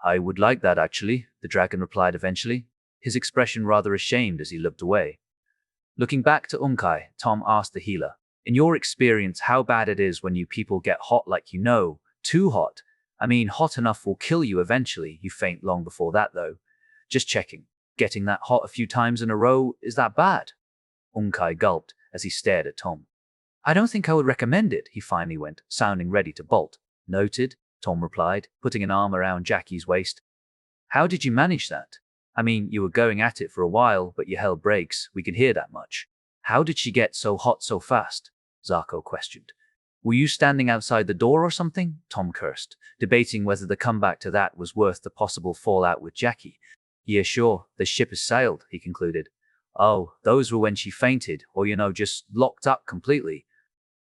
I would like that actually, the dragon replied eventually, his expression rather ashamed as he looked away. Looking back to Unkai, Tom asked the healer, in your experience, how bad it is when you people get hot like you know, too hot? I mean, hot enough will kill you eventually. You faint long before that, though. Just checking. Getting that hot a few times in a row, is that bad? Unkai gulped as he stared at Tom. I don't think I would recommend it, he finally went, sounding ready to bolt. Noted, Tom replied, putting an arm around Jackie's waist. How did you manage that? I mean, you were going at it for a while, but you held brakes. We can hear that much. How did she get so hot so fast? Zarko questioned. Were you standing outside the door or something? Tom cursed, debating whether the comeback to that was worth the possible fallout with Jackie. Yeah, sure, the ship has sailed, he concluded. Oh, those were when she fainted, or just locked up completely.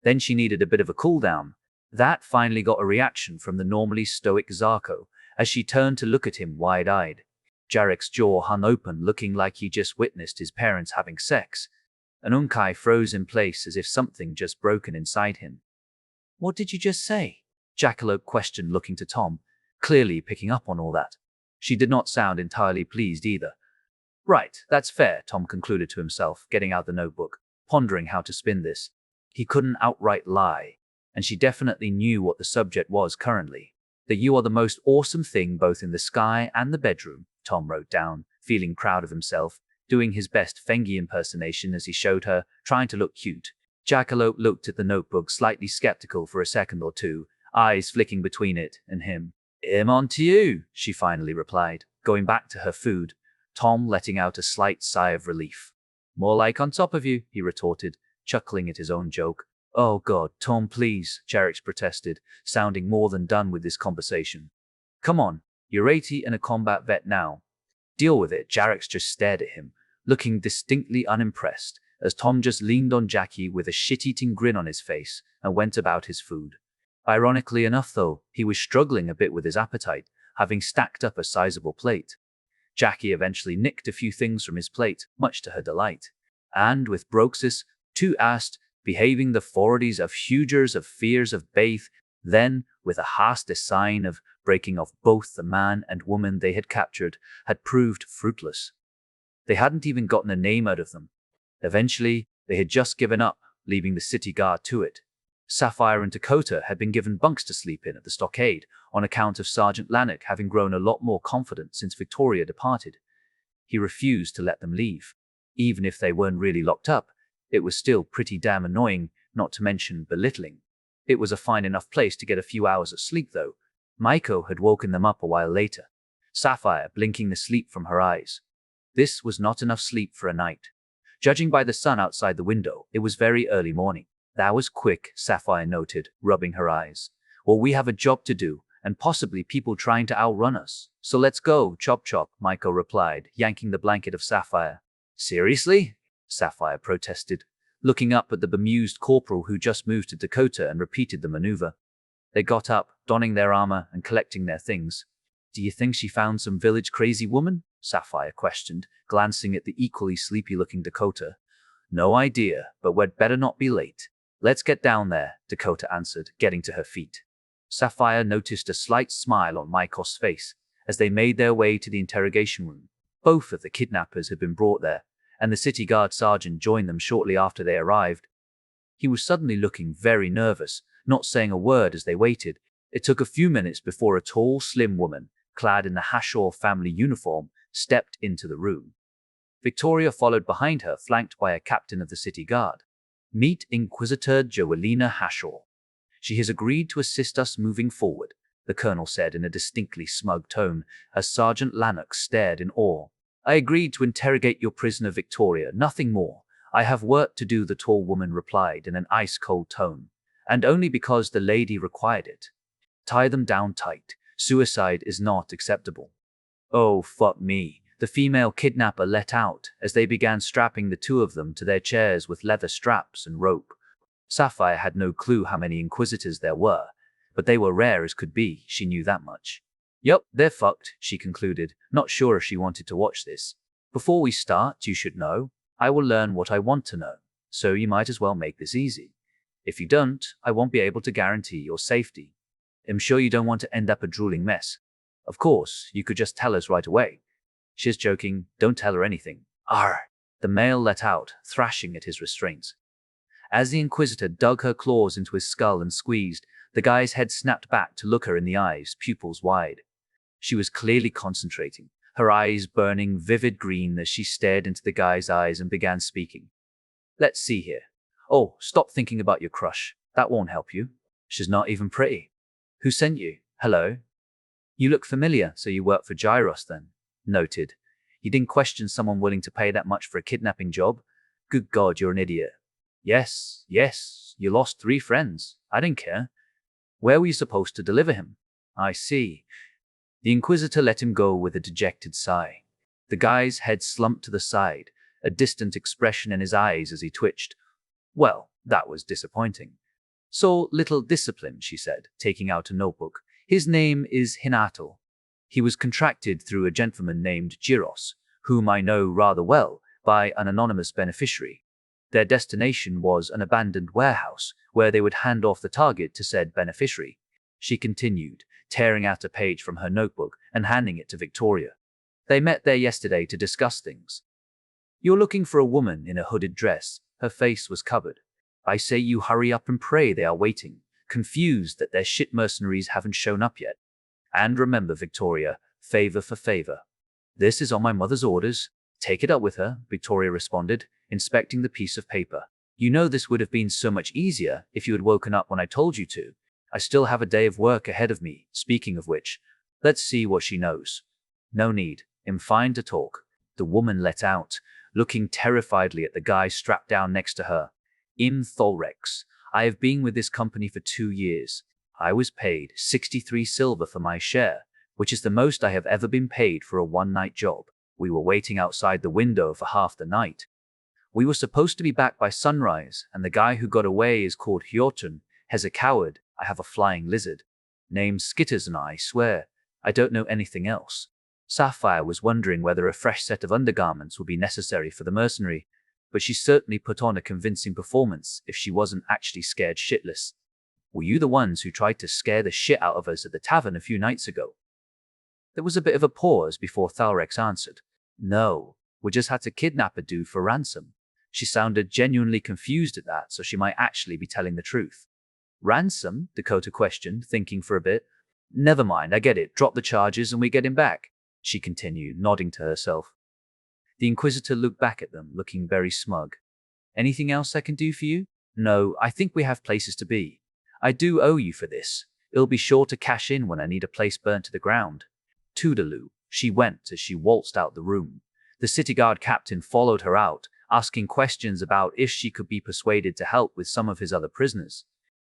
Then she needed a bit of a cool down. That finally got a reaction from the normally stoic Zarko, as she turned to look at him wide-eyed. Jarix's jaw hung open, looking like he just witnessed his parents having sex. And Unkai froze in place as if something just broken inside him. What did you just say? Jackalope questioned, looking to Tom, clearly picking up on all that. She did not sound entirely pleased either. Right, that's fair, Tom concluded to himself, getting out the notebook, pondering how to spin this. He couldn't outright lie, and she definitely knew what the subject was currently. That you are the most awesome thing both in the sky and the bedroom, Tom wrote down, feeling proud of himself, doing his best Fengi impersonation as he showed her, trying to look cute. Jackalope looked at the notebook slightly skeptical for a second or two, eyes flicking between it and him. On to you, she finally replied, going back to her food, Tom letting out a slight sigh of relief. More like on top of you, he retorted, chuckling at his own joke. Oh God, Tom, please, Jarix protested, sounding more than done with this conversation. Come on, you're 80 and a combat vet now. Deal with it. Jarix just stared at him, looking distinctly unimpressed, as Tom just leaned on Jackie with a shit-eating grin on his face and went about his food. Ironically enough, though, he was struggling a bit with his appetite, having stacked up a sizable plate. Jackie eventually nicked a few things from his plate, much to her delight. And with Broxis, too asked, behaving the forwardies of hugers of fears of Baith, then, with a hasty sign of breaking off both the man and woman they had captured, had proved fruitless. They hadn't even gotten a name out of them. Eventually, they had just given up, leaving the city guard to it. Sapphire and Dakota had been given bunks to sleep in at the stockade on account of Sergeant Lannock having grown a lot more confident since Victoria departed. He refused to let them leave. Even if they weren't really locked up, it was still pretty damn annoying, not to mention belittling. It was a fine enough place to get a few hours of sleep, though. Maiko had woken them up a while later, Sapphire blinking the sleep from her eyes. This was not enough sleep for a night. Judging by the sun outside the window, it was very early morning. That was quick, Sapphire noted, rubbing her eyes. Well, we have a job to do, and possibly people trying to outrun us. So let's go, chop chop, Maiko replied, yanking the blanket of Sapphire. Seriously? Sapphire protested, looking up at the bemused corporal who just moved to Dakota and repeated the maneuver. They got up, donning their armor and collecting their things. Do you think she found some village crazy woman? Sapphire questioned, glancing at the equally sleepy-looking Dakota. No idea, but we'd better not be late. Let's get down there, Dakota answered, getting to her feet. Sapphire noticed a slight smile on Maiko's face as they made their way to the interrogation room. Both of the kidnappers had been brought there, and the city guard sergeant joined them shortly after they arrived. He was suddenly looking very nervous, not saying a word as they waited. It took a few minutes before a tall, slim woman, clad in the Hashaw family uniform, stepped into the room. Victoria followed behind her, flanked by a captain of the city guard. Meet Inquisitor Joelina Hashaw. She has agreed to assist us moving forward, the colonel said in a distinctly smug tone, as Sergeant Lannock stared in awe. I agreed to interrogate your prisoner Victoria, nothing more. I have work to do, the tall woman replied in an ice-cold tone, and only because the lady required it. Tie them down tight. Suicide is not acceptable. Oh, fuck me, the female kidnapper let out as they began strapping the two of them to their chairs with leather straps and rope. Sapphire had no clue how many Inquisitors there were, but they were rare as could be, she knew that much. Yup, they're fucked, she concluded, not sure if she wanted to watch this. Before we start, you should know, I will learn what I want to know, so you might as well make this easy. If you don't, I won't be able to guarantee your safety. I'm sure you don't want to end up a drooling mess. Of course, you could just tell us right away. She's joking, don't tell her anything. Arr! The male let out, thrashing at his restraints. As the Inquisitor dug her claws into his skull and squeezed, the guy's head snapped back to look her in the eyes, pupils wide. She was clearly concentrating, her eyes burning vivid green as she stared into the guy's eyes and began speaking. Let's see here. Oh, stop thinking about your crush. That won't help you. She's not even pretty. Who sent you? Hello? You look familiar, so you work for Gyros then. Noted. You didn't question someone willing to pay that much for a kidnapping job? Good God, you're an idiot. Yes, you lost 3 friends. I didn't care. Where were you supposed to deliver him? I see. The Inquisitor let him go with a dejected sigh. The guy's head slumped to the side, a distant expression in his eyes as he twitched. Well, that was disappointing. So little discipline, she said, taking out a notebook. His name is Hinato. He was contracted through a gentleman named Gyros, whom I know rather well, by an anonymous beneficiary. Their destination was an abandoned warehouse, where they would hand off the target to said beneficiary. She continued, tearing out a page from her notebook and handing it to Victoria. They met there yesterday to discuss things. You're looking for a woman in a hooded dress. Her face was covered. I say you hurry up and pray, they are waiting, confused that their shit mercenaries haven't shown up yet. And remember, Victoria, favor for favor. This is on my mother's orders. Take it up with her, Victoria responded, inspecting the piece of paper. You know this would have been so much easier if you had woken up when I told you to. I still have a day of work ahead of me, speaking of which. Let's see what she knows. No need. I'm fine to talk. The woman let out, looking terrifiedly at the guy strapped down next to her. Im Tholrex. I have been with this company for 2 years. I was paid 63 silver for my share, which is the most I have ever been paid for a one-night job. We were waiting outside the window for half the night. We were supposed to be back by sunrise, and the guy who got away is called Hjortun. He's a coward. I have a flying lizard. Named Skitters, and I swear, I don't know anything else. Sapphire was wondering whether a fresh set of undergarments would be necessary for the mercenary, but she certainly put on a convincing performance if she wasn't actually scared shitless. Were you the ones who tried to scare the shit out of us at the tavern a few nights ago? There was a bit of a pause before Thalrex answered. No, we just had to kidnap a dude for ransom. She sounded genuinely confused at that, so she might actually be telling the truth. Ransom? Dakota questioned, thinking for a bit. Never mind, I get it. Drop the charges and we get him back, she continued, nodding to herself. The Inquisitor looked back at them, looking very smug. Anything else I can do for you? No, I think we have places to be. I do owe you for this. I'll be sure to cash in when I need a place burnt to the ground. Toodaloo, she went as she waltzed out the room. The city guard captain followed her out, asking questions about if she could be persuaded to help with some of his other prisoners.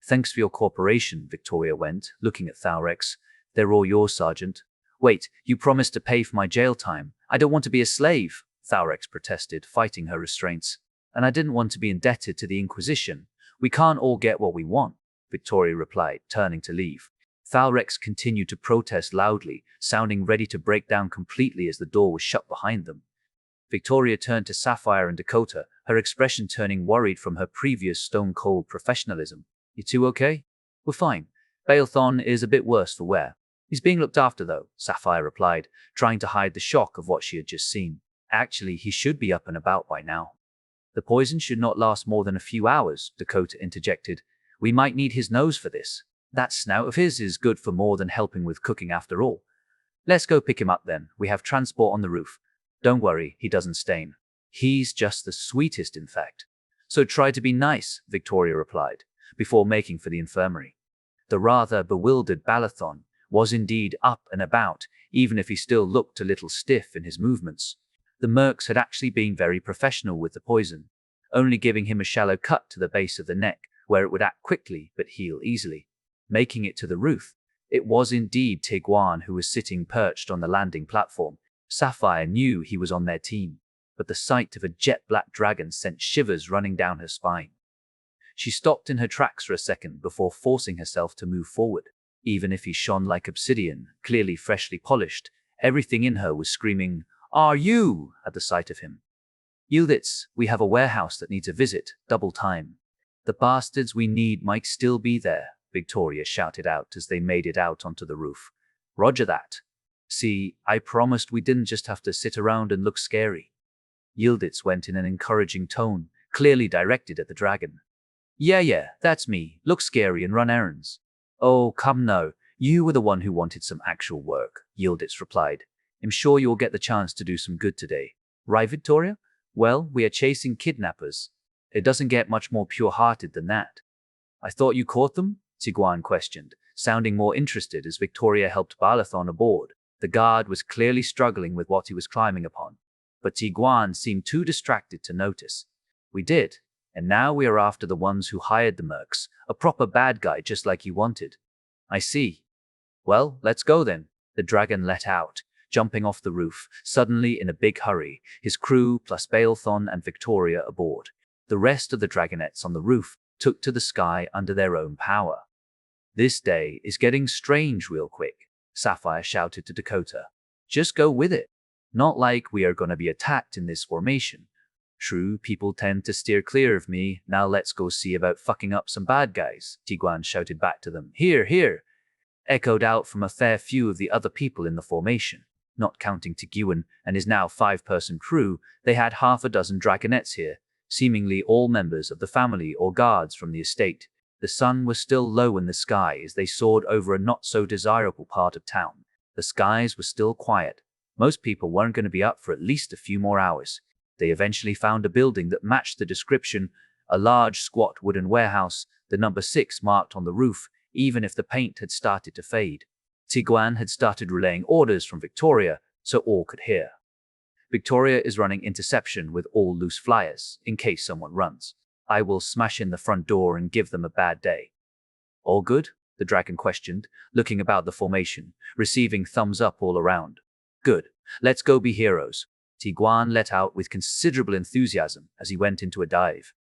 Thanks for your cooperation, Victoria went, looking at Thalrex. They're all yours, Sergeant. Wait, you promised to pay for my jail time. I don't want to be a slave, Thalrex protested, fighting her restraints. And I didn't want to be indebted to the Inquisition. We can't all get what we want, Victoria replied, turning to leave. Thalrex continued to protest loudly, sounding ready to break down completely as the door was shut behind them. Victoria turned to Sapphire and Dakota, her expression turning worried from her previous stone-cold professionalism. You two okay? We're fine. Balethon is a bit worse for wear. He's being looked after, though, Sapphire replied, trying to hide the shock of what she had just seen. Actually, he should be up and about by now. The poison should not last more than a few hours, Dakota interjected. We might need his nose for this. That snout of his is good for more than helping with cooking after all. Let's go pick him up then. We have transport on the roof. Don't worry, he doesn't stain. He's just the sweetest, in fact. So try to be nice, Victoria replied, before making for the infirmary. The rather bewildered Balethon was indeed up and about, even if he still looked a little stiff in his movements. The mercs had actually been very professional with the poison, only giving him a shallow cut to the base of the neck, where it would act quickly but heal easily. Making it to the roof, it was indeed Tigra21 who was sitting perched on the landing platform. Sapphire knew he was on their team, but the sight of a jet-black dragon sent shivers running down her spine. She stopped in her tracks for a second before forcing herself to move forward. Even if he shone like obsidian, clearly freshly polished, everything in her was screaming, "Are you?" at the sight of him. Yieldits, we have a warehouse that needs a visit, double time. The bastards we need might still be there, Victoria shouted out as they made it out onto the roof. Roger that. See, I promised we didn't just have to sit around and look scary. Yieldits went in an encouraging tone, clearly directed at the dragon. Yeah, that's me. Look scary and run errands. Oh, come no. You were the one who wanted some actual work, Yieldits replied. I'm sure you'll get the chance to do some good today. Right, Victoria? Well, we are chasing kidnappers. It doesn't get much more pure-hearted than that. I thought you caught them? Tigra21 questioned, sounding more interested as Victoria helped Balethon aboard. The guard was clearly struggling with what he was climbing upon, but Tigra21 seemed too distracted to notice. We did, and now we are after the ones who hired the mercs, a proper bad guy just like you wanted. I see. Well, let's go then, the dragon let out, jumping off the roof, suddenly in a big hurry, his crew plus Balethon and Victoria aboard. The rest of the dragonettes on the roof took to the sky under their own power. This day is getting strange real quick, Sapphire shouted to Dakota. Just go with it. Not like we are gonna be attacked in this formation. True, people tend to steer clear of me. Now let's go see about fucking up some bad guys, Tigra21 shouted back to them. Here, echoed out from a fair few of the other people in the formation. Not counting Tigra21 and his now 5-person crew, they had half a dozen dragonettes here, seemingly all members of the family or guards from the estate. The sun was still low in the sky as they soared over a not-so-desirable part of town. The skies were still quiet. Most people weren't going to be up for at least a few more hours. They eventually found a building that matched the description, a large, squat wooden warehouse, the number 6 marked on the roof, even if the paint had started to fade. Tigra21 had started relaying orders from Victoria, so all could hear. Victoria is running interception with all loose flyers, in case someone runs. I will smash in the front door and give them a bad day. All good? The dragon questioned, looking about the formation, receiving thumbs up all around. Good. Let's go be heroes. Tigra21 let out with considerable enthusiasm as he went into a dive.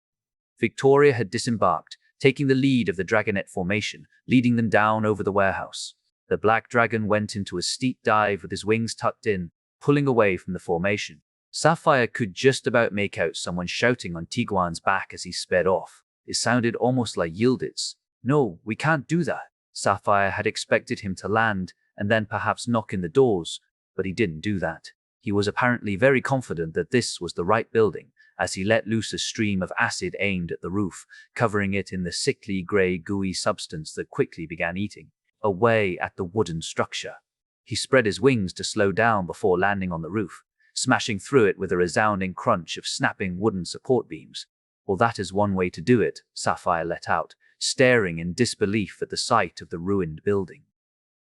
Victoria had disembarked, taking the lead of the dragonet formation, leading them down over the warehouse. The black dragon went into a steep dive with his wings tucked in, pulling away from the formation. Sapphire could just about make out someone shouting on Tigra21's back as he sped off. It sounded almost like Yieldits. No, we can't do that. Sapphire had expected him to land and then perhaps knock in the doors, but he didn't do that. He was apparently very confident that this was the right building, as he let loose a stream of acid aimed at the roof, covering it in the sickly grey gooey substance that quickly began eating away at the wooden structure. He spread his wings to slow down before landing on the roof, smashing through it with a resounding crunch of snapping wooden support beams. Well, that is one way to do it, Sapphire let out, staring in disbelief at the sight of the ruined building.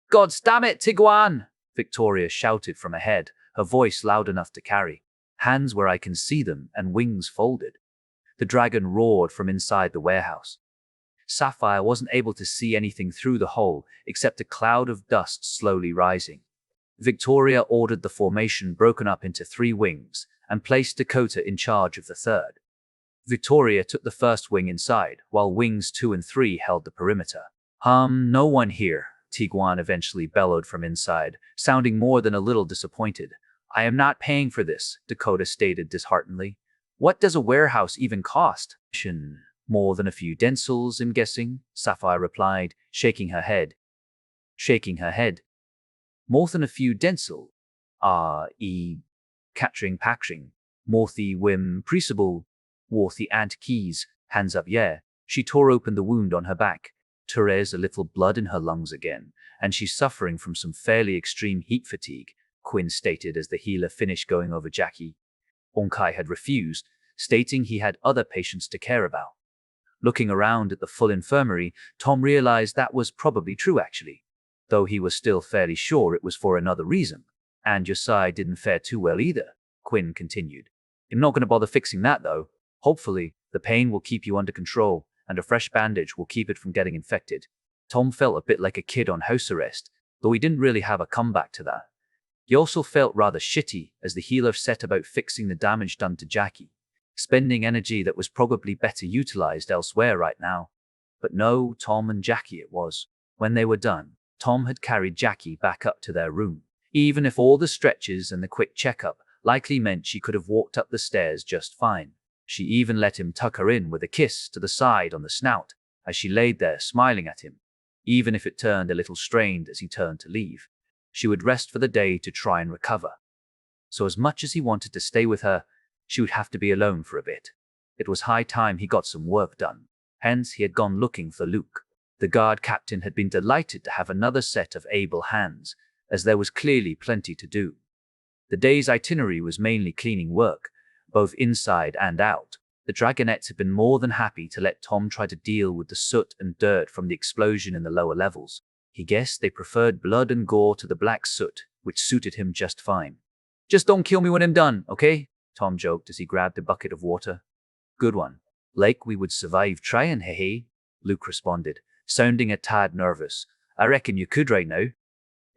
"God damn it, Tigra21!" Victoria shouted from ahead, her voice loud enough to carry. "Hands where I can see them and wings folded." The dragon roared from inside the warehouse. Sapphire wasn't able to see anything through the hole except a cloud of dust slowly rising. Victoria ordered the formation broken up into 3 wings and placed Dakota in charge of the third. Victoria took the first wing inside, while wings 2 and 3 held the perimeter. No one here," Tigra21 eventually bellowed from inside, sounding more than a little disappointed. "I am not paying for this," Dakota stated disheartenedly. "What does a warehouse even cost?" "More than a few densels, I'm guessing," Sapphire replied, shaking her head. "More than a few densel? Catching packaging. Morthy whim preceable. Worthy ant keys. Hands up, yeah." She tore open the wound on her back. "Therese, a little blood in her lungs again, and she's suffering from some fairly extreme heat fatigue," Quinn stated as the healer finished going over Jackie. Onkai had refused, stating he had other patients to care about. Looking around at the full infirmary, Tom realized that was probably true actually, though he was still fairly sure it was for another reason. "And Josiah didn't fare too well either," Quinn continued. "I'm not going to bother fixing that though. Hopefully, the pain will keep you under control, and a fresh bandage will keep it from getting infected." Tom felt a bit like a kid on house arrest, though he didn't really have a comeback to that. He also felt rather shitty as the healer set about fixing the damage done to Jackie, spending energy that was probably better utilized elsewhere right now. But no, Tom and Jackie it was. When they were done, Tom had carried Jackie back up to their room, even if all the stretches and the quick checkup likely meant she could have walked up the stairs just fine. She even let him tuck her in with a kiss to the side on the snout as she laid there smiling at him, even if it turned a little strained as he turned to leave. She would rest for the day to try and recover. So as much as he wanted to stay with her, she would have to be alone for a bit. It was high time he got some work done. Hence, he had gone looking for Luke. The guard captain had been delighted to have another set of able hands, as there was clearly plenty to do. The day's itinerary was mainly cleaning work, both inside and out. The dragonettes had been more than happy to let Tom try to deal with the soot and dirt from the explosion in the lower levels. He guessed they preferred blood and gore to the black soot, which suited him just fine. "Just don't kill me when I'm done, okay?" Tom joked as he grabbed a bucket of water. "Good one. Like we would survive trying, hey?" Luke responded, sounding a tad nervous. "I reckon you could right now.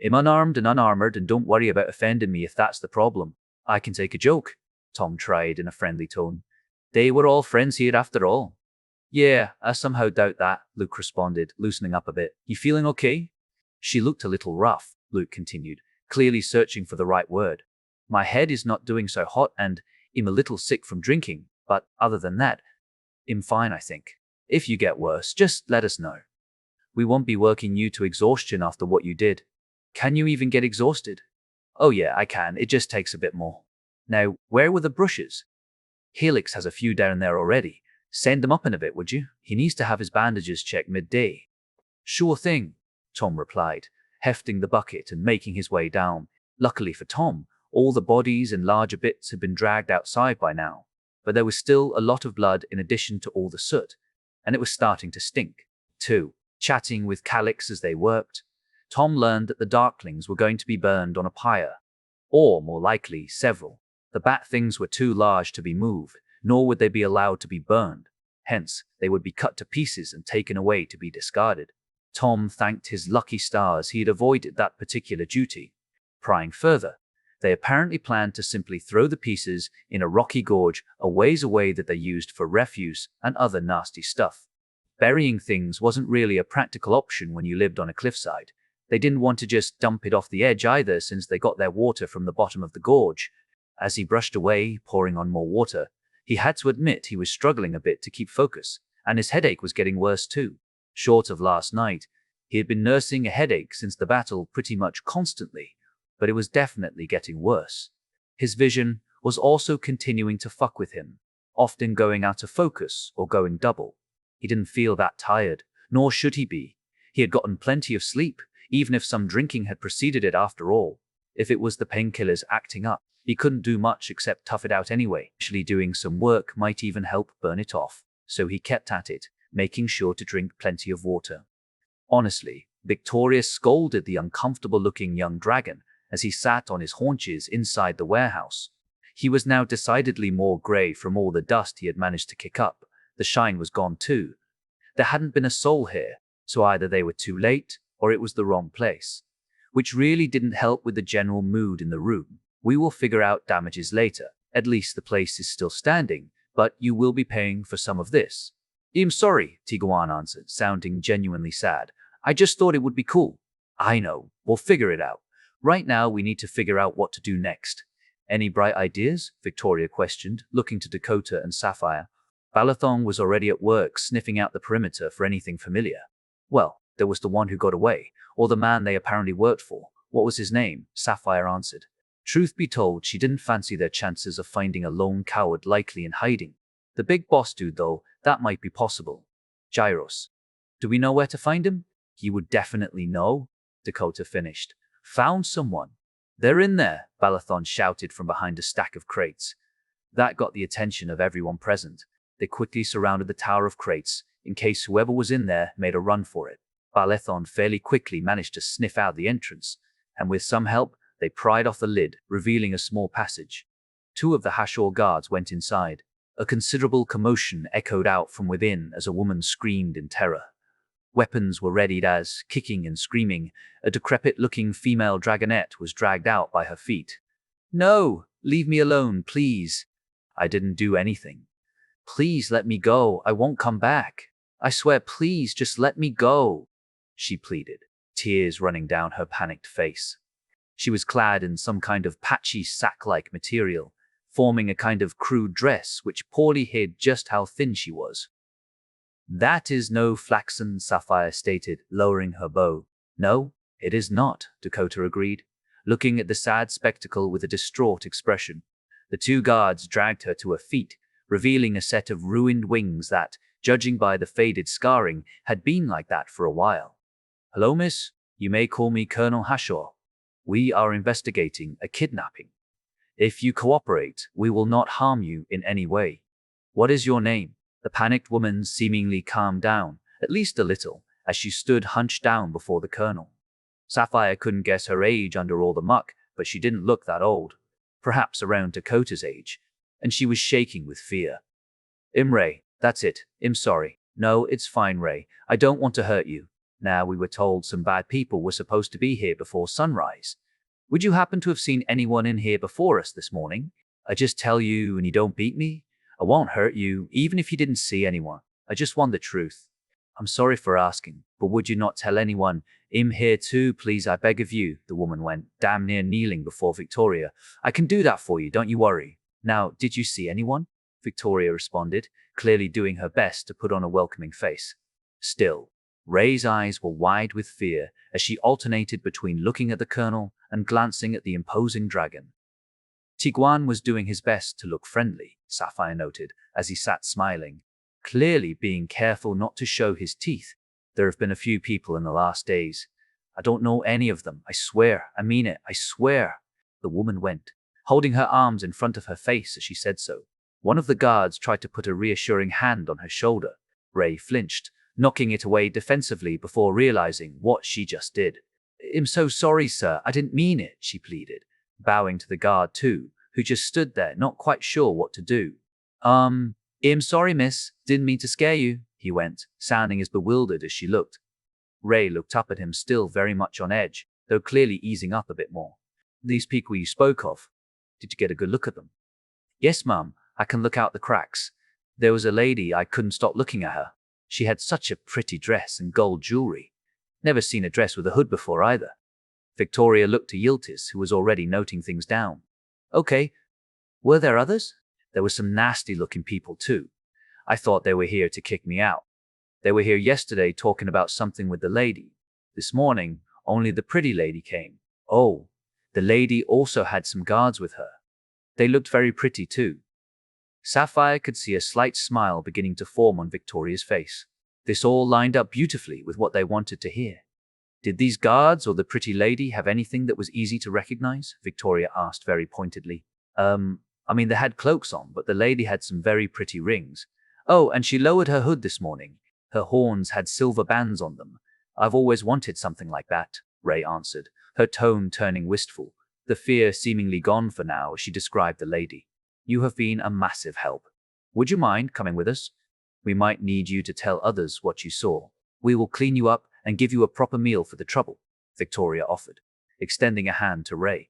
I'm unarmed and unarmored, and don't worry about offending me if that's the problem. I can take a joke," Tom tried in a friendly tone. "They were all friends here after all." "Yeah, I somehow doubt that," Luke responded, loosening up a bit. "You feeling okay?" "She looked a little rough," Luke continued, clearly searching for the right word. "My head is not doing so hot and I'm a little sick from drinking, but other than that, I'm fine, I think. If you get worse, just let us know. We won't be working you to exhaustion after what you did." "Can you even get exhausted?" "Oh yeah, I can. It just takes a bit more." "Now, where were the brushes?" "Helix has a few down there already. Send them up in a bit, would you? He needs to have his bandages checked midday." "Sure thing," Tom replied, hefting the bucket and making his way down. Luckily for Tom, all the bodies and larger bits had been dragged outside by now, but there was still a lot of blood in addition to all the soot, and it was starting to stink, too. Chatting with Calix as they worked, Tom learned that the Darklings were going to be burned on a pyre, or more likely, several. The bat things were too large to be moved, nor would they be allowed to be burned. Hence, they would be cut to pieces and taken away to be discarded. Tom thanked his lucky stars he had avoided that particular duty. Prying further, they apparently planned to simply throw the pieces in a rocky gorge a ways away that they used for refuse and other nasty stuff. Burying things wasn't really a practical option when you lived on a cliffside. They didn't want to just dump it off the edge either, since they got their water from the bottom of the gorge. As he brushed away, pouring on more water, he had to admit he was struggling a bit to keep focus, and his headache was getting worse too. Short of last night, he had been nursing a headache since the battle pretty much constantly, but it was definitely getting worse. His vision was also continuing to fuck with him. often going out of focus or going double. He didn't feel that tired, nor should he be. He had gotten plenty of sleep, even if some drinking had preceded it after all. If it was the painkillers acting up, he couldn't do much except tough it out anyway. Actually doing some work might even help burn it off, so he kept at it, making sure to drink plenty of water. Honestly, Victoria scolded the uncomfortable-looking young dragon as he sat on his haunches inside the warehouse. He was now decidedly more grey from all the dust he had managed to kick up. The shine was gone too. There hadn't been a soul here, so either they were too late or it was the wrong place, which really didn't help with the general mood in the room. We will figure out damages later. At least the place is still standing, but you will be paying for some of this. I'm sorry, Tigra21 answered, sounding genuinely sad. I just thought it would be cool. I know, we'll figure it out. Right now we need to figure out what to do next. Any bright ideas? Victoria questioned, looking to Dakota and Sapphire. Balathon was already at work, sniffing out the perimeter for anything familiar. Well, there was the one who got away, or the man they apparently worked for. What was his name? Sapphire answered. Truth be told, she didn't fancy their chances of finding a lone coward likely in hiding. The big boss dude, though, that might be possible. Gyros. Do we know where to find him? He would definitely know, Dakota finished. Found someone. They're in there, Balathon shouted from behind a stack of crates. That got the attention of everyone present. They quickly surrounded the tower of crates, in case whoever was in there made a run for it. Balathon fairly quickly managed to sniff out the entrance, and with some help, they pried off the lid, revealing a small passage. Two of the Hashor guards went inside. A considerable commotion echoed out from within as a woman screamed in terror. Weapons were readied as, kicking and screaming, a decrepit-looking female dragonette was dragged out by her feet. No, leave me alone, please. I didn't do anything. Please let me go, I won't come back. I swear, please just let me go, she pleaded, tears running down her panicked face. She was clad in some kind of patchy sack-like material, forming a kind of crude dress which poorly hid just how thin she was. That is no flaxen, Sapphire stated, lowering her bow. No, it is not, Dakota agreed, looking at the sad spectacle with a distraught expression. The two guards dragged her to her feet, revealing a set of ruined wings that, judging by the faded scarring, had been like that for a while. Hello, miss. You may call me Colonel Hashor. We are investigating a kidnapping. If you cooperate, we will not harm you in any way. What is your name? The panicked woman seemingly calmed down, at least a little, as she stood hunched down before the colonel. Sapphire couldn't guess her age under all the muck, but she didn't look that old. Perhaps around Dakota's age, and she was shaking with fear. Ray, that's it. Sorry. No, it's fine, Ray. I don't want to hurt you. Now, we were told some bad people were supposed to be here before sunrise. Would you happen to have seen anyone in here before us this morning? I just tell you and you don't beat me? I won't hurt you, even if you didn't see anyone. I just want the truth. I'm sorry for asking, but would you not tell anyone? Here too, please, I beg of you, the woman went, damn near kneeling before Victoria. I can do that for you, don't you worry. Now, did you see anyone? Victoria responded, clearly doing her best to put on a welcoming face. Still, Ray's eyes were wide with fear as she alternated between looking at the colonel and glancing at the imposing dragon. Tigra21 was doing his best to look friendly, Sapphire noted, as he sat smiling, clearly being careful not to show his teeth. There have been a few people in the last days. I don't know any of them, I swear. I mean it, I swear. The woman went, holding her arms in front of her face as she said so. One of the guards tried to put a reassuring hand on her shoulder. Ray flinched, knocking it away defensively before realizing what she just did. I'm so sorry, sir. I didn't mean it, she pleaded, bowing to the guard too, who just stood there not quite sure what to do. I'm sorry, miss. Didn't mean to scare you, he went, sounding as bewildered as she looked. Ray looked up at him, still very much on edge, though clearly easing up a bit more. These people you spoke of, did you get a good look at them? Yes, ma'am. I can look out the cracks. There was a lady, I couldn't stop looking at her. She had such a pretty dress and gold jewelry. Never seen a dress with a hood before either. Victoria looked to Yildiz, who was already noting things down. Okay. Were there others? There were some nasty-looking people too. I thought they were here to kick me out. They were here yesterday talking about something with the lady. This morning, only the pretty lady came. Oh, the lady also had some guards with her. They looked very pretty too. Sapphire could see a slight smile beginning to form on Victoria's face. This all lined up beautifully with what they wanted to hear. Did these guards or the pretty lady have anything that was easy to recognize? Victoria asked very pointedly. They had cloaks on, but the lady had some very pretty rings. Oh, and she lowered her hood this morning. Her horns had silver bands on them. I've always wanted something like that, Ray answered, her tone turning wistful, the fear seemingly gone for now as she described the lady. You have been a massive help. Would you mind coming with us? We might need you to tell others what you saw. We will clean you up and give you a proper meal for the trouble, Victoria offered, extending a hand to Ray.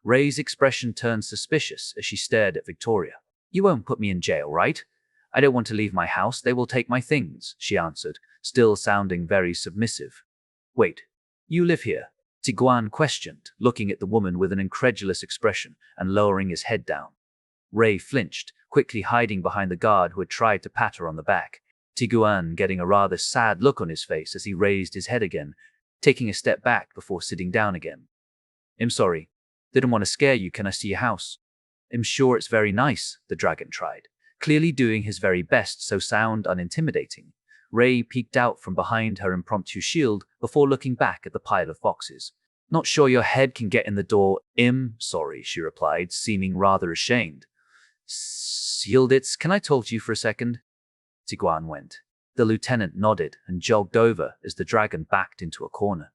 Ray's expression turned suspicious as she stared at Victoria. You won't put me in jail, right? I don't want to leave my house. They will take my things, she answered, still sounding very submissive. Wait, you live here? Tigra21 questioned, looking at the woman with an incredulous expression and lowering his head down. Ray flinched, quickly hiding behind the guard who had tried to pat her on the back. Tigra21 getting a rather sad look on his face as he raised his head again, taking a step back before sitting down again. I'm sorry. Didn't want to scare you. Can I see your house? I'm sure it's very nice, the dragon tried, clearly doing his very best so sound unintimidating. Ray peeked out from behind her impromptu shield before looking back at the pile of boxes. Not sure your head can get in the door. Sorry, she replied, seeming rather ashamed. Yieldits, can I talk to you for a second? Tigra21 went. The lieutenant nodded and jogged over as the dragon backed into a corner.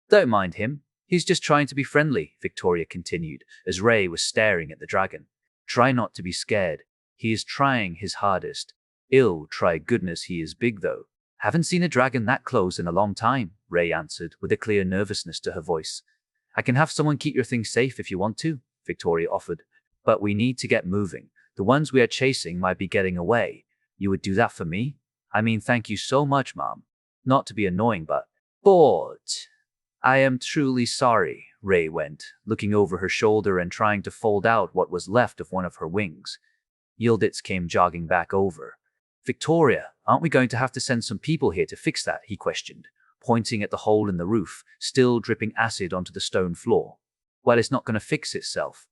Don't mind him. He's just trying to be friendly, Victoria continued, as Ray was staring at the dragon. Try not to be scared. He is trying his hardest. Try goodness he is big though. Haven't seen a dragon that close in a long time, Ray answered with a clear nervousness to her voice. I can have someone keep your things safe if you want to, Victoria offered. But we need to get moving. The ones we are chasing might be getting away. You would do that for me? Thank you so much, Mom. Not to be annoying, but... I am truly sorry, Ray went, looking over her shoulder and trying to fold out what was left of one of her wings. Yieldits came jogging back over. Victoria, aren't we going to have to send some people here to fix that? He questioned, pointing at the hole in the roof, still dripping acid onto the stone floor. Well, it's not going to fix itself.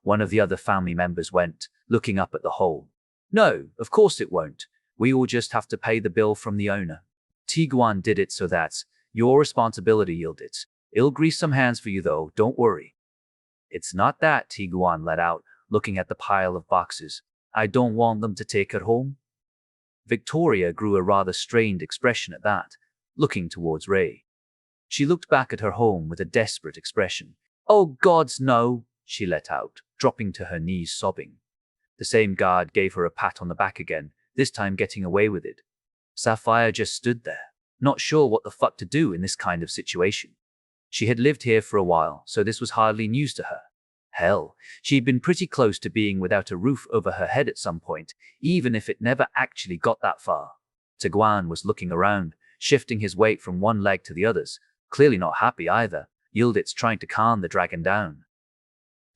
One of the other family members went, looking up at the hole. No, of course it won't. We will just have to pay the bill from the owner. Tigra21 did it, so that's your responsibility, Yieldits. It'll grease some hands for you though, don't worry. It's not that, Tigra21 let out, looking at the pile of boxes. I don't want them to take it home. Victoria grew a rather strained expression at that, looking towards Ray. She looked back at her home with a desperate expression. Oh gods, no, she let out, dropping to her knees sobbing. The same guard gave her a pat on the back again, this time getting away with it. Sapphire just stood there, not sure what the fuck to do in this kind of situation. She had lived here for a while, so this was hardly news to her. Hell, she'd been pretty close to being without a roof over her head at some point, even if it never actually got that far. Tigra21 was looking around, shifting his weight from one leg to the others, clearly not happy either. Yieldits trying to calm the dragon down.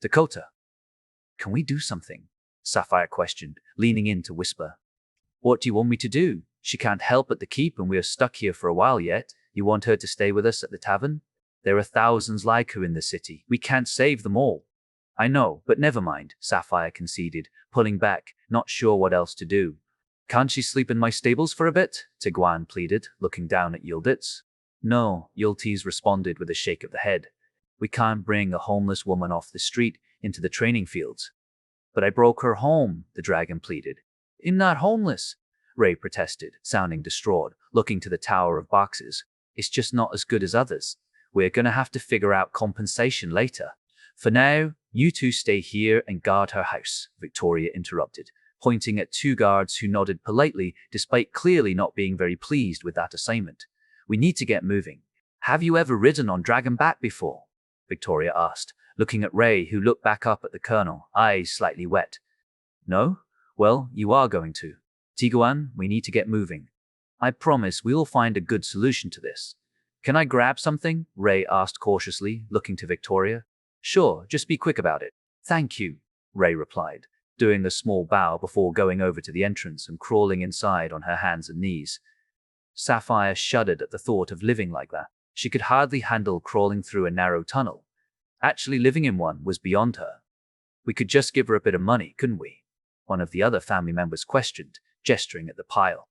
Dakota, can we do something? Sapphire questioned, leaning in to whisper. What do you want me to do? She can't help but the keep and we are stuck here for a while yet. You want her to stay with us at the tavern? There are thousands like her in the city. We can't save them all. I know, but never mind, Sapphire conceded, pulling back, not sure what else to do. Can't she sleep in my stables for a bit? Tigra21 pleaded, looking down at Yieldits. No, Yildiz responded with a shake of the head. We can't bring a homeless woman off the street into the training fields. But I broke her home, the dragon pleaded. I'm not homeless, Ray protested, sounding distraught, looking to the tower of boxes. It's just not as good as others. We're gonna have to figure out compensation later. For now, you two stay here and guard her house, Victoria interrupted, pointing at two guards who nodded politely despite clearly not being very pleased with that assignment. We need to get moving. Have you ever ridden on Dragonback before? Victoria asked, looking at Ray, who looked back up at the colonel, eyes slightly wet. No? Well, you are going to. Tigra21, we need to get moving. I promise we will find a good solution to this. Can I grab something? Ray asked cautiously, looking to Victoria. Sure, just be quick about it. Thank you, Ray replied, doing a small bow before going over to the entrance and crawling inside on her hands and knees. Sapphire shuddered at the thought of living like that. She could hardly handle crawling through a narrow tunnel. Actually living in one was beyond her. We could just give her a bit of money, couldn't we? one of the other family members questioned, gesturing at the pile.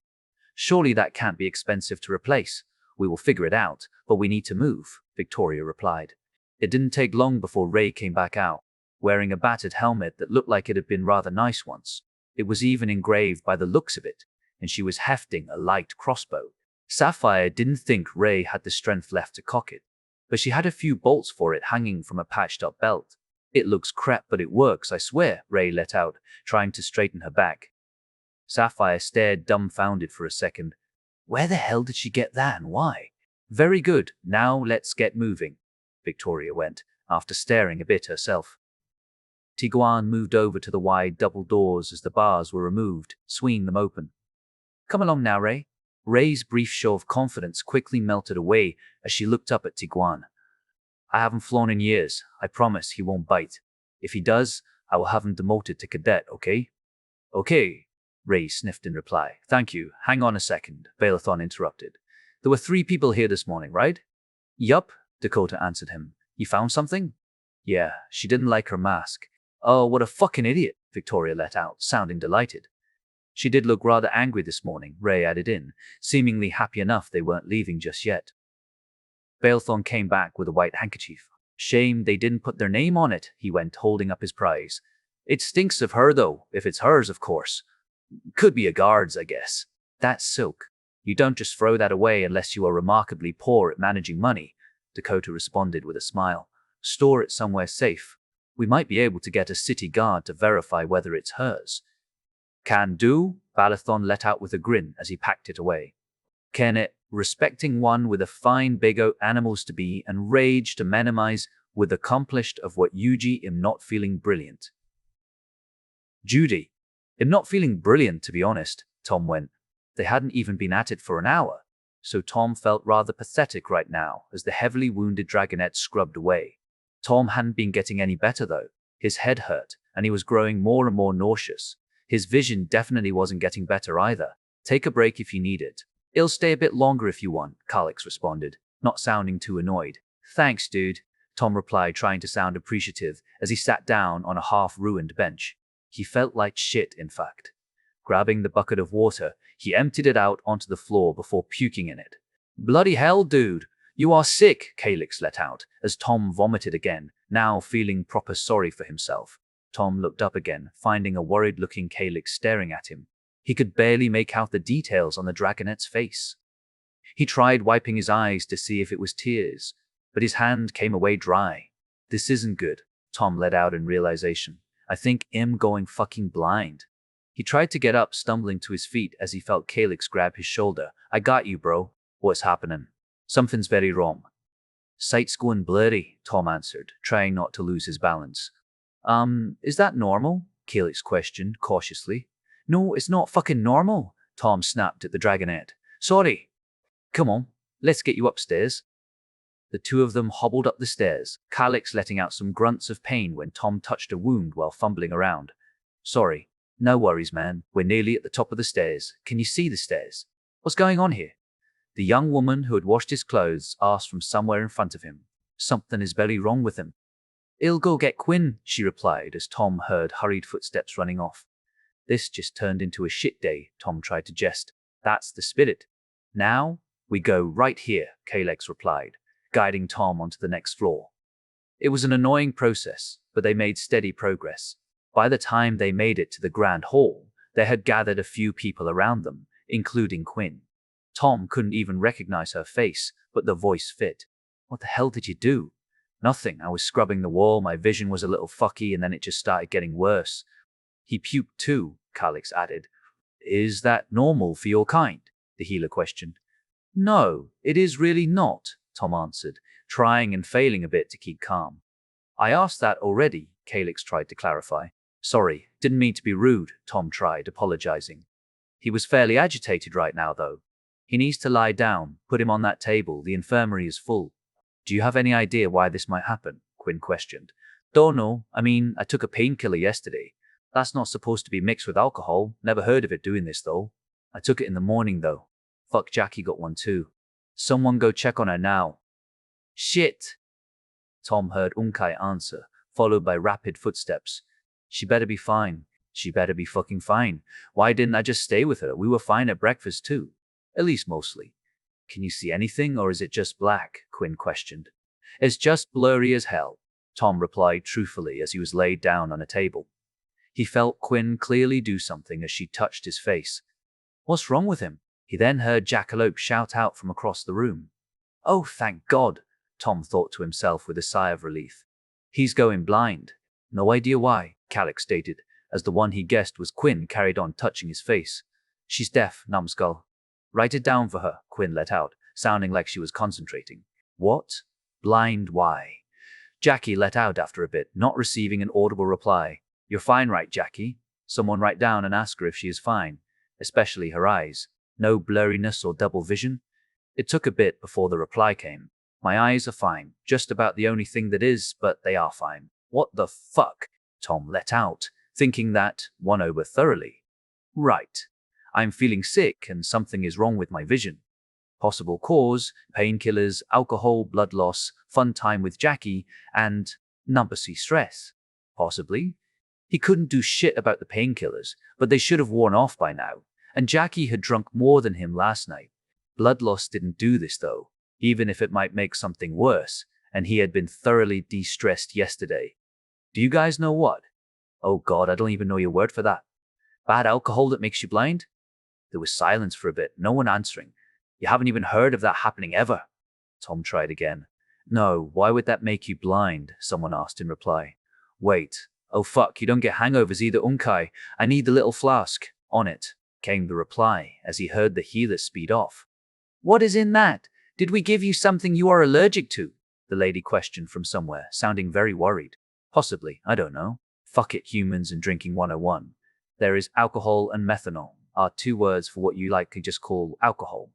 Surely that can't be expensive to replace. We will figure it out, but we need to move, Victoria replied. It didn't take long before Ray came back out, wearing a battered helmet that looked like it had been rather nice once. It was even engraved by the looks of it, and she was hefting a light crossbow. Sapphire didn't think Ray had the strength left to cock it, but she had a few bolts for it hanging from a patched-up belt. It looks crap, but it works, I swear, Ray let out, trying to straighten her back. Sapphire stared dumbfounded for a second. Where the hell did she get that and why? Very good, now let's get moving, Victoria went, after staring a bit herself. Tigra21 moved over to the wide double doors as the bars were removed, swinging them open. Come along now, Ray. Ray's brief show of confidence quickly melted away as she looked up at Tigra21. I haven't flown in years. I promise he won't bite. If he does, I will have him demoted to cadet, okay? Okay, Ray sniffed in reply. Thank you. Hang on a second, Balathon interrupted. There were 3 people here this morning, right? Yup, Dakota answered him. You found something? Yeah, she didn't like her mask. Oh, what a fucking idiot, Victoria let out, sounding delighted. She did look rather angry this morning, Ray added in, seemingly happy enough they weren't leaving just yet. Balathon came back with a white handkerchief. Shame they didn't put their name on it, he went, holding up his prize. It stinks of her, though, if it's hers, of course. Could be a guard's, I guess. That's silk. You don't just throw that away unless you are remarkably poor at managing money, Dakota responded with a smile. Store it somewhere safe. We might be able to get a city guard to verify whether it's hers. Can do, Balathon let out with a grin as he packed it away. Can it, respecting one with a fine big animals to be and rage to minimize with accomplished of what Yuji am not feeling brilliant. Judy. I'm not feeling brilliant, to be honest, Tom went. They hadn't even been at it for an hour, so Tom felt rather pathetic right now as the heavily wounded dragonette scrubbed away. Tom hadn't been getting any better though. His head hurt, and he was growing more and more nauseous. His vision definitely wasn't getting better either. Take a break if you need it. It'll stay a bit longer if you want, Calix responded, not sounding too annoyed. Thanks, dude, Tom replied, trying to sound appreciative as he sat down on a half-ruined bench. He felt like shit, in fact. Grabbing the bucket of water, he emptied it out onto the floor before puking in it. Bloody hell, dude! You are sick, Calix let out, as Tom vomited again, now feeling proper sorry for himself. Tom looked up again, finding a worried-looking Calix staring at him. He could barely make out the details on the dragonette's face. He tried wiping his eyes to see if it was tears, but his hand came away dry. This isn't good, Tom let out in realization. I think I'm going fucking blind. He tried to get up, stumbling to his feet as he felt Calix grab his shoulder. I got you, bro. What's happening? Something's very wrong. Sight's going blurry, Tom answered, trying not to lose his balance. Is that normal? Calix questioned cautiously. No, it's not fucking normal, Tom snapped at the dragonette. Sorry. Come on, let's get you upstairs. The two of them hobbled up the stairs, Calix letting out some grunts of pain when Tom touched a wound while fumbling around. Sorry. No worries, man. We're nearly at the top of the stairs. Can you see the stairs? What's going on here? The young woman who had washed his clothes asked from somewhere in front of him. Something is very wrong with him. I'll go get Quinn, she replied as Tom heard hurried footsteps running off. This just turned into a shit day, Tom tried to jest. That's the spirit. Now, we go right here, Calix replied, guiding Tom onto the next floor. It was an annoying process, but they made steady progress. By the time they made it to the grand hall, they had gathered a few people around them, including Quinn. Tom couldn't even recognize her face, but the voice fit. What the hell did you do? Nothing. I was scrubbing the wall, my vision was a little fucky, and then it just started getting worse. He puked too, Calix added. Is that normal for your kind? The healer questioned. No, it is really not, Tom answered, trying and failing a bit to keep calm. I asked that already, Calix tried to clarify. Sorry, didn't mean to be rude, Tom tried, apologizing. He was fairly agitated right now, though. He needs to lie down. Put him on that table. The infirmary is full. Do you have any idea why this might happen? Quinn questioned. Don't know. I mean, I took a painkiller yesterday. That's not supposed to be mixed with alcohol. Never heard of it doing this, though. I took it in the morning, though. Fuck, Jackie got one too. Someone go check on her now. Shit! Tom heard Unkai answer, followed by rapid footsteps. She better be fine. She better be fucking fine. Why didn't I just stay with her? We were fine at breakfast too. At least mostly. Can you see anything, or is it just black? Quinn questioned. It's just blurry as hell, Tom replied truthfully as he was laid down on a table. He felt Quinn clearly do something as she touched his face. What's wrong with him? He then heard Jackalope shout out from across the room. Oh, thank God, Tom thought to himself with a sigh of relief. He's going blind. No idea why, Calix stated, as the one he guessed was Quinn carried on touching his face. She's deaf, numbskull. Write it down for her, Quinn let out, sounding like she was concentrating. What? Blind why? Jackie let out after a bit, not receiving an audible reply. You're fine, right, Jackie? Someone write down and ask her if she is fine, especially her eyes. No blurriness or double vision? It took a bit before the reply came. My eyes are fine, just about the only thing that is, but they are fine. What the fuck? Tom let out, thinking that won over thoroughly. Right. I'm feeling sick and something is wrong with my vision. Possible cause, painkillers, alcohol, blood loss, fun time with Jackie, and number C stress. Possibly. He couldn't do shit about the painkillers, but they should have worn off by now, and Jackie had drunk more than him last night. Blood loss didn't do this though, even if it might make something worse, and he had been thoroughly de-stressed yesterday. Do you guys know what? Oh God, I don't even know your word for that. Bad alcohol that makes you blind? There was silence for a bit, no one answering. You haven't even heard of that happening ever? Tom tried again. No, why would that make you blind? Someone asked in reply. Wait. Oh fuck, you don't get hangovers either, Unkai. I need the little flask. On it, came the reply as he heard the healer speed off. What is in that? Did we give you something you are allergic to? The lady questioned from somewhere, sounding very worried. Possibly, I don't know. Fuck it, humans and drinking 101. There is alcohol and methanol, are two words for what you likely just call alcohol.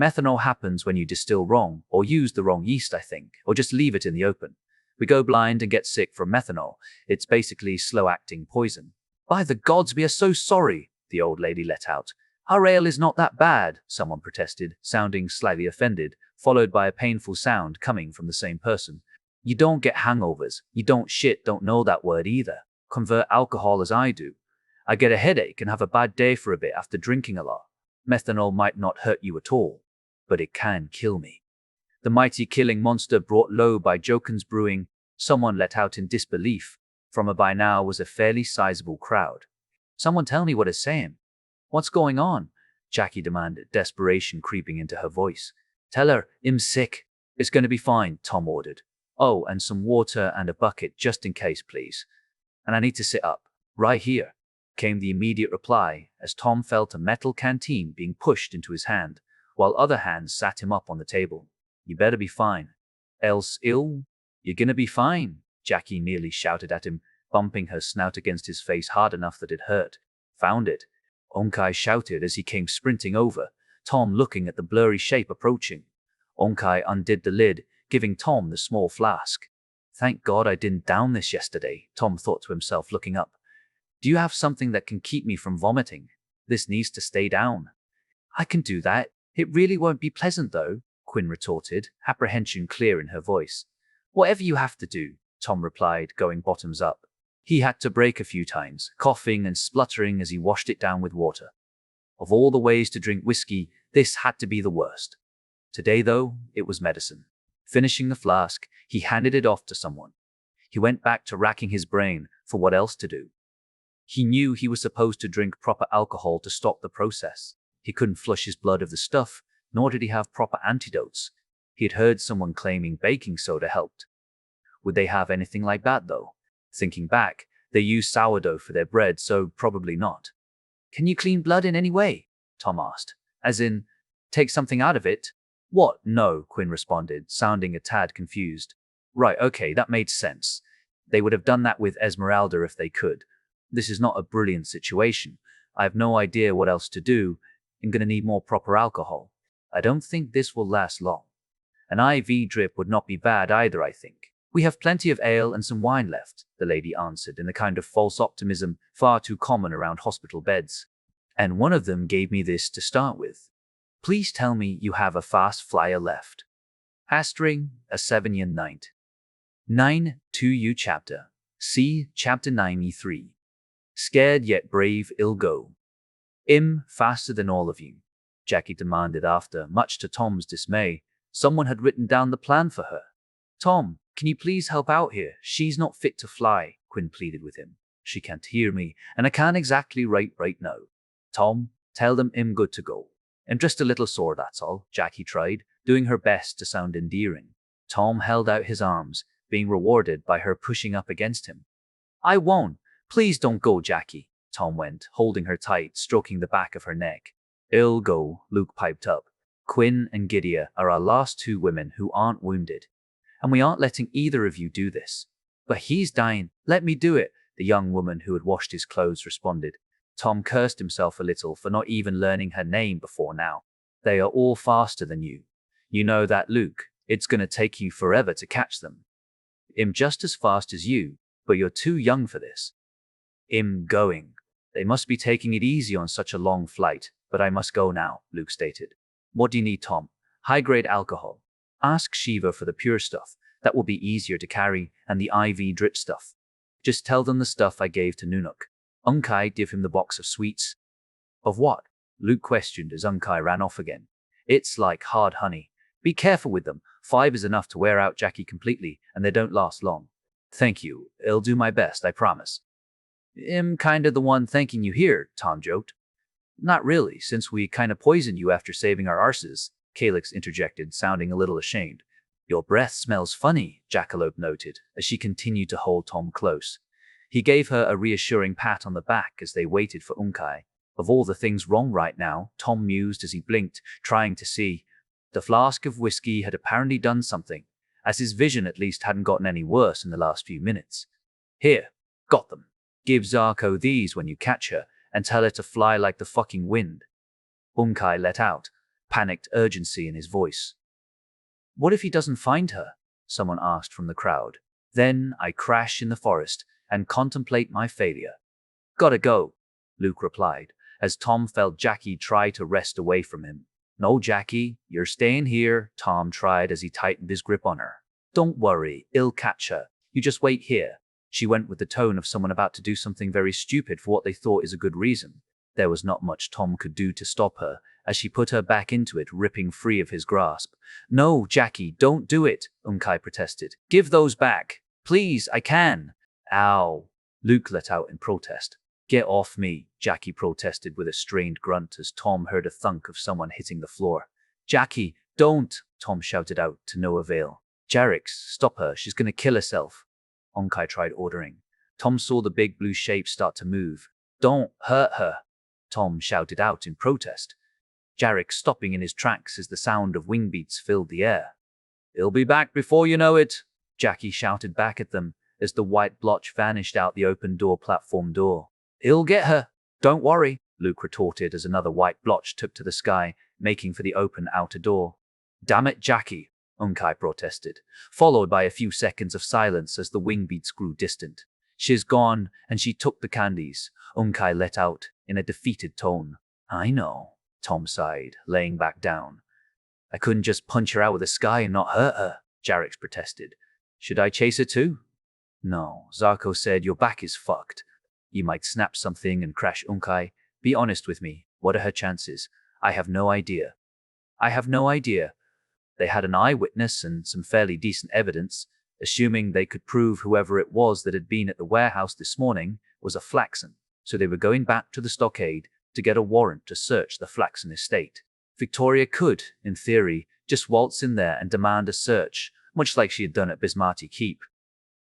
Methanol happens when you distill wrong, or use the wrong yeast, I think, or just leave it in the open. We go blind and get sick from methanol. It's basically slow-acting poison. By the gods, we are so sorry, the old lady let out. Our ale is not that bad, someone protested, sounding slightly offended, followed by a painful sound coming from the same person. You don't get hangovers. You don't know that word either. Convert alcohol as I do. I get a headache and have a bad day for a bit after drinking a lot. Methanol might not hurt you at all, but it can kill me. The mighty killing monster brought low by Jokin's Brewing, someone let out in disbelief. From a by now was a fairly sizable crowd. Someone tell me what it's saying. What's going on? Jackie demanded, desperation creeping into her voice. Tell her, I'm sick. It's going to be fine, Tom ordered. Oh, and some water and a bucket just in case, please. And I need to sit up. Right here, came the immediate reply as Tom felt a metal canteen being pushed into his hand, while other hands sat him up on the table. You better be fine. Else ill? You're gonna be fine, Jackie nearly shouted at him, bumping her snout against his face hard enough that it hurt. Found it, Onkai shouted as he came sprinting over, Tom looking at the blurry shape approaching. Onkai undid the lid, giving Tom the small flask. Thank God I didn't down this yesterday, Tom thought to himself looking up. Do you have something that can keep me from vomiting? This needs to stay down. I can do that. It really won't be pleasant though, Quinn retorted, apprehension clear in her voice. Whatever you have to do, Tom replied, going bottoms up. He had to break a few times, coughing and spluttering as he washed it down with water. Of all the ways to drink whiskey, this had to be the worst. Today, though, it was medicine. Finishing the flask, he handed it off to someone. He went back to racking his brain for what else to do. He knew he was supposed to drink proper alcohol to stop the process. He couldn't flush his blood of the stuff, nor did he have proper antidotes. He had heard someone claiming baking soda helped. Would they have anything like that, though? Thinking back, they used sourdough for their bread, so probably not. Can you clean blood in any way? Tom asked. As in, take something out of it? What? No, Quinn responded, sounding a tad confused. Right, okay, that made sense. They would have done that with Esmeralda if they could. This is not a brilliant situation. I have no idea what else to do. I'm gonna need more proper alcohol. I don't think this will last long. An IV drip would not be bad either, I think. We have plenty of ale and some wine left, the lady answered in a kind of false optimism far too common around hospital beds. And one of them gave me this to start with. Please tell me you have a fast flyer left. Astring, a 7-year night. 9 2U chapter. C. Chapter 93. Scared yet brave, I'll go. Faster than all of you, Jackie demanded after, much to Tom's dismay. Someone had written down the plan for her. Tom, can you please help out here? She's not fit to fly, Quinn pleaded with him. She can't hear me, and I can't exactly write right now. Tom, tell them I'm good to go. I'm just a little sore, that's all, Jackie tried, doing her best to sound endearing. Tom held out his arms, being rewarded by her pushing up against him. I won't. Please don't go, Jackie, Tom went, holding her tight, stroking the back of her neck. I'll go, Luke piped up. Quinn and Gideon are our last two women who aren't wounded, and we aren't letting either of you do this. But he's dying. Let me do it, the young woman who had washed his clothes responded. Tom cursed himself a little for not even learning her name before now. They are all faster than you. You know that, Luke. It's gonna take you forever to catch them. I'm just as fast as you, but you're too young for this. I'm going. They must be taking it easy on such a long flight, but I must go now, Luke stated. What do you need, Tom? High-grade alcohol. Ask Shiva for the pure stuff. That will be easier to carry, and the IV drip stuff. Just tell them the stuff I gave to Nunuk. Unkai, give him the box of sweets. Of what? Luke questioned as Unkai ran off again. It's like hard honey. Be careful with them. 5 is enough to wear out Jackie completely, and they don't last long. Thank you. I'll do my best, I promise. I'm kinda the one thanking you here, Tom joked. Not really, since we kinda poisoned you after saving our arses, Calyx interjected, sounding a little ashamed. Your breath smells funny, Jackalope noted, as she continued to hold Tom close. He gave her a reassuring pat on the back as they waited for Unkai. Of all the things wrong right now, Tom mused as he blinked, trying to see. The flask of whiskey had apparently done something, as his vision at least hadn't gotten any worse in the last few minutes. Here, got them. Give Zarko these when you catch her, and tell her to fly like the fucking wind. Unkai let out, panicked urgency in his voice. What if he doesn't find her? Someone asked from the crowd. Then I crash in the forest and contemplate my failure. Gotta go, Luke replied, as Tom felt Jackie try to wrest away from him. No, Jackie, you're staying here, Tom tried as he tightened his grip on her. Don't worry, I'll catch her. You just wait here. She went with the tone of someone about to do something very stupid for what they thought is a good reason. There was not much Tom could do to stop her, as she put her back into it, ripping free of his grasp. No, Jackie, don't do it, Unkai protested. Give those back. Please, I can. Ow, Luke let out in protest. Get off me, Jackie protested with a strained grunt as Tom heard a thunk of someone hitting the floor. Jackie, don't, Tom shouted out to no avail. Jarix, stop her, she's gonna kill herself. Unkai tried ordering. Tom saw the big blue shape start to move. Don't hurt her, Tom shouted out in protest. Jarix stopping in his tracks as the sound of wing beats filled the air. He'll be back before you know it, Jackie shouted back at them as the white blotch vanished out the open platform door. He'll get her. Don't worry, Luke retorted as another white blotch took to the sky, making for the open outer door. Damn it, Jackie, Unkai protested, followed by a few seconds of silence as the wing beats grew distant. She's gone, and she took the candies, Unkai let out in a defeated tone. I know, Tom sighed, laying back down. I couldn't just punch her out of the sky and not hurt her, Jarix protested. Should I chase her too? No, Zarko said your back is fucked. You might snap something and crash Unkai. Be honest with me, what are her chances? I have no idea. I have no idea. They had an eyewitness and some fairly decent evidence, assuming they could prove whoever it was that had been at the warehouse this morning was a Flaxen, so they were going back to the stockade to get a warrant to search the Flaxen estate. Victoria could, in theory, just waltz in there and demand a search, much like she had done at Bismarti Keep.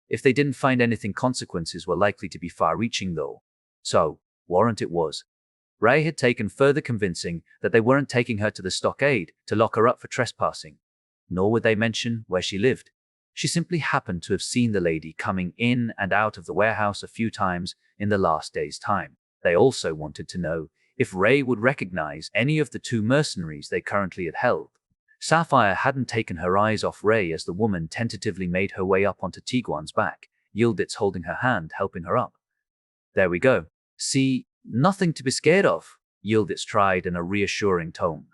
If they didn't find anything, consequences were likely to be far-reaching though. So, warrant it was. Ray had taken further convincing that they weren't taking her to the stockade to lock her up for trespassing. Nor would they mention where she lived. She simply happened to have seen the lady coming in and out of the warehouse a few times in the last day's time. They also wanted to know if Ray would recognize any of the 2 mercenaries they currently had held. Sapphire hadn't taken her eyes off Ray as the woman tentatively made her way up onto Tiguan's back, Yildiz holding her hand, helping her up. There we go. See, nothing to be scared of, Yildiz tried in a reassuring tone.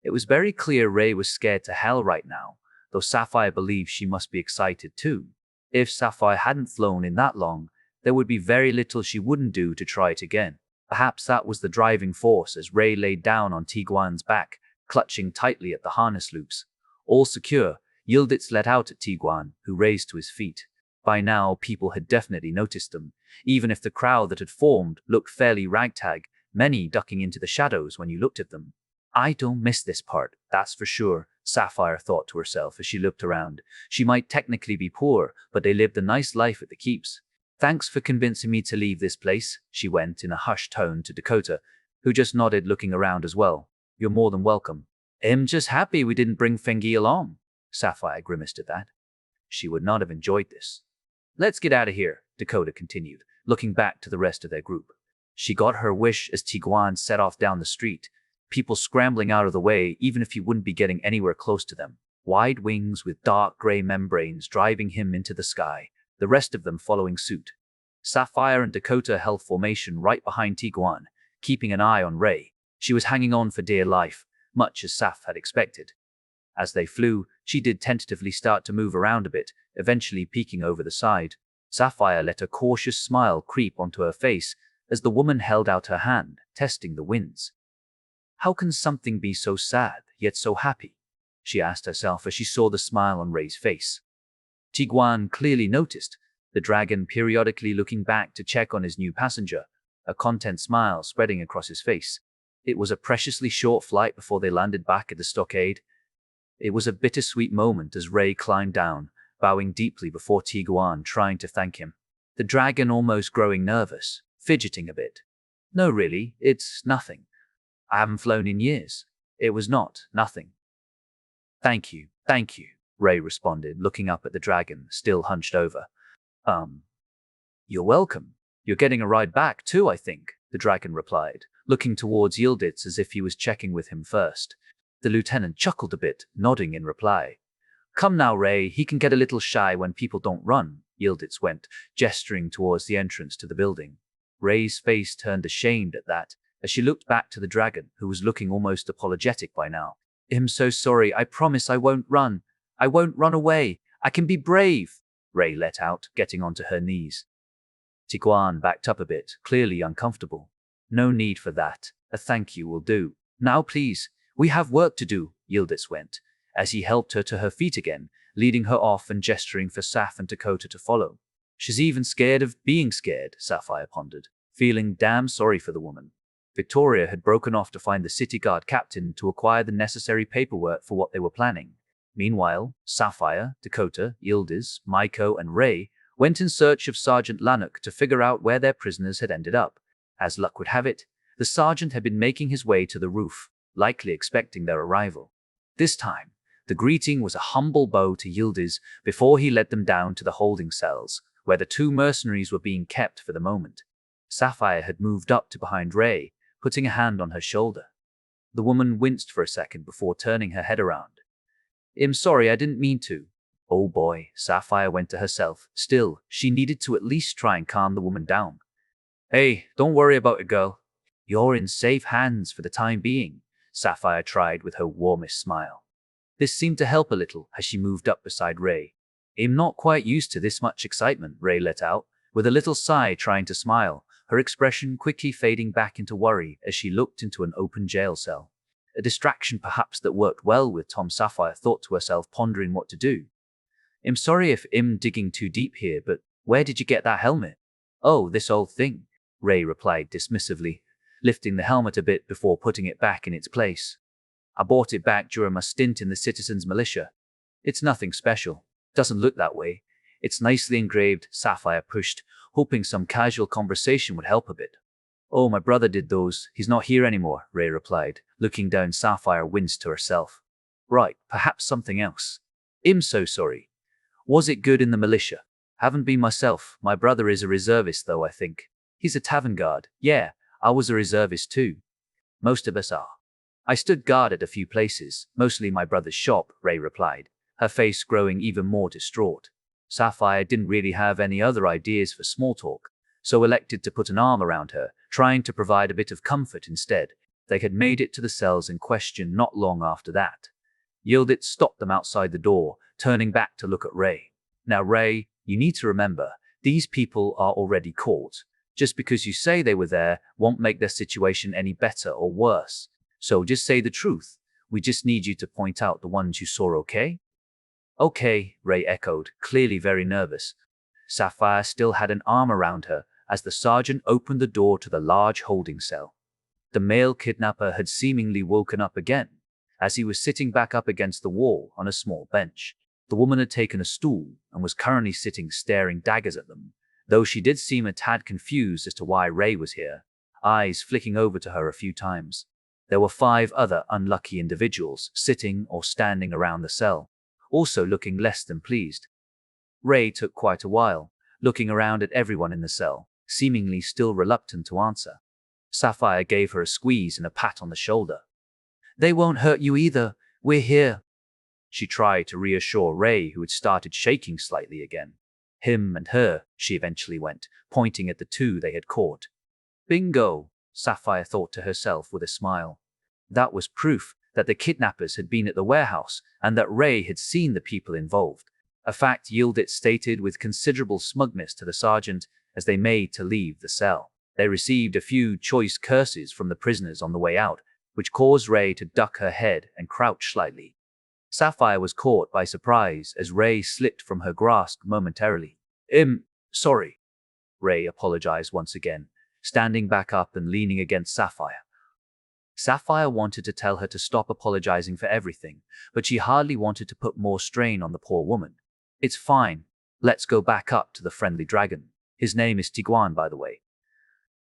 It was very clear Ray was scared to hell right now, though Sapphire believed she must be excited too. If Sapphire hadn't flown in that long, there would be very little she wouldn't do to try it again. Perhaps that was the driving force as Ray laid down on Tiguan's back, clutching tightly at the harness loops. All secure, Yildiz let out at Tiguan, who raised to his feet. By now, people had definitely noticed them, even if the crowd that had formed looked fairly ragtag, many ducking into the shadows when you looked at them. I don't miss this part, that's for sure, Sapphire thought to herself as she looked around. She might technically be poor, but they lived a nice life at the keeps. Thanks for convincing me to leave this place, she went in a hushed tone to Dakota, who just nodded, looking around as well. You're more than welcome. I'm just happy we didn't bring Fengi along. Sapphire grimaced at that. She would not have enjoyed this. Let's get out of here, Dakota continued, looking back to the rest of their group. She got her wish as Tiguan set off down the street, people scrambling out of the way even if he wouldn't be getting anywhere close to them. Wide wings with dark gray membranes driving him into the sky, the rest of them following suit. Sapphire and Dakota held formation right behind Tiguan, keeping an eye on Ray. She was hanging on for dear life, much as Saph had expected. As they flew, she did tentatively start to move around a bit, eventually peeking over the side. Sapphire let a cautious smile creep onto her face as the woman held out her hand, testing the winds. How can something be so sad, yet so happy? She asked herself as she saw the smile on Ray's face. Tiguan clearly noticed, the dragon periodically looking back to check on his new passenger, a content smile spreading across his face. It was a preciously short flight before they landed back at the stockade. It was a bittersweet moment as Ray climbed down, bowing deeply before Tiguan, trying to thank him. The dragon almost growing nervous, fidgeting a bit. No, really, it's nothing. I haven't flown in years. It was not, nothing. Thank you, Ray responded, looking up at the dragon, still hunched over. You're welcome. You're getting a ride back too, I think, the dragon replied, looking towards Yildiz as if he was checking with him first. The lieutenant chuckled a bit, nodding in reply. Come now, Ray, he can get a little shy when people don't run, Yildiz went, gesturing towards the entrance to the building. Ray's face turned ashamed at that, as she looked back to the dragon, who was looking almost apologetic by now. I'm so sorry, I promise I won't run. I won't run away. I can be brave, Ray let out, getting onto her knees. Tiguan backed up a bit, clearly uncomfortable. No need for that. A thank you will do. Now please, we have work to do, Yildiz went, as he helped her to her feet again, leading her off and gesturing for Saph and Dakota to follow. She's even scared of being scared, Sapphire pondered, feeling damn sorry for the woman. Victoria had broken off to find the city guard captain to acquire the necessary paperwork for what they were planning. Meanwhile, Sapphire, Dakota, Yildiz, Maiko, and Ray went in search of Sergeant Lanuk to figure out where their prisoners had ended up. As luck would have it, the sergeant had been making his way to the roof, likely expecting their arrival. This time, the greeting was a humble bow to Yildiz before he led them down to the holding cells, where the two mercenaries were being kept for the moment. Sapphire had moved up to behind Ray, putting a hand on her shoulder. The woman winced for a second before turning her head around. I'm sorry, I didn't mean to. Oh boy, Sapphire went to herself. Still, she needed to at least try and calm the woman down. Hey, don't worry about it, girl. You're in safe hands for the time being, Sapphire tried with her warmest smile. This seemed to help a little as she moved up beside Ray. I'm not quite used to this much excitement, Ray let out, with a little sigh, trying to smile, her expression quickly fading back into worry as she looked into an open jail cell. A distraction perhaps that worked well with Tom, Sapphire thought to herself, pondering what to do. I'm sorry if I'm digging too deep here, but where did you get that helmet? Oh, this old thing, Ray replied dismissively, lifting the helmet a bit before putting it back in its place. I bought it back during my stint in the citizens' militia. It's nothing special. Doesn't look that way. It's nicely engraved, Sapphire pushed, hoping some casual conversation would help a bit. Oh, my brother did those. He's not here anymore, Ray replied, looking down. Sapphire winced to herself. Right, perhaps something else. I'm so sorry. Was it good in the militia? Haven't been myself. My brother is a reservist though, I think. He's a tavern guard. Yeah, I was a reservist too. Most of us are. I stood guard at a few places, mostly my brother's shop, Ray replied, her face growing even more distraught. Sapphire didn't really have any other ideas for small talk, so elected to put an arm around her, trying to provide a bit of comfort instead. They had made it to the cells in question not long after that. Yildiz stopped them outside the door, turning back to look at Ray. Now Ray, you need to remember, These people are already caught. Just because you say they were there won't make their situation any better or worse. So just say the truth. We just need you to point out the ones you saw, okay? Okay, Ray echoed, clearly very nervous. Sapphire still had an arm around her as the sergeant opened the door to the large holding cell. The male kidnapper had seemingly woken up again, as he was sitting back up against the wall on a small bench. The woman had taken a stool and was currently sitting staring daggers at them, though she did seem a tad confused as to why Ray was here, eyes flicking over to her a few times. There were 5 other unlucky individuals sitting or standing around the cell, also looking less than pleased. Ray took quite a while, looking around at everyone in the cell, seemingly still reluctant to answer. Sapphire gave her a squeeze and a pat on the shoulder. They won't hurt you either. We're here. She tried to reassure Ray, who had started shaking slightly again. Him and her, she eventually went, pointing at the 2 they had caught. Bingo, Sapphire thought to herself with a smile. That was proof that the kidnappers had been at the warehouse and that Ray had seen the people involved, a fact Yieldit stated with considerable smugness to the sergeant as they made to leave the cell. They received a few choice curses from the prisoners on the way out, which caused Ray to duck her head and crouch slightly. Sapphire was caught by surprise as Ray slipped from her grasp momentarily. Sorry. Ray apologized once again, standing back up and leaning against Sapphire. Sapphire wanted to tell her to stop apologizing for everything, but she hardly wanted to put more strain on the poor woman. It's fine. Let's go back up to the friendly dragon. His name is Tigra21, by the way.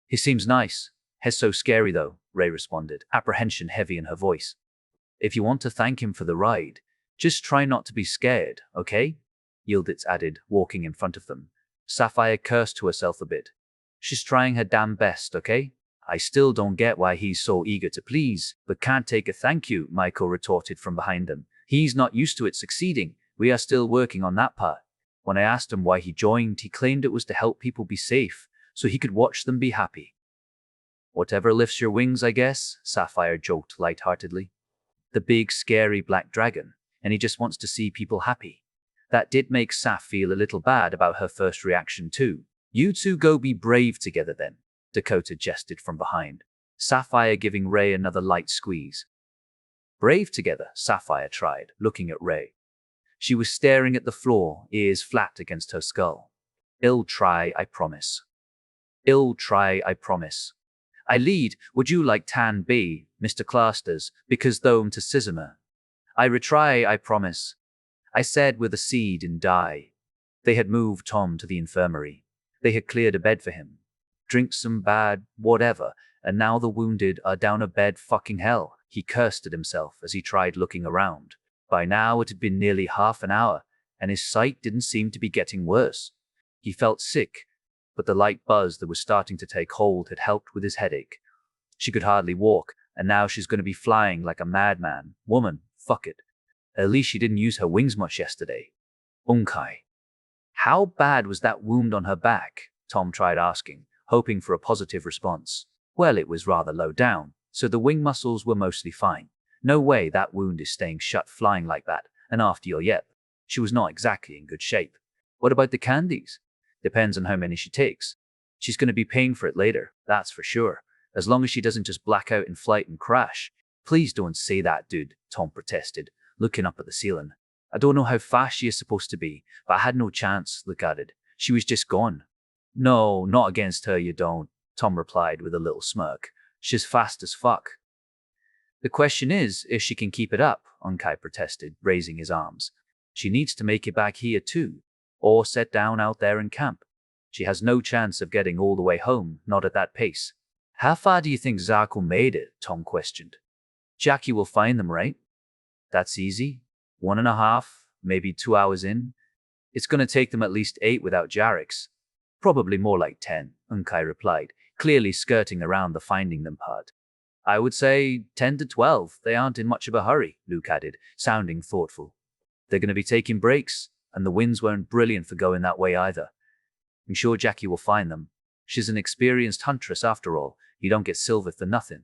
He seems nice. He's so scary though, Ray responded, apprehension heavy in her voice. If you want to thank him for the ride, just try not to be scared, okay? Yieldits added, walking in front of them. Sapphire cursed to herself a bit. She's trying her damn best, okay? I still don't get why he's so eager to please, but can't take a thank you, Michael retorted from behind them. He's not used to it succeeding. We are still working on that part. When I asked him why he joined, he claimed it was to help people be safe, so he could watch them be happy. Whatever lifts your wings, I guess, Sapphire joked lightheartedly. The big, scary black dragon, and he just wants to see people happy. That did make Saph feel a little bad about her first reaction too. You 2 go be brave together then, Dakota gestured from behind, Sapphire giving Ray another light squeeze. Brave together, Sapphire tried, looking at Ray. She was staring at the floor, ears flat against her skull. I'll try, I promise. I'll try, I promise. I lead, would you like tan B, Mr. Clasters, because thome to Sizimer. I retry, I promise. I said with a seed and die. They had moved Tom to the infirmary. They had cleared a bed for him. Drink some bad, whatever, and now the wounded are down a bed fucking hell, he cursed at himself as he tried looking around. By now it had been nearly half an hour, and his sight didn't seem to be getting worse. He felt sick, but the light buzz that was starting to take hold had helped with his headache. She could hardly walk, and now she's going to be flying like a madman. Woman, fuck it. At least she didn't use her wings much yesterday. Unkai. How bad was that wound on her back? Tom tried asking, hoping for a positive response. Well, it was rather low down, so the wing muscles were mostly fine. No way that wound is staying shut flying like that, and after your yep. She was not exactly in good shape. What about the candies? Depends on how many she takes. She's going to be paying for it later, that's for sure. As long as she doesn't just black out in flight and crash. Please don't say that, dude, Tom protested, looking up at the ceiling. I don't know how fast she is supposed to be, but I had no chance, Luke added. She was just gone. No, not against her you don't, Tom replied with a little smirk. She's fast as fuck. The question is if she can keep it up, Unkai protested, raising his arms. She needs to make it back here too, or set down out there in camp. She has no chance of getting all the way home, not at that pace. How far do you think Zarkle made it? Tom questioned. Jackie will find them, right? That's easy. 1.5, maybe 2 hours in. It's going to take them at least 8 without Jarix. Probably more like 10, Unkai replied, clearly skirting around the finding them part. I would say 10 to 12. They aren't in much of a hurry, Luke added, sounding thoughtful. They're going to be taking breaks, and the winds weren't brilliant for going that way either. I'm sure Jackie will find them. She's an experienced huntress after all. You don't get silver for nothing.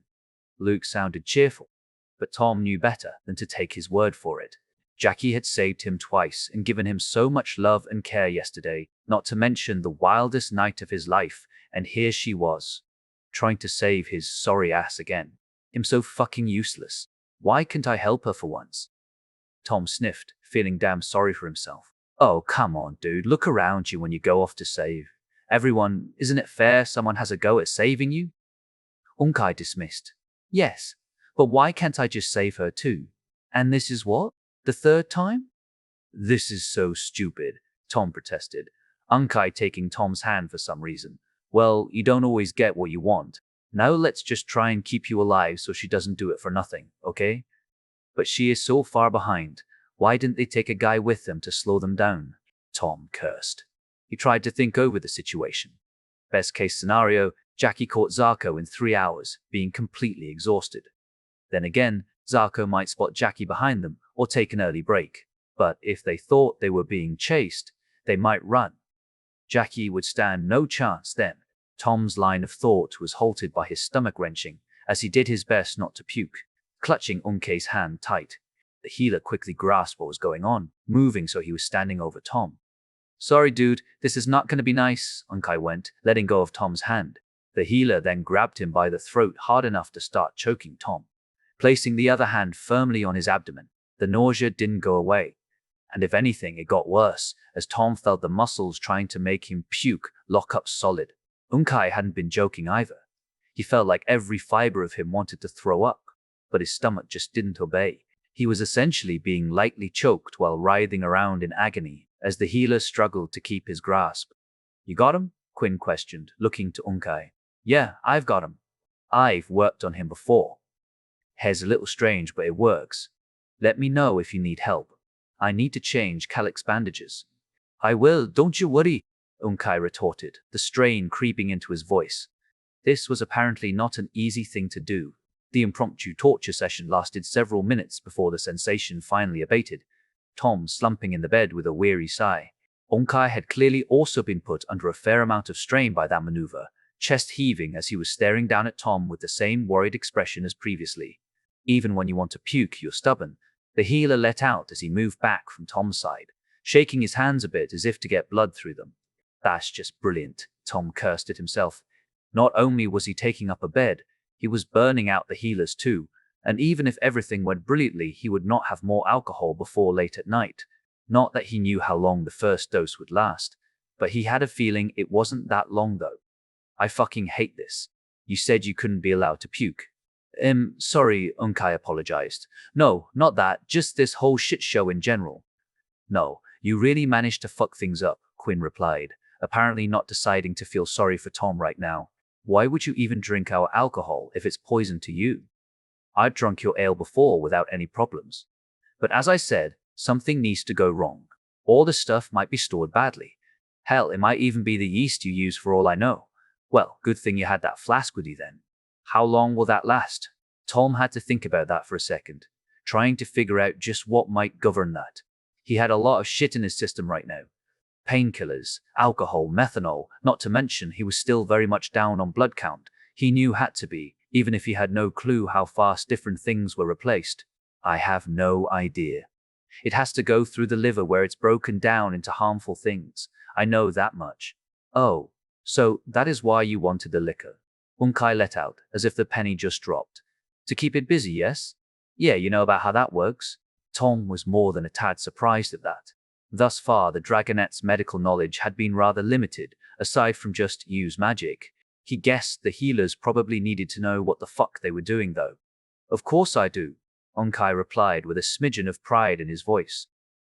Luke sounded cheerful, but Tom knew better than to take his word for it. Jackie had saved him twice and given him so much love and care yesterday not to mention the wildest night of his life, and here she was, trying to save his sorry ass again. I'm so fucking useless. Why can't I help her for once? Tom sniffed, feeling damn sorry for himself. Oh, come on, dude. Look around you when you go off to save everyone. Isn't it fair someone has a go at saving you? Unkai dismissed. Yes, but why can't I just save her too? And this is what? The third time? This is so stupid, Tom protested, Unkai taking Tom's hand for some reason. Well, you don't always get what you want. Now let's just try and keep you alive so she doesn't do it for nothing, okay? But she is so far behind. Why didn't they take a guy with them to slow them down? Tom cursed. He tried to think over the situation. Best case scenario, Jackie caught Zarko in 3 hours, being completely exhausted. Then again, Zarko might spot Jackie behind them or take an early break. But if they thought they were being chased, they might run. Jackie would stand no chance then. Tom's line of thought was halted by his stomach wrenching as he did his best not to puke, clutching Unkei's hand tight. The healer quickly grasped what was going on, moving so he was standing over Tom. Sorry, dude, this is not going to be nice, Unkei went, letting go of Tom's hand. The healer then grabbed him by the throat hard enough to start choking Tom. Placing the other hand firmly on his abdomen, the nausea didn't go away. And if anything, it got worse, as Tom felt the muscles trying to make him puke lock up solid. Unkei hadn't been joking either. He felt like every fiber of him wanted to throw up, but his stomach just didn't obey. He was essentially being lightly choked while writhing around in agony as the healer struggled to keep his grasp. You got him? Quinn questioned, looking to Unkei. Yeah, I've got him. I've worked on him before. Hair's a little strange, but it works. Let me know if you need help. I need to change Calyx bandages. I will, don't you worry, Unkei retorted, the strain creeping into his voice. This was apparently not an easy thing to do. The impromptu torture session lasted several minutes before the sensation finally abated, Tom slumping in the bed with a weary sigh. Unkei had clearly also been put under a fair amount of strain by that maneuver, chest heaving as he was staring down at Tom with the same worried expression as previously. Even when you want to puke, you're stubborn, the healer let out as he moved back from Tom's side, shaking his hands a bit as if to get blood through them. That's just brilliant, Tom cursed at himself. Not only was he taking up a bed, he was burning out the healers too, and even if everything went brilliantly, he would not have more alcohol before late at night. Not that he knew how long the first dose would last, but he had a feeling it wasn't that long though. I fucking hate this. You said you couldn't be allowed to puke. Sorry, Unkei apologized. No, not that, just this whole shit show in general. No, you really managed to fuck things up, Quinn replied, apparently not deciding to feel sorry for Tom right now. Why would you even drink our alcohol if it's poison to you? I've drunk your ale before without any problems. But as I said, something needs to go wrong. All the stuff might be stored badly. Hell, it might even be the yeast you use for all I know. Well, good thing you had that flask with you then. How long will that last? Tom had to think about that for a second, trying to figure out just what might govern that. He had a lot of shit in his system right now. Painkillers, alcohol, methanol, not to mention he was still very much down on blood count. He knew had to be, even if he had no clue how fast different things were replaced. I have no idea. It has to go through the liver where it's broken down into harmful things. I know that much. Oh, so that is why you wanted the liquor. Unkei let out, as if the penny just dropped. To keep it busy, yes? Yeah, you know about how that works. Tom was more than a tad surprised at that. Thus far, the Dragonette's medical knowledge had been rather limited, aside from just use magic. He guessed the healers probably needed to know what the fuck they were doing though. Of course I do, Unkei replied with a smidgen of pride in his voice.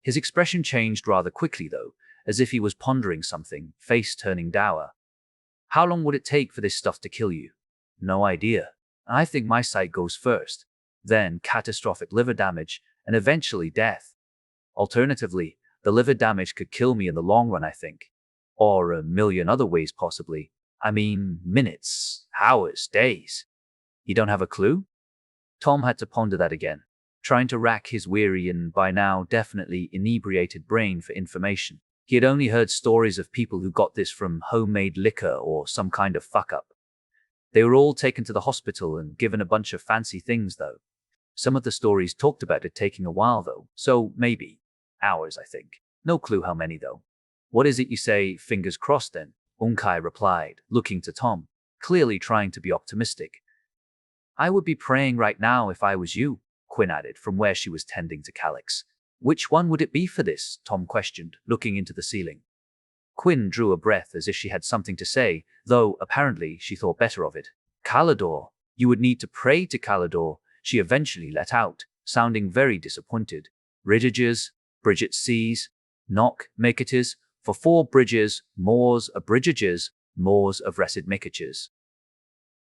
His expression changed rather quickly though, as if he was pondering something, face turning dour. How long would it take for this stuff to kill you? No idea. I think my sight goes first, then catastrophic liver damage, and eventually death. Alternatively, the liver damage could kill me in the long run, I think. Or a million other ways possibly. I mean, minutes, hours, days. You don't have a clue? Tom had to ponder that again, trying to rack his weary and by now definitely inebriated brain for information. He had only heard stories of people who got this from homemade liquor or some kind of fuck-up. They were all taken to the hospital and given a bunch of fancy things though. Some of the stories talked about it taking a while though, so maybe hours, I think. No clue how many though. What is it you say, fingers crossed then? Unkai replied, looking to Tom, clearly trying to be optimistic. I would be praying right now if I was you, Quinn added from where she was tending to Calix. Which one would it be for this? Tom questioned, looking into the ceiling. Quinn drew a breath as if she had something to say, though apparently she thought better of it. Calidor. You would need to pray to Calidor, she eventually let out, sounding very disappointed. Ridgages, Bridget sees, knock, mikages, for 4 bridges, moors, abridgages, moors of resid mikages.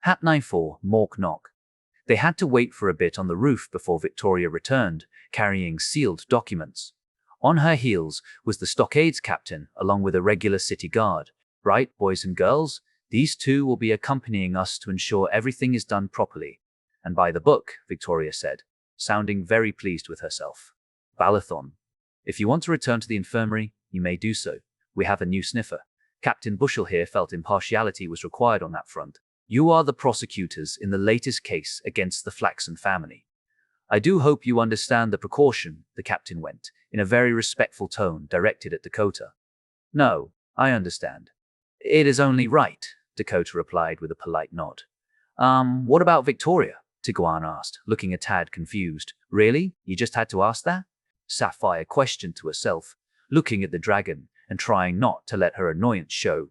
Hat 94, mork knock. They had to wait for a bit on the roof before Victoria returned, carrying sealed documents. On her heels was the stockades captain, along with a regular city guard. Right, boys and girls, these two will be accompanying us to ensure everything is done properly. And by the book, Victoria said, sounding very pleased with herself. Balathon, if you want to return to the infirmary, you may do so. We have a new sniffer. Captain Bushell here felt impartiality was required on that front. You are the prosecutors in the latest case against the Flaxen family. I do hope you understand the precaution, the captain went, in a very respectful tone directed at Dakota. No, I understand. It is only right, Dakota replied with a polite nod. What about Victoria? Tiguan asked, looking a tad confused. Really? You just had to ask that? Sapphire questioned to herself, looking at the dragon and trying not to let her annoyance show.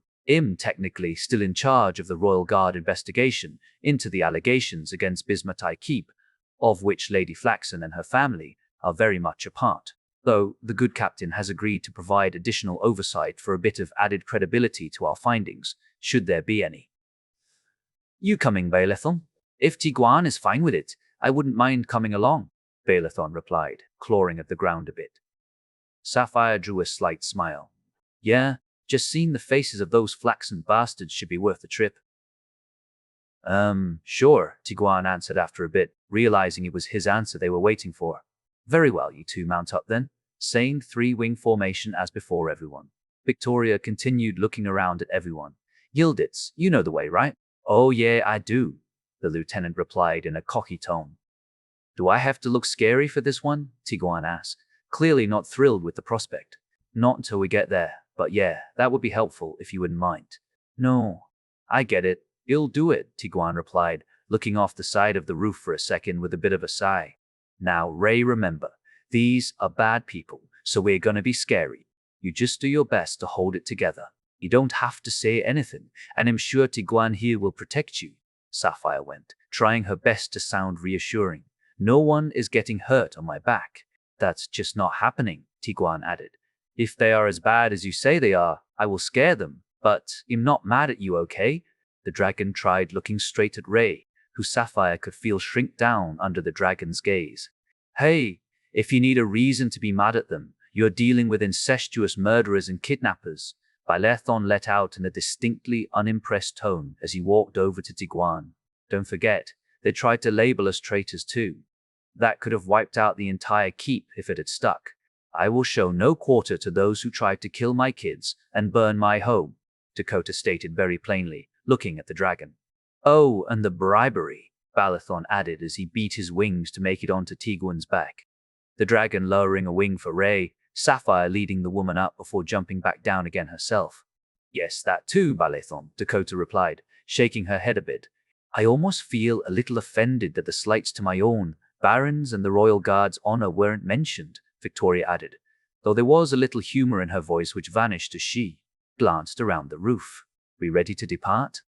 Technically still in charge of the Royal Guard investigation into the allegations against Bismutai Keep, of which Lady Flaxen and her family are very much a part, though the good captain has agreed to provide additional oversight for a bit of added credibility to our findings, should there be any. You coming, Baelathon? If Tiguan is fine with it, I wouldn't mind coming along, Baelathon replied, clawing at the ground a bit. Sapphire drew a slight smile. Yeah, just seeing the faces of those Flaxen bastards should be worth the trip. Sure, Tiguan answered after a bit, realizing it was his answer they were waiting for. Very well, you two mount up then. Same 3-wing formation as before, everyone. Victoria continued looking around at everyone. Yilditz, you know the way, right? Oh yeah, I do, the lieutenant replied in a cocky tone. Do I have to look scary for this one? Tiguan asked, clearly not thrilled with the prospect. Not until we get there, but yeah, that would be helpful if you wouldn't mind. No, I get it. You'll do it, Tiguan replied, looking off the side of the roof for a second with a bit of a sigh. Now, Ray, remember, these are bad people, so we're gonna be scary. You just do your best to hold it together. You don't have to say anything, and I'm sure Tiguan here will protect you. Sapphire went, trying her best to sound reassuring. No one is getting hurt on my back. That's just not happening, Tiguan added. If they are as bad as you say they are, I will scare them, but I'm not mad at you, okay? The dragon tried looking straight at Ray, who Sapphire could feel shrink down under the dragon's gaze. Hey, if you need a reason to be mad at them, you're dealing with incestuous murderers and kidnappers, Baelathon let out in a distinctly unimpressed tone as he walked over to Tiguan. Don't forget, they tried to label us traitors too. That could have wiped out the entire keep if it had stuck. I will show no quarter to those who tried to kill my kids and burn my home, Dakota stated very plainly, looking at the dragon. Oh, and the bribery, Baelathon added as he beat his wings to make it onto Tiguan's back. The dragon lowering a wing for Ray, Sapphire leading the woman up before jumping back down again herself. Yes, that too, Baelathon, Dakota replied, shaking her head a bit. I almost feel a little offended that the slights to my own barons and the Royal Guard's honor weren't mentioned, Victoria added, though there was a little humor in her voice which vanished as she glanced around the roof. We ready to depart?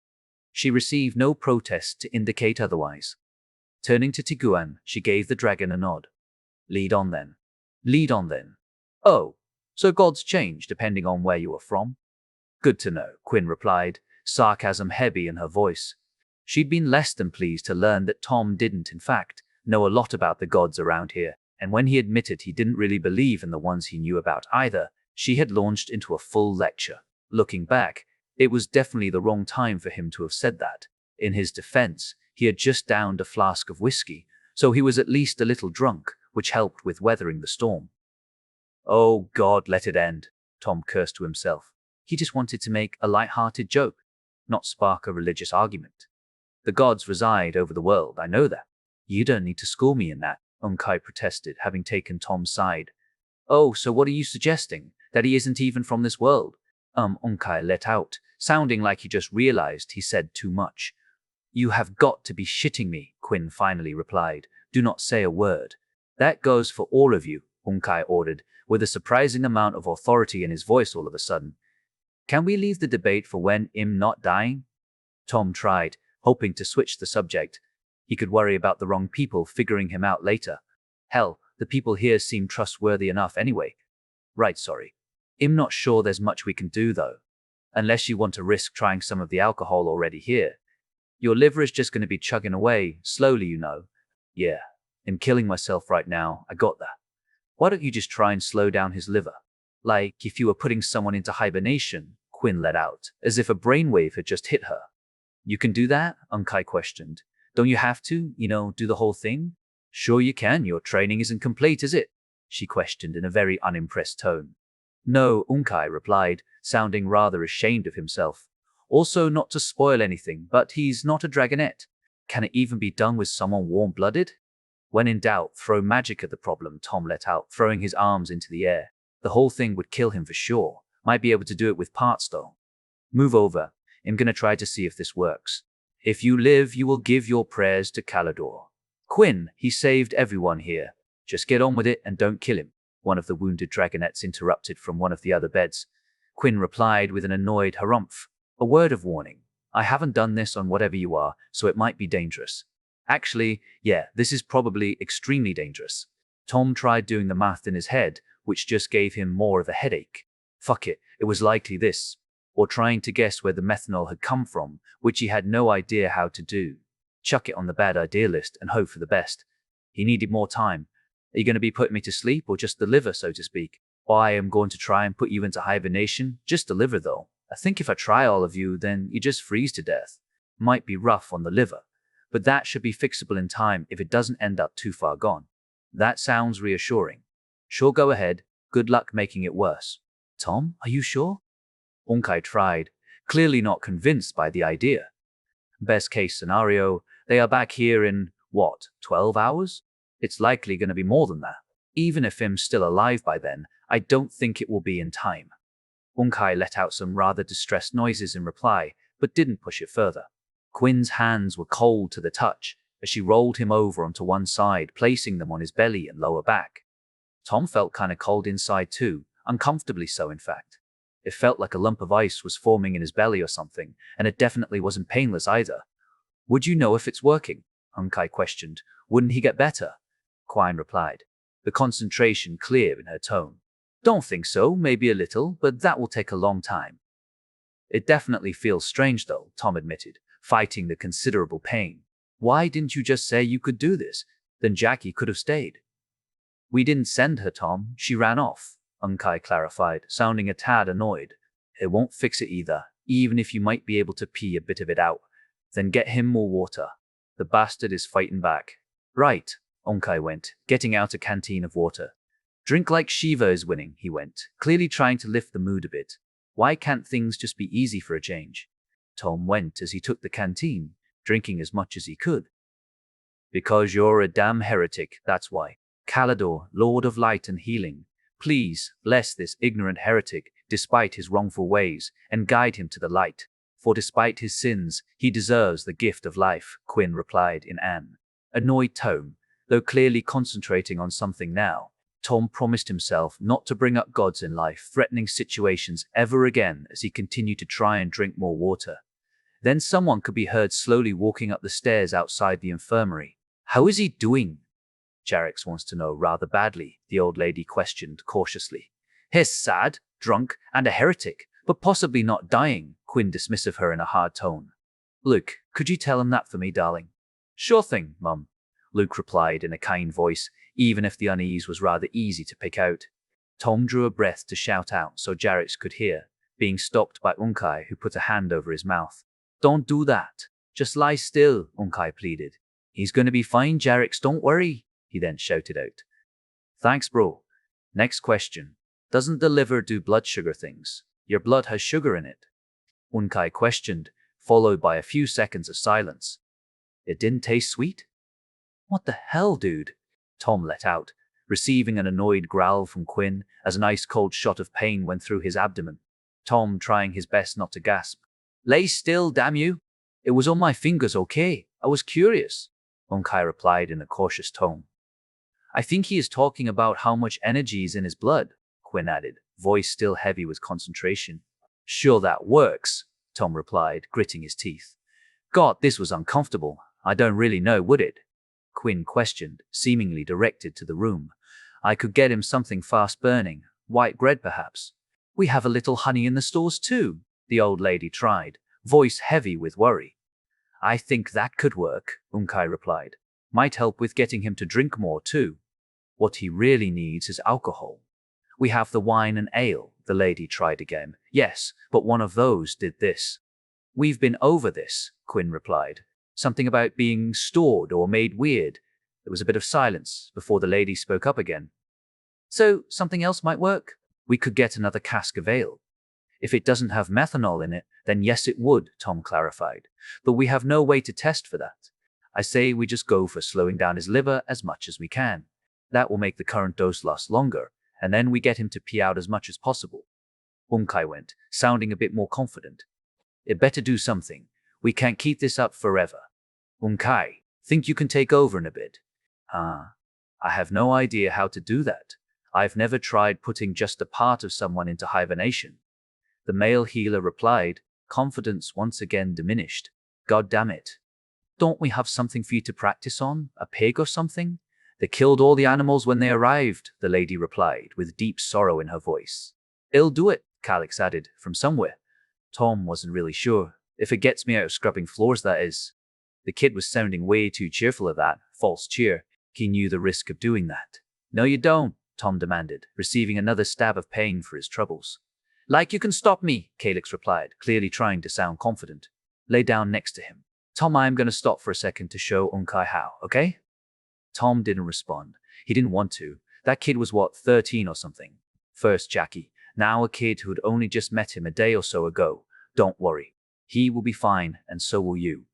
She received no protest to indicate otherwise. Turning to Tiguan, she gave the dragon a nod. Lead on then. Lead on then. Oh, so gods change depending on where you are from? Good to know, Quinn replied, sarcasm heavy in her voice. She'd been less than pleased to learn that Tom didn't, in fact, know a lot about the gods around here, and when he admitted he didn't really believe in the ones he knew about either, she had launched into a full lecture. Looking back, it was definitely the wrong time for him to have said that. In his defense, he had just downed a flask of whiskey, so he was at least a little drunk, which helped with weathering the storm. Oh God, let it end, Tom cursed to himself. He just wanted to make a light-hearted joke, not spark a religious argument. The gods reside over the world, I know that. You don't need to school me in that, Unkai protested, having taken Tom's side. Oh, so what are you suggesting? That he isn't even from this world? Unkai let out, sounding like he just realized he said too much. You have got to be shitting me, Quinn finally replied. Do not say a word. That goes for all of you, Unkai ordered, with a surprising amount of authority in his voice all of a sudden. Can we leave the debate for when I'm not dying? Tom tried, hoping to switch the subject. He could worry about the wrong people figuring him out later. Hell, the people here seem trustworthy enough anyway. Right, sorry. I'm not sure there's much we can do though. Unless you want to risk trying some of the alcohol already here. Your liver is just going to be chugging away, slowly, you know. Yeah, I'm killing myself right now, I got that. Why don't you just try and slow down his liver? Like if you were putting someone into hibernation, Quinn let out, as if a brainwave had just hit her. You can do that? Unkai questioned. Don't you have to, do the whole thing? Sure you can, your training isn't complete, is it? She questioned in a very unimpressed tone. No, Unkai replied, sounding rather ashamed of himself. Also, not to spoil anything, but he's not a dragonette. Can it even be done with someone warm-blooded? When in doubt, throw magic at the problem, Tom let out, throwing his arms into the air. The whole thing would kill him for sure. Might be able to do it with parts though. Move over. I'm gonna try to see if this works. If you live, you will give your prayers to Calador. Quinn, he saved everyone here. Just get on with it and don't kill him. One of the wounded dragonettes interrupted from one of the other beds. Quinn replied with an annoyed harumph. A word of warning. I haven't done this on whatever you are, so it might be dangerous. Actually, yeah, this is probably extremely dangerous. Tom tried doing the math in his head, which just gave him more of a headache. Fuck it, it was likely this. Or trying to guess where the methanol had come from, which he had no idea how to do. Chuck it on the bad idea list and hope for the best. He needed more time. Are you going to be putting me to sleep or just the liver, so to speak? Or I am going to try and put you into hibernation, just the liver though. I think if I try all of you, then you just freeze to death. Might be rough on the liver, but that should be fixable in time if it doesn't end up too far gone. That sounds reassuring. Sure, go ahead. Good luck making it worse. Tom, are you sure? Unkai tried, clearly not convinced by the idea. Best case scenario, they are back here in, 12 hours? It's likely going to be more than that. Even if I'm still alive by then, I don't think it will be in time. Unkai let out some rather distressed noises in reply, but didn't push it further. Quinn's hands were cold to the touch as she rolled him over onto one side, placing them on his belly and lower back. Tom felt kind of cold inside too, uncomfortably so in fact. It felt like a lump of ice was forming in his belly or something, and it definitely wasn't painless either. Would you know if it's working? Unkai questioned. Wouldn't he get better? Quine replied, the concentration clear in her tone. Don't think so, maybe a little, but that will take a long time. It definitely feels strange though, Tom admitted, fighting the considerable pain. Why didn't you just say you could do this? Then Jackie could have stayed. We didn't send her, Tom. She ran off, Unkai clarified, sounding a tad annoyed. It won't fix it either, even if you might be able to pee a bit of it out. Then get him more water. The bastard is fighting back. Right, Unkai went, getting out a canteen of water. Drink like Shiva is winning, he went, clearly trying to lift the mood a bit. Why can't things just be easy for a change? Tom went as he took the canteen, drinking as much as he could. Because you're a damn heretic, that's why. Calador, Lord of Light and Healing, please bless this ignorant heretic despite his wrongful ways, and guide him to the light. For despite his sins, he deserves the gift of life, Quinn replied in an annoyed tone, though clearly concentrating on something now. Tom promised himself not to bring up gods in life-threatening situations ever again as he continued to try and drink more water. Then someone could be heard slowly walking up the stairs outside the infirmary. How is he doing? Jarix wants to know rather badly, the old lady questioned cautiously. He's sad, drunk, and a heretic, but possibly not dying, Quinn dismissive her in a hard tone. Luke, could you tell him that for me, darling? Sure thing, Mum, Luke replied in a kind voice, even if the unease was rather easy to pick out. Tom drew a breath to shout out so Jarix could hear, being stopped by Unkai, who put a hand over his mouth. Don't do that. Just lie still, Unkai pleaded. He's going to be fine, Jarix, don't worry, he then shouted out. Thanks, bro. Next question. Doesn't the liver do blood sugar things? Your blood has sugar in it. Unkai questioned, followed by a few seconds of silence. It didn't taste sweet? What the hell, dude? Tom let out, receiving an annoyed growl from Quinn as an ice-cold shot of pain went through his abdomen. Tom trying his best not to gasp. Lay still, damn you. It was on my fingers, okay? I was curious, Unkai replied in a cautious tone. I think he is talking about how much energy is in his blood, Quinn added, voice still heavy with concentration. Sure that works, Tom replied, gritting his teeth. God, this was uncomfortable. I don't really know, would it? Quinn questioned, seemingly directed to the room. I could get him something fast-burning, white bread perhaps. We have a little honey in the stores too, the old lady tried, voice heavy with worry. I think that could work, Unkai replied. Might help with getting him to drink more too. What he really needs is alcohol. We have the wine and ale, the lady tried again. Yes, but one of those did this. We've been over this, Quinn replied. Something about being stored or made weird. There was a bit of silence before the lady spoke up again. So, something else might work? We could get another cask of ale. If it doesn't have methanol in it, then yes it would, Tom clarified. But we have no way to test for that. I say we just go for slowing down his liver as much as we can. That will make the current dose last longer, and then we get him to pee out as much as possible. Unkai went, sounding a bit more confident. It better do something. We can't keep this up forever. Unkai, think you can take over in a bit? I have no idea how to do that. I've never tried putting just a part of someone into hibernation. The male healer replied, confidence once again diminished. God damn it. Don't we have something for you to practice on? A pig or something? They killed all the animals when they arrived, the lady replied, with deep sorrow in her voice. It'll do it, Calix added, from somewhere. Tom wasn't really sure. If it gets me out of scrubbing floors, that is. The kid was sounding way too cheerful of that, false cheer. He knew the risk of doing that. No you don't, Tom demanded, receiving another stab of pain for his troubles. Like you can stop me, Calix replied, clearly trying to sound confident. Lay down next to him. Tom, I'm going to stop for a second to show Unkai how, okay? Tom didn't respond. He didn't want to. That kid was what, 13 or something? First Jackie, now a kid who had only just met him a day or so ago. Don't worry. He will be fine, and so will you.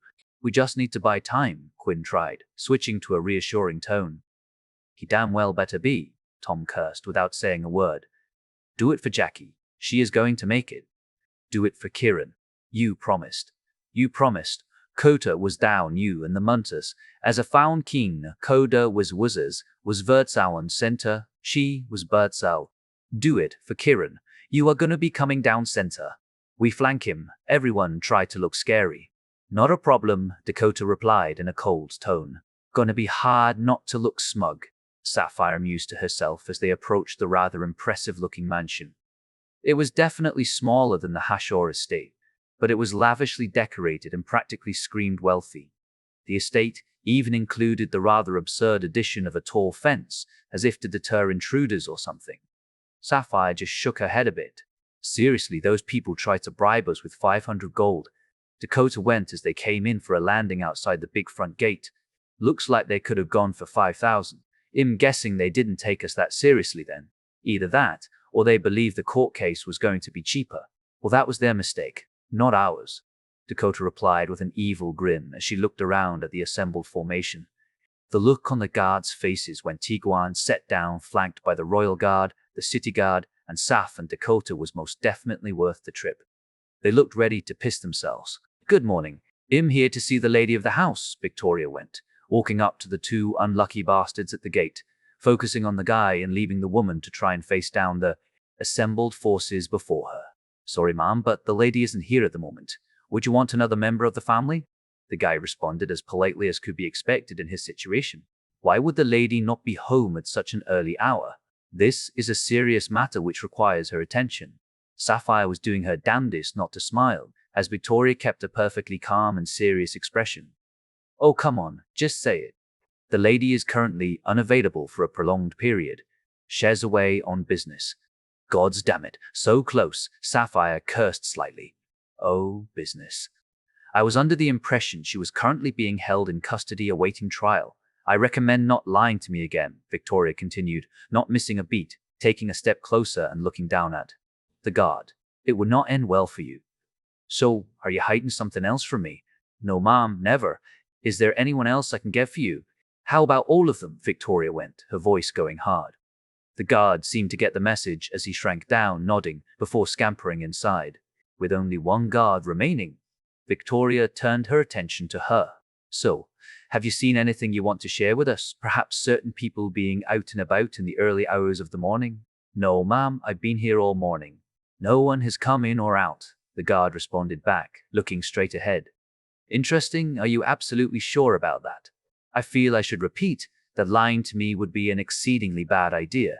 We just need to buy time, Quinn tried, switching to a reassuring tone. He damn well better be, Tom cursed without saying a word. Do it for Jackie. She is going to make it. Do it for Kieran. You promised. You promised. Kota was down you and the Munters. As a found king, Koda was Wuzzers, was Vertsauen center, she was Bertzau. Do it for Kieran. You are gonna be coming down center. We flank him. Everyone tried to look scary. Not a problem, Dakota replied in a cold tone. Gonna be hard not to look smug, Sapphire mused to herself as they approached the rather impressive-looking mansion. It was definitely smaller than the Hashor estate, but it was lavishly decorated and practically screamed wealthy. The estate even included the rather absurd addition of a tall fence, as if to deter intruders or something. Sapphire just shook her head a bit. Seriously, those people tried to bribe us with 500 gold. Dakota went as they came in for a landing outside the big front gate. Looks like they could have gone for 5,000. I'm guessing they didn't take us that seriously then. Either that, or they believed the court case was going to be cheaper. Well, that was their mistake, not ours, Dakota replied with an evil grin as she looked around at the assembled formation. The look on the guards' faces when Tigra21 sat down, flanked by the Royal Guard, the City Guard, and Saf and Dakota, was most definitely worth the trip. They looked ready to piss themselves. Good morning. I'm here to see the lady of the house, Victoria went, walking up to the two unlucky bastards at the gate, focusing on the guy and leaving the woman to try and face down the assembled forces before her. Sorry, ma'am, but the lady isn't here at the moment. Would you want another member of the family? The guy responded as politely as could be expected in his situation. Why would the lady not be home at such an early hour? This is a serious matter which requires her attention. Sapphire was doing her damnedest not to smile, as Victoria kept a perfectly calm and serious expression. Oh, come on, just say it. The lady is currently unavailable for a prolonged period. She's away on business. Gods damn it, so close, Sapphire cursed slightly. Oh, business. I was under the impression she was currently being held in custody awaiting trial. I recommend not lying to me again, Victoria continued, not missing a beat, taking a step closer and looking down at the guard. It would not end well for you. So, are you hiding something else from me? No, ma'am, never. Is there anyone else I can get for you? How about all of them? Victoria went, her voice going hard. The guard seemed to get the message as he shrank down, nodding, before scampering inside. With only one guard remaining, Victoria turned her attention to her. So, have you seen anything you want to share with us? Perhaps certain people being out and about in the early hours of the morning? No, ma'am, I've been here all morning. No one has come in or out, the guard responded back, looking straight ahead. Interesting, are you absolutely sure about that? I feel I should repeat that lying to me would be an exceedingly bad idea.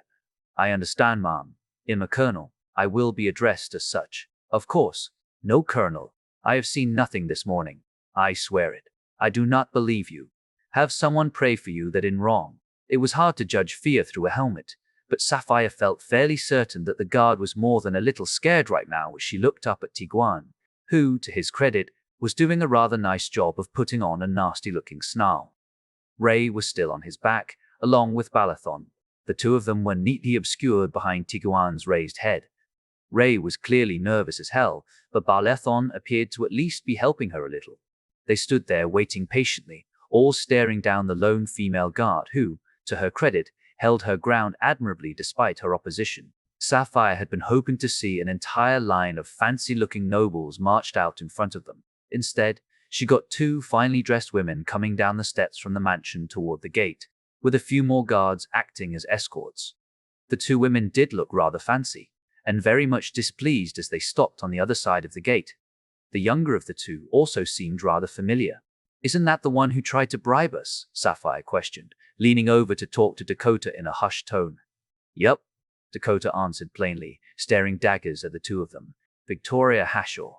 I understand, ma'am. I'm a colonel. I will be addressed as such. Of course. No, colonel. I have seen nothing this morning. I swear it. I do not believe you. Have someone pray for you that in wrong. It was hard to judge fear through a helmet, but Sapphire felt fairly certain that the guard was more than a little scared right now as she looked up at Tigra21, who, to his credit, was doing a rather nice job of putting on a nasty-looking snarl. Ray was still on his back, along with Balathon. The two of them were neatly obscured behind Tigra21's raised head. Ray was clearly nervous as hell, but Balathon appeared to at least be helping her a little. They stood there waiting patiently, all staring down the lone female guard who, to her credit, held her ground admirably despite her opposition. Sapphire had been hoping to see an entire line of fancy-looking nobles marched out in front of them. Instead, she got two finely dressed women coming down the steps from the mansion toward the gate, with a few more guards acting as escorts. The two women did look rather fancy, and very much displeased as they stopped on the other side of the gate. The younger of the two also seemed rather familiar. Isn't that the one who tried to bribe us? Sapphire questioned, leaning over to talk to Dakota in a hushed tone. Yup, Dakota answered plainly, staring daggers at the two of them. Victoria Hashaw.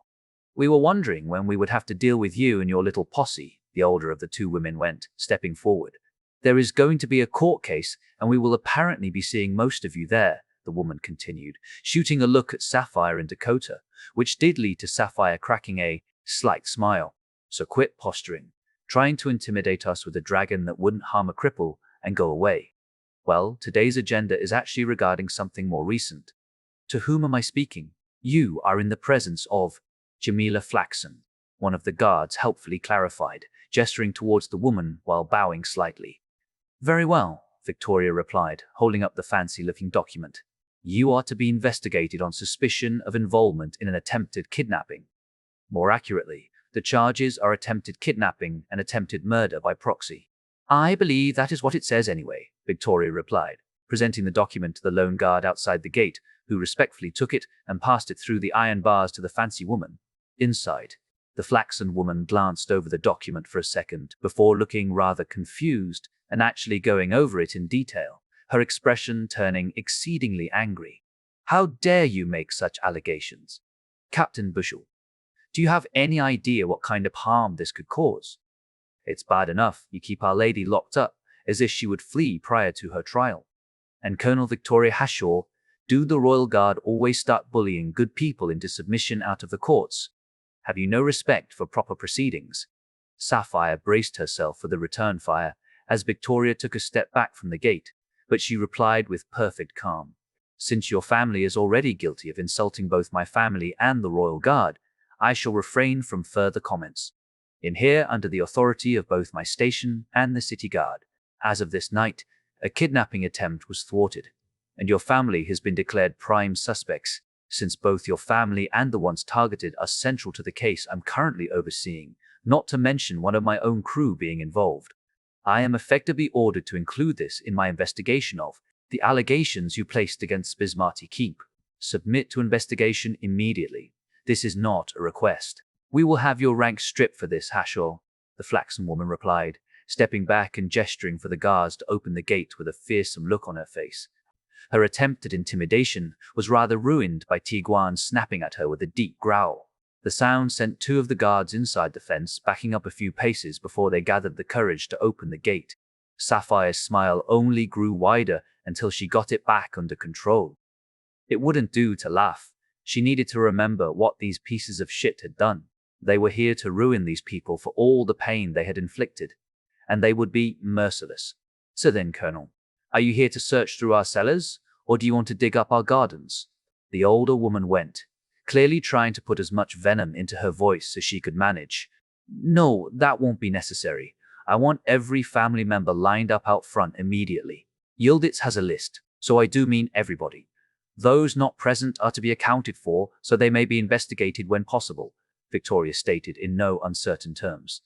We were wondering when we would have to deal with you and your little posse, the older of the two women went, stepping forward. There is going to be a court case, and we will apparently be seeing most of you there, the woman continued, shooting a look at Sapphire and Dakota, which did lead to Sapphire cracking a slight smile. So quit posturing, trying to intimidate us with a dragon that wouldn't harm a cripple, and go away. Well, today's agenda is actually regarding something more recent. To whom am I speaking? You are in the presence of Jamila Flaxen, one of the guards helpfully clarified, gesturing towards the woman while bowing slightly. Very well, Victoria replied, holding up the fancy-looking document. You are to be investigated on suspicion of involvement in an attempted kidnapping. More accurately, the charges are attempted kidnapping and attempted murder by proxy. I believe that is what it says anyway, Victoria replied, presenting the document to the lone guard outside the gate, who respectfully took it and passed it through the iron bars to the fancy woman. Inside, the flaxen woman glanced over the document for a second before looking rather confused and actually going over it in detail, her expression turning exceedingly angry. How dare you make such allegations? Captain Bushell, do you have any idea what kind of harm this could cause? It's bad enough you keep Our Lady locked up as if she would flee prior to her trial. And Colonel Victoria Hashaw, do the Royal Guard always start bullying good people into submission out of the courts? Have you no respect for proper proceedings? Sapphire braced herself for the return fire as Victoria took a step back from the gate, but she replied with perfect calm. Since your family is already guilty of insulting both my family and the Royal Guard, I shall refrain from further comments. I'm here under the authority of both my station and the city guard. As of this night, a kidnapping attempt was thwarted, and your family has been declared prime suspects, since both your family and the ones targeted are central to the case I'm currently overseeing, not to mention one of my own crew being involved. I am effectively ordered to include this in my investigation of the allegations you placed against Bismarcky Keep. Submit to investigation immediately. This is not a request. We will have your rank stripped for this, Hashaw, the flaxen woman replied, stepping back and gesturing for the guards to open the gate with a fearsome look on her face. Her attempt at intimidation was rather ruined by Tigra21 snapping at her with a deep growl. The sound sent two of the guards inside the fence backing up a few paces before they gathered the courage to open the gate. Sapphire's smile only grew wider until she got it back under control. It wouldn't do to laugh. She needed to remember what these pieces of shit had done. They were here to ruin these people for all the pain they had inflicted, and they would be merciless. So then, Colonel, are you here to search through our cellars, or do you want to dig up our gardens? The older woman went, clearly trying to put as much venom into her voice as she could manage. No, that won't be necessary. I want every family member lined up out front immediately. Yildiz has a list. So I do mean everybody. Those not present are to be accounted for, so they may be investigated when possible, Victoria stated in no uncertain terms.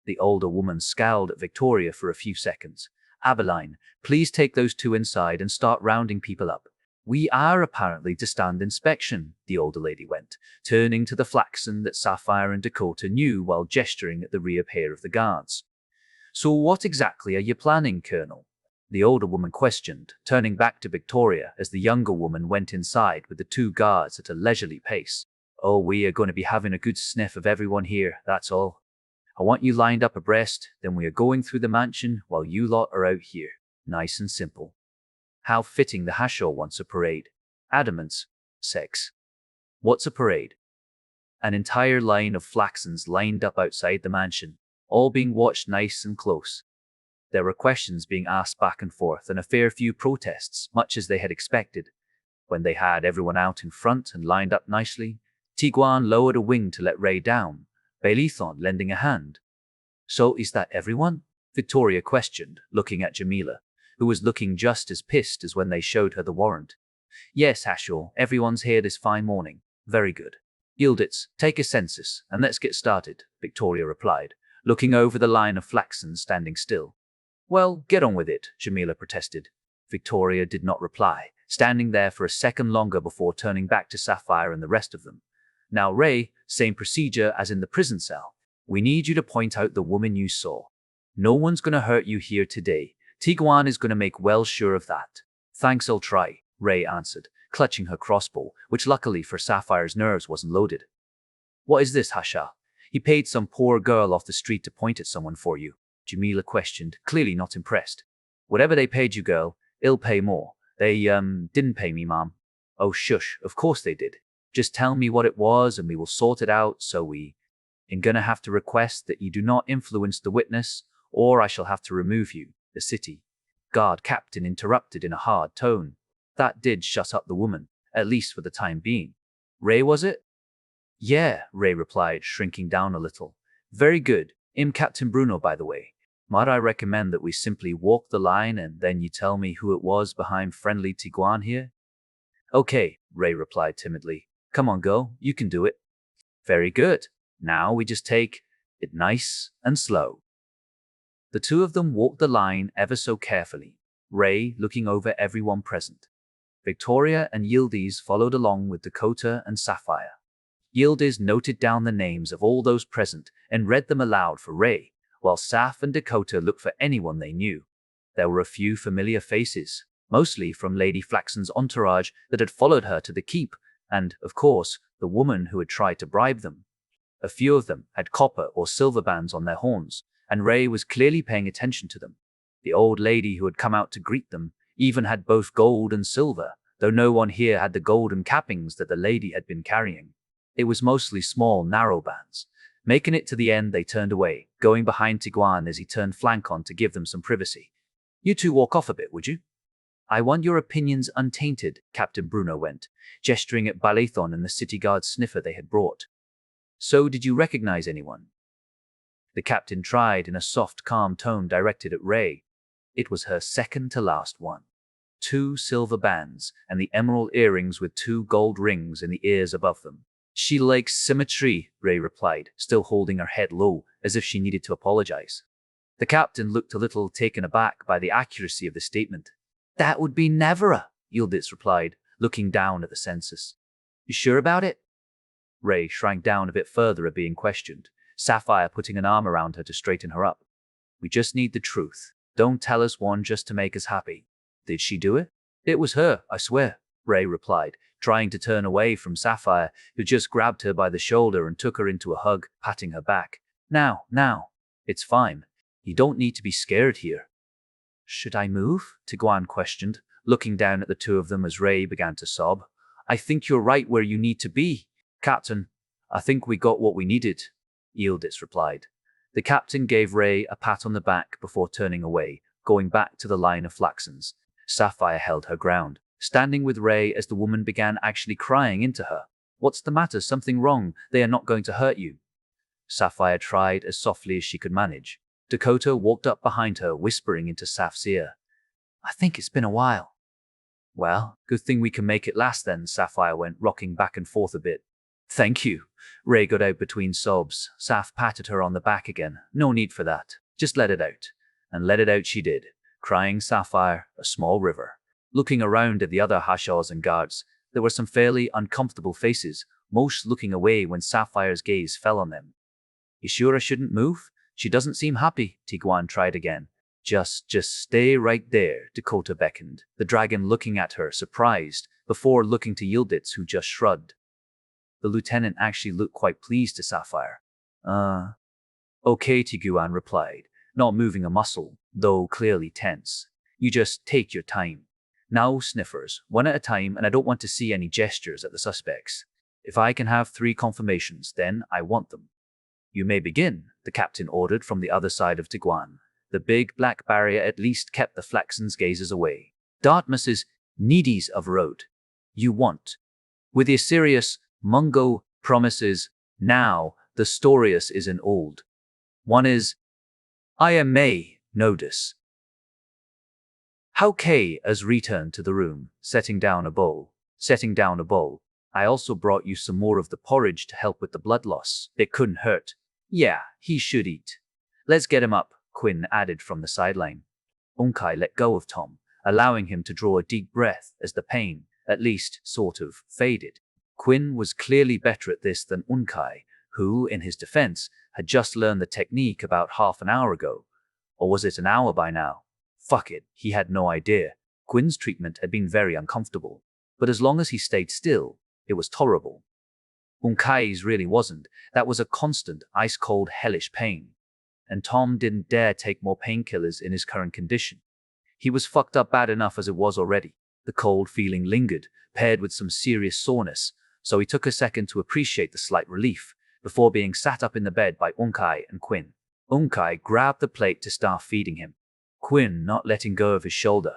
The older woman scowled at Victoria for a few seconds. Abeline, please take those two inside and start rounding people up. We are apparently to stand inspection, the older lady went, turning to the flaxen that Sapphire and Dakota knew while gesturing at the rear pair of the guards. So what exactly are you planning, Colonel? The older woman questioned, turning back to Victoria as the younger woman went inside with the two guards at a leisurely pace. Oh, we are going to be having a good sniff of everyone here, that's all. I want you lined up abreast, then we are going through the mansion while you lot are out here. Nice and simple. How fitting the Hashaw wants a parade. Adamants. Sex. What's a parade? An entire line of flaxens lined up outside the mansion, all being watched nice and close. There were questions being asked back and forth and a fair few protests, much as they had expected. When they had everyone out in front and lined up nicely, Tigra21 lowered a wing to let Ray down, Bailithon lending a hand. So is that everyone? Victoria questioned, looking at Jamila, who was looking just as pissed as when they showed her the warrant. Yes, Hashaw, everyone's here this fine morning. Very good. Yilditz, take a census, and let's get started, Victoria replied, looking over the line of flaxens standing still. Well, get on with it, Jamila protested. Victoria did not reply, standing there for a second longer before turning back to Sapphire and the rest of them. Now, Ray, same procedure as in the prison cell. We need you to point out the woman you saw. No one's going to hurt you here today. Tigra21 is going to make well sure of that. Thanks, I'll try, Ray answered, clutching her crossbow, which luckily for Sapphire's nerves wasn't loaded. What is this, Hasha? He paid some poor girl off the street to point at someone for you, Jamila questioned, clearly not impressed. Whatever they paid you, girl, it'll pay more. They, didn't pay me, ma'am. Oh, shush, of course they did. Just tell me what it was and we will sort it out, so we... I'm gonna have to request that you do not influence the witness, or I shall have to remove you, the city guard captain interrupted in a hard tone. That did shut up the woman, at least for the time being. Ray, was it? Yeah, Ray replied, shrinking down a little. Very good. I'm Captain Bruno, by the way. Might I recommend that we simply walk the line and then you tell me who it was behind friendly Tigra21 here? Okay, Ray replied timidly. Come on, girl, you can do it. Very good. Now we just take it nice and slow. The two of them walked the line ever so carefully, Ray looking over everyone present. Victoria and Yildiz followed along with Dakota and Sapphire. Yildiz noted down the names of all those present and read them aloud for Ray, while Saf and Dakota looked for anyone they knew. There were a few familiar faces, mostly from Lady Flaxen's entourage that had followed her to the keep, and, of course, the woman who had tried to bribe them. A few of them had copper or silver bands on their horns, and Ray was clearly paying attention to them. The old lady who had come out to greet them even had both gold and silver, though no one here had the golden cappings that the lady had been carrying. It was mostly small, narrow bands. Making it to the end, they turned away, going behind Tigra21 as he turned flank on to give them some privacy. You two walk off a bit, would you? I want your opinions untainted, Captain Bruno went, gesturing at Balathon and the city guard sniffer they had brought. So did you recognize anyone? The captain tried in a soft, calm tone directed at Ray. It was her second to last one. 2 silver bands and the emerald earrings with 2 gold rings in the ears above them. She likes symmetry, Ray replied, still holding her head low, as if she needed to apologize. The captain looked a little taken aback by the accuracy of the statement. That would be never, Yildiz replied, looking down at the census. You sure about it? Ray shrank down a bit further at being questioned, Sapphire putting an arm around her to straighten her up. We just need the truth. Don't tell us one just to make us happy. Did she do it? It was her, I swear, Ray replied, trying to turn away from Sapphire, who just grabbed her by the shoulder and took her into a hug, patting her back. Now, it's fine. You don't need to be scared here. Should I move? Tigra21 questioned, looking down at the two of them as Ray began to sob. I think you're right where you need to be. Captain, I think we got what we needed, Yildiz replied. The captain gave Ray a pat on the back before turning away, going back to the line of flaxens. Sapphire held her ground, standing with Ray as the woman began actually crying into her. What's the matter? Something wrong? They are not going to hurt you. Sapphire tried as softly as she could manage. Dakota walked up behind her, whispering into Saf's ear. I think it's been a while. Well, good thing we can make it last then, Sapphire went, rocking back and forth a bit. Thank you. Ray got out between sobs. Saf patted her on the back again. No need for that. Just let it out. And let it out she did, crying Sapphire a small river. Looking around at the other Hashars and guards, there were some fairly uncomfortable faces, most looking away when Sapphire's gaze fell on them. You sure I shouldn't move? She doesn't seem happy, Tigra21 tried again. Just stay right there, Dakota beckoned, the dragon looking at her, surprised, before looking to Yildiz, who just shrugged. The lieutenant actually looked quite pleased to Sapphire. Okay, Tigra21 replied, not moving a muscle, though clearly tense. You just take your time. Now, sniffers, one at a time, and I don't want to see any gestures at the suspects. If I can have 3 confirmations, then I want them. You may begin, the captain ordered from the other side of Tigra21. The big black barrier at least kept the Flaxens' gazes away. Dartmouth's needies of road. You want. With the Assyrius, Mungo promises, now, the Storius is an old. One is, I may notice. How Kay as returned to the room, setting down a bowl. I also brought you some more of the porridge to help with the blood loss. It couldn't hurt. Yeah, he should eat. Let's get him up, Quinn added from the sideline. Unkai let go of Tom, allowing him to draw a deep breath as the pain, at least, sort of, faded. Quinn was clearly better at this than Unkai, who, in his defense, had just learned the technique about half an hour ago. Or was it an hour by now? Fuck it, he had no idea. Quinn's treatment had been very uncomfortable, but as long as he stayed still, it was tolerable. Unkai's really wasn't. That was a constant, ice-cold, hellish pain. And Tom didn't dare take more painkillers in his current condition. He was fucked up bad enough as it was already. The cold feeling lingered, paired with some serious soreness, so he took a second to appreciate the slight relief, before being sat up in the bed by Unkai and Quinn. Unkai grabbed the plate to start feeding him, Quinn not letting go of his shoulder.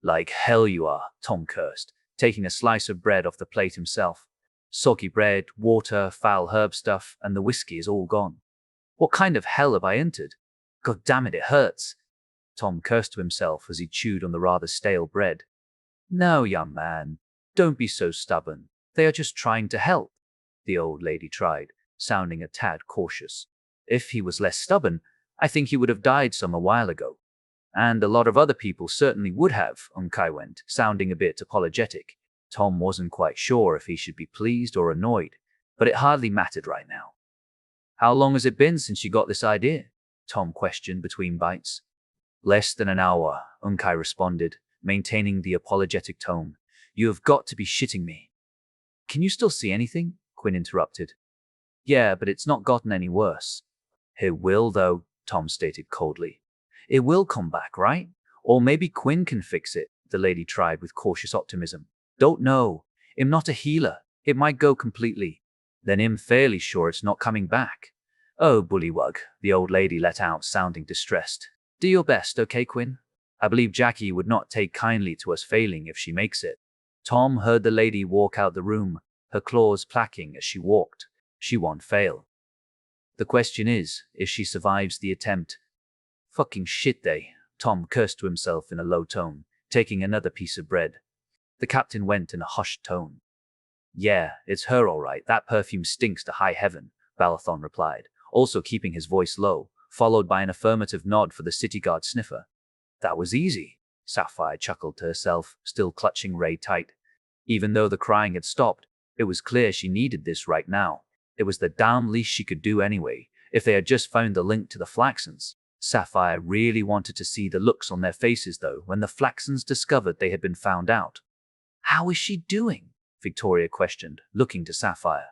Like hell you are, Tom cursed, taking a slice of bread off the plate himself. Soggy bread, water, foul herb stuff, and the whiskey is all gone. What kind of hell have I entered? God damn it, it hurts. Tom cursed to himself as he chewed on the rather stale bread. No, young man, don't be so stubborn. They are just trying to help, the old lady tried, sounding a tad cautious. If he was less stubborn, I think he would have died some a while ago. And a lot of other people certainly would have, Unkai went, sounding a bit apologetic. Tom wasn't quite sure if he should be pleased or annoyed, but it hardly mattered right now. How long has it been since you got this idea? Tom questioned between bites. Less than an hour, Unkai responded, maintaining the apologetic tone. You have got to be shitting me. Can you still see anything? Quinn interrupted. Yeah, but it's not gotten any worse. It will, though, Tom stated coldly. It will come back, right? Or maybe Quinn can fix it, the lady tried with cautious optimism. Don't know. I'm not a healer. It might go completely. Then I'm fairly sure it's not coming back. Oh, bullywug, the old lady let out, sounding distressed. Do your best, okay, Quinn? I believe Jackie would not take kindly to us failing if she makes it. Tom heard the lady walk out the room, her claws clacking as she walked. She won't fail. The question is, if she survives the attempt. Fucking shit they, Tom cursed to himself in a low tone, taking another piece of bread. The captain went in a hushed tone. Yeah, it's her all right. That perfume stinks to high heaven, Balathon replied, also keeping his voice low, followed by an affirmative nod for the city guard sniffer. That was easy, Sapphire chuckled to herself, still clutching Ray tight. Even though the crying had stopped, it was clear she needed this right now. It was the damn least she could do anyway, if they had just found the link to the Flaxens. Sapphire really wanted to see the looks on their faces, though, when the Flaxens discovered they had been found out. How is she doing? Victoria questioned, looking to Sapphire.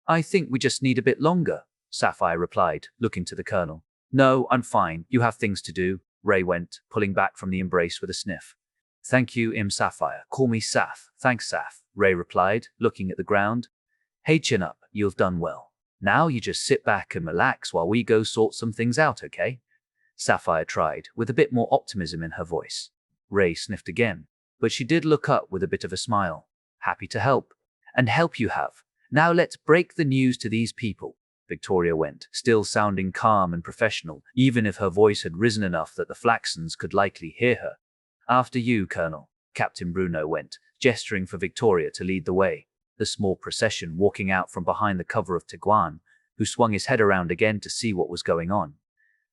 I think we just need a bit longer, Sapphire replied, looking to the colonel. No, I'm fine. You have things to do, Ray went, pulling back from the embrace with a sniff. Thank you, Sapphire. Call me Saf. Thanks, Saf, Ray replied, looking at the ground. Hey, chin up. You've done well. Now you just sit back and relax while we go sort some things out, okay? Sapphire tried, with a bit more optimism in her voice. Ray sniffed again, but she did look up with a bit of a smile. Happy to help. And help you have. Now let's break the news to these people, Victoria went, still sounding calm and professional, even if her voice had risen enough that the Flaxens could likely hear her. After you, Colonel, Captain Bruno went, gesturing for Victoria to lead the way. The small procession walking out from behind the cover of Tigra21, who swung his head around again to see what was going on.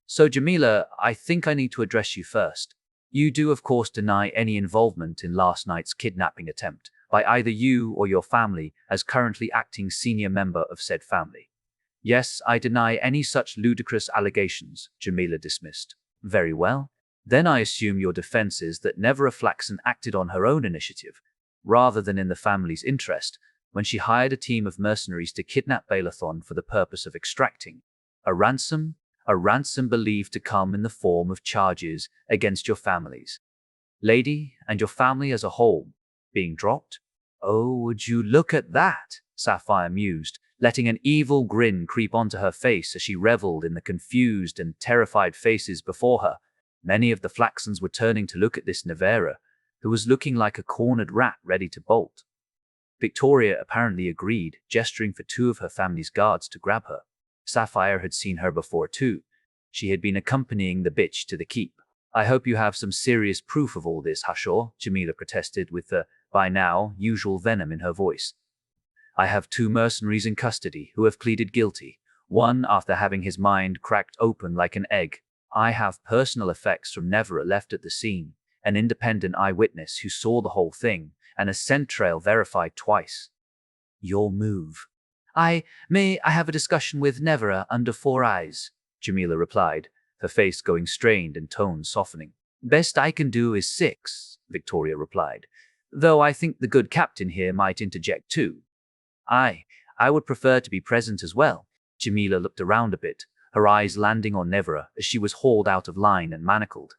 So Jamila, I think I need to address you first. You do of course deny any involvement in last night's kidnapping attempt by either you or your family as currently acting senior member of said family. Yes, I deny any such ludicrous allegations, Jamila dismissed. Very well. Then I assume your defense is that Nevera Flaxen acted on her own initiative, rather than in the family's interest, when she hired a team of mercenaries to kidnap Balathon for the purpose of extracting a ransom believed to come in the form of charges against your families. Lady, and your family as a whole, being dropped? Oh, would you look at that? Sapphire mused, letting an evil grin creep onto her face as she reveled in the confused and terrified faces before her. Many of the Flaxens were turning to look at this Nevera, who was looking like a cornered rat ready to bolt. Victoria apparently agreed, gesturing for two of her family's guards to grab her. Sapphire had seen her before too. She had been accompanying the bitch to the keep. I hope you have some serious proof of all this, Hashor, Jamila protested with the, by now, usual venom in her voice. I have two mercenaries in custody who have pleaded guilty, one after having his mind cracked open like an egg. I have personal effects from Nevera left at the scene, an independent eyewitness who saw the whole thing, and a scent trail verified twice. Your move. I have a discussion with Nevera under four eyes, Jamila replied, her face going strained and tone softening. Best I can do is 6, Victoria replied, though I think the good captain here might interject too. I would prefer to be present as well. Jamila looked around a bit, her eyes landing on Nevera as she was hauled out of line and manacled.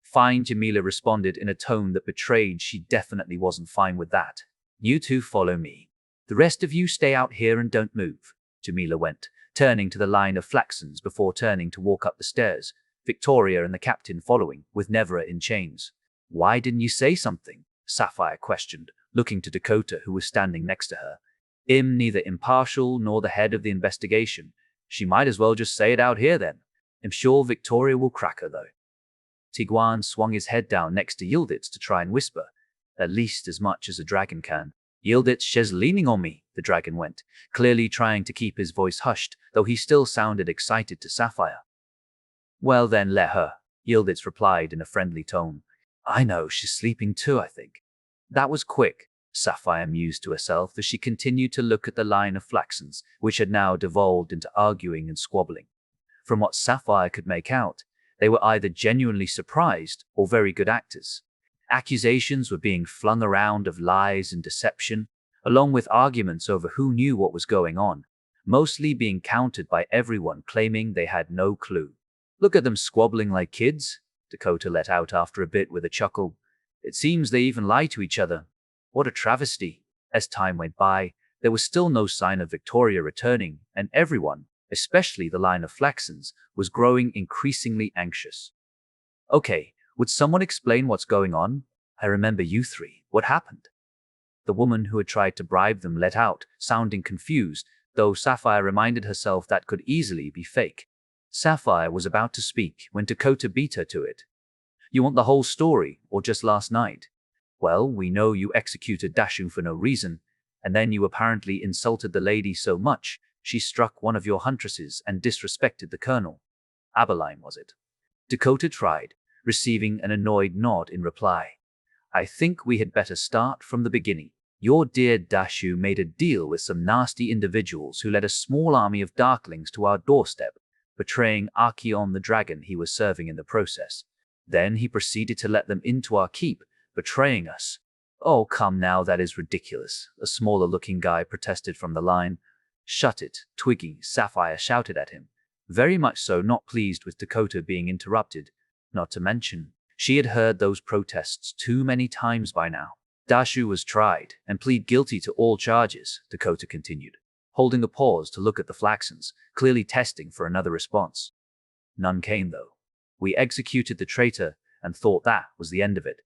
Fine, Jamila responded in a tone that betrayed she definitely wasn't fine with that. You two follow me. The rest of you stay out here and don't move, Jamila went, turning to the line of Flaxens before turning to walk up the stairs, Victoria and the captain following, with Nevera in chains. Why didn't you say something? Sapphire questioned, looking to Dakota, who was standing next to her. Neither impartial nor the head of the investigation. She might as well just say it out here then. I'm sure Victoria will crack her though. Tigra21 swung his head down next to Yildiz to try and whisper, at least as much as a dragon can. Yildiz, she's leaning on me, the dragon went, clearly trying to keep his voice hushed, though he still sounded excited to Sapphire. Well then, let her, Yildiz replied in a friendly tone. I know, she's sleeping too, I think. That was quick, Sapphire mused to herself as she continued to look at the line of Flaxens, which had now devolved into arguing and squabbling. From what Sapphire could make out, they were either genuinely surprised or very good actors. Accusations were being flung around of lies and deception, along with arguments over who knew what was going on, mostly being countered by everyone claiming they had no clue. Look at them squabbling like kids, Dakota let out after a bit with a chuckle. It seems they even lie to each other. What a travesty. As time went by, there was still no sign of Victoria returning, and everyone, especially the line of Flaxens, was growing increasingly anxious. Okay, would someone explain what's going on? I remember you three. What happened? The woman who had tried to bribe them let out, sounding confused, though Sapphire reminded herself that could easily be fake. Sapphire was about to speak when Dakota beat her to it. You want the whole story, or just last night? Well, we know you executed Dashu for no reason, and then you apparently insulted the lady so much, she struck one of your huntresses and disrespected the colonel. Abeline, was it? Dakota tried, receiving an annoyed nod in reply. I think we had better start from the beginning. Your dear Dashu made a deal with some nasty individuals who led a small army of darklings to our doorstep, betraying Archeon the dragon he was serving in the process. Then he proceeded to let them into our keep, betraying us. Oh, come now, that is ridiculous, a smaller-looking guy protested from the line. Shut it, Twiggy, Sapphire shouted at him, very much so not pleased with Dakota being interrupted. Not to mention, she had heard those protests too many times by now. Dashu was tried and plead guilty to all charges, Dakota continued, holding a pause to look at the Flaxens, clearly testing for another response. None came, though. We executed the traitor and thought that was the end of it.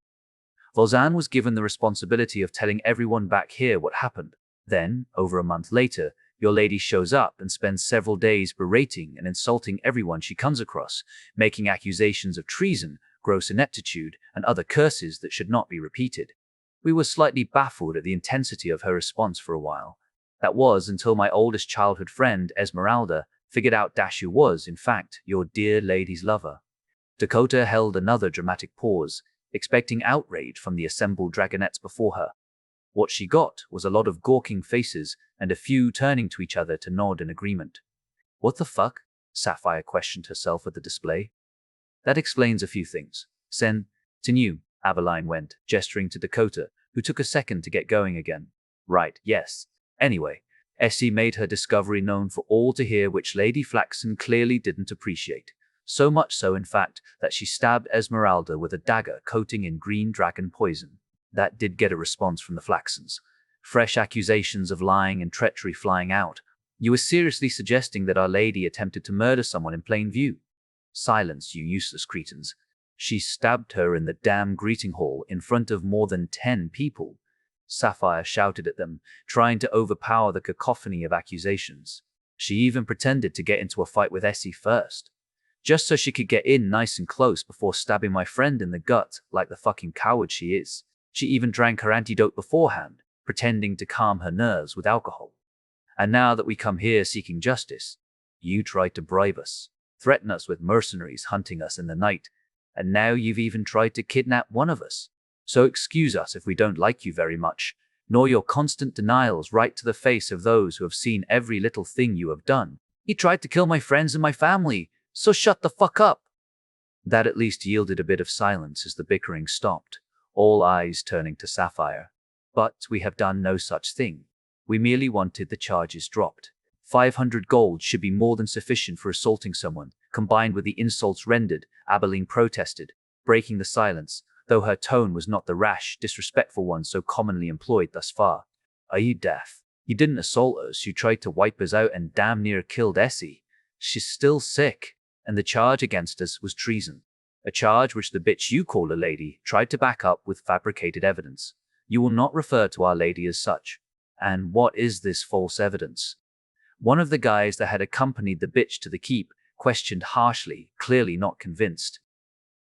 Volzan was given the responsibility of telling everyone back here what happened. Then, over a month later, your lady shows up and spends several days berating and insulting everyone she comes across, making accusations of treason, gross ineptitude, and other curses that should not be repeated. We were slightly baffled at the intensity of her response for a while. That was until my oldest childhood friend, Esmeralda, figured out Dashu was, in fact, your dear lady's lover. Dakota held another dramatic pause, expecting outrage from the assembled dragonettes before her. What she got was a lot of gawking faces and a few turning to each other to nod in agreement. What the fuck? Sapphire questioned herself at the display. That explains a few things. Sen, Tenu, Abeline went, gesturing to Dakota, who took a second to get going again. Right, yes. Anyway, Essie made her discovery known for all to hear, which Lady Flaxen clearly didn't appreciate. So much so, in fact, that she stabbed Esmeralda with a dagger coating in green dragon poison. That did get a response from the Flaxens. Fresh accusations of lying and treachery flying out. You were seriously suggesting that Our Lady attempted to murder someone in plain view? Silence, you useless cretins. She stabbed her in the damn greeting hall in front of more than 10 people. Sapphire shouted at them, trying to overpower the cacophony of accusations. She even pretended to get into a fight with Essie first, just so she could get in nice and close before stabbing my friend in the gut like the fucking coward she is. She even drank her antidote beforehand, pretending to calm her nerves with alcohol. And now that we come here seeking justice, you tried to bribe us, threaten us with mercenaries hunting us in the night, and now you've even tried to kidnap one of us. So excuse us if we don't like you very much, nor your constant denials right to the face of those who have seen every little thing you have done. He tried to kill my friends and my family, so shut the fuck up. That at least yielded a bit of silence as the bickering stopped, all eyes turning to Sapphire. But we have done no such thing. We merely wanted the charges dropped. 500 gold should be more than sufficient for assaulting someone, combined with the insults rendered, Abeline protested, breaking the silence, though her tone was not the rash, disrespectful one so commonly employed thus far. Are you deaf? You didn't assault us, you tried to wipe us out and damn near killed Essie. She's still sick, and the charge against us was treason. A charge which the bitch you call a lady tried to back up with fabricated evidence. You will not refer to Our Lady as such. And what is this false evidence? One of the guys that had accompanied the bitch to the keep questioned harshly, clearly not convinced.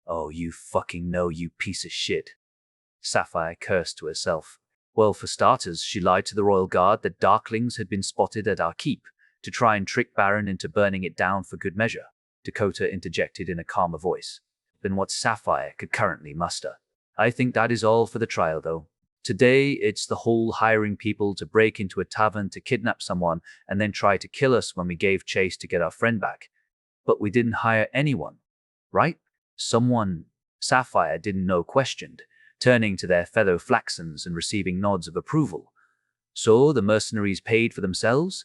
Oh, you fucking know, you piece of shit. Sapphire cursed to herself. Well, for starters, she lied to the royal guard that darklings had been spotted at our keep, to try and trick Baron into burning it down for good measure, Dakota interjected in a calmer voice than what Sapphire could currently muster. I think that is all for the trial, though. Today, it's the whole hiring people to break into a tavern to kidnap someone and then try to kill us when we gave chase to get our friend back. But we didn't hire anyone, right? Someone, Sapphire didn't know, questioned, turning to their fellow Flaxens and receiving nods of approval. So the mercenaries paid for themselves?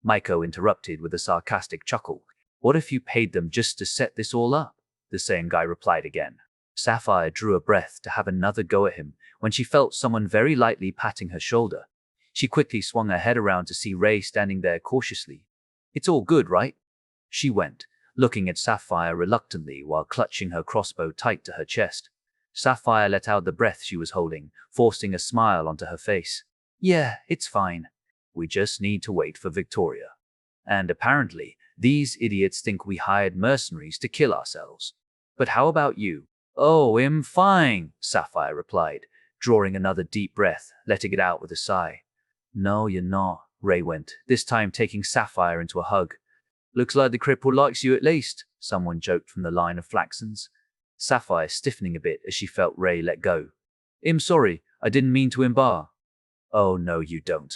Maiko interrupted with a sarcastic chuckle. What if you paid them just to set this all up? The same guy replied again. Sapphire drew a breath to have another go at him when she felt someone very lightly patting her shoulder. She quickly swung her head around to see Ray standing there cautiously. It's all good, right? She went, looking at Sapphire reluctantly while clutching her crossbow tight to her chest. Sapphire let out the breath she was holding, forcing a smile onto her face. Yeah, it's fine. We just need to wait for Victoria. And apparently, these idiots think we hired mercenaries to kill ourselves. But how about you? Oh, I'm fine, Sapphire replied, drawing another deep breath, letting it out with a sigh. No, you're not, Ray went, this time taking Sapphire into a hug. Looks like the cripple likes you at least, someone joked from the line of Flaxens. Sapphire stiffening a bit as she felt Ray let go. I'm sorry, I didn't mean to embar. Oh no, you don't.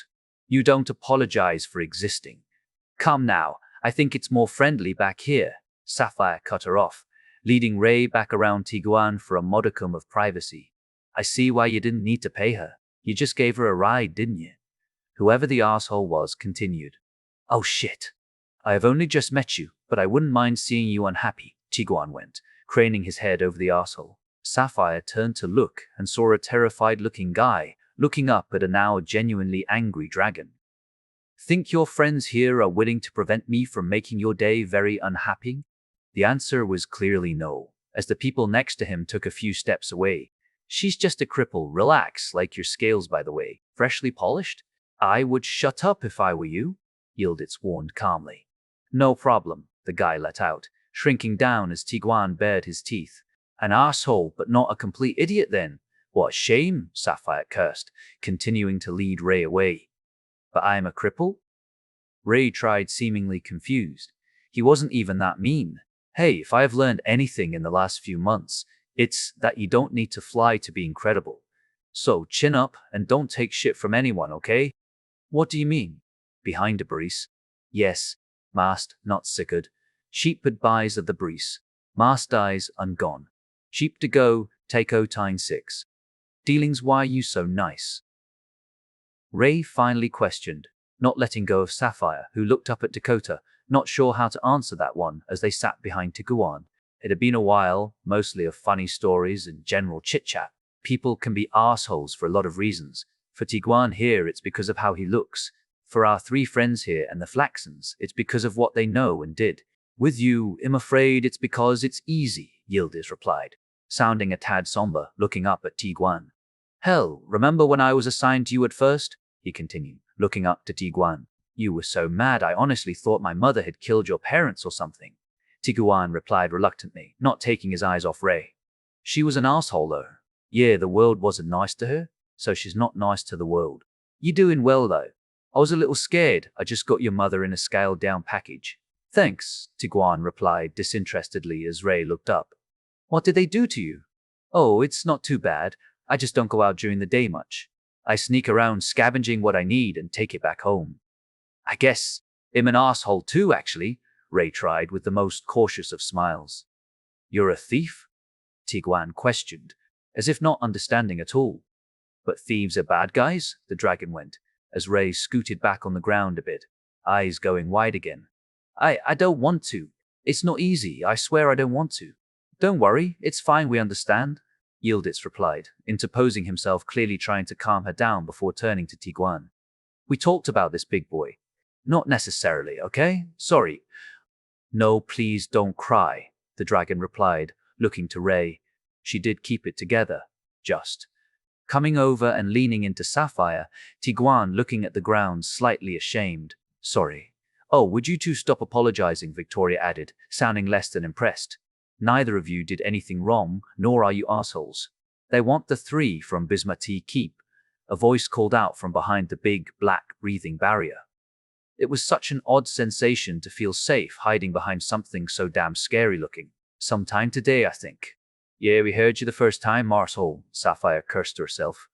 You don't apologize for existing. Come now, I think it's more friendly back here. Sapphire cut her off, leading Ray back around Tigra21 for a modicum of privacy. I see why you didn't need to pay her. You just gave her a ride, didn't you? Whoever the asshole was continued. Oh shit. I have only just met you, but I wouldn't mind seeing you unhappy, Tigra21 went, craning his head over the asshole. Sapphire turned to look and saw a terrified-looking guy looking up at a now genuinely angry dragon. Think your friends here are willing to prevent me from making your day very unhappy? The answer was clearly no, as the people next to him took a few steps away. She's just a cripple, relax, like your scales by the way, freshly polished? I would shut up if I were you, Yildiz warned calmly. No problem, the guy let out, shrinking down as Tigra21 bared his teeth. An asshole, but not a complete idiot then. What a shame, Sapphire cursed, continuing to lead Ray away. But I am a cripple? Ray tried, seemingly confused. He wasn't even that mean. Hey, if I have learned anything in the last few months, it's that you don't need to fly to be incredible. So chin up and don't take shit from anyone, okay? What do you mean? Behind a breeze? Yes, mast, not sickered. Sheep advise of the breeze. Mast dies, ungone. Sheep to go, take o tine 6. Dealings, why you so nice? Ray finally questioned, not letting go of Sapphire, who looked up at Dakota, not sure how to answer that one as they sat behind Tigra21. It had been a while, mostly of funny stories and general chit-chat. People can be assholes for a lot of reasons. For Tigra21 here, it's because of how he looks. For our three friends here and the Flaxons, it's because of what they know and did. With you, I'm afraid it's because it's easy, Yildiz replied, sounding a tad somber, looking up at Tigra21. Hell, remember when I was assigned to you at first? He continued, looking up to Tigra21. You were so mad I honestly thought my mother had killed your parents or something. Tigra21 replied reluctantly, not taking his eyes off Ray. She was an asshole though. Yeah, the world wasn't nice to her, so she's not nice to the world. You doing well though. I was a little scared. I just got your mother in a scaled down package. Thanks, Tigra21 replied disinterestedly as Ray looked up. What did they do to you? Oh, it's not too bad. I just don't go out during the day much. I sneak around scavenging what I need and take it back home. I guess I'm an asshole too, actually, Ray tried with the most cautious of smiles. You're a thief? Tigra21 questioned, as if not understanding at all. But thieves are bad guys, the dragon went, as Ray scooted back on the ground a bit, eyes going wide again. I don't want to. It's not easy, I swear I don't want to. Don't worry, it's fine, we understand, Yildiz replied, interposing himself, clearly trying to calm her down before turning to Tigra21. We talked about this, big boy. Not necessarily, okay? Sorry. No, please don't cry, the dragon replied, looking to Ray. She did keep it together, just. Coming over and leaning into Sapphire, Tigra21 looking at the ground, slightly ashamed. Sorry. Oh, would you two stop apologizing, Victoria added, sounding less than impressed. Neither of you did anything wrong, nor are you assholes. They want the three from Bismuth Keep, a voice called out from behind the big, black, breathing barrier. It was such an odd sensation to feel safe hiding behind something so damn scary looking. Sometime today, I think. Yeah, we heard you the first time, arsehole, Sapphire cursed herself.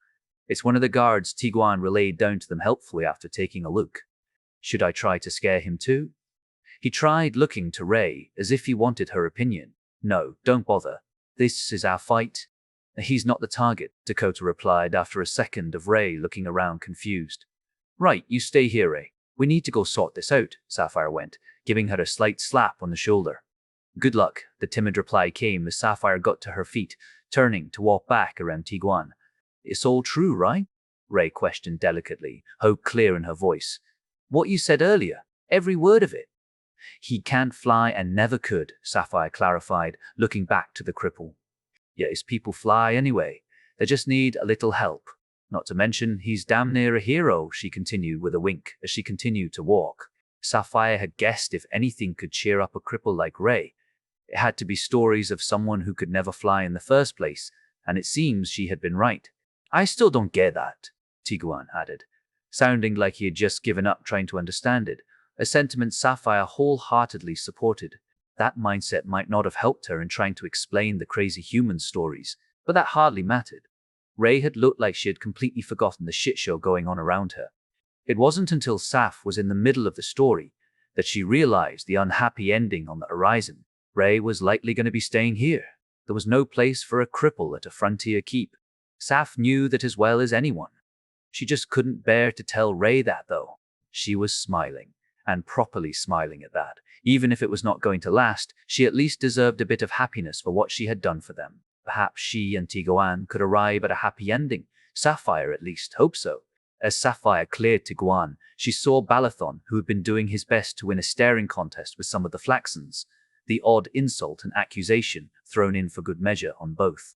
It's one of the guards, Tigra21 relayed down to them helpfully after taking a look. Should I try to scare him too? He tried, looking to Ray, as if he wanted her opinion. No, don't bother. This is our fight. He's not the target, Dakota replied after a second of Ray looking around confused. Right, you stay here, Ray. We need to go sort this out, Sapphire went, giving her a slight slap on the shoulder. Good luck, the timid reply came as Sapphire got to her feet, turning to walk back around Tigra21. It's all true, right? Ray questioned delicately, hope clear in her voice. What you said earlier, every word of it. He can't fly and never could, Sapphire clarified, looking back to the cripple. Yeah, his people fly anyway. They just need a little help. Not to mention, he's damn near a hero, she continued with a wink as she continued to walk. Sapphire had guessed if anything could cheer up a cripple like Ray, it had to be stories of someone who could never fly in the first place, and it seems she had been right. I still don't get that, Tigra21 added, sounding like he had just given up trying to understand it, a sentiment Sapphire wholeheartedly supported. That mindset might not have helped her in trying to explain the crazy human stories, but that hardly mattered. Ray had looked like she had completely forgotten the shit show going on around her. It wasn't until Saph was in the middle of the story that she realized the unhappy ending on the horizon. Ray was likely going to be staying here. There was no place for a cripple at a frontier keep. Saph knew that as well as anyone. She just couldn't bear to tell Ray that, though. She was smiling, and properly smiling at that. Even if it was not going to last, she at least deserved a bit of happiness for what she had done for them. Perhaps she and Tigra21 could arrive at a happy ending. Sapphire at least hoped so. As Sapphire cleared Tigra21, she saw Balathon, who had been doing his best to win a staring contest with some of the Flaxons, the odd insult and accusation thrown in for good measure on both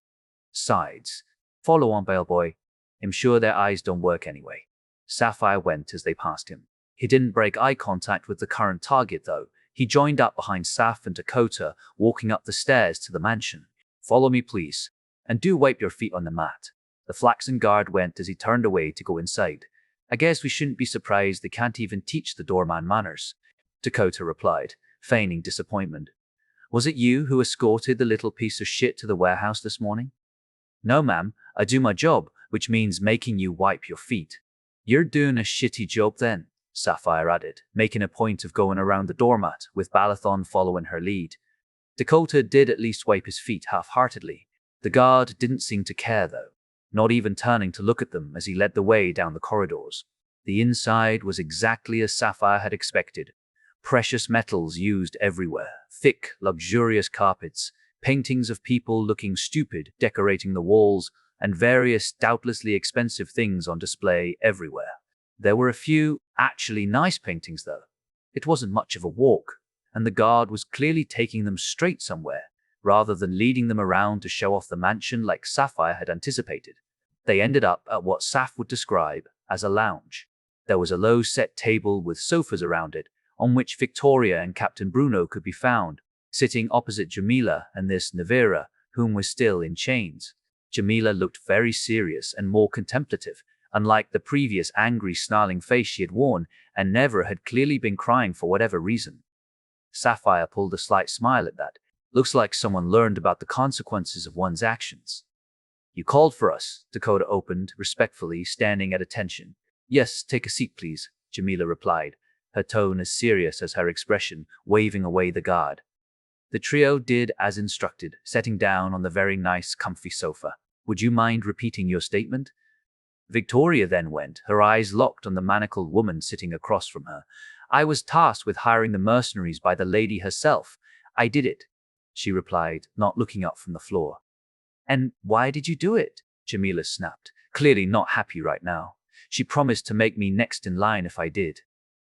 sides. Follow on, bellboy. I'm sure their eyes don't work anyway. Sapphire went as they passed him. He didn't break eye contact with the current target, though. He joined up behind Saph and Dakota, walking up the stairs to the mansion. Follow me, please. And do wipe your feet on the mat. The flaxen guard went as he turned away to go inside. I guess we shouldn't be surprised they can't even teach the doorman manners, Dakota replied, feigning disappointment. Was it you who escorted the little piece of shit to the warehouse this morning? No, ma'am. I do my job, which means making you wipe your feet. You're doing a shitty job then, Sapphire added, making a point of going around the doormat, with Balathon following her lead. Dakota did at least wipe his feet half-heartedly. The guard didn't seem to care, though, not even turning to look at them as he led the way down the corridors. The inside was exactly as Sapphire had expected. Precious metals used everywhere, thick, luxurious carpets, paintings of people looking stupid decorating the walls, and various doubtlessly expensive things on display everywhere. There were a few actually nice paintings, though. It wasn't much of a walk, and the guard was clearly taking them straight somewhere, rather than leading them around to show off the mansion like Sapphire had anticipated. They ended up at what Saf would describe as a lounge. There was a low-set table with sofas around it, on which Victoria and Captain Bruno could be found, sitting opposite Jamila and this Navira, whom was still in chains. Jamila looked very serious and more contemplative, unlike the previous angry, snarling face she had worn, and never had clearly been crying for whatever reason. Sapphire pulled a slight smile at that. Looks like someone learned about the consequences of one's actions. You called for us, Dakota opened, respectfully, standing at attention. Yes, take a seat, please, Jamila replied, her tone as serious as her expression, waving away the guard. The trio did as instructed, sitting down on the very nice, comfy sofa. Would you mind repeating your statement? Victoria then went, her eyes locked on the manacled woman sitting across from her. I was tasked with hiring the mercenaries by the lady herself. I did it, she replied, not looking up from the floor. And why did you do it? Jamila snapped, clearly not happy right now. She promised to make me next in line if I did,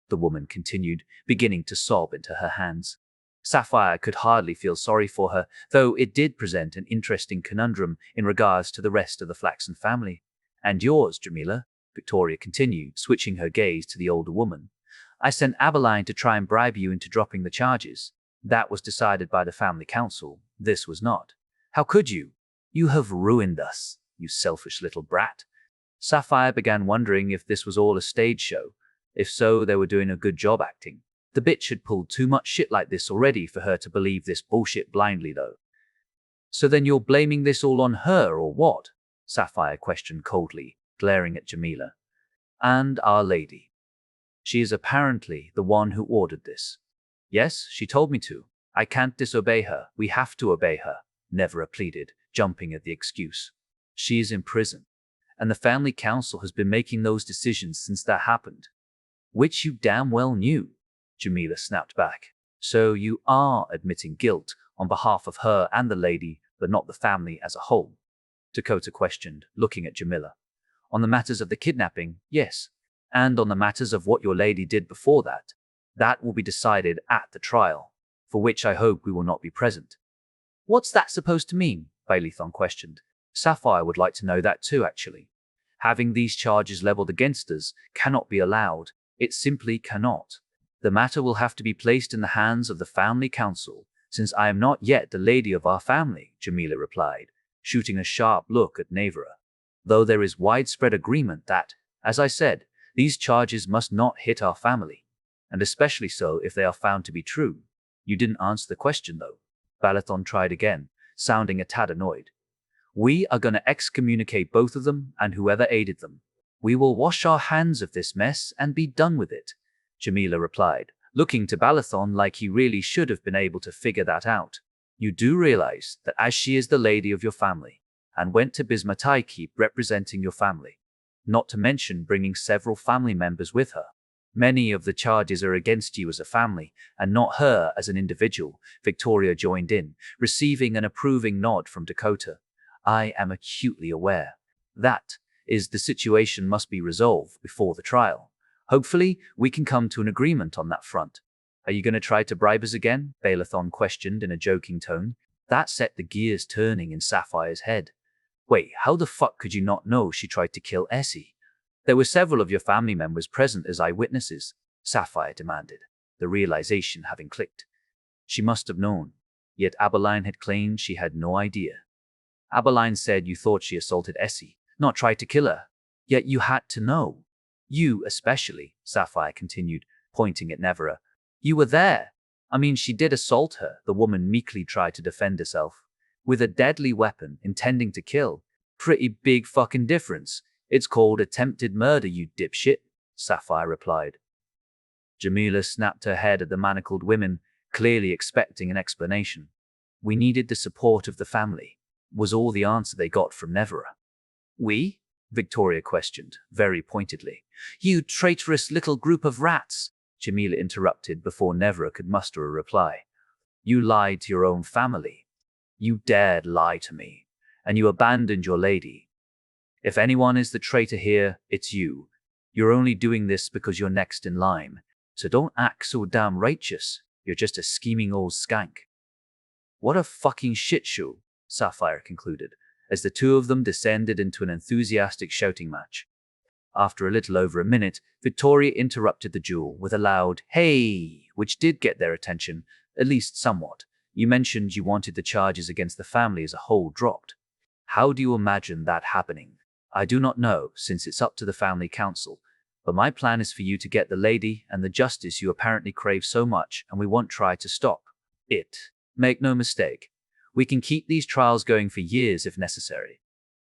the woman continued, beginning to sob into her hands. Sapphire could hardly feel sorry for her, though it did present an interesting conundrum in regards to the rest of the Flaxen family. And yours, Jamila, Victoria continued, switching her gaze to the older woman. I sent Abeline to try and bribe you into dropping the charges. That was decided by the family council. This was not. How could you? You have ruined us, you selfish little brat. Sapphire began wondering if this was all a stage show. If so, they were doing a good job acting. The bitch had pulled too much shit like this already for her to believe this bullshit blindly, though. So then you're blaming this all on her, or what? Sapphire questioned coldly, glaring at Jamila. And Our Lady. She is apparently the one who ordered this. Yes, she told me to. I can't disobey her. We have to obey her, Nevera pleaded, jumping at the excuse. She is in prison, and the family council has been making those decisions since that happened. Which you damn well knew, Jamila snapped back. So you are admitting guilt on behalf of her and the lady, but not the family as a whole? Dakota questioned, looking at Jamila. On the matters of the kidnapping, yes. And on the matters of what your lady did before that. That will be decided at the trial, for which I hope we will not be present. What's that supposed to mean? Baileython questioned. Sapphire would like to know that too, actually. Having these charges leveled against us cannot be allowed. It simply cannot. The matter will have to be placed in the hands of the family council, since I am not yet the lady of our family, Jamila replied, shooting a sharp look at Nevera. Though there is widespread agreement that, as I said, these charges must not hit our family, and especially so if they are found to be true. You didn't answer the question, though. Balathon tried again, sounding a tad annoyed. We are going to excommunicate both of them and whoever aided them. We will wash our hands of this mess and be done with it, Jamila replied, looking to Balathon like he really should have been able to figure that out. You do realize that as she is the lady of your family, and went to Bismutai Keep representing your family, not to mention bringing several family members with her. Many of the charges are against you as a family, and not her as an individual, Victoria joined in, receiving an approving nod from Dakota. I am acutely aware. That is, the situation must be resolved before the trial. Hopefully, we can come to an agreement on that front. Are you going to try to bribe us again? Bailethon questioned in a joking tone. That set the gears turning in Sapphire's head. Wait, how the fuck could you not know she tried to kill Essie? There were several of your family members present as eyewitnesses, Sapphire demanded, the realization having clicked. She must have known, yet Abeline had claimed she had no idea. Abeline said you thought she assaulted Essie, not tried to kill her. Yet you had to know. You especially, Sapphire continued, pointing at Nevera. You were there. I mean, she did assault her, the woman meekly tried to defend herself. With a deadly weapon, intending to kill. Pretty big fucking difference. It's called attempted murder, you dipshit, Sapphire replied. Jamila snapped her head at the manacled women, clearly expecting an explanation. We needed the support of the family, was all the answer they got from Nevera. We? Victoria questioned, very pointedly. You traitorous little group of rats, Jamila interrupted before Nevera could muster a reply. You lied to your own family. You dared lie to me, and you abandoned your lady. If anyone is the traitor here, it's you. You're only doing this because you're next in line, so don't act so damn righteous. You're just a scheming old skank. What a fucking shit show, Sapphire concluded, as the two of them descended into an enthusiastic shouting match. After a little over a minute, Victoria interrupted the duel with a loud, "Hey!" which did get their attention, at least somewhat. You mentioned you wanted the charges against the family as a whole dropped. How do you imagine that happening? I do not know, since it's up to the family council, but my plan is for you to get the lady and the justice you apparently crave so much, and we won't try to stop it. Make no mistake, we can keep these trials going for years if necessary.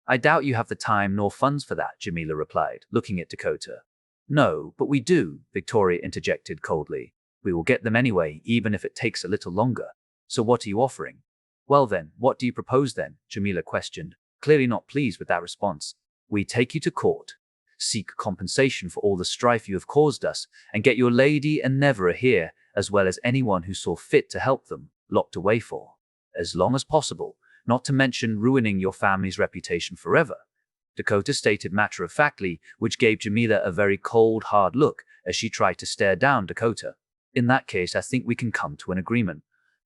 I doubt you have the time nor funds for that, Jamila replied, looking at Dakota. No, but we do, Victoria interjected coldly. We will get them anyway, even if it takes a little longer. So what are you offering? Well then, what do you propose then? Jamila questioned, clearly not pleased with that response. We take you to court, seek compensation for all the strife you have caused us, and get your lady and Nevera here, as well as anyone who saw fit to help them, locked away for as long as possible, not to mention ruining your family's reputation forever, Dakota stated matter-of-factly, which gave Jamila a very cold, hard look as she tried to stare down Dakota. In that case, I think we can come to an agreement.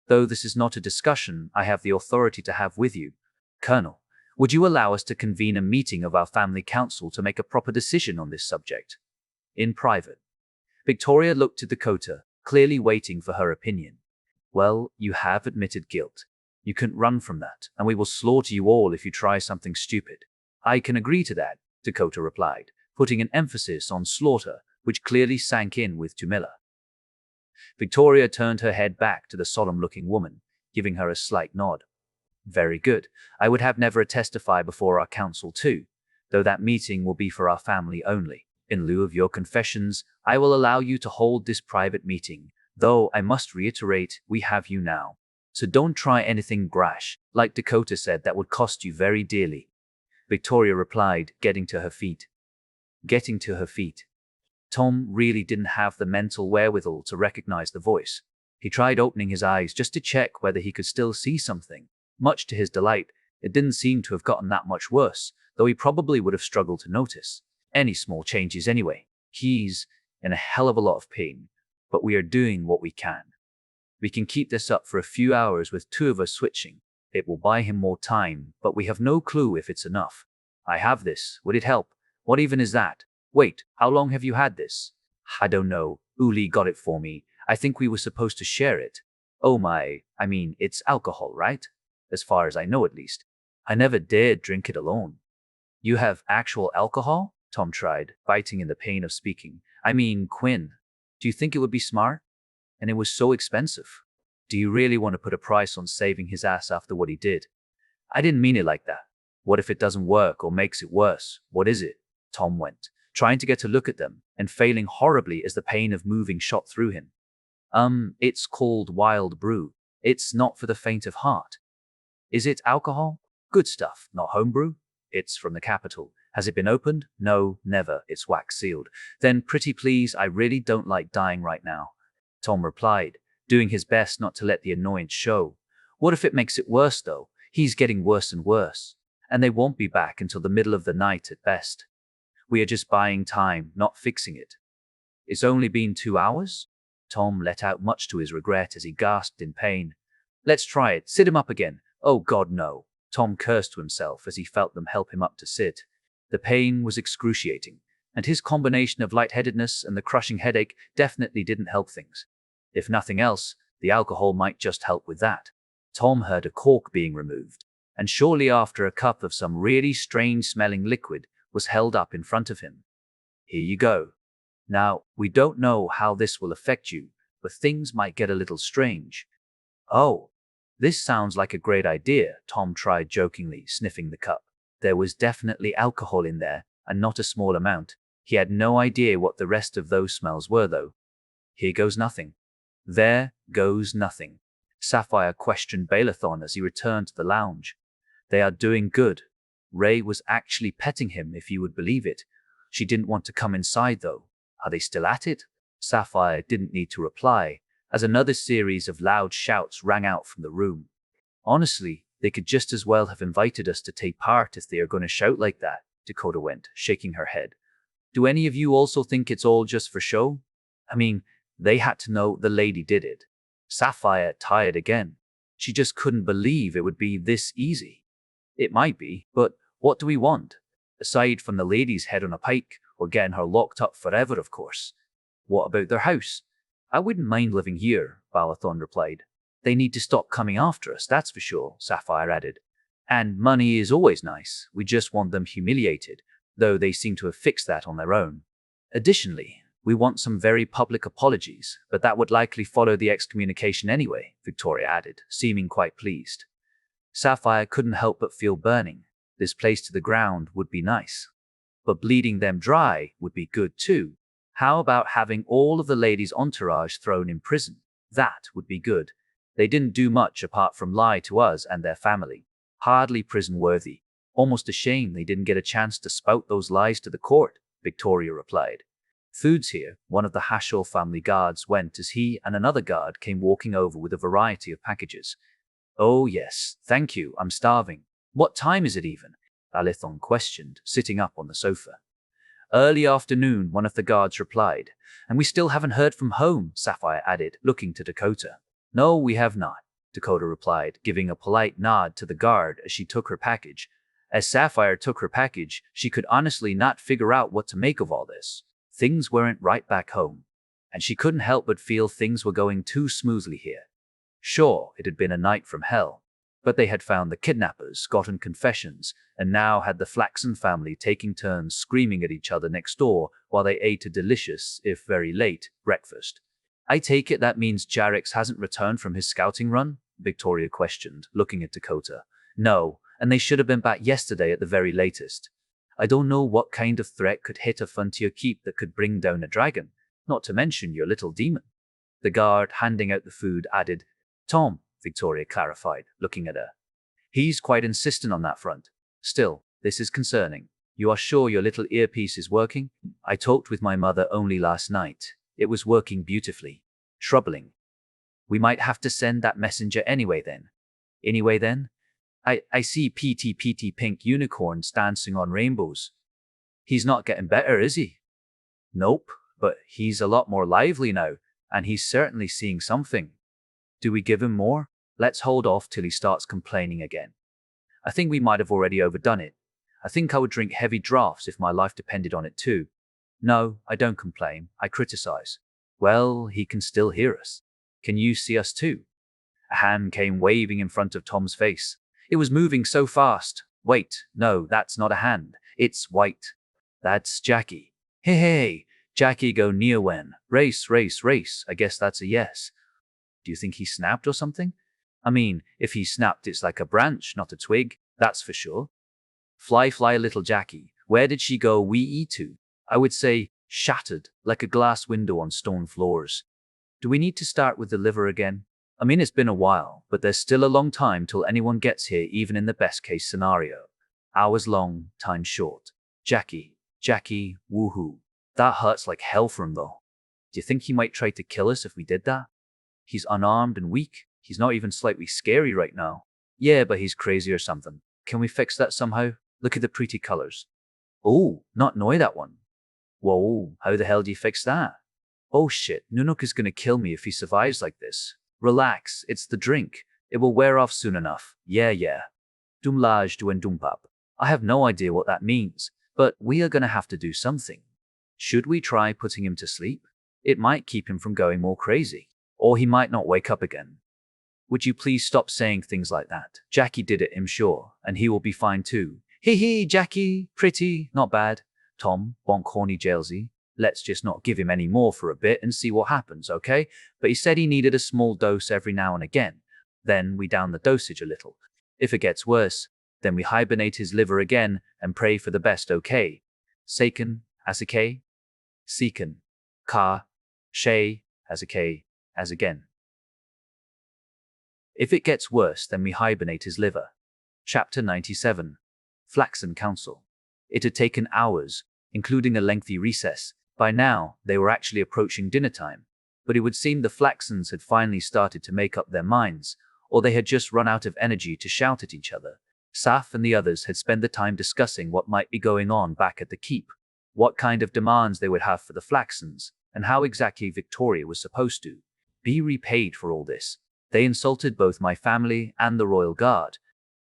Though this is not a discussion I have the authority to have with you. Colonel, would you allow us to convene a meeting of our family council to make a proper decision on this subject? In private. Victoria looked at Dakota, clearly waiting for her opinion. Well, you have admitted guilt. You couldn't run from that, and we will slaughter you all if you try something stupid. I can agree to that, Dakota replied, putting an emphasis on slaughter, which clearly sank in with Jamila. Victoria turned her head back to the solemn-looking woman, giving her a slight nod. Very good. I would have Nevera testify before our council too, though that meeting will be for our family only. In lieu of your confessions, I will allow you to hold this private meeting, though I must reiterate, we have you now. So don't try anything brash, like Dakota said, that would cost you very dearly. Victoria replied, getting to her feet. Getting to her feet. Tom really didn't have the mental wherewithal to recognize the voice. He tried opening his eyes just to check whether he could still see something. Much to his delight, it didn't seem to have gotten that much worse, though he probably would have struggled to notice any small changes anyway. He's in a hell of a lot of pain, but we are doing what we can. We can keep this up for a few hours with two of us switching. It will buy him more time, but we have no clue if it's enough. I have this. Would it help? What even is that? Wait, how long have you had this? I don't know. Uli got it for me. I think we were supposed to share it. Oh my, I mean, it's alcohol, right? As far as I know at least. I never dared drink it alone. You have actual alcohol? Tom tried, biting in the pain of speaking. I mean, Quinn, do you think it would be smart? And it was so expensive. Do you really want to put a price on saving his ass after what he did? I didn't mean it like that. What if it doesn't work or makes it worse? What is it? Tom went, trying to get a look at them, and failing horribly as the pain of moving shot through him. It's called Wild Brew. It's not for the faint of heart. Is it alcohol? Good stuff, not homebrew? It's from the capital. Has it been opened? No, never. It's wax sealed. Then pretty please, I really don't like dying right now. Tom replied, doing his best not to let the annoyance show. What if it makes it worse though? He's getting worse and worse. And they won't be back until the middle of the night at best. We are just buying time, not fixing it. It's only been 2 hours? Tom let out much to his regret as he gasped in pain. Let's try it. Sit him up again. Oh God, no. Tom cursed to himself as he felt them help him up to sit. The pain was excruciating, and his combination of lightheadedness and the crushing headache definitely didn't help things. If nothing else, the alcohol might just help with that. Tom heard a cork being removed, and shortly after a cup of some really strange-smelling liquid was held up in front of him. Here you go. Now, we don't know how this will affect you, but things might get a little strange. Oh, this sounds like a great idea, Tom tried jokingly, sniffing the cup. There was definitely alcohol in there, and not a small amount. He had no idea what the rest of those smells were, though. Here goes nothing. There goes nothing. Sapphire questioned Balathon as he returned to the lounge. They are doing good. Ray was actually petting him, if you would believe it. She didn't want to come inside, though. Are they still at it? Sapphire didn't need to reply, as another series of loud shouts rang out from the room. Honestly, they could just as well have invited us to take part if they are going to shout like that, Dakota went, shaking her head. Do any of you also think it's all just for show? I mean, they had to know the lady did it. Sapphire tired again. She just couldn't believe it would be this easy. It might be, but what do we want? Aside from the lady's head on a pike, or getting her locked up forever, of course. What about their house? I wouldn't mind living here, Balathon replied. They need to stop coming after us, that's for sure, Sapphire added. And money is always nice. We just want them humiliated, though they seem to have fixed that on their own. Additionally, we want some very public apologies, but that would likely follow the excommunication anyway, Victoria added, seeming quite pleased. Sapphire couldn't help but feel burning. This place to the ground would be nice. But bleeding them dry would be good too. How about having all of the ladies' entourage thrown in prison? That would be good. They didn't do much apart from lie to us and their family. Hardly prison-worthy. Almost a shame they didn't get a chance to spout those lies to the court, Victoria replied. Food's here, one of the Hashel family guards went as he and another guard came walking over with a variety of packages. Oh yes, thank you, I'm starving. What time is it even? Balathon questioned, sitting up on the sofa. Early afternoon, one of the guards replied. And we still haven't heard from home, Sapphire added, looking to Dakota. No, we have not, Dakota replied, giving a polite nod to the guard as she took her package. As Sapphire took her package, she could honestly not figure out what to make of all this. Things weren't right back home, and she couldn't help but feel things were going too smoothly here. Sure, it had been a night from hell, but they had found the kidnappers, gotten confessions, and now had the Flaxen family taking turns screaming at each other next door while they ate a delicious, if very late, breakfast. I take it that means Jarix hasn't returned from his scouting run? Victoria questioned, looking at Dakota. No, and they should have been back yesterday at the very latest. I don't know what kind of threat could hit a frontier keep that could bring down a dragon, not to mention your little demon. The guard, handing out the food, added, Tom, Victoria clarified, looking at her. He's quite insistent on that front. Still, this is concerning. You are sure your little earpiece is working? I talked with my mother only last night. It was working beautifully. Troubling. We might have to send that messenger anyway then. Anyway then? I see PT pink unicorns dancing on rainbows. He's not getting better, is he? Nope, but he's a lot more lively now, and he's certainly seeing something. Do we give him more? Let's hold off till he starts complaining again. I think we might have already overdone it. I think I would drink heavy draughts if my life depended on it too. No, I don't complain, I criticize. Well, he can still hear us. Can you see us too? A hand came waving in front of Tom's face. It was moving so fast. Wait, no, that's not a hand. It's white. That's Jackie. Hey, Jackie go near when. Race, race, race. I guess that's a yes. Do you think he snapped or something? I mean, if he snapped, it's like a branch, not a twig. That's for sure. Fly, fly, little Jackie. Where did she go wee to? I would say shattered, like a glass window on stone floors. Do we need to start with the liver again? I mean, it's been a while, but there's still a long time till anyone gets here, even in the best case scenario. Hours long, time short. Jackie, woohoo. That hurts like hell for him though. Do you think he might try to kill us if we did that? He's unarmed and weak. He's not even slightly scary right now. Yeah, but he's crazy or something. Can we fix that somehow? Look at the pretty colors. Oh, not know that one. Whoa, how the hell do you fix that? Oh shit, Nunuk is gonna kill me if he survives like this. Relax, it's the drink. It will wear off soon enough. Yeah. Dumlaj duen dumpap. I have no idea what that means, but we are gonna have to do something. Should we try putting him to sleep? It might keep him from going more crazy. Or he might not wake up again. Would you please stop saying things like that? Jackie did it, I'm sure, and he will be fine too. Hee hee, Jackie, pretty, not bad. Tom, bonk horny jailsy. Let's just not give him any more for a bit and see what happens, okay? But he said he needed a small dose every now and again. Then we down the dosage a little. If it gets worse, then we hibernate his liver again and pray for the best, okay? Saken, Asake, Seeken, Ka, Shay, Asake, as again. If it gets worse, then we hibernate his liver. Chapter 97. Flaxen Council. It had taken hours, including a lengthy recess. By now, they were actually approaching dinner time, but it would seem the Flaxens had finally started to make up their minds, or they had just run out of energy to shout at each other. Saf and the others had spent the time discussing what might be going on back at the keep, what kind of demands they would have for the Flaxens, and how exactly Victoria was supposed to be repaid for all this. They insulted both my family and the Royal Guard.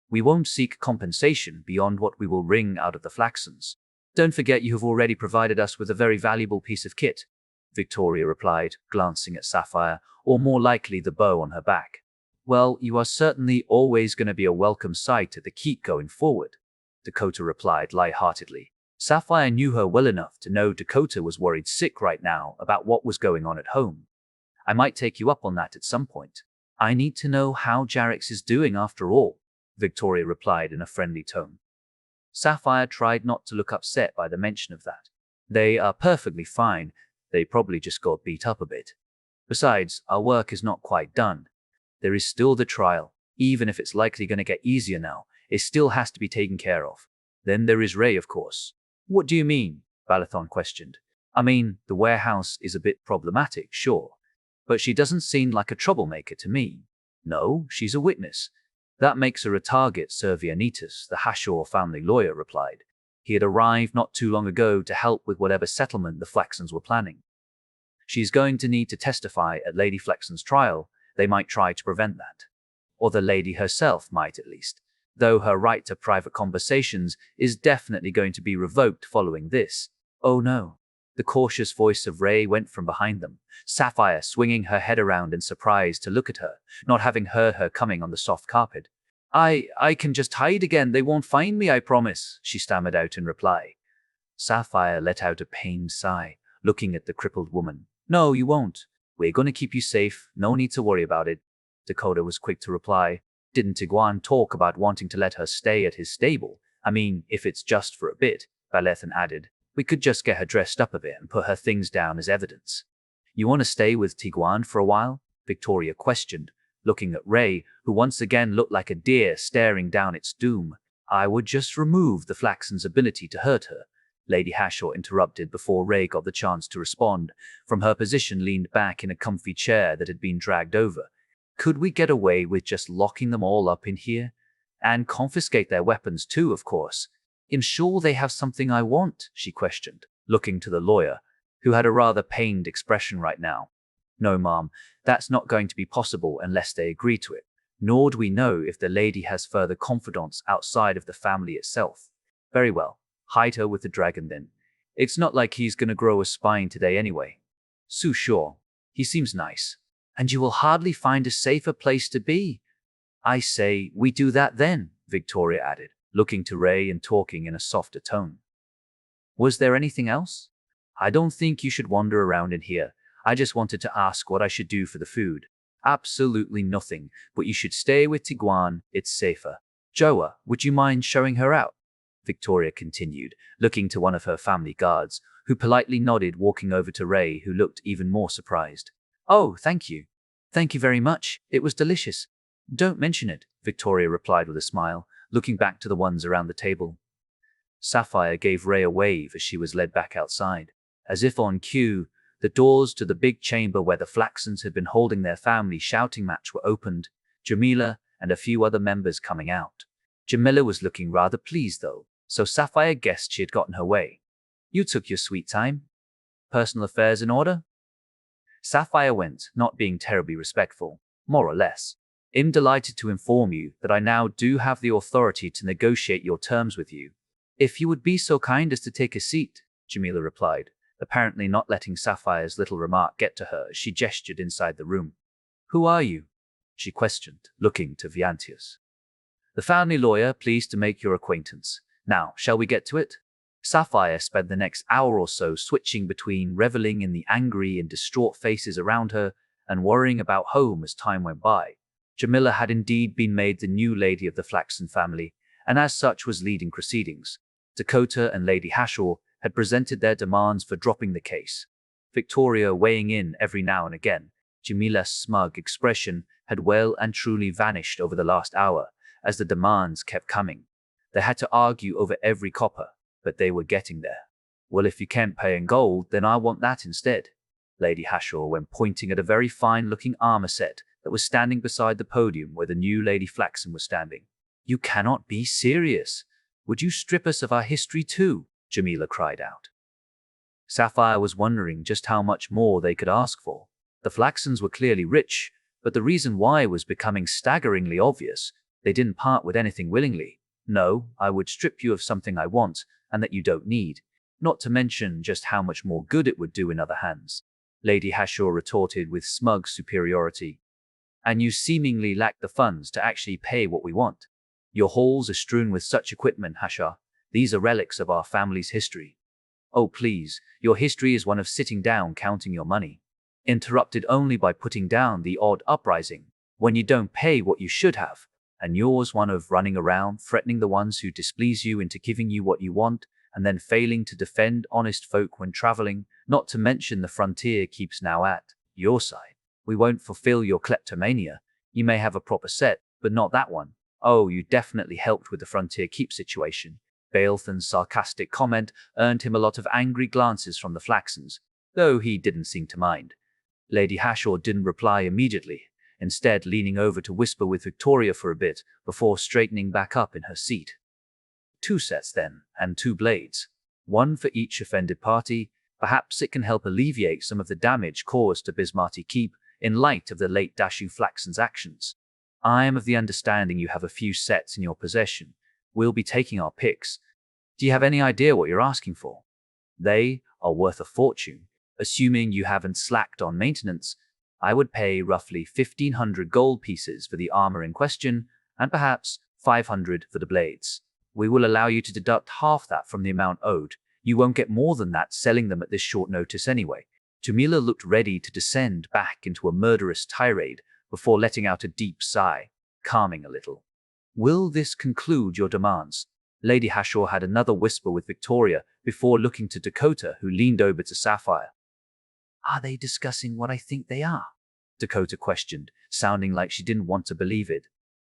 We won't seek compensation beyond what we will wring out of the Flaxens. Don't forget you have already provided us with a very valuable piece of kit, Victoria replied, glancing at Sapphire, or more likely the bow on her back. Well, you are certainly always going to be a welcome sight at the keep going forward, Dakota replied lightheartedly. Sapphire knew her well enough to know Dakota was worried sick right now about what was going on at home. I might take you up on that at some point. I need to know how Jarix is doing after all, Victoria replied in a friendly tone. Sapphire tried not to look upset by the mention of that. They are perfectly fine. They probably just got beat up a bit. Besides, our work is not quite done. There is still the trial. Even if it's likely going to get easier now, it still has to be taken care of. Then there is Ray, of course. What do you mean? Balathon questioned. I mean, the warehouse is a bit problematic, sure. But she doesn't seem like a troublemaker to me. No, she's a witness. That makes her a target, Servianitas, the Hashor family lawyer, replied. He had arrived not too long ago to help with whatever settlement the Flaxens were planning. She's going to need to testify at Lady Flaxen's trial. They might try to prevent that. Or the lady herself might, at least. Though her right to private conversations is definitely going to be revoked following this. Oh no. The cautious voice of Ray went from behind them, Sapphire swinging her head around in surprise to look at her, not having heard her coming on the soft carpet. I can just hide again, they won't find me, I promise, she stammered out in reply. Sapphire let out a pained sigh, looking at the crippled woman. No, you won't. We're going to keep you safe, no need to worry about it, Dakota was quick to reply. Didn't Tiguan talk about wanting to let her stay at his stable? I mean, if it's just for a bit, Balethan added. We could just get her dressed up a bit and put her things down as evidence. You want to stay with Tiguan for a while? Victoria questioned, looking at Ray, who once again looked like a deer staring down its doom. I would just remove the Flaxen's ability to hurt her, Lady Hashor interrupted before Ray got the chance to respond. From her position leaned back in a comfy chair that had been dragged over. Could we get away with just locking them all up in here? And confiscate their weapons too, of course. I'm sure they have something I want, she questioned, looking to the lawyer, who had a rather pained expression right now. No, ma'am, that's not going to be possible unless they agree to it. Nor do we know if the lady has further confidants outside of the family itself. Very well, hide her with the dragon then. It's not like he's going to grow a spine today anyway. So sure, he seems nice. And you will hardly find a safer place to be. I say, we do that then, Victoria added, looking to Ray and talking in a softer tone. Was there anything else? I don't think you should wander around in here. I just wanted to ask what I should do for the food. Absolutely nothing, but you should stay with Tiguan, it's safer. Joa, would you mind showing her out? Victoria continued, looking to one of her family guards, who politely nodded, walking over to Ray, who looked even more surprised. Oh, thank you. Thank you very much. It was delicious. Don't mention it, Victoria replied with a smile, looking back to the ones around the table. Sapphire gave Ray a wave as she was led back outside. As if on cue, the doors to the big chamber where the Flaxens had been holding their family shouting match were opened, Jamila and a few other members coming out. Jamila was looking rather pleased though, so Sapphire guessed she had gotten her way. You took your sweet time? Personal affairs in order? Sapphire went, not being terribly respectful, more or less. I'm delighted to inform you that I now do have the authority to negotiate your terms with you. If you would be so kind as to take a seat, Jamila replied, apparently not letting Sapphire's little remark get to her as she gestured inside the room. Who are you? she questioned, looking to Viantius. The family lawyer, pleased to make your acquaintance. Now, shall we get to it? Sapphire spent the next hour or so switching between reveling in the angry and distraught faces around her and worrying about home as time went by. Jamila had indeed been made the new lady of the Flaxen family, and as such was leading proceedings. Dakota and Lady Hashaw had presented their demands for dropping the case, Victoria weighing in every now and again. Jamila's smug expression had well and truly vanished over the last hour as the demands kept coming. They had to argue over every copper, but they were getting there. Well, if you can't pay in gold, then I want that instead, Lady Hashaw went pointing at a very fine-looking armor set that was standing beside the podium where the new Lady Flaxen was standing. You cannot be serious. Would you strip us of our history too? Jamila cried out. Sapphire was wondering just how much more they could ask for. The Flaxens were clearly rich, but the reason why was becoming staggeringly obvious. They didn't part with anything willingly. No, I would strip you of something I want and that you don't need, not to mention just how much more good it would do in other hands, Lady Hashaw retorted with smug superiority. And you seemingly lack the funds to actually pay what we want. Your halls are strewn with such equipment, Hashaw. These are relics of our family's history. Oh please, your history is one of sitting down counting your money, interrupted only by putting down the odd uprising, when you don't pay what you should have, and yours one of running around threatening the ones who displease you into giving you what you want, and then failing to defend honest folk when traveling, not to mention the frontier keeps now at your side. We won't fulfill your kleptomania. You may have a proper set, but not that one. Oh, you definitely helped with the frontier keep situation. Baelthan's sarcastic comment earned him a lot of angry glances from the Flaxens, though he didn't seem to mind. Lady Hashaw didn't reply immediately, instead leaning over to whisper with Victoria for a bit before straightening back up in her seat. 2 sets then, and 2 blades. 1 for each offended party. Perhaps it can help alleviate some of the damage caused to Bismarcky Keep in light of the late Dashu Flaxen's actions. I am of the understanding you have a few sets in your possession. We'll be taking our picks. Do you have any idea what you're asking for? They are worth a fortune. Assuming you haven't slacked on maintenance, I would pay roughly 1,500 gold pieces for the armor in question, and perhaps 500 for the blades. We will allow you to deduct half that from the amount owed. You won't get more than that selling them at this short notice anyway. Jamila looked ready to descend back into a murderous tirade before letting out a deep sigh, calming a little. Will this conclude your demands? Lady Hashaw had another whisper with Victoria before looking to Dakota, who leaned over to Sapphire. Are they discussing what I think they are? Dakota questioned, sounding like she didn't want to believe it.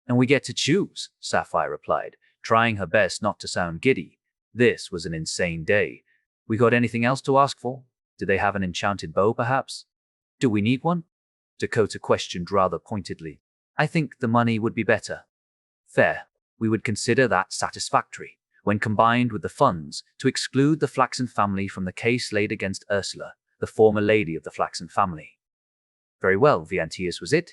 And we get to choose, Sapphire replied, trying her best not to sound giddy. This was an insane day. We got anything else to ask for? Do they have an enchanted bow, perhaps? Do we need one? Dakota questioned rather pointedly. I think the money would be better. Fair. We would consider that satisfactory, when combined with the funds, to exclude the Flaxen family from the case laid against Ursula, the former lady of the Flaxen family. Very well, Viantius, was it?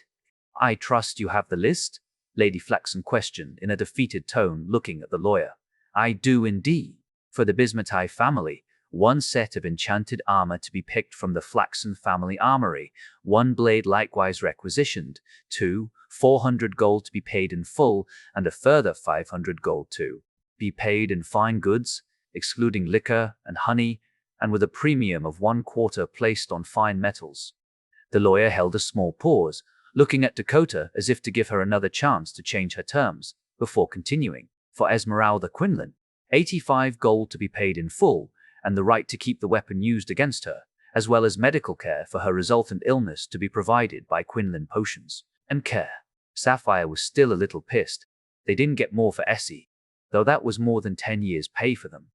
I trust you have the list? Lady Flaxen questioned in a defeated tone, looking at the lawyer. I do indeed. For the Bismarcky family, 1 set of enchanted armor to be picked from the Flaxen family armory, 1 blade likewise requisitioned, 2, 400 gold to be paid in full, and a further 500 gold to be paid in fine goods, excluding liquor and honey, and with a premium of 1/4 placed on fine metals. The lawyer held a small pause, looking at Dakota as if to give her another chance to change her terms, before continuing. For Esmeralda Quinlan, 85 gold to be paid in full, and the right to keep the weapon used against her, as well as medical care for her resultant illness to be provided by Quinlan Potions and Care. Sapphire was still a little pissed. They didn't get more for Essie, though that was more than 10 years' pay for them.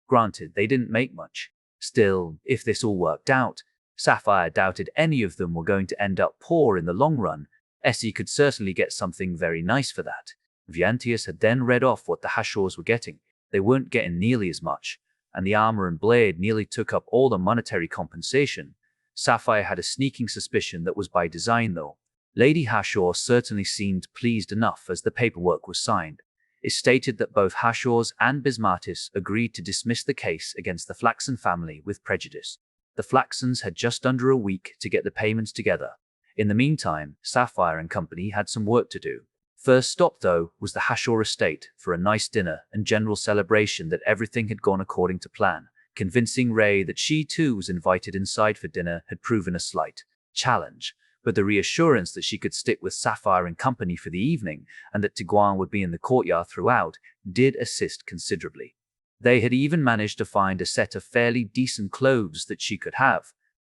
Granted, they didn't make much. Still, if this all worked out, Sapphire doubted any of them were going to end up poor in the long run. Essie could certainly get something very nice for that. Viantius had then read off what the Hashaws were getting. They weren't getting nearly as much, and the armor and blade nearly took up all the monetary compensation. Sapphire had a sneaking suspicion that was by design, though. Lady Hashaw certainly seemed pleased enough as the paperwork was signed. It stated that both Hashaws and Bismartis agreed to dismiss the case against the Flaxen family with prejudice. The Flaxens had just under a week to get the payments together. In the meantime, Sapphire and company had some work to do. First stop, though, was the Hashor estate for a nice dinner and general celebration that everything had gone according to plan. Convincing Ray that she too was invited inside for dinner had proven a slight challenge, but the reassurance that she could stick with Sapphire and company for the evening and that Tigra would be in the courtyard throughout did assist considerably. They had even managed to find a set of fairly decent clothes that she could have,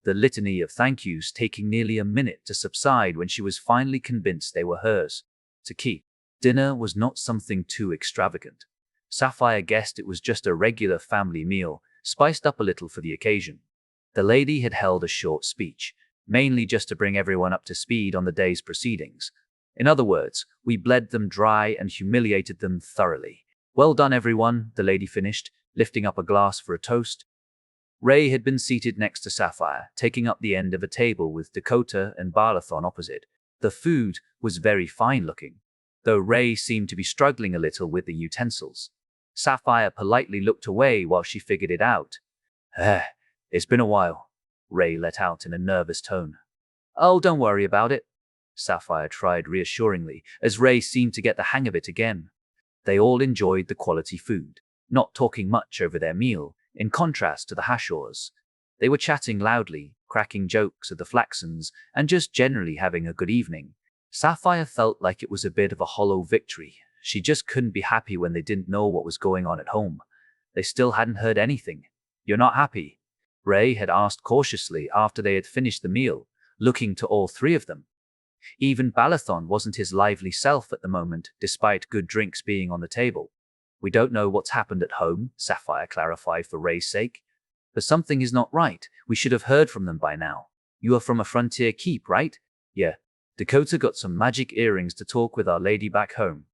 the litany of thank yous taking nearly a minute to subside when she was finally convinced they were hers to keep. Dinner was not something too extravagant. Sapphire guessed it was just a regular family meal, spiced up a little for the occasion. The lady had held a short speech, mainly just to bring everyone up to speed on the day's proceedings. In other words, we bled them dry and humiliated them thoroughly. Well done, everyone, the lady finished, lifting up a glass for a toast. Ray had been seated next to Sapphire, taking up the end of a table with Dakota and Barlathon opposite. The food was very fine-looking, though Ray seemed to be struggling a little with the utensils. Sapphire politely looked away while she figured it out. It's been a while, Ray let out in a nervous tone. Oh, don't worry about it, Sapphire tried reassuringly, as Ray seemed to get the hang of it again. They all enjoyed the quality food, not talking much over their meal, in contrast to the Hashors. They were chatting loudly, cracking jokes at the Flaxens, and just generally having a good evening. Sapphire felt like it was a bit of a hollow victory. She just couldn't be happy when they didn't know what was going on at home. They still hadn't heard anything. You're not happy? Ray had asked cautiously after they had finished the meal, looking to all three of them. Even Balathon wasn't his lively self at the moment, despite good drinks being on the table. We don't know what's happened at home, Sapphire clarified for Ray's sake. But something is not right. We should have heard from them by now. You are from a frontier keep, right? Yeah. Dakota got some magic earrings to talk with our lady back home.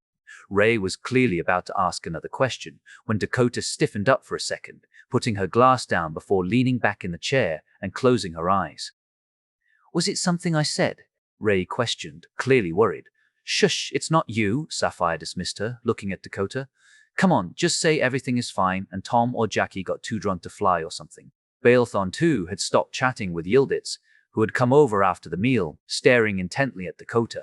Ray was clearly about to ask another question when Dakota stiffened up for a second, putting her glass down before leaning back in the chair and closing her eyes. Was it something I said? Ray questioned, clearly worried. Shush, it's not you, Sapphire dismissed her, looking at Dakota. Come on, just say everything is fine and Tom or Jackie got too drunk to fly or something. Balethon too had stopped chatting with Yilditz, who had come over after the meal, staring intently at Dakota.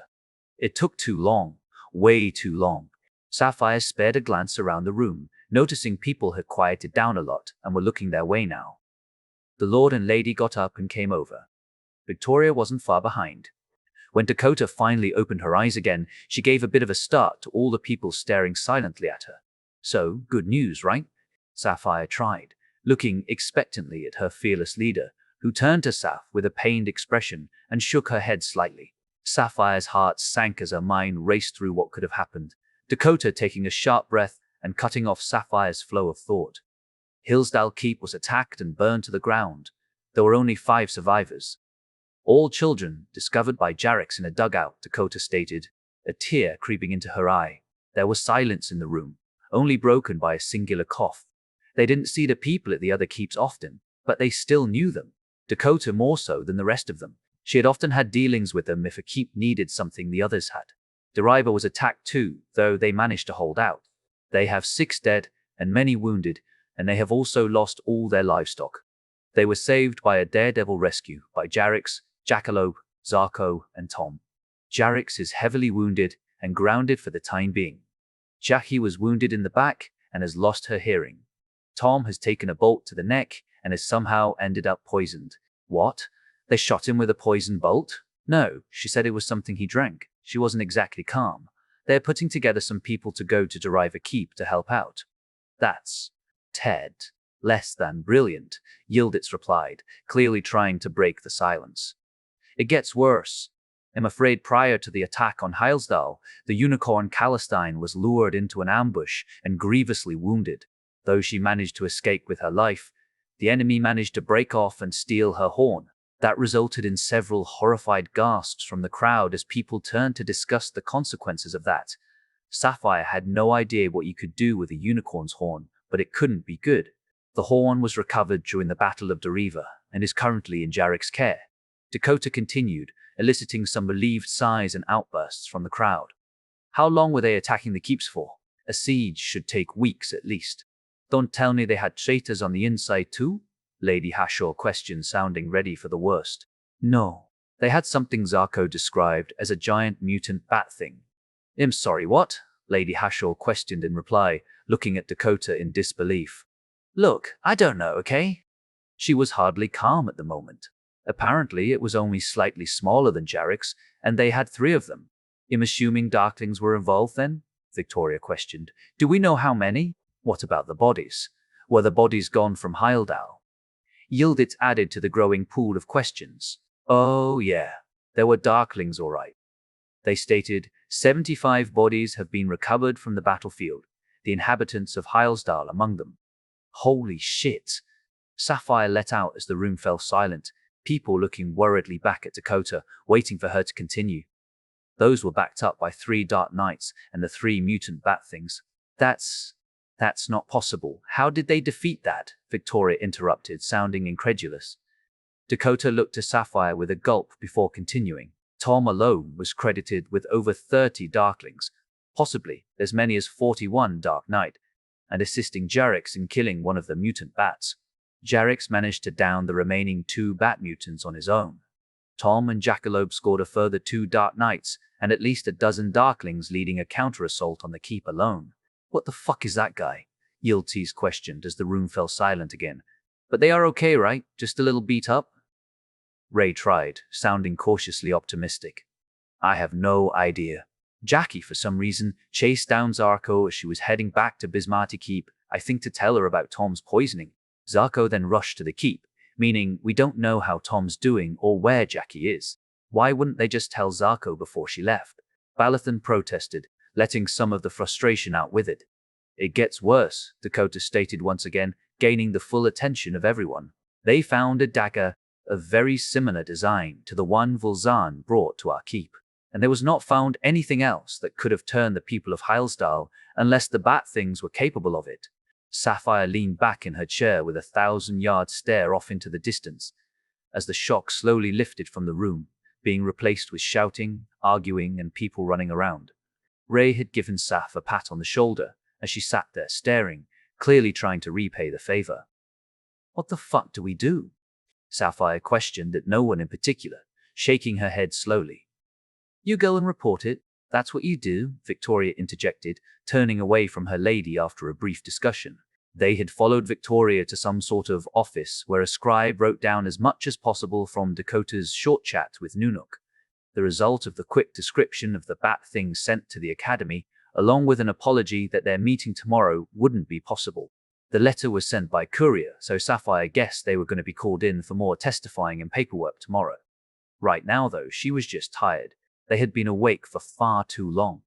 It took too long, way too long. Sapphire spared a glance around the room, noticing people had quieted down a lot and were looking their way now. The Lord and Lady got up and came over. Victoria wasn't far behind. When Dakota finally opened her eyes again, she gave a bit of a start to all the people staring silently at her. So, good news, right? Sapphire tried, looking expectantly at her fearless leader, who turned to Saph with a pained expression and shook her head slightly. Sapphire's heart sank as her mind raced through what could have happened, Dakota taking a sharp breath and cutting off Sapphire's flow of thought. Hillsdale Keep was attacked and burned to the ground. There were only 5 survivors. All children, discovered by Jarix in a dugout, Dakota stated, a tear creeping into her eye. There was silence in the room, only broken by a singular cough. They didn't see the people at the other keeps often, but they still knew them. Dakota more so than the rest of them. She had often had dealings with them if a keep needed something the others had. Deriva was attacked too, though they managed to hold out. They have 6 dead and many wounded, and they have also lost all their livestock. They were saved by a daredevil rescue by Jarix, Jackalope, Zarko, and Tom. Jarix is heavily wounded and grounded for the time being. Jackie was wounded in the back and has lost her hearing. Tom has taken a bolt to the neck and has somehow ended up poisoned. What? They shot him with a poison bolt? No, she said it was something he drank. She wasn't exactly calm. They're putting together some people to go to Deriva Keep to help out. That's Ted. Less than brilliant, Yilditz replied, clearly trying to break the silence. It gets worse. I'm afraid prior to the attack on Hylesdal, the unicorn Calistine was lured into an ambush and grievously wounded. Though she managed to escape with her life, the enemy managed to break off and steal her horn. That resulted in several horrified gasps from the crowd as people turned to discuss the consequences of that. Sapphire had no idea what you could do with a unicorn's horn, but it couldn't be good. The horn was recovered during the Battle of Deriva and is currently in Jarix's care. Dakota continued, eliciting some relieved sighs and outbursts from the crowd. How long were they attacking the keeps for? A siege should take weeks at least. Don't tell me they had traitors on the inside too? Lady Hashor questioned, sounding ready for the worst. No. They had something Zarko described as a giant mutant bat thing. I'm sorry, what? Lady Hashor questioned in reply, looking at Dakota in disbelief. Look, I don't know, okay? She was hardly calm at the moment. Apparently, it was only slightly smaller than Jarek's, and they had 3 of them. I'm assuming Darklings were involved then? Victoria questioned. Do we know how many? What about the bodies? Were the bodies gone from Hyldal? Yildit added to the growing pool of questions. Oh yeah, there were Darklings all right. They stated, 75 bodies have been recovered from the battlefield, the inhabitants of Hylesdal among them. Holy shit! Sapphire let out as the room fell silent, people looking worriedly back at Dakota, waiting for her to continue. Those were backed up by 3 Dark Knights and the 3 mutant bat things. That's not possible. How did they defeat that? Victoria interrupted, sounding incredulous. Dakota looked to Sapphire with a gulp before continuing. Tom alone was credited with over 30 Darklings, possibly as many as 41 Dark Knight, and assisting Jarex in killing one of the mutant bats. Jarex managed to down the remaining 2 bat mutants on his own. Tom and Jackalope scored a further 2 Dark Knights and at least a dozen Darklings, leading a counter-assault on the keep alone. What the fuck is that guy? Yildiz questioned as the room fell silent again. But they are okay, right? Just a little beat up? Ray tried, sounding cautiously optimistic. I have no idea. Jackie, for some reason, chased down Zarko as she was heading back to Bismarti Keep, I think to tell her about Tom's poisoning. Zarko then rushed to the keep, meaning we don't know how Tom's doing or where Jackie is. Why wouldn't they just tell Zarko before she left? Balathon protested, letting some of the frustration out with it. It gets worse, Dakota stated once again, gaining the full attention of everyone. They found a dagger of very similar design to the one Vulzan brought to our keep, and there was not found anything else that could have turned the people of Hylesdal unless the bat things were capable of it. Sapphire leaned back in her chair with a 1,000-yard stare off into the distance, as the shock slowly lifted from the room, being replaced with shouting, arguing, and people running around. Ray had given Saph a pat on the shoulder as she sat there staring, clearly trying to repay the favor. What the fuck do we do? Sapphire questioned at no one in particular, shaking her head slowly. You go and report it. That's what you do, Victoria interjected, turning away from her lady after a brief discussion. They had followed Victoria to some sort of office where a scribe wrote down as much as possible from Dakota's short chat with Nunuk, the result of the quick description of the bat thing sent to the academy, along with an apology that their meeting tomorrow wouldn't be possible. The letter was sent by courier, so Sapphire guessed they were going to be called in for more testifying and paperwork tomorrow. Right now, though, she was just tired. They had been awake for far too long.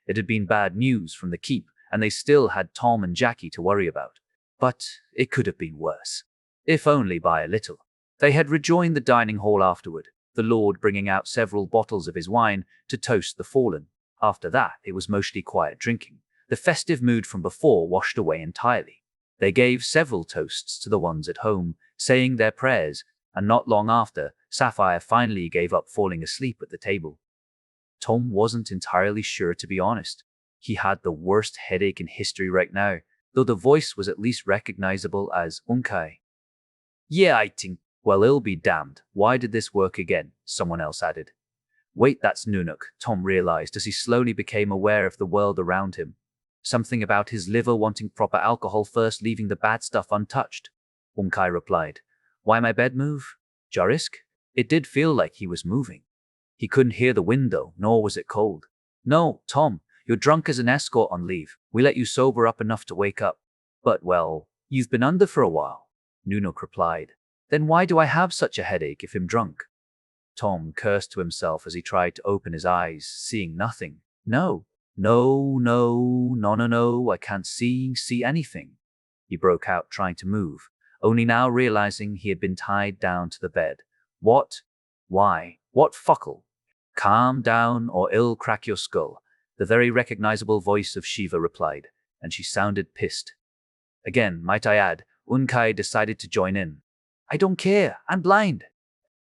It had been bad news from the keep, and they still had Tom and Jackie to worry about. But it could have been worse. If only by a little. They had rejoined the dining hall afterward, the Lord bringing out several bottles of his wine to toast the fallen. After that, it was mostly quiet drinking. The festive mood from before washed away entirely. They gave several toasts to the ones at home, saying their prayers, and not long after, Sapphire finally gave up falling asleep at the table. Tom wasn't entirely sure, to be honest. He had the worst headache in history right now, though the voice was at least recognizable as Unkai. Yeah, I think. Well, it'll be damned. Why did this work again? Someone else added. Wait, that's Nunuk, Tom realized as he slowly became aware of the world around him. Something about his liver wanting proper alcohol first, leaving the bad stuff untouched. Unkai replied. Why my bed move? Jarisk? It did feel like he was moving. He couldn't hear the window, nor was it cold. No, Tom, you're drunk as an escort on leave. We let you sober up enough to wake up. But, well, you've been under for a while, Nunuk replied. Then why do I have such a headache if I'm drunk? Tom cursed to himself as he tried to open his eyes, seeing nothing. No, I can't see anything. He broke out, trying to move, only now realizing he had been tied down to the bed. What? Why? What fuckle? Calm down or I'll crack your skull, the very recognizable voice of Shiva replied, and she sounded pissed. Again, might I add, Unkai decided to join in. I don't care, I'm blind.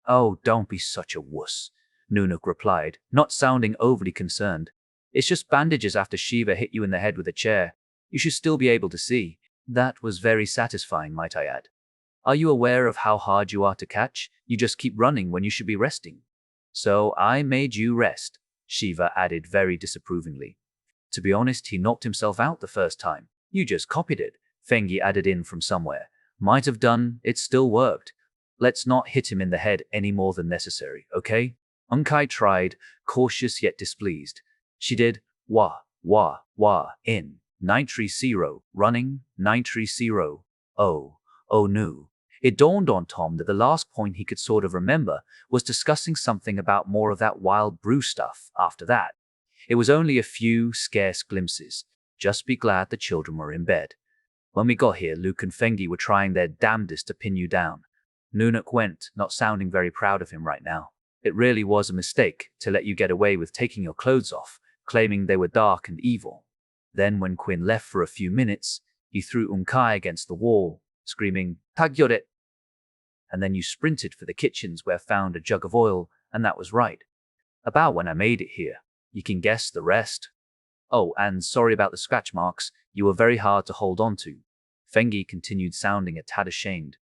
Oh, don't be such a wuss, Nunuk replied, not sounding overly concerned. It's just bandages after Shiva hit you in the head with a chair. You should still be able to see. That was very satisfying, might I add. Are you aware of how hard you are to catch? You just keep running when you should be resting. So I made you rest, Shiva added very disapprovingly. To be honest, he knocked himself out the first time. You just copied it, Fengi added in from somewhere. Might have done, it still worked. Let's not hit him in the head any more than necessary, okay? Unkai tried, cautious yet displeased. She did, wah, in. 930, running, 930. Oh no. It dawned on Tom that the last point he could sort of remember was discussing something about more of that wild brew stuff after that. It was only a few scarce glimpses. Just be glad the children were in bed. When we got here, Luke and Fengi were trying their damnedest to pin you down. Nunuk went, not sounding very proud of him right now. It really was a mistake to let you get away with taking your clothes off, claiming they were dark and evil. Then when Quinn left for a few minutes, you threw Unkai against the wall, screaming, Tagyoret! And then you sprinted for the kitchens where found a jug of oil, and that was right. About when I made it here. You can guess the rest. Oh, and sorry about the scratch marks. You were very hard to hold on to. Fengi continued, sounding a tad ashamed.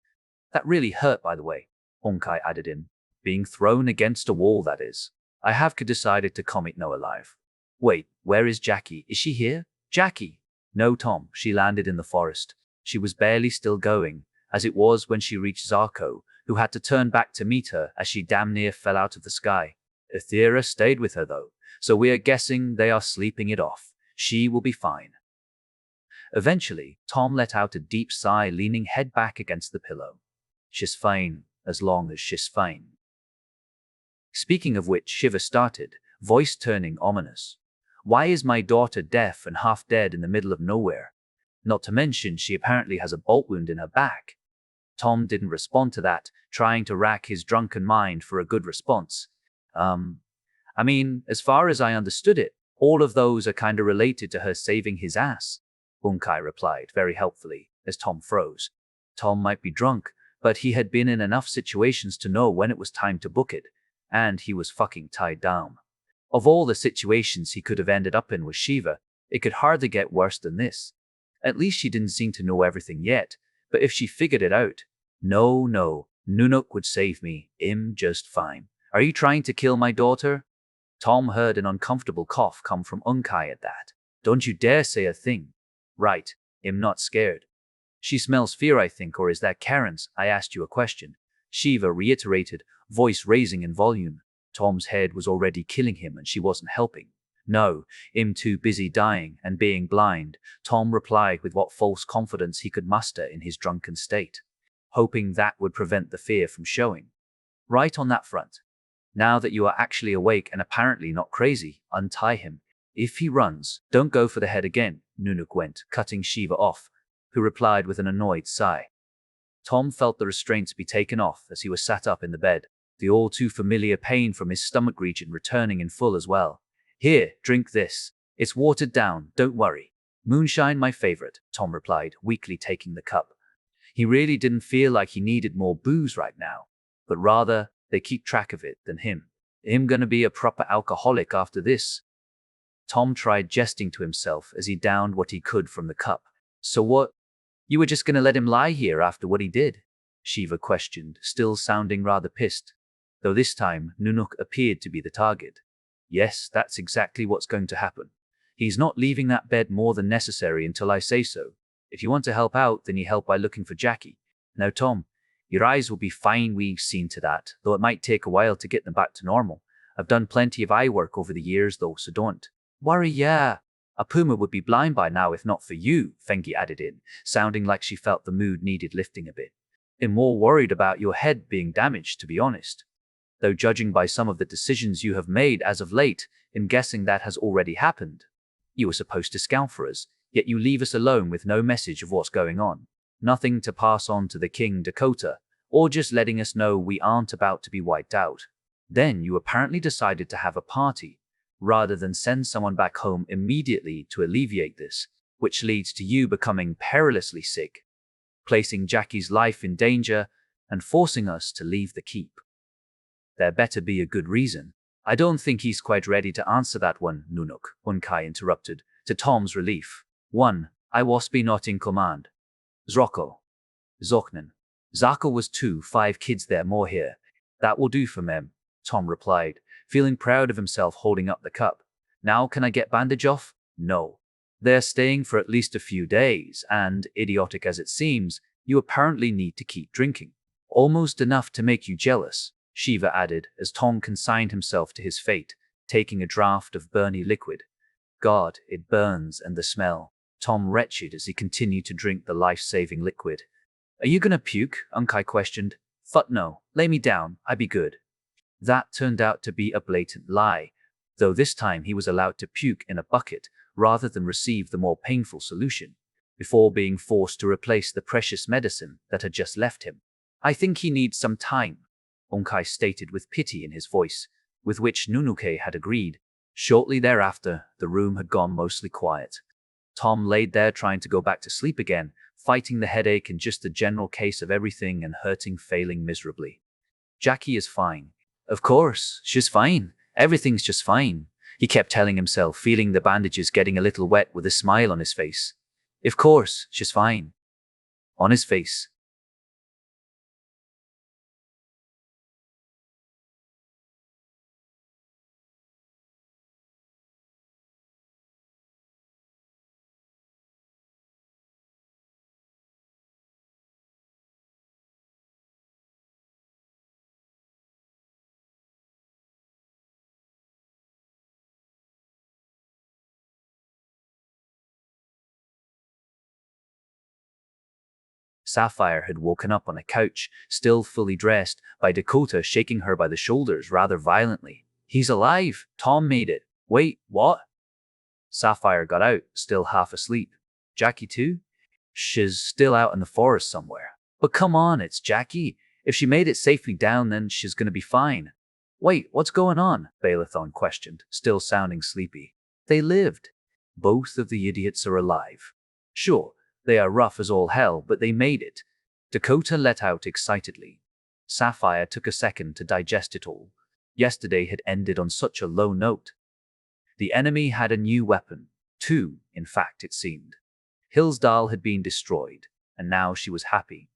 That really hurt, by the way, Unkai added in. Being thrown against a wall, that is. I have decided to commit no alive. Wait, where is Jackie? Is she here? Jackie! No, Tom, she landed in the forest. She was barely still going, as it was when she reached Zarko, who had to turn back to meet her as she damn near fell out of the sky. Ethera stayed with her though, so we are guessing they are sleeping it off. She will be fine. Eventually, Tom let out a deep sigh, leaning head back against the pillow. She's fine, as long as she's fine. Speaking of which, Shiva started, voice turning ominous. Why is my daughter deaf and half dead in the middle of nowhere? Not to mention she apparently has a bolt wound in her back. Tom didn't respond to that, trying to rack his drunken mind for a good response. I mean, as far as I understood it, all of those are kinda related to her saving his ass, Unkai replied very helpfully, as Tom froze. Tom might be drunk, but he had been in enough situations to know when it was time to book it, and he was fucking tied down. Of all the situations he could have ended up in with Shiva, it could hardly get worse than this. At least she didn't seem to know everything yet, but if she figured it out, no, Nunuk would save me, just fine. Are you trying to kill my daughter? Tom heard an uncomfortable cough come from Unkai at that. Don't you dare say a thing. Right, not scared. She smells fear, I think, or is that Karen's? I asked you a question. Shiva reiterated, voice raising in volume. Tom's head was already killing him and she wasn't helping. No, too busy dying and being blind, Tom replied with what false confidence he could muster in his drunken state, hoping that would prevent the fear from showing. Right on that front. Now that you are actually awake and apparently not crazy, untie him. If he runs, don't go for the head again, Nunuk went, cutting Shiva off, who replied with an annoyed sigh. Tom felt the restraints be taken off as he was sat up in the bed, the all too familiar pain from his stomach region returning in full as well. Here, drink this. It's watered down, don't worry. Moonshine, my favorite, Tom replied, weakly taking the cup. He really didn't feel like he needed more booze right now, but rather, they keep track of it than him. Gonna be a proper alcoholic after this. Tom tried jesting to himself as he downed what he could from the cup. So what? You were just gonna let him lie here after what he did? Shiva questioned, still sounding rather pissed, though this time Nunuk appeared to be the target. Yes, that's exactly what's going to happen. He's not leaving that bed more than necessary until I say so. If you want to help out, then you help by looking for Jackie. Now, Tom, your eyes will be fine, we've seen to that, though it might take a while to get them back to normal. I've done plenty of eye work over the years though, so don't worry. Yeah, a puma would be blind by now if not for you, Fengi added in, sounding like she felt the mood needed lifting a bit. I'm more worried about your head being damaged, to be honest. Though judging by some of the decisions you have made as of late, I'm guessing that has already happened. You were supposed to scout for us, yet you leave us alone with no message of what's going on. Nothing to pass on to the King Dakota, or just letting us know we aren't about to be wiped out. Then you apparently decided to have a party, rather than send someone back home immediately to alleviate this, which leads to you becoming perilously sick, placing Jackie's life in danger, and forcing us to leave the keep. There better be a good reason. I don't think he's quite ready to answer that one, Nunuk, Unkai interrupted, to Tom's relief. 1. I was not in command. Zroko. Zoknen. Zako was 2, 5 kids there more here. That will do for mem. Tom replied, feeling proud of himself holding up the cup. Now can I get bandage off? No. They're staying for at least a few days, and, idiotic as it seems, you apparently need to keep drinking. Almost enough to make you jealous, Shiva added as Tom consigned himself to his fate, taking a draught of burny liquid. God, it burns, and the smell. Tom retched as he continued to drink the life-saving liquid. Are you gonna puke? Unkai questioned. Fuck no, lay me down, I be good. That turned out to be a blatant lie, though this time he was allowed to puke in a bucket rather than receive the more painful solution, before being forced to replace the precious medicine that had just left him. I think he needs some time, Unkai stated with pity in his voice, with which Nunuke had agreed. Shortly thereafter, the room had gone mostly quiet. Tom laid there trying to go back to sleep again, fighting the headache and just the general case of everything and hurting failing miserably. Jackie is fine. Of course, she's fine. Everything's just fine, he kept telling himself, feeling the bandages getting a little wet with a smile on his face. Of course, she's fine. On his face. Sapphire had woken up on a couch, still fully dressed, by Dakota shaking her by the shoulders rather violently. He's alive! Tom made it! Wait, what? Sapphire got out, still half asleep. Jackie too? She's still out in the forest somewhere. But come on, it's Jackie. If she made it safely down, then she's gonna be fine. Wait, what's going on? Balathon questioned, still sounding sleepy. They lived. Both of the idiots are alive. Sure, they are rough as all hell, but they made it. Dakota let out excitedly. Sapphire took a second to digest it all. Yesterday had ended on such a low note. The enemy had a new weapon. Two, in fact, it seemed. Hillsdale had been destroyed, and now she was happy.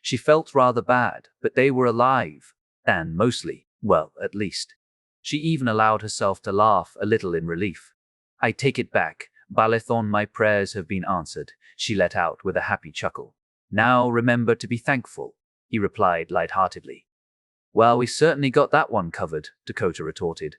She felt rather bad, but they were alive, and mostly, well, at least. She even allowed herself to laugh a little in relief. I take it back. Balathon, my prayers have been answered, she let out with a happy chuckle. Now remember to be thankful, he replied lightheartedly. Well, we certainly got that one covered, Dakota retorted.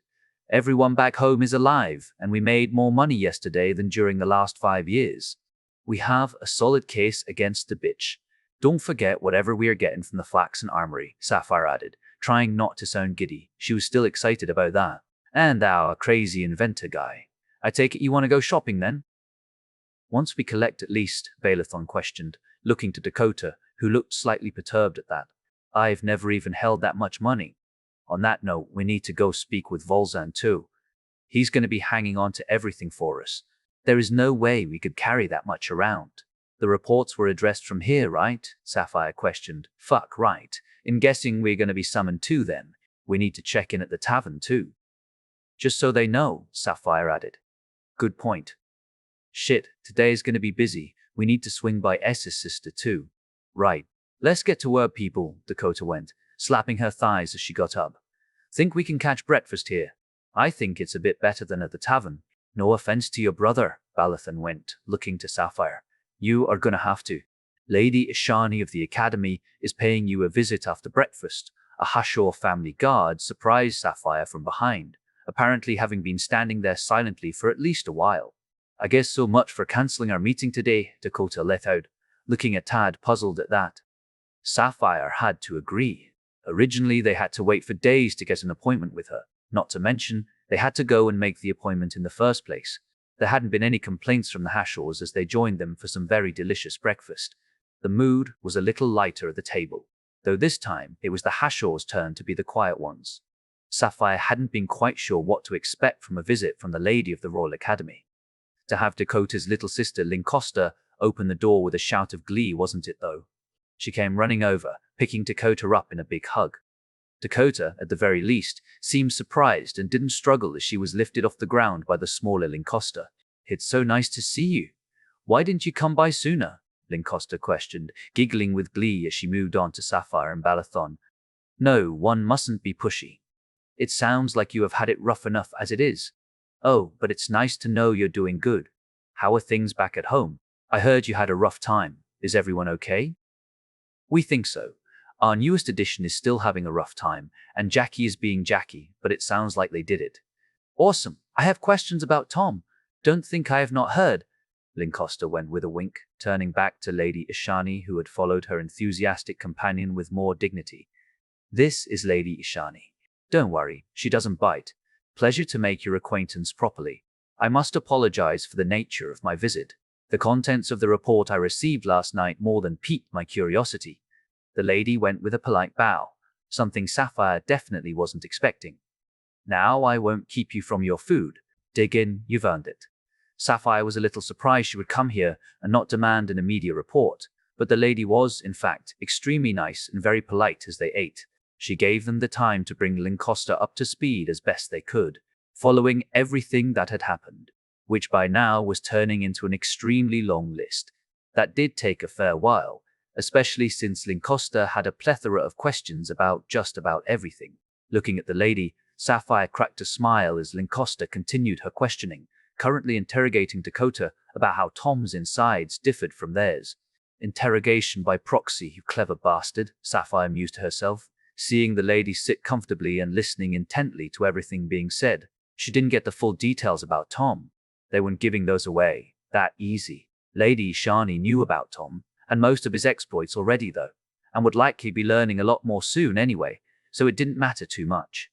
Everyone back home is alive, and we made more money yesterday than during the last 5 years. We have a solid case against the bitch. Don't forget whatever we are getting from the Flaxen Armory, Sapphire added, trying not to sound giddy. She was still excited about that. And our crazy inventor guy. I take it you want to go shopping then? Once we collect at least, Balathon questioned, looking to Dakota, who looked slightly perturbed at that. I've never even held that much money. On that note, we need to go speak with Volzan too. He's going to be hanging on to everything for us. There is no way we could carry that much around. The reports were addressed from here, right? Sapphire questioned. Fuck right. In guessing we're going to be summoned too then. We need to check in at the tavern too. Just so they know, Sapphire added. Good point. Shit, today's gonna be busy. We need to swing by S's sister too. Right. Let's get to work, people, Dakota went, slapping her thighs as she got up. Think we can catch breakfast here? I think it's a bit better than at the tavern. No offense to your brother, Balathon went, looking to Sapphire. You are gonna have to. Lady Ishani of the Academy is paying you a visit after breakfast. A Hashor family guard surprised Sapphire from behind, apparently having been standing there silently for at least a while. I guess so much for cancelling our meeting today, Dakota let out, looking a tad puzzled at that. Sapphire had to agree. Originally, they had to wait for days to get an appointment with her, not to mention, they had to go and make the appointment in the first place. There hadn't been any complaints from the Hashors as they joined them for some very delicious breakfast. The mood was a little lighter at the table, though this time it was the Hashors' turn to be the quiet ones. Sapphire hadn't been quite sure what to expect from a visit from the lady of the Royal Academy. To have Dakota's little sister, Lincosta, open the door with a shout of glee, wasn't it though? She came running over, picking Dakota up in a big hug. Dakota, at the very least, seemed surprised and didn't struggle as she was lifted off the ground by the smaller Lincosta. It's so nice to see you. Why didn't you come by sooner? Lincosta questioned, giggling with glee as she moved on to Sapphire and Balathon. No, one mustn't be pushy. It sounds like you have had it rough enough as it is. Oh, but it's nice to know you're doing good. How are things back at home? I heard you had a rough time. Is everyone okay? We think so. Our newest edition is still having a rough time, and Jackie is being Jackie, but it sounds like they did it. Awesome. I have questions about Tom. Don't think I have not heard. Lancaster went with a wink, turning back to Lady Ishani, who had followed her enthusiastic companion with more dignity. This is Lady Ishani. Don't worry, she doesn't bite. Pleasure to make your acquaintance properly. I must apologize for the nature of my visit. The contents of the report I received last night more than piqued my curiosity. The lady went with a polite bow, something Sapphire definitely wasn't expecting. Now I won't keep you from your food. Dig in, you've earned it. Sapphire was a little surprised she would come here and not demand an immediate report, but the lady was, in fact, extremely nice and very polite as they ate. She gave them the time to bring Lancaster up to speed as best they could, following everything that had happened, which by now was turning into an extremely long list. That did take a fair while, especially since Lancaster had a plethora of questions about just about everything. Looking at the lady, Sapphire cracked a smile as Lancaster continued her questioning, currently interrogating Dakota about how Tom's insides differed from theirs. Interrogation by proxy, you clever bastard, Sapphire mused to herself, seeing the lady sit comfortably and listening intently to everything being said. She didn't get the full details about Tom. They weren't giving those away that easy. Lady Ishani knew about Tom, and most of his exploits already though, and would likely be learning a lot more soon anyway, so it didn't matter too much.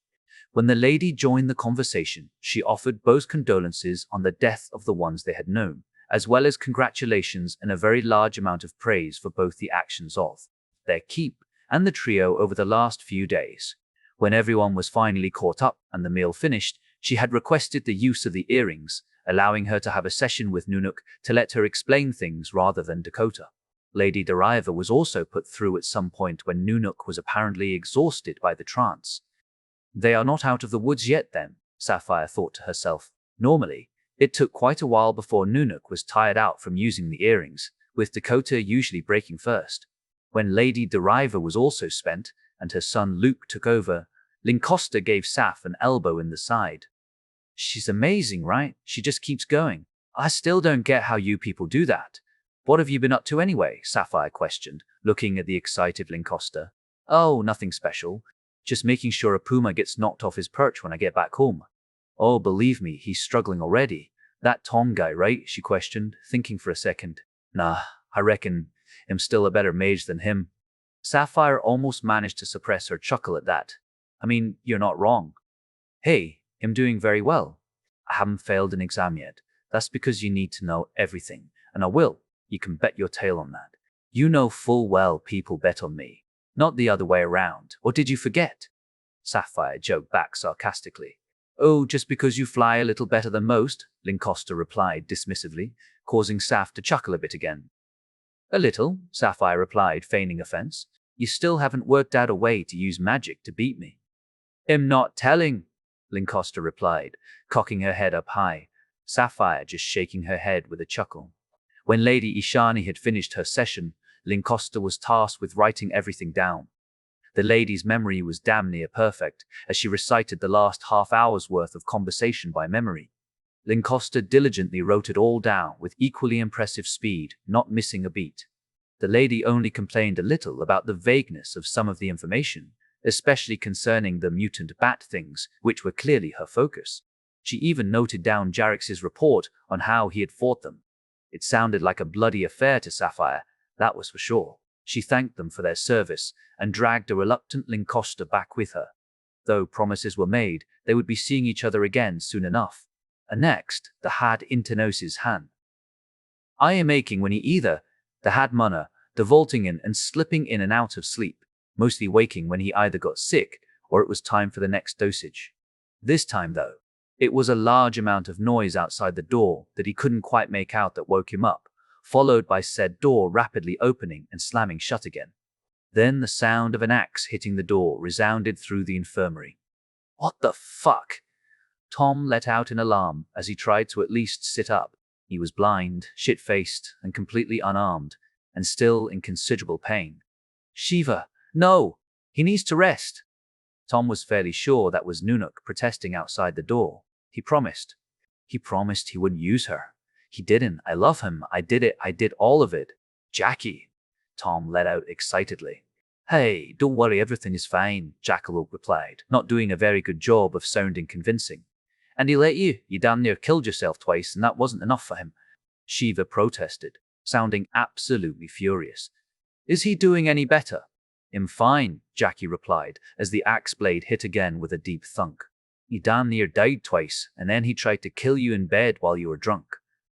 When the lady joined the conversation, she offered both condolences on the death of the ones they had known, as well as congratulations and a very large amount of praise for both the actions of their keep and the trio over the last few days. When everyone was finally caught up and the meal finished, she had requested the use of the earrings, allowing her to have a session with Nunuk to let her explain things rather than Dakota. Lady Deriva was also put through at some point when Nunuk was apparently exhausted by the trance. They are not out of the woods yet then, Sapphire thought to herself. Normally, it took quite a while before Nunuk was tired out from using the earrings, with Dakota usually breaking first. When Lady Deriva was also spent, and her son Luke took over, Lancaster gave Saph an elbow in the side. She's amazing, right? She just keeps going. I still don't get how you people do that. What have you been up to anyway? Sapphire questioned, looking at the excited Lancaster. Oh, nothing special. Just making sure a puma gets knocked off his perch when I get back home. Oh, believe me, he's struggling already. That Tom guy, right? She questioned, thinking for a second. Nah, I reckon I'm still a better mage than him. Sapphire almost managed to suppress her chuckle at that. I mean, you're not wrong. Hey, I'm doing very well. I haven't failed an exam yet. That's because you need to know everything, and I will. You can bet your tail on that. You know full well people bet on me, not the other way around. Or did you forget? Sapphire joked back sarcastically. Oh, just because you fly a little better than most, Lancaster replied dismissively, causing Saph to chuckle a bit again. A little, Sapphire replied, feigning offense. You still haven't worked out a way to use magic to beat me. I'm not telling, Lancaster replied, cocking her head up high, Sapphire just shaking her head with a chuckle. When Lady Ishani had finished her session, Lancaster was tasked with writing everything down. The lady's memory was damn near perfect, as she recited the last half-hour's worth of conversation by memory. Lancaster diligently wrote it all down with equally impressive speed, not missing a beat. The lady only complained a little about the vagueness of some of the information, especially concerning the mutant bat things, which were clearly her focus. She even noted down Jarrix's report on how he had fought them. It sounded like a bloody affair to Sapphire, that was for sure. She thanked them for their service and dragged a reluctant Lancaster back with her. Though promises were made, they would be seeing each other again soon enough. And next, the had Internosis Han. I am aching when he either, the had Munna, devolting in and slipping in and out of sleep, mostly waking when he either got sick or it was time for the next dosage. This time, though, it was a large amount of noise outside the door that he couldn't quite make out that woke him up, followed by said door rapidly opening and slamming shut again. Then the sound of an axe hitting the door resounded through the infirmary. What the fuck? Tom let out an alarm as he tried to at least sit up. He was blind, shit-faced, and completely unarmed, and still in considerable pain. Shiva, no! He needs to rest! Tom was fairly sure that was Nunuk protesting outside the door. He promised. He promised he wouldn't use her. He didn't. I love him. I did it. I did all of it. Jackie, Tom let out excitedly. Hey, don't worry, everything is fine, Jackalope replied, not doing a very good job of sounding convincing. And he let you? You damn near killed yourself twice, and that wasn't enough for him. Shiva protested, sounding absolutely furious. Is he doing any better? I'm fine, Jackie replied, as the axe blade hit again with a deep thunk. He damn near died twice, and then he tried to kill you in bed while you were drunk.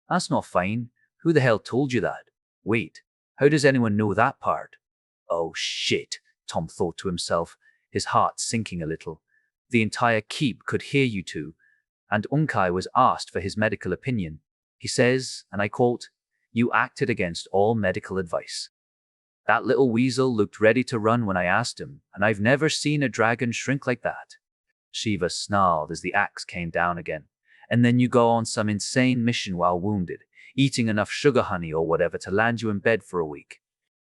That's not fine. Who the hell told you that? Wait, how does anyone know that part? Oh shit, Tom thought to himself, his heart sinking a little. The entire keep could hear you two, and Unkai was asked for his medical opinion. He says, and I quote, "You acted against all medical advice." That little weasel looked ready to run when I asked him, and I've never seen a dragon shrink like that. Shiva snarled as the axe came down again. And then you go on some insane mission while wounded, eating enough sugar honey or whatever to land you in bed for a week.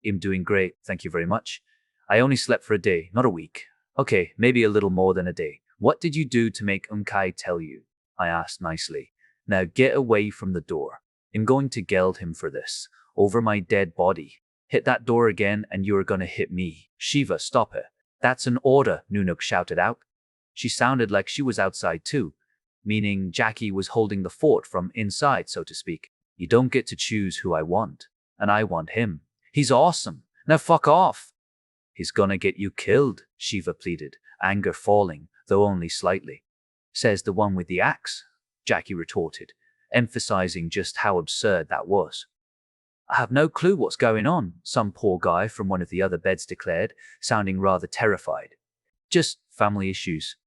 I'm doing great, thank you very much. I only slept for a day, not a week. Okay, maybe a little more than a day. What did you do to make Unkai tell you? I asked nicely. Now get away from the door. I'm going to geld him for this. Over my dead body. Hit that door again and you're gonna hit me. Shiva, stop her. That's an order, Nunuk shouted out. She sounded like she was outside too, meaning Jackie was holding the fort from inside, so to speak. You don't get to choose who I want, and I want him. He's awesome. Now fuck off. He's gonna get you killed, Shiva pleaded, anger falling, though only slightly. Says the one with the axe, Jackie retorted, emphasizing just how absurd that was. I have no clue what's going on, some poor guy from one of the other beds declared, sounding rather terrified. Just family issues.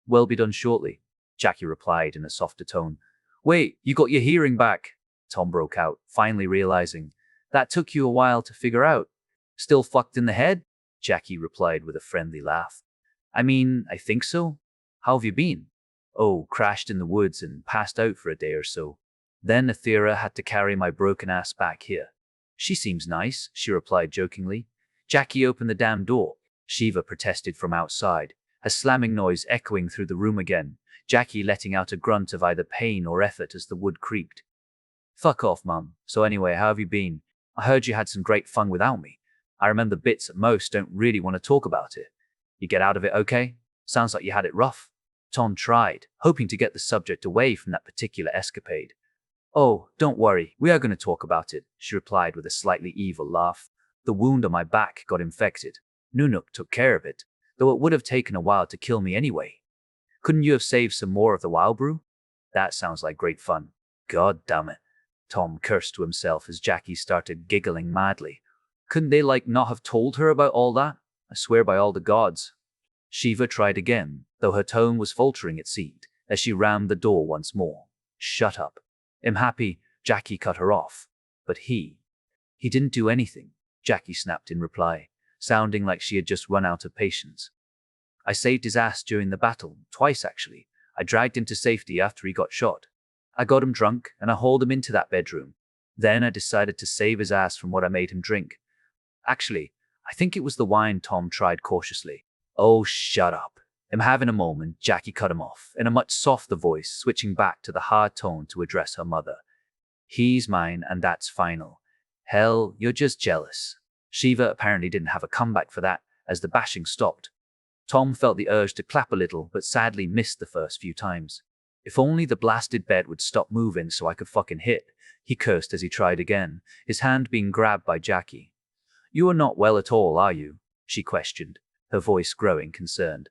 Will be done shortly, Jackie replied in a softer tone. Wait, you got your hearing back, Tom broke out, finally realizing. That took you a while to figure out. Still fucked in the head? Jackie replied with a friendly laugh. I mean, I think so. How have you been? Oh, crashed in the woods and passed out for a day or so. Then Athera had to carry my broken ass back here. She seems nice, she replied jokingly. Jackie opened the damn door. Shiva protested from outside, a slamming noise echoing through the room again, Jackie letting out a grunt of either pain or effort as the wood creaked. Fuck off, Mum. So anyway, how have you been? I heard you had some great fun without me. I remember bits at most, don't really want to talk about it. You get out of it okay? Sounds like you had it rough. Tom tried, hoping to get the subject away from that particular escapade. Oh, don't worry, we are going to talk about it, she replied with a slightly evil laugh. The wound on my back got infected. Nunuk took care of it, though it would have taken a while to kill me anyway. Couldn't you have saved some more of the wild brew? That sounds like great fun. God damn it. Tom cursed to himself as Jackie started giggling madly. Couldn't they not have told her about all that? I swear by all the gods. Shiva tried again, though her tone was faltering it seemed, as she rammed the door once more. Shut up. I'm happy, Jackie cut her off. But he didn't do anything, Jackie snapped in reply, sounding like she had just run out of patience. I saved his ass during the battle, twice actually. I dragged him to safety after he got shot. I got him drunk, and I hauled him into that bedroom. Then I decided to save his ass from what I made him drink. Actually, I think it was the wine, Tom tried cautiously. Oh, shut up. I'm having a moment, Jackie cut him off, in a much softer voice, switching back to the hard tone to address her mother. He's mine, and that's final. Hell, you're just jealous. Shiva apparently didn't have a comeback for that, as the bashing stopped. Tom felt the urge to clap a little, but sadly missed the first few times. If only the blasted bed would stop moving so I could fucking hit, he cursed as he tried again, his hand being grabbed by Jackie. You are not well at all, are you? She questioned, her voice growing concerned.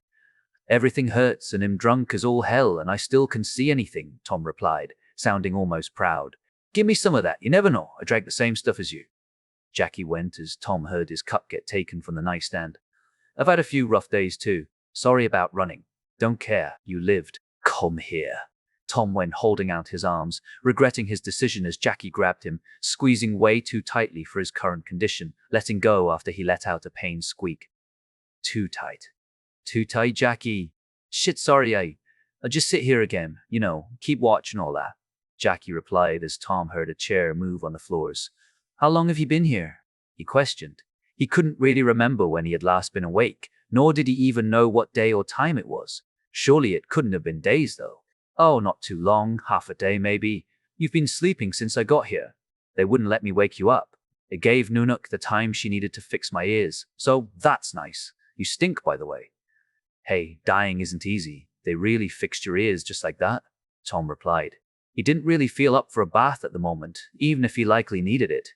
Everything hurts and I'm drunk as all hell and I still can see anything, Tom replied, sounding almost proud. Give me some of that, you never know, I drank the same stuff as you. Jackie went as Tom heard his cup get taken from the nightstand. I've had a few rough days too. Sorry about running. Don't care, you lived. Come here. Tom went holding out his arms, regretting his decision as Jackie grabbed him, squeezing way too tightly for his current condition, letting go after he let out a pained squeak. Too tight. Too tight, Jackie. Shit, sorry, I'll just sit here again, keep watch and all that. Jackie replied as Tom heard a chair move on the floors. How long have you been here? He questioned. He couldn't really remember when he had last been awake, Nor did he even know what day or time it was. Surely it couldn't have been days, though. Oh, not too long, half a day maybe. You've been sleeping since I got here. They wouldn't let me wake you up. It gave Nunuk the time she needed to fix my ears. So that's nice. You stink, by the way. Hey, dying isn't easy. They really fixed your ears just like that? Tom replied. He didn't really feel up for a bath at the moment, even if he likely needed it.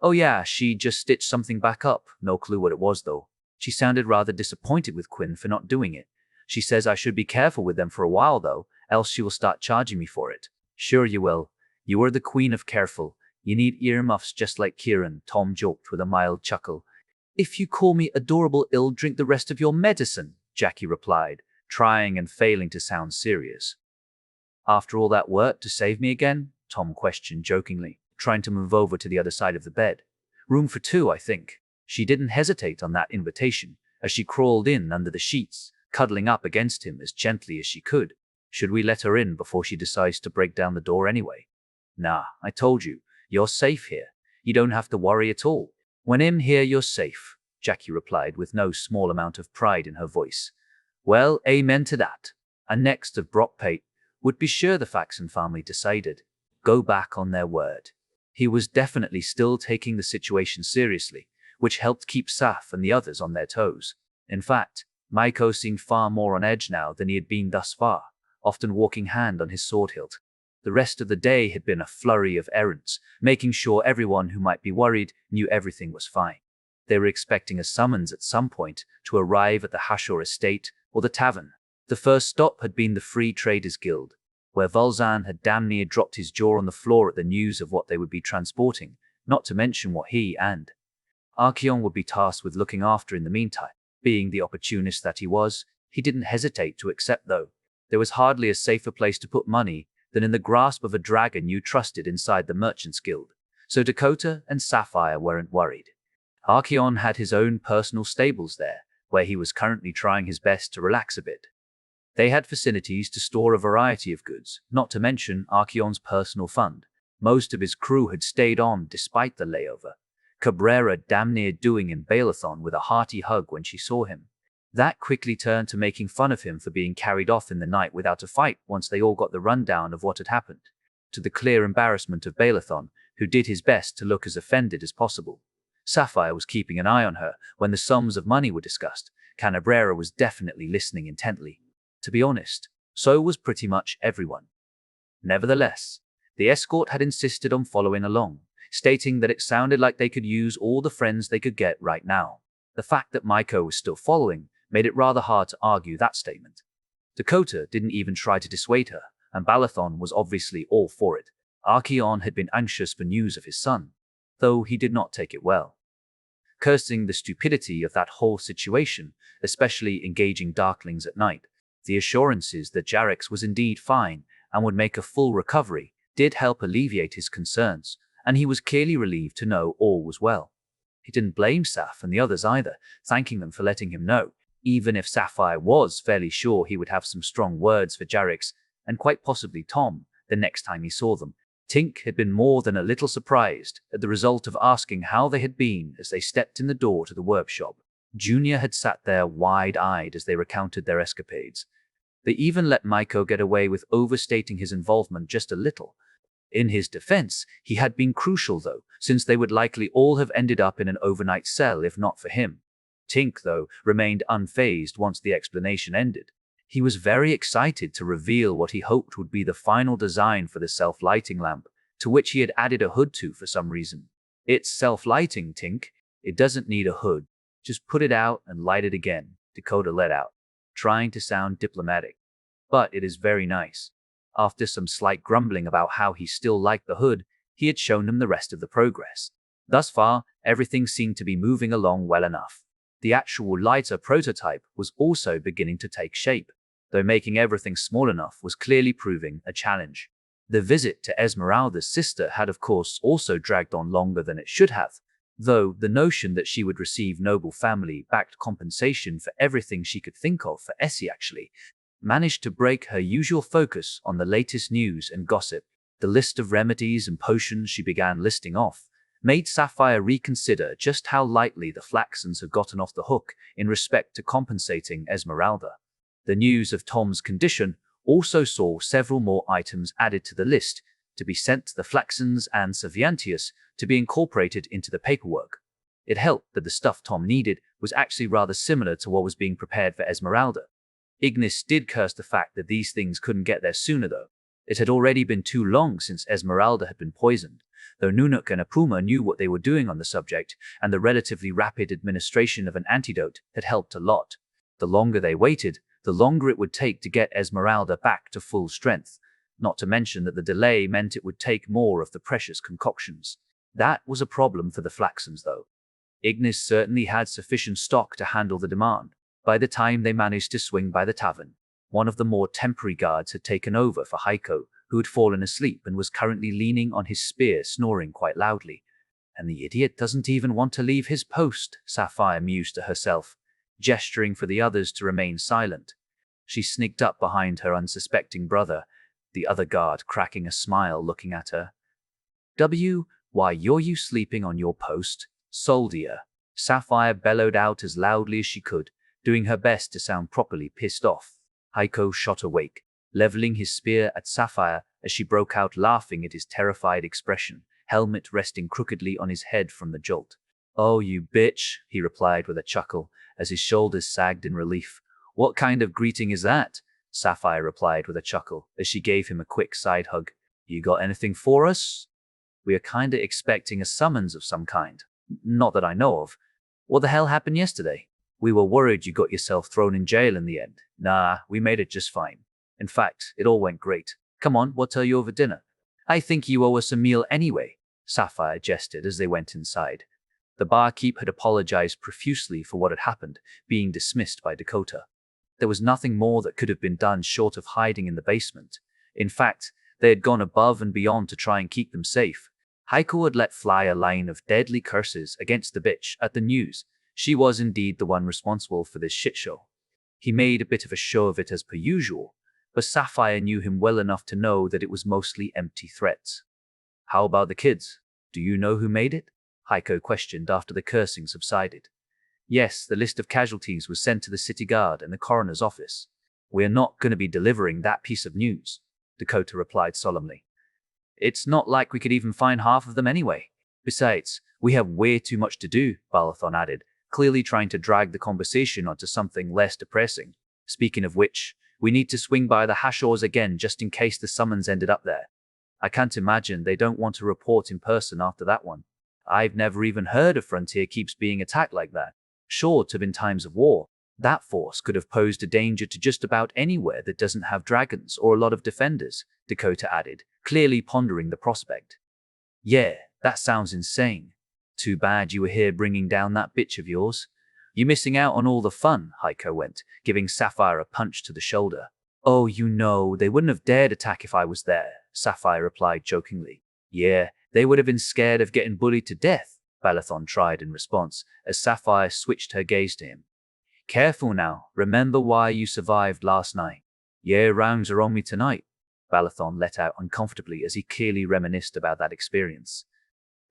Oh yeah, she just stitched something back up. No clue what it was, though. She sounded rather disappointed with Quinn for not doing it. She says I should be careful with them for a while, though, else she will start charging me for it. Sure you will. You are the queen of careful. You need earmuffs just like Kieran, Tom joked with a mild chuckle. If you call me adorable, I'll drink the rest of your medicine, Jackie replied, trying and failing to sound serious. After all that work to save me again? Tom questioned jokingly, trying to move over to the other side of the bed. Room for two, I think. She didn't hesitate on that invitation, as she crawled in under the sheets, cuddling up against him as gently as she could. Should we let her in before she decides to break down the door anyway? Nah, I told you, you're safe here. You don't have to worry at all. When I'm here, you're safe, Jackie replied with no small amount of pride in her voice. Well, amen to that. And next of Brock Pate would be sure the Faxon family decided. Go back on their word. He was definitely still taking the situation seriously, which helped keep Saf and the others on their toes. In fact, Maiko seemed far more on edge now than he had been thus far, often walking hand on his sword hilt. The rest of the day had been a flurry of errands, making sure everyone who might be worried knew everything was fine. They were expecting a summons at some point to arrive at the Hashor estate or the tavern. The first stop had been the Free Traders Guild, where Volzan had damn near dropped his jaw on the floor at the news of what they would be transporting, not to mention what he and Archeon would be tasked with looking after in the meantime. Being the opportunist that he was, he didn't hesitate to accept, though. There was hardly a safer place to put money than in the grasp of a dragon you trusted inside the Merchants Guild, so Dakota and Sapphire weren't worried. Archeon had his own personal stables there, where he was currently trying his best to relax a bit. They had facilities to store a variety of goods, not to mention Archeon's personal fund. Most of his crew had stayed on despite the layover. Cabrera damn near doing him Baalathon with a hearty hug when she saw him. That quickly turned to making fun of him for being carried off in the night without a fight once they all got the rundown of what had happened, to the clear embarrassment of Baalathon, who did his best to look as offended as possible. Sapphire was keeping an eye on her when the sums of money were discussed. Cabrera was definitely listening intently. To be honest, so was pretty much everyone. Nevertheless, the escort had insisted on following along, stating that it sounded like they could use all the friends they could get right now. The fact that Maiko was still following made it rather hard to argue that statement. Dakota didn't even try to dissuade her, and Baalathon was obviously all for it. Archeon had been anxious for news of his son, though he did not take it well. Cursing the stupidity of that whole situation, especially engaging Darklings at night, the assurances that Jarex was indeed fine and would make a full recovery did help alleviate his concerns, and he was clearly relieved to know all was well. He didn't blame Saf and the others either, thanking them for letting him know, even if Sapphire was fairly sure he would have some strong words for Jarex and quite possibly Tom the next time he saw them. Tink had been more than a little surprised at the result of asking how they had been as they stepped in the door to the workshop. Junior had sat there wide-eyed as they recounted their escapades. They even let Maiko get away with overstating his involvement just a little. In his defense, he had been crucial though, since they would likely all have ended up in an overnight cell if not for him. Tink, though, remained unfazed once the explanation ended. He was very excited to reveal what he hoped would be the final design for the self-lighting lamp, to which he had added a hood to for some reason. It's self-lighting, Tink. It doesn't need a hood. Just put it out and light it again, Dakota let out, trying to sound diplomatic. But it is very nice. After some slight grumbling about how he still liked the hood, he had shown them the rest of the progress. Thus far, everything seemed to be moving along well enough. The actual lighter prototype was also beginning to take shape, though making everything small enough was clearly proving a challenge. The visit to Esmeralda's sister had of course also dragged on longer than it should have, though the notion that she would receive noble family-backed compensation for everything she could think of for Essie actually managed to break her usual focus on the latest news and gossip. The list of remedies and potions she began listing off made Sapphire reconsider just how lightly the Flaxens had gotten off the hook in respect to compensating Esmeralda. The news of Tom's condition also saw several more items added to the list to be sent to the Flaxens and Saviantius to be incorporated into the paperwork. It helped that the stuff Tom needed was actually rather similar to what was being prepared for Esmeralda. Ignis did curse the fact that these things couldn't get there sooner, though. It had already been too long since Esmeralda had been poisoned, though Nunuk and Apuma knew what they were doing on the subject, and the relatively rapid administration of an antidote had helped a lot. The longer they waited, the longer it would take to get Esmeralda back to full strength, not to mention that the delay meant it would take more of the precious concoctions. That was a problem for the Flaxens, though. Ignis certainly had sufficient stock to handle the demand. By the time they managed to swing by the tavern, one of the more temporary guards had taken over for Heiko, who had fallen asleep and was currently leaning on his spear, snoring quite loudly. And the idiot doesn't even want to leave his post, Sapphire mused to herself, gesturing for the others to remain silent. She sneaked up behind her unsuspecting brother, the other guard cracking a smile looking at her. Why you're you sleeping on your post, soldier? Sapphire bellowed out as loudly as she could, doing her best to sound properly pissed off. Heiko shot awake, leveling his spear at Sapphire as she broke out laughing at his terrified expression, helmet resting crookedly on his head from the jolt. "Oh, you bitch," he replied with a chuckle as his shoulders sagged in relief. "What kind of greeting is that?" Sapphire replied with a chuckle as she gave him a quick side hug. "You got anything for us?" "We are kinda expecting a summons of some kind. Not that I know of. What the hell happened yesterday? We were worried you got yourself thrown in jail in the end." "Nah, we made it just fine. In fact, it all went great. Come on, we'll tell you over dinner." "I think you owe us a meal anyway," Sapphire gestured as they went inside. The barkeep had apologized profusely for what had happened, being dismissed by Dakota. There was nothing more that could have been done short of hiding in the basement. In fact, they had gone above and beyond to try and keep them safe. Heiko had let fly a line of deadly curses against the bitch at the news. She was indeed the one responsible for this shitshow. He made a bit of a show of it as per usual, but Sapphire knew him well enough to know that it was mostly empty threats. "How about the kids? Do you know who made it?" Heiko questioned after the cursing subsided. "Yes, the list of casualties was sent to the city guard and the coroner's office. We're not going to be delivering that piece of news," Dakota replied solemnly. "It's not like we could even find half of them anyway. Besides, we have way too much to do," Balathon added, clearly trying to drag the conversation onto something less depressing. "Speaking of which, we need to swing by the Hashors again just in case the summons ended up there. I can't imagine they don't want to report in person after that one. I've never even heard of Frontier Keeps being attacked like that. Short of in times of war, that force could have posed a danger to just about anywhere that doesn't have dragons or a lot of defenders," Dakota added, clearly pondering the prospect. "Yeah, that sounds insane. Too bad you were here bringing down that bitch of yours. You're missing out on all the fun," Heiko went, giving Sapphire a punch to the shoulder. "Oh, you know, they wouldn't have dared attack if I was there," Sapphire replied jokingly. "Yeah, they would have been scared of getting bullied to death," Balathon tried in response, as Sapphire switched her gaze to him. "Careful now, remember why you survived last night." "Yeah, rounds are on me tonight," Balathon let out uncomfortably as he clearly reminisced about that experience.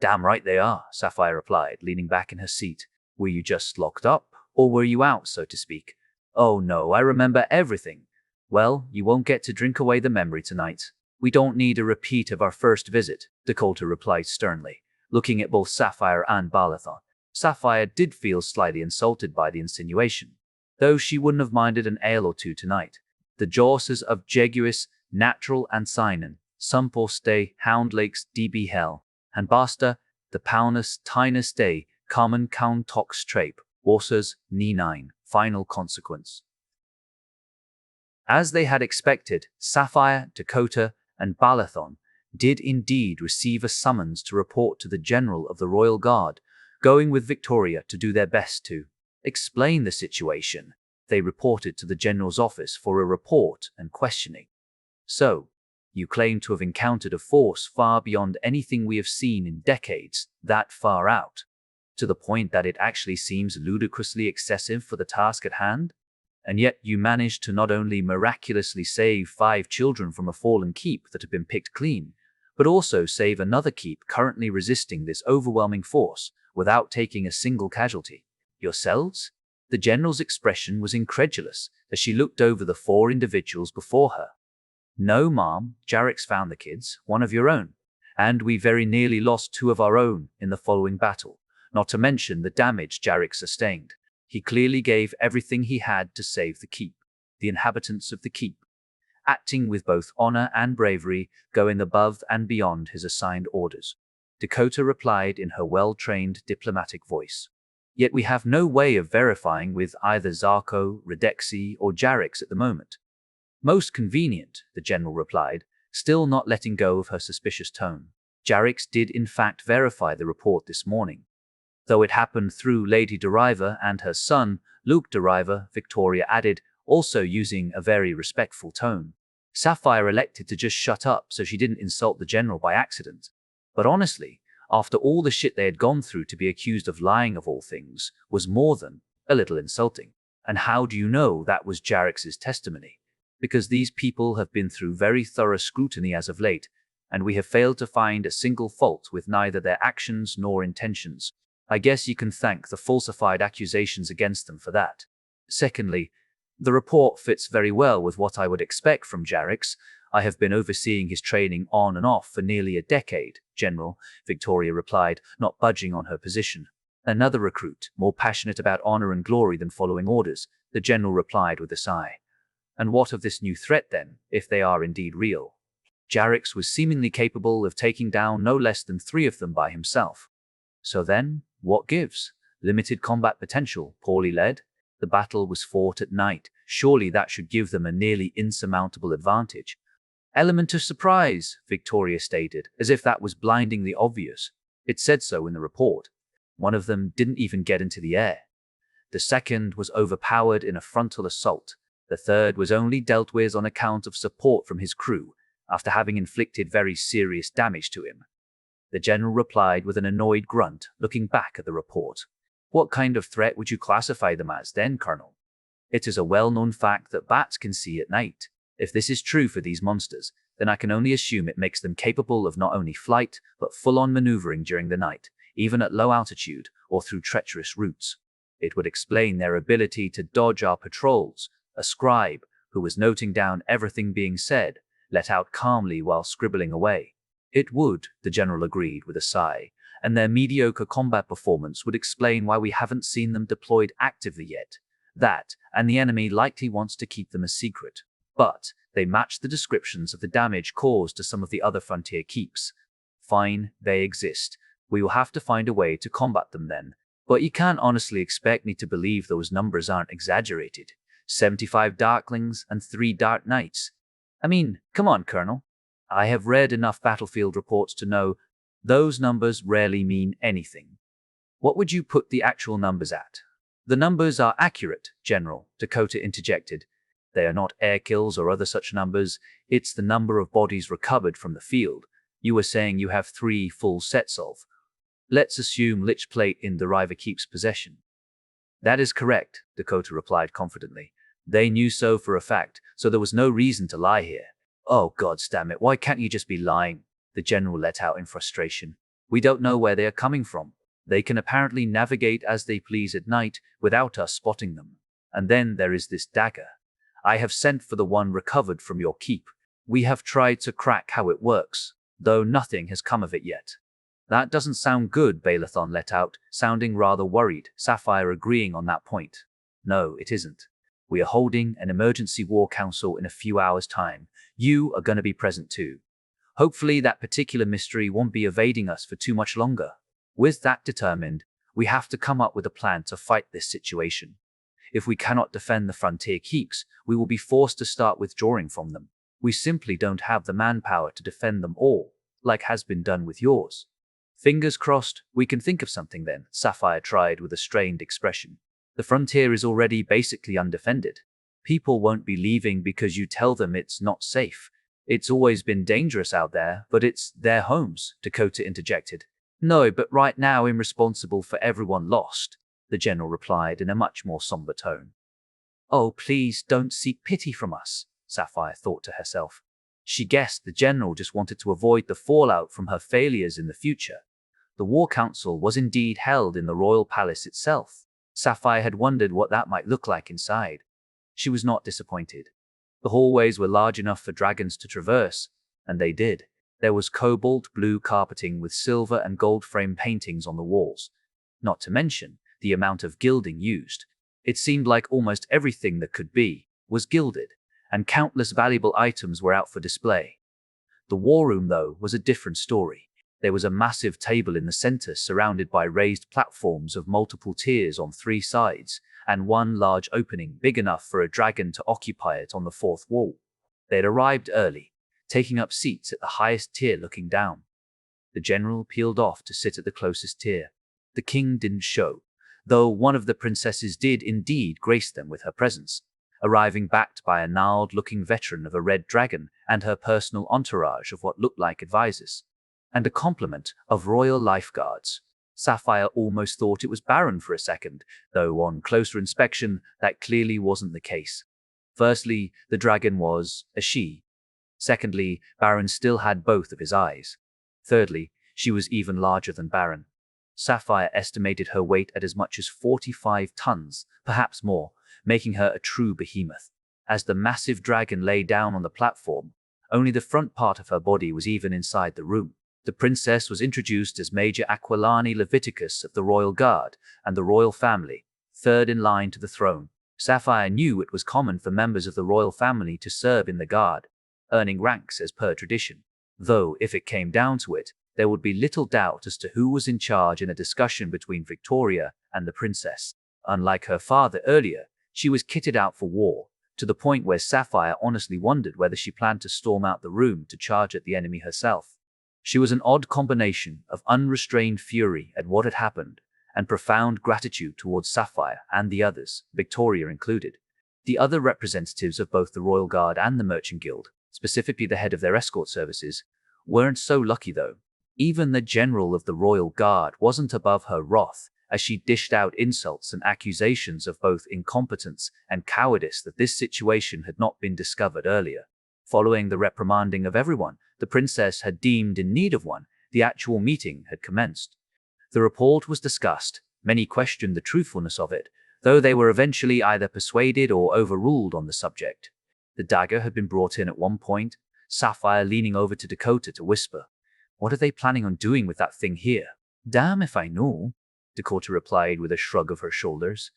"Damn right they are," Sapphire replied, leaning back in her seat. "Were you just locked up, or were you out, so to speak?" "Oh no, I remember everything." "Well, you won't get to drink away the memory tonight. We don't need a repeat of our first visit," Dakota replied sternly, looking at both Sapphire and Balathon. Sapphire did feel slightly insulted by the insinuation, though she wouldn't have minded an ale or two tonight. The Jawses of Jeguis, Natural and Sinan, Sumposte, Hound Lakes, DB Hell, and Basta, the Paunus, Tinus Day, Common Count Tox Trape, Warsers, Ni9, Final Consequence. As they had expected, Sapphire, Dakota, and Balathon did indeed receive a summons to report to the General of the Royal Guard, going with Victoria to do their best to explain the situation. They reported to the General's office for a report and questioning. "So, you claim to have encountered a force far beyond anything we have seen in decades, that far out, to the point that it actually seems ludicrously excessive for the task at hand? And yet you managed to not only miraculously save 5 children from a fallen keep that had been picked clean, but also save another keep currently resisting this overwhelming force without taking a single casualty. Yourselves? The general's expression was incredulous as she looked over the 4 individuals before her. No, ma'am, Jarrex found the kids, one of your own, and we very nearly lost 2 of our own in the following battle, not to mention the damage Jarrex sustained. He clearly gave everything he had to save the keep, the inhabitants of the keep, acting with both honor and bravery, going above and beyond his assigned orders. Dakota replied in her well-trained diplomatic voice. Yet we have no way of verifying with either Zarko, Redexi, or Jarrex at the moment. Most convenient, the general replied, still not letting go of her suspicious tone. Jarrex did in fact verify the report this morning, though it happened through Lady Deriva and her son, Luke Deriva, Victoria added, also using a very respectful tone. Sapphire elected to just shut up so she didn't insult the general by accident. But honestly, after all the shit they had gone through, to be accused of lying of all things was more than a little insulting. And how do you know that was Jarrex's testimony? Because these people have been through very thorough scrutiny as of late, and we have failed to find a single fault with neither their actions nor intentions. I guess you can thank the falsified accusations against them for that. Secondly, the report fits very well with what I would expect from Jarrex. I have been overseeing his training on and off for nearly a decade, General, Victoria replied, not budging on her position. Another recruit, more passionate about honor and glory than following orders, the general replied with a sigh. And what of this new threat then, if they are indeed real? Jarrex was seemingly capable of taking down no less than 3 of them by himself. So then, what gives? Limited combat potential, poorly led? The battle was fought at night. Surely that should give them a nearly insurmountable advantage. Element of surprise, Victoria stated, as if that was blindingly obvious. It said so in the report. One of them didn't even get into the air. The second was overpowered in a frontal assault. The third was only dealt with on account of support from his crew, after having inflicted very serious damage to him. The general replied with an annoyed grunt, looking back at the report. What kind of threat would you classify them as then, Colonel? It is a well-known fact that bats can see at night. If this is true for these monsters, then I can only assume it makes them capable of not only flight, but full-on maneuvering during the night, even at low altitude or through treacherous routes. It would explain their ability to dodge our patrols. A scribe, who was noting down everything being said, let out calmly while scribbling away. It would, the general agreed with a sigh, and their mediocre combat performance would explain why we haven't seen them deployed actively yet. That, and the enemy likely wants to keep them a secret. But they match the descriptions of the damage caused to some of the other frontier keeps. Fine, they exist. We will have to find a way to combat them then. But you can't honestly expect me to believe those numbers aren't exaggerated. 75 Darklings and 3 Dark Knights. I mean, come on, Colonel. I have read enough battlefield reports to know those numbers rarely mean anything. What would you put the actual numbers at? The numbers are accurate, General, Dakota interjected. They are not air kills or other such numbers. It's the number of bodies recovered from the field. You were saying you have 3 full sets of. Let's assume Lich Plate in Deriva keeps possession. That is correct, Dakota replied confidently. They knew so for a fact, so there was no reason to lie here. Oh, goddamn it, why can't you just be lying? The general let out in frustration. We don't know where they are coming from. They can apparently navigate as they please at night without us spotting them. And then there is this dagger. I have sent for the one recovered from your keep. We have tried to crack how it works, though nothing has come of it yet. That doesn't sound good, Balathon let out, sounding rather worried, Sapphire agreeing on that point. No, it isn't. We are holding an emergency war council in a few hours' time. You are going to be present too. Hopefully that particular mystery won't be evading us for too much longer. With that determined, we have to come up with a plan to fight this situation. If we cannot defend the frontier keeps, we will be forced to start withdrawing from them. We simply don't have the manpower to defend them all, like has been done with yours. Fingers crossed, we can think of something then, Sapphire tried with a strained expression. The frontier is already basically undefended. People won't be leaving because you tell them it's not safe. It's always been dangerous out there, but it's their homes, Dakota interjected. No, but right now I'm responsible for everyone lost, the general replied in a much more somber tone. Oh, please don't seek pity from us, Sapphire thought to herself. She guessed the general just wanted to avoid the fallout from her failures in the future. The War Council was indeed held in the royal palace itself. Sapphire had wondered what that might look like inside. She was not disappointed. The hallways were large enough for dragons to traverse, and they did. There was cobalt blue carpeting with silver and gold frame paintings on the walls. Not to mention the amount of gilding used. It seemed like almost everything that could be was gilded, and countless valuable items were out for display. The war room, though, was a different story. There was a massive table in the center surrounded by raised platforms of multiple tiers on 3 sides, and one large opening big enough for a dragon to occupy it on the 4th wall. They had arrived early, taking up seats at the highest tier looking down. The general peeled off to sit at the closest tier. The king didn't show, though one of the princesses did indeed grace them with her presence, arriving backed by a gnarled-looking veteran of a red dragon and her personal entourage of what looked like advisors, and a complement of royal lifeguards. Sapphire almost thought it was Baron for a second, though on closer inspection that clearly wasn't the case. Firstly, the dragon was a she. Secondly, Baron still had both of his eyes. Thirdly, she was even larger than Baron. Sapphire estimated her weight at as much as 45 tons, perhaps more, making her a true behemoth. As the massive dragon lay down on the platform, only the front part of her body was even inside the room. The princess was introduced as Major Aquilani Leviticus of the Royal Guard and the royal family, third in line to the throne. Sapphire knew it was common for members of the royal family to serve in the guard, earning ranks as per tradition. Though, if it came down to it, there would be little doubt as to who was in charge in a discussion between Victoria and the princess. Unlike her father earlier, she was kitted out for war, to the point where Sapphire honestly wondered whether she planned to storm out the room to charge at the enemy herself. She was an odd combination of unrestrained fury at what had happened and profound gratitude towards Sapphire and the others, Victoria included. The other representatives of both the Royal Guard and the Merchant Guild, specifically the head of their escort services, weren't so lucky though. Even the general of the Royal Guard wasn't above her wrath, as she dished out insults and accusations of both incompetence and cowardice that this situation had not been discovered earlier. Following the reprimanding of everyone the princess had deemed in need of one, the actual meeting had commenced. The report was discussed. Many questioned the truthfulness of it, though they were eventually either persuaded or overruled on the subject. The dagger had been brought in at one point, Sapphire leaning over to Dakota to whisper, "What are they planning on doing with that thing here?" "Damn if I know," Dakota replied with a shrug of her shoulders.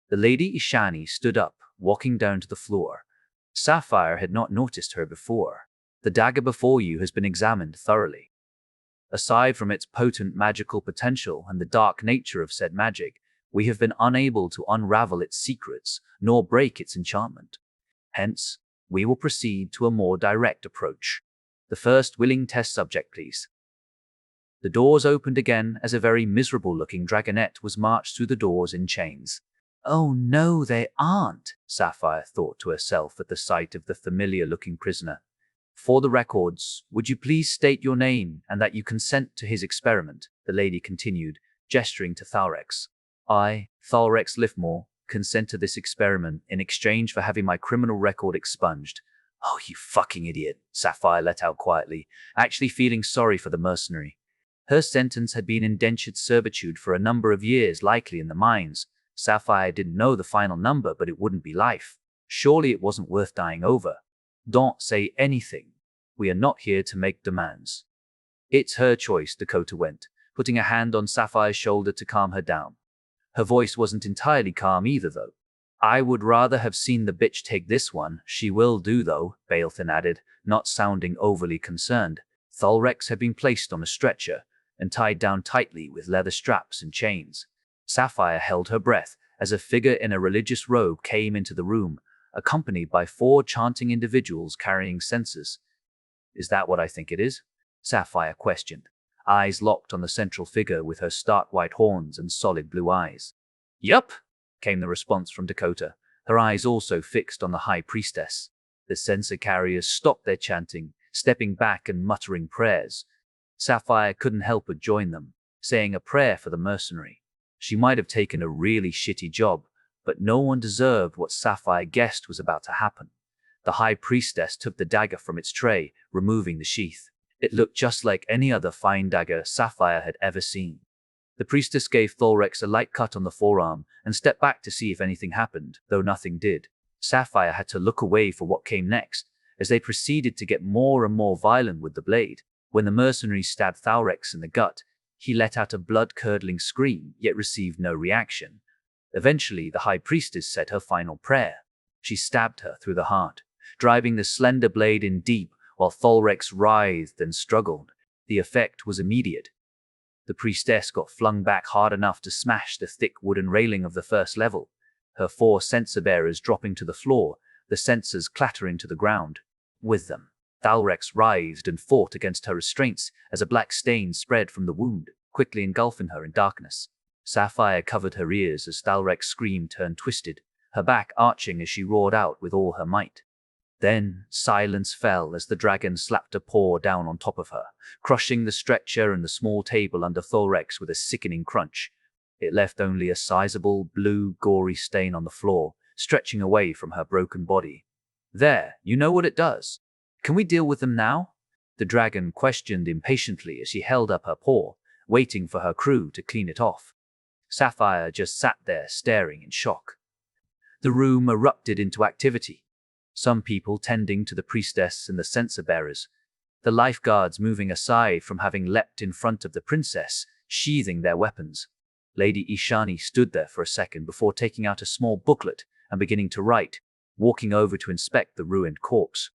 The Lady Ishani stood up, walking down to the floor. Sapphire had not noticed her before. "The dagger before you has been examined thoroughly. Aside from its potent magical potential and the dark nature of said magic, we have been unable to unravel its secrets nor break its enchantment. Hence, we will proceed to a more direct approach. The first willing test subject, please." The doors opened again as a very miserable-looking dragonette was marched through the doors in chains. "Oh no, they aren't," Sapphire thought to herself at the sight of the familiar-looking prisoner. "For the records, would you please state your name and that you consent to his experiment?" the lady continued, gesturing to Thalrex. "I, Thalrex Lifmore, consent to this experiment in exchange for having my criminal record expunged." "Oh, you fucking idiot," Sapphire let out quietly, actually feeling sorry for the mercenary. Her sentence had been indentured servitude for a number of years, likely in the mines. Sapphire didn't know the final number, but it wouldn't be life. Surely it wasn't worth dying over. "Don't say anything. We are not here to make demands." "It's her choice," Dakota went, putting a hand on Sapphire's shoulder to calm her down. Her voice wasn't entirely calm either, though. "I would rather have seen the bitch take this one. She will do, though," Balthin added, not sounding overly concerned. Thalrex had been placed on a stretcher and tied down tightly with leather straps and chains. Sapphire held her breath as a figure in a religious robe came into the room, accompanied by 4 chanting individuals carrying censers. "Is that what I think it is?" Sapphire questioned, eyes locked on the central figure with her stark white horns and solid blue eyes. "Yup," came the response from Dakota, her eyes also fixed on the high priestess. The censer carriers stopped their chanting, stepping back and muttering prayers. Sapphire couldn't help but join them, saying a prayer for the mercenary. She might have taken a really shitty job, but no one deserved what Sapphire guessed was about to happen. The high priestess took the dagger from its tray, removing the sheath. It looked just like any other fine dagger Sapphire had ever seen. The priestess gave Thulrex a light cut on the forearm and stepped back to see if anything happened, though nothing did. Sapphire had to look away for what came next, as they proceeded to get more and more violent with the blade. When the mercenary stabbed Thulrex in the gut, he let out a blood-curdling scream, yet received no reaction. Eventually, the high priestess said her final prayer. She stabbed her through the heart, driving the slender blade in deep while Thulrex writhed and struggled. The effect was immediate. The priestess got flung back hard enough to smash the thick wooden railing of the first level, her 4 censer bearers dropping to the floor, the censers clattering to the ground. With them, Thulrex writhed and fought against her restraints as a black stain spread from the wound, quickly engulfing her in darkness. Sapphire covered her ears as Thulrex's scream turned twisted, her back arching as she roared out with all her might. Then silence fell as the dragon slapped a paw down on top of her, crushing the stretcher and the small table under Thulrex with a sickening crunch. It left only a sizable, blue, gory stain on the floor, stretching away from her broken body. "There, you know what it does. Can we deal with them now?" the dragon questioned impatiently as she held up her paw, waiting for her crew to clean it off. Sapphire just sat there staring in shock. The room erupted into activity. Some people tending to the priestess and the censer bearers, the lifeguards moving aside from having leapt in front of the princess, sheathing their weapons. Lady Ishani stood there for a second before taking out a small booklet and beginning to write, walking over to inspect the ruined corpse.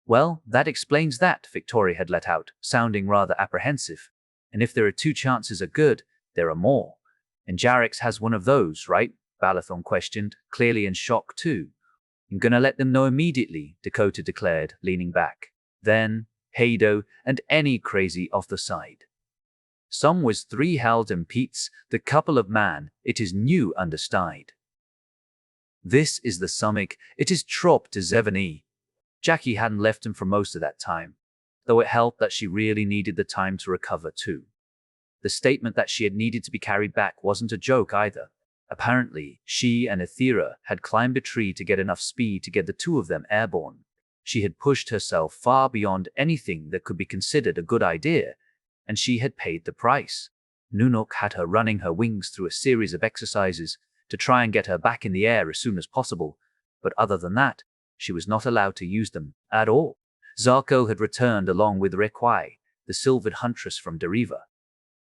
"Well, that explains that," Victoria had let out, sounding rather apprehensive. "And if there are 2 chances are good, there are more. And Jarix has one of those, right?" Balathon questioned, clearly in shock too. "I'm gonna let them know immediately," Dakota declared, leaning back. "Then, Hado, and any crazy off the side. Some was 3 held and Pete's, the couple of man, it is new understide. This is the summik, it is trop to Zevany." Jackie hadn't left him for most of that time, though it helped that she really needed the time to recover too. The statement that she had needed to be carried back wasn't a joke either. Apparently, she and Ethera had climbed a tree to get enough speed to get the 2 of them airborne. She had pushed herself far beyond anything that could be considered a good idea, and she had paid the price. Nunuk had her running her wings through a series of exercises to try and get her back in the air as soon as possible, but other than that, she was not allowed to use them at all. Zarko had returned along with Requai, the silvered huntress from Deriva.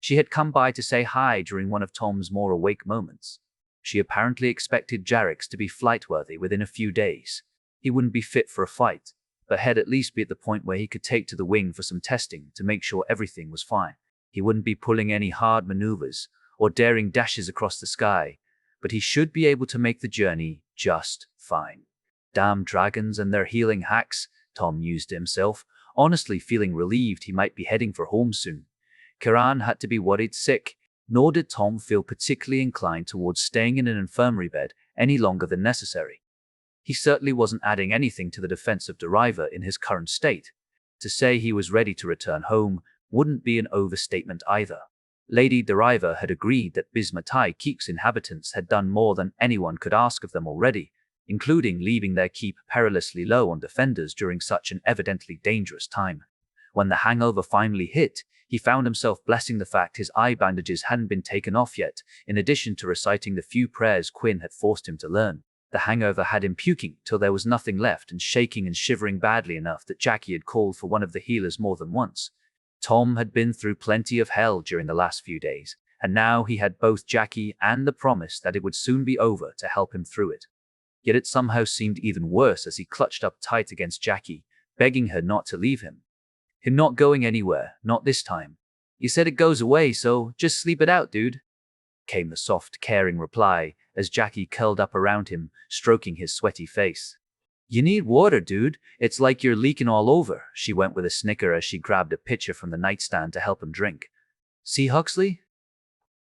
She had come by to say hi during one of Tom's more awake moments. She apparently expected Jarix to be flight-worthy within a few days. He wouldn't be fit for a fight, but he'd at least be at the point where he could take to the wing for some testing to make sure everything was fine. He wouldn't be pulling any hard maneuvers or daring dashes across the sky, but he should be able to make the journey just fine. Damn dragons and their healing hacks, Tom mused to himself, honestly feeling relieved he might be heading for home soon. Kiran had to be worried sick, nor did Tom feel particularly inclined towards staying in an infirmary bed any longer than necessary. He certainly wasn't adding anything to the defense of Deriva in his current state. To say he was ready to return home wouldn't be an overstatement either. Lady Deriva had agreed that Bismutai Keep's inhabitants had done more than anyone could ask of them already, including leaving their keep perilously low on defenders during such an evidently dangerous time. When the hangover finally hit, he found himself blessing the fact his eye bandages hadn't been taken off yet, in addition to reciting the few prayers Quinn had forced him to learn. The hangover had him puking till there was nothing left and shaking and shivering badly enough that Jackie had called for one of the healers more than once. Tom had been through plenty of hell during the last few days, and now he had both Jackie and the promise that it would soon be over to help him through it. Yet it somehow seemed even worse as he clutched up tight against Jackie, begging her not to leave him. "Him not going anywhere, not this time. You said it goes away, so just sleep it out, dude," came the soft, caring reply as Jackie curled up around him, stroking his sweaty face. "You need water, dude. It's like you're leaking all over," she went with a snicker as she grabbed a pitcher from the nightstand to help him drink. "See, Huxley?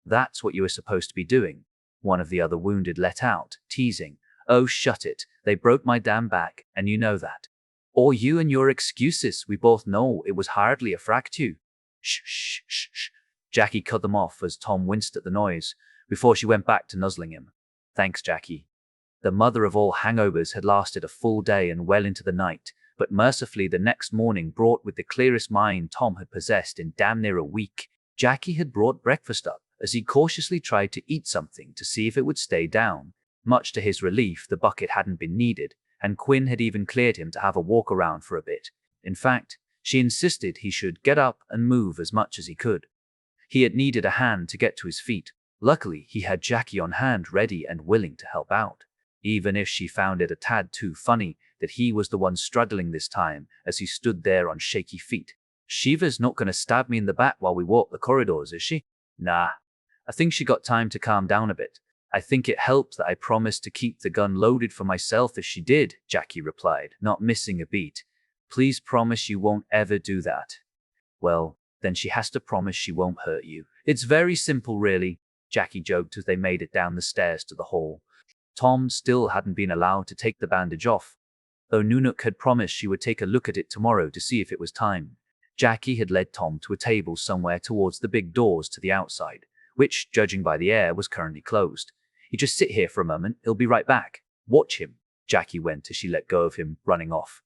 That's what you were supposed to be doing," one of the other wounded let out, teasing. "Oh, shut it. They broke my damn back, and you know that. Or you and your excuses, we both know it was hardly a fracture." "Shh, shh, shh, shh." Jackie cut them off as Tom winced at the noise, before she went back to nuzzling him. "Thanks, Jackie." The mother of all hangovers had lasted a full day and well into the night, but mercifully the next morning brought with the clearest mind Tom had possessed in damn near a week. Jackie had brought breakfast up, as he cautiously tried to eat something to see if it would stay down. Much to his relief, the bucket hadn't been needed, and Quinn had even cleared him to have a walk around for a bit. In fact, she insisted he should get up and move as much as he could. He had needed a hand to get to his feet. Luckily, he had Jackie on hand, ready and willing to help out. Even if she found it a tad too funny that he was the one struggling this time as he stood there on shaky feet. Shiva's not going to stab me in the back while we walk the corridors, is she? Nah. I think she got time to calm down a bit. I think it helped that I promised to keep the gun loaded for myself if she did, Jackie replied, not missing a beat. Please promise you won't ever do that. Well, then she has to promise she won't hurt you. It's very simple, really, Jackie joked as they made it down the stairs to the hall. Tom still hadn't been allowed to take the bandage off, though Nunuk had promised she would take a look at it tomorrow to see if it was time. Jackie had led Tom to a table somewhere towards the big doors to the outside, which, judging by the air, was currently closed. You just sit here for a moment, he'll be right back. Watch him, Jackie went as she let go of him, running off.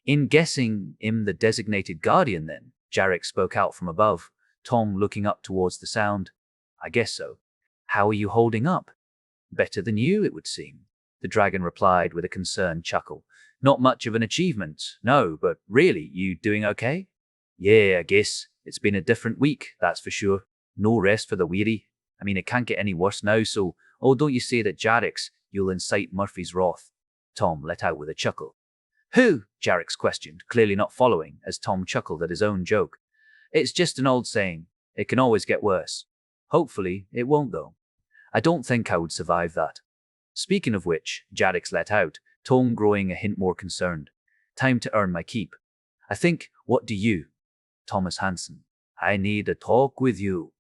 In guessing him the designated guardian then, Jarek spoke out from above, Tom looking up towards the sound. I guess so. How are you holding up? Better than you, it would seem, the dragon replied with a concerned chuckle. Not much of an achievement, no, but really, you doing okay? Yeah, I guess. It's been a different week, that's for sure. No rest for the weary. I mean, it can't get any worse now, so, oh, don't you say that, Jarek's, you'll incite Murphy's wrath. Tom let out with a chuckle. Who? Jarek's questioned, clearly not following, as Tom chuckled at his own joke. It's just an old saying. It can always get worse. Hopefully, it won't, though. I don't think I would survive that. Speaking of which, Jarek's let out, tone growing a hint more concerned. Time to earn my keep. I think, what do you? Thomas Hansen. I need a talk with you.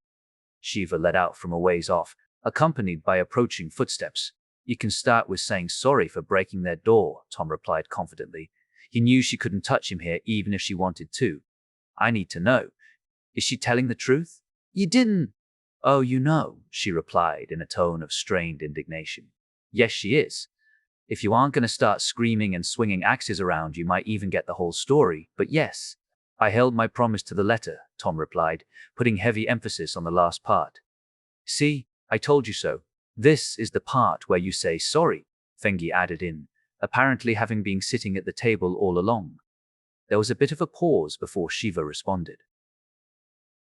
Shiva let out from a ways off, accompanied by approaching footsteps. You can start with saying sorry for breaking their door, Tom replied confidently. He knew she couldn't touch him here even if she wanted to. I need to know. Is she telling the truth? You didn't. Oh, you know, she replied in a tone of strained indignation. Yes, she is. If you aren't going to start screaming and swinging axes around, you might even get the whole story, but yes. I held my promise to the letter, Tom replied, putting heavy emphasis on the last part. See, I told you so. This is the part where you say sorry, Fengi added in, apparently having been sitting at the table all along. There was a bit of a pause before Shiva responded.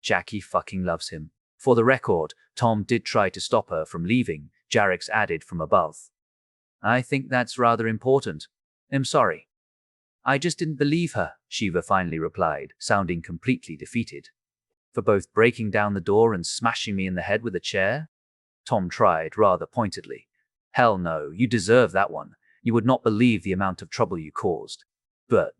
Jackie fucking loves him. For the record, Tom did try to stop her from leaving, Jarek's added from above. I think that's rather important. I'm sorry. I just didn't believe her, Shiva finally replied, sounding completely defeated. For both breaking down the door and smashing me in the head with a chair? Tom tried rather pointedly. Hell no, you deserve that one. You would not believe the amount of trouble you caused. But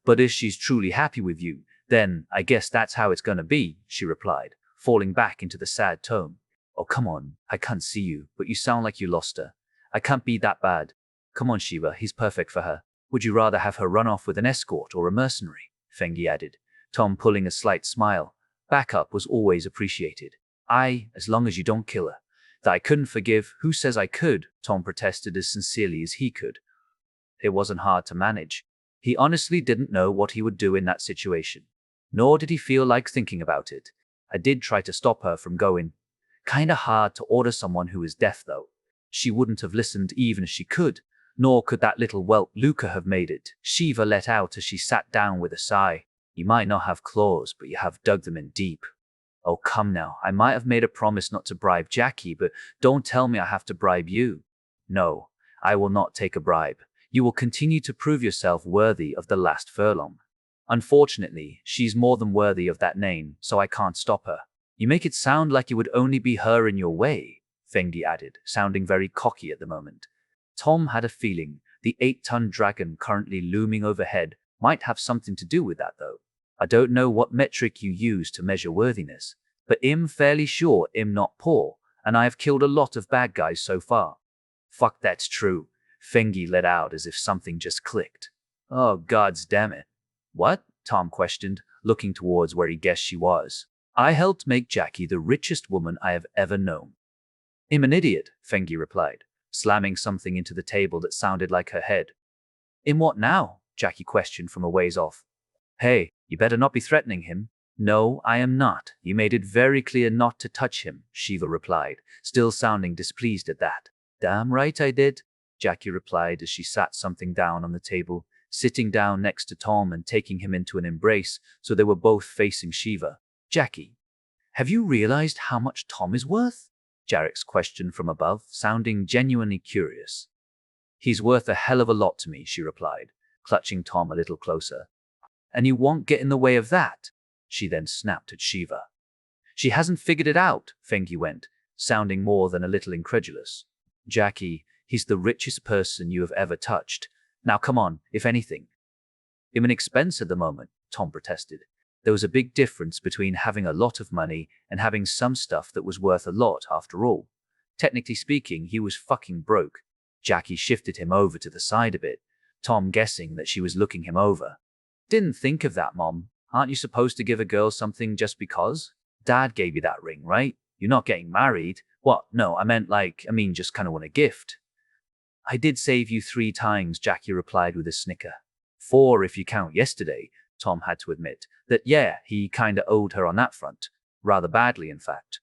if she's truly happy with you, then I guess that's how it's gonna be, she replied, falling back into the sad tone. Oh, come on, I can't see you, but you sound like you lost her. I can't be that bad. Come on, Shiva, he's perfect for her. Would you rather have her run off with an escort or a mercenary? Fengi added, Tom pulling a slight smile. Backup was always appreciated. As long as you don't kill her. That I couldn't forgive, who says I could? Tom protested as sincerely as he could. It wasn't hard to manage. He honestly didn't know what he would do in that situation. Nor did he feel like thinking about it. I did try to stop her from going. Kinda hard to order someone who is deaf, though. She wouldn't have listened even if she could. Nor could that little whelp Luca have made it, Shiva let out as she sat down with a sigh. You might not have claws, but you have dug them in deep. Oh, come now, I might have made a promise not to bribe Jackie, but don't tell me I have to bribe you. No, I will not take a bribe. You will continue to prove yourself worthy of the last furlong. Unfortunately, she's more than worthy of that name, so I can't stop her. You make it sound like it would only be her in your way, Fengi added, sounding very cocky at the moment. Tom had a feeling the 8-ton dragon currently looming overhead might have something to do with that, though. I don't know what metric you use to measure worthiness, but I'm fairly sure I'm not poor, and I have killed a lot of bad guys so far. Fuck, that's true, Fengi let out as if something just clicked. Oh, gods damn it. What? Tom questioned, looking towards where he guessed she was. I helped make Jackie the richest woman I have ever known. I'm an idiot, Fengi replied. slamming something into the table that sounded like her head. In what now? Jackie questioned from a ways off. Hey, you better not be threatening him. No, I am not. You made it very clear not to touch him, Shiva replied, still sounding displeased at that. Damn right I did, Jackie replied as she sat something down on the table, sitting down next to Tom and taking him into an embrace so they were both facing Shiva. Jackie, have you realized how much Tom is worth? Jarek's questioned from above, sounding genuinely curious. He's worth a hell of a lot to me, she replied, clutching Tom a little closer. And you won't get in the way of that, she then snapped at Shiva. She hasn't figured it out, Fengi went, sounding more than a little incredulous. Jackie, he's the richest person you have ever touched. Now come on, if anything. I'm an expense at the moment, Tom protested. There was a big difference between having a lot of money and having some stuff that was worth a lot after all. Technically speaking, he was fucking broke. Jackie shifted him over to the side a bit, Tom guessing that she was looking him over. Didn't think of that, Mom. Aren't you supposed to give a girl something just because? Dad gave you that ring, right? You're not getting married. What? No, I meant just kind of want a gift. I did save you 3 times, Jackie replied with a snicker. 4 if you count yesterday, Tom had to admit. That, yeah, he kinda owed her on that front. Rather badly, in fact.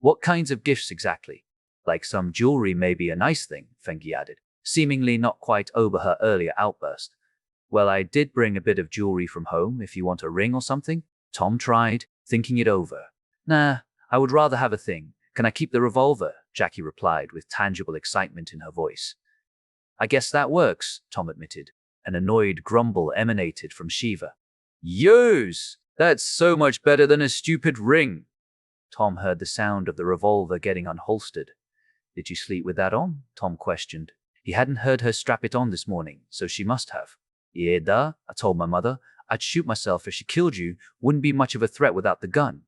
What kinds of gifts exactly? Like some jewelry may be a nice thing, Fengi added, seemingly not quite over her earlier outburst. Well, I did bring a bit of jewelry from home if you want a ring or something. Tom tried, thinking it over. Nah, I would rather have a thing. Can I keep the revolver? Jackie replied with tangible excitement in her voice. I guess that works, Tom admitted. An annoyed grumble emanated from Shiva. Yoos! That's so much better than a stupid ring! Tom heard the sound of the revolver getting unholstered. Did you sleep with that on? Tom questioned. He hadn't heard her strap it on this morning, so she must have. Yeah, duh, I told my mother. I'd shoot myself if she killed you. Wouldn't be much of a threat without the gun,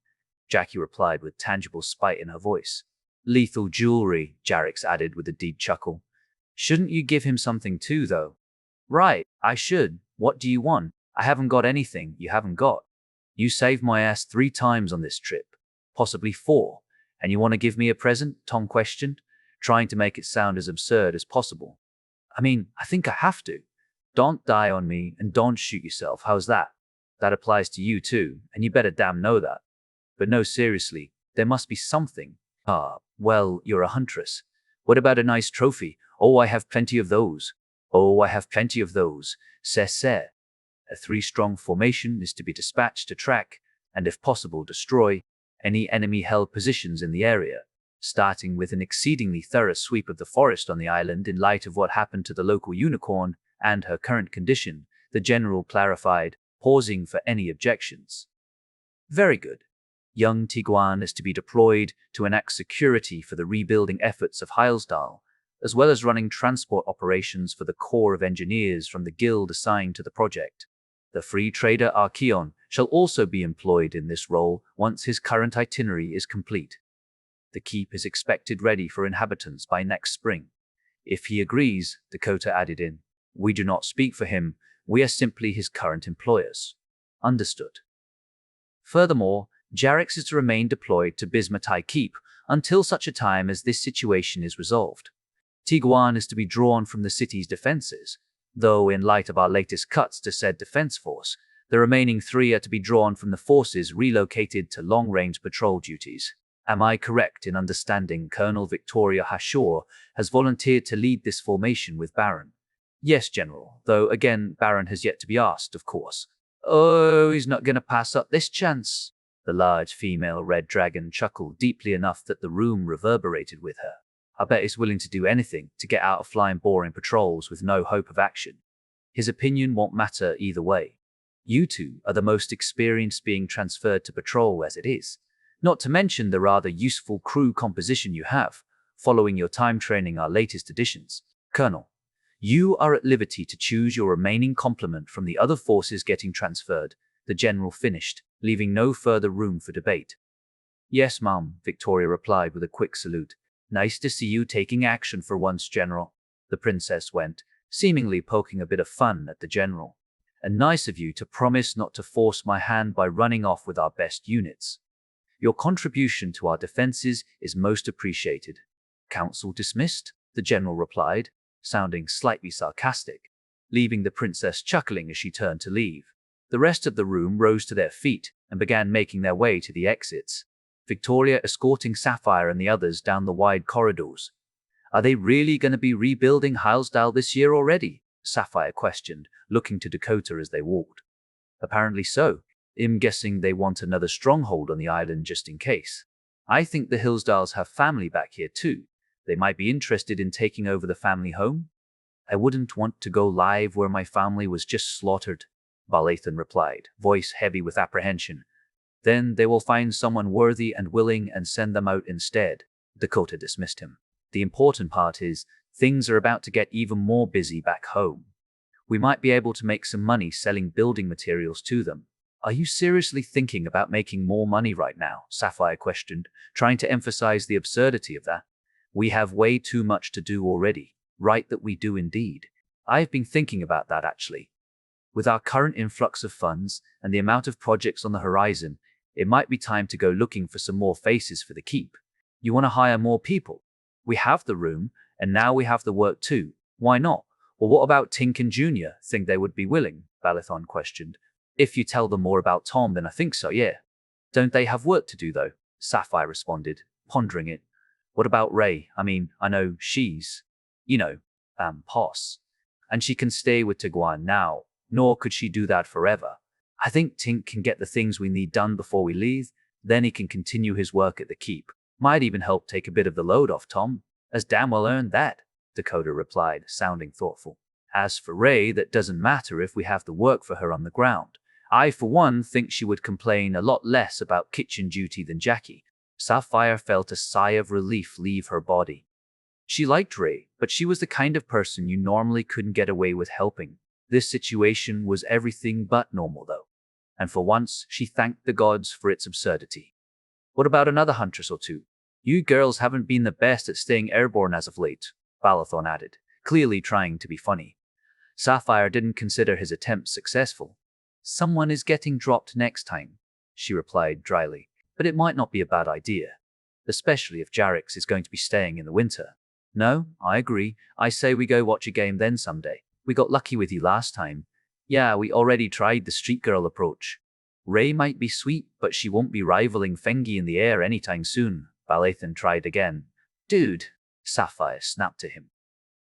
Jackie replied with tangible spite in her voice. Lethal jewelry, Jarek added with a deep chuckle. Shouldn't you give him something too, though? Right, I should. What do you want? I haven't got anything you haven't got. You saved my ass 3 times on this trip. Possibly 4. And you want to give me a present? Tom questioned, trying to make it sound as absurd as possible. I think I have to. Don't die on me and don't shoot yourself. How's that? That applies to you too, and you better damn know that. But no, seriously, there must be something. Well, you're a huntress. What about a nice trophy? Oh, I have plenty of those. Oh, I have plenty of those. Se. A 3-strong formation is to be dispatched to track, and if possible destroy, any enemy-held positions in the area, starting with an exceedingly thorough sweep of the forest on the island in light of what happened to the local unicorn and her current condition, the general clarified, pausing for any objections. Very good. Young Tigra21 is to be deployed to enact security for the rebuilding efforts of Hylesdal, as well as running transport operations for the Corps of Engineers from the guild assigned to the project. The free trader Archeon shall also be employed in this role once his current itinerary is complete. The keep is expected ready for inhabitants by next spring. If he agrees, Dakota added in, we do not speak for him, we are simply his current employers. Understood. Furthermore, Jarek is to remain deployed to Bismutai Keep until such a time as this situation is resolved. Tigra21 is to be drawn from the city's defenses, though in light of our latest cuts to said defense force, the remaining 3 are to be drawn from the forces relocated to long-range patrol duties. Am I correct in understanding Colonel Victoria Hashor has volunteered to lead this formation with Baron? Yes, General, though again Baron has yet to be asked, of course. Oh, he's not going to pass up this chance. The large female red dragon chuckled deeply enough that the room reverberated with her. I bet he's willing to do anything to get out of flying boring patrols with no hope of action. His opinion won't matter either way. You 2 are the most experienced being transferred to patrol as it is, not to mention the rather useful crew composition you have, following your time training our latest additions. Colonel, you are at liberty to choose your remaining complement from the other forces getting transferred, the General finished, leaving no further room for debate. Yes, Ma'am, Victoria replied with a quick salute. Nice to see you taking action for once, General. The Princess went, seemingly poking a bit of fun at the General. And nice of you to promise not to force my hand by running off with our best units. Your contribution to our defenses is most appreciated. Council dismissed, the general replied, sounding slightly sarcastic, leaving the princess chuckling as she turned to leave. The rest of the room rose to their feet and began making their way to the exits, Victoria escorting Sapphire and the others down the wide corridors. Are they really going to be rebuilding Hylesdale this year already? Sapphire questioned, looking to Dakota as they walked. Apparently so. I'm guessing they want another stronghold on the island just in case. I think the Hillsdales have family back here too. They might be interested in taking over the family home. I wouldn't want to go live where my family was just slaughtered, Balathan replied, voice heavy with apprehension. Then they will find someone worthy and willing and send them out instead. Dakota dismissed him. The important part is, things are about to get even more busy back home. We might be able to make some money selling building materials to them. Are you seriously thinking about making more money right now? Sapphire questioned, trying to emphasize the absurdity of that. We have way too much to do already. Right that we do indeed. I've been thinking about that actually. With our current influx of funds and the amount of projects on the horizon, it might be time to go looking for some more faces for the keep. You want to hire more people? We have the room, and now we have the work too. Why not? Or what about Tink and Junior? Think they would be willing? Balathan questioned. If you tell them more about Tom, then I think so, yeah. Don't they have work to do though? Sapphire responded, pondering it. What about Ray? I know she's, Poss. And she can stay with Tiguan now, nor could she do that forever. I think Tink can get the things we need done before we leave, then he can continue his work at the keep. Might even help take a bit of the load off Tom. As damn well earned that, Dakota replied, sounding thoughtful. As for Ray, that doesn't matter if we have the work for her on the ground. I, for one, think she would complain a lot less about kitchen duty than Jackie. Sapphire felt a sigh of relief leave her body. She liked Ray, but she was the kind of person you normally couldn't get away with helping. This situation was everything but normal, though. And for once, she thanked the gods for its absurdity. What about another Huntress or two? You girls haven't been the best at staying airborne as of late, Balathan added, clearly trying to be funny. Sapphire didn't consider his attempts successful. Someone is getting dropped next time, she replied dryly, but it might not be a bad idea, especially if Jarrix is going to be staying in the winter. No, I agree. I say we go watch a game then someday. We got lucky with you last time. Yeah, we already tried the street girl approach. Ray might be sweet, but she won't be rivaling Fengi in the air anytime soon. Balathan tried again. Dude, Sapphire snapped to him.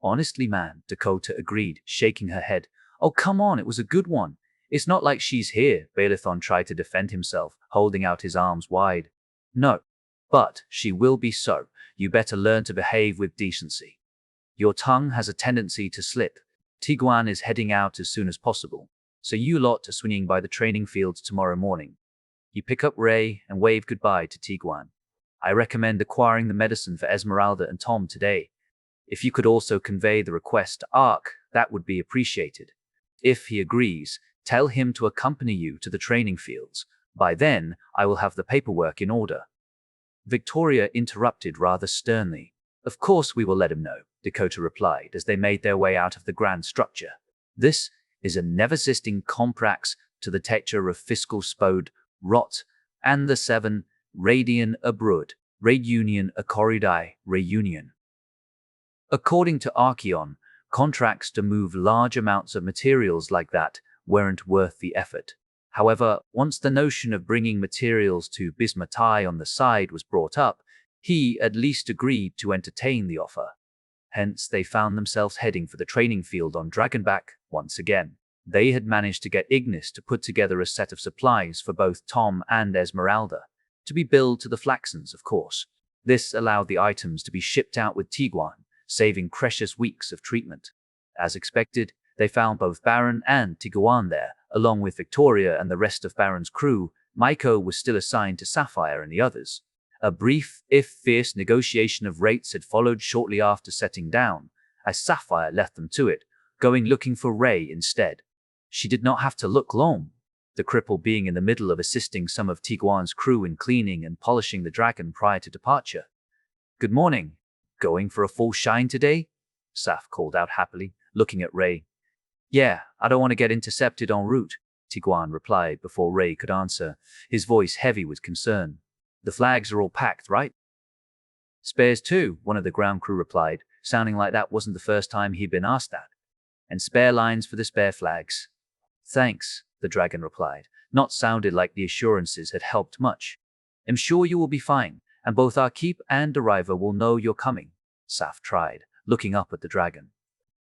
Honestly, man, Dakota agreed, shaking her head. Oh, come on, it was a good one. It's not like she's here, Balathan tried to defend himself, holding out his arms wide. No, but she will be so. You better learn to behave with decency. Your tongue has a tendency to slip. Tiguan is heading out as soon as possible, so you lot are swinging by the training fields tomorrow morning. You pick up Ray and wave goodbye to Tiguan. I recommend acquiring the medicine for Esmeralda and Tom today. If you could also convey the request to Ark, that would be appreciated. If he agrees, tell him to accompany you to the training fields. By then, I will have the paperwork in order. Victoria interrupted rather sternly. Of course we will let him know, Dakota replied as they made their way out of the grand structure. This is a never-existing comprax to the texture of fiscal spode, rot, and the 7, Radian Abrud, Reunion Accoridi, Reunion. According to Archeon, contracts to move large amounts of materials like that weren't worth the effort. However, once the notion of bringing materials to Bismutai on the side was brought up, he at least agreed to entertain the offer. Hence, they found themselves heading for the training field on Dragonback once again. They had managed to get Ignis to put together a set of supplies for both Tom and Esmeralda, to be billed to the Flaxons, of course. This allowed the items to be shipped out with Tiguan, saving precious weeks of treatment. As expected, they found both Baron and Tiguan there, along with Victoria and the rest of Baron's crew. Maiko was still assigned to Sapphire and the others. A brief, if fierce, negotiation of rates had followed shortly after setting down, as Sapphire left them to it, going looking for Ray instead. She did not have to look long, the cripple being in the middle of assisting some of Tiguan's crew in cleaning and polishing the dragon prior to departure. Good morning. Going for a full shine today? Saf called out happily, looking at Ray. Yeah, I don't want to get intercepted en route, Tiguan replied before Ray could answer, his voice heavy with concern. The flags are all packed, right? Spares too, one of the ground crew replied, sounding like that wasn't the first time he'd been asked that. And spare lines for the spare flags. Thanks, the dragon replied, not sounded like the assurances had helped much. I'm sure you will be fine, and both our keep and Deriva will know you're coming, Saf tried, looking up at the dragon.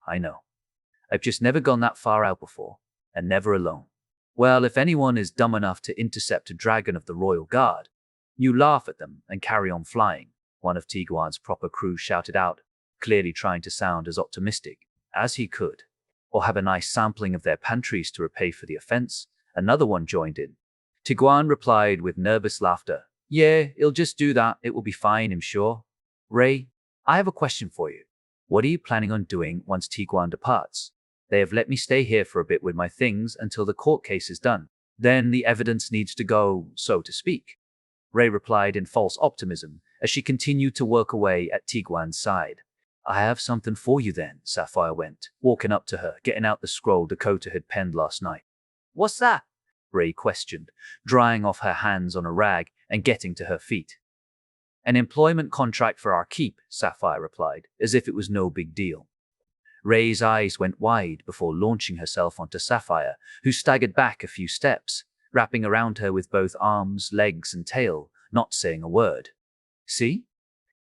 I know. I've just never gone that far out before, and never alone. Well, if anyone is dumb enough to intercept a dragon of the royal guard, you laugh at them and carry on flying, one of Tiguan's proper crew shouted out, clearly trying to sound as optimistic as he could. Or have a nice sampling of their pantries to repay for the offense, another one joined in. Tiguan replied with nervous laughter. Yeah, he'll just do that, it will be fine, I'm sure. Ray, I have a question for you. What are you planning on doing once Tiguan departs? They have let me stay here for a bit with my things until the court case is done. Then the evidence needs to go, so to speak. Ray replied in false optimism as she continued to work away at Tiguan's side. I have something for you then, Sapphire went, walking up to her, getting out the scroll Dakota had penned last night. What's that? Ray questioned, drying off her hands on a rag and getting to her feet. An employment contract for our keep, Sapphire replied, as if it was no big deal. Ray's eyes went wide before launching herself onto Sapphire, who staggered back a few steps, wrapping around her with both arms, legs, and tail, not saying a word. See?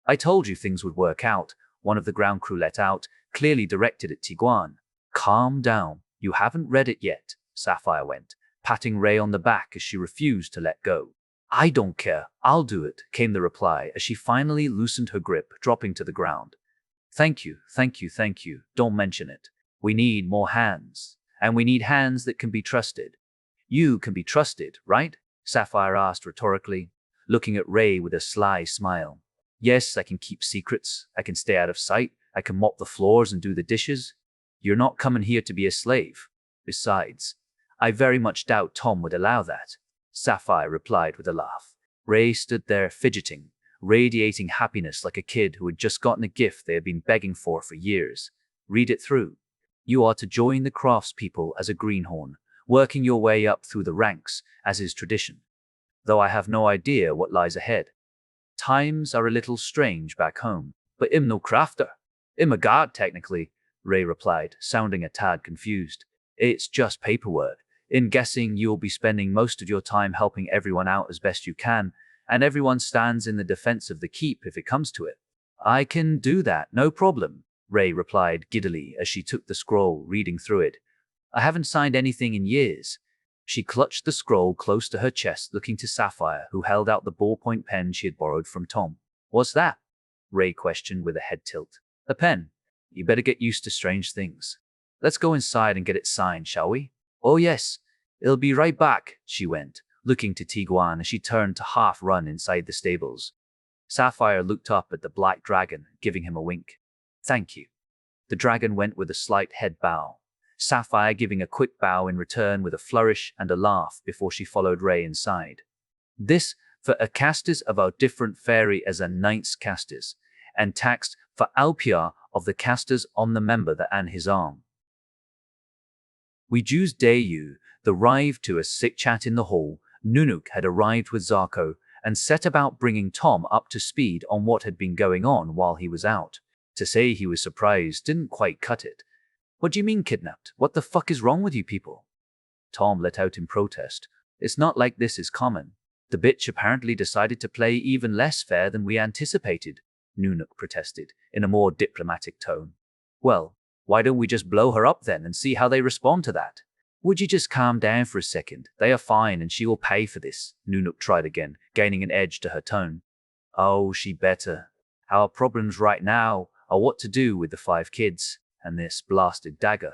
I told you things would work out, one of the ground crew let out, clearly directed at Tiguan. Calm down, you haven't read it yet, Sapphire went, patting Ray on the back as she refused to let go. I don't care, I'll do it, came the reply as she finally loosened her grip, dropping to the ground. Thank you, don't mention it. We need more hands, and we need hands that can be trusted. You can be trusted, right? Sapphire asked rhetorically, looking at Ray with a sly smile. Yes, I can keep secrets, I can stay out of sight, I can mop the floors and do the dishes. You're not coming here to be a slave. Besides, I very much doubt Tom would allow that, Sapphire replied with a laugh. Ray stood there fidgeting, radiating happiness like a kid who had just gotten a gift they had been begging for years. Read it through. You are to join the craftspeople as a greenhorn, working your way up through the ranks, as is tradition. Though I have no idea what lies ahead. Times are a little strange back home, but I'm no crafter. I'm a guard, technically, Ray replied, sounding a tad confused. It's just paperwork. In guessing you'll be spending most of your time helping everyone out as best you can, and everyone stands in the defense of the keep if it comes to it. I can do that, no problem, Ray replied giddily as she took the scroll, reading through it. I haven't signed anything in years. She clutched the scroll close to her chest, looking to Sapphire, who held out the ballpoint pen she had borrowed from Tom. What's that? Ray questioned with a head tilt. A pen. You better get used to strange things. Let's go inside and get it signed, shall we? Oh yes, it'll be right back, she went, looking to Tiguan as she turned to half-run inside the stables. Sapphire looked up at the black dragon, giving him a wink. Thank you. The dragon went with a slight head bow, Sapphire giving a quick bow in return with a flourish and a laugh before she followed Ray inside. This for a casters of our different fairy as a ninth casters, and taxed for Alpia of the casters on the member that an his arm. We Jews day you, the arrived to a sick chat in the hall. Nunuk had arrived with Zarko and set about bringing Tom up to speed on what had been going on while he was out. To say he was surprised didn't quite cut it. What do you mean kidnapped? What the fuck is wrong with you people? Tom let out in protest. It's not like this is common. The bitch apparently decided to play even less fair than we anticipated, Nunuk protested, in a more diplomatic tone. Well, why don't we just blow her up then and see how they respond to that? Would you just calm down for a second? They are fine and she will pay for this, Nunuk tried again, gaining an edge to her tone. Oh, she better. Our problems right now are what to do with the 5 kids. And this blasted dagger.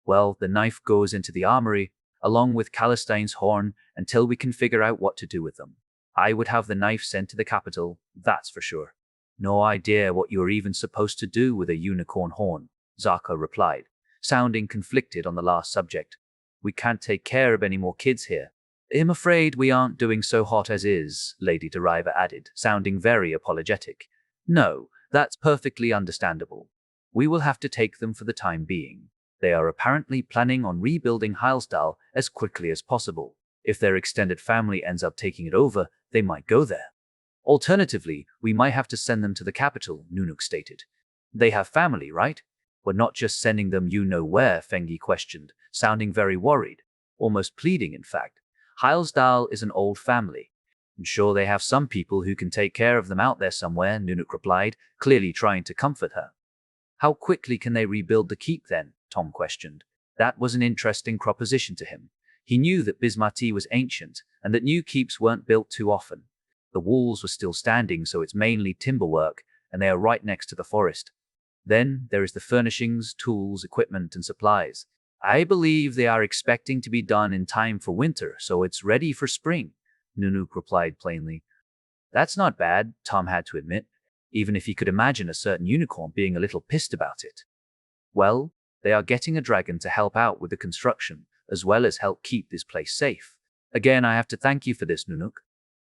Well, the knife goes into the armory, along with Calistein's horn, until we can figure out what to do with them. I would have the knife sent to the capital, that's for sure. No idea what you're even supposed to do with a unicorn horn, Zarko replied, sounding conflicted on the last subject. We can't take care of any more kids here. I'm afraid we aren't doing so hot as is, Lady Deriva added, sounding very apologetic. No, that's perfectly understandable. We will have to take them for the time being. They are apparently planning on rebuilding Heilsdal as quickly as possible. If their extended family ends up taking it over, they might go there. Alternatively, we might have to send them to the capital, Nunuk stated. They have family, right? We're not just sending them you know where, Fengi questioned, sounding very worried, almost pleading in fact. Hylesdal is an old family. I'm sure they have some people who can take care of them out there somewhere, Nunuk replied, clearly trying to comfort her. How quickly can they rebuild the keep then? Tom questioned. That was an interesting proposition to him. He knew that Bismati was ancient and that new keeps weren't built too often. The walls were still standing, so it's mainly timber work, and they are right next to the forest. Then there is the furnishings, tools, equipment, and supplies. I believe they are expecting to be done in time for winter, so it's ready for spring, Nunuk replied plainly. That's not bad, Tom had to admit, even if he could imagine a certain unicorn being a little pissed about it. Well, they are getting a dragon to help out with the construction, as well as help keep this place safe. Again, I have to thank you for this, Nunuk.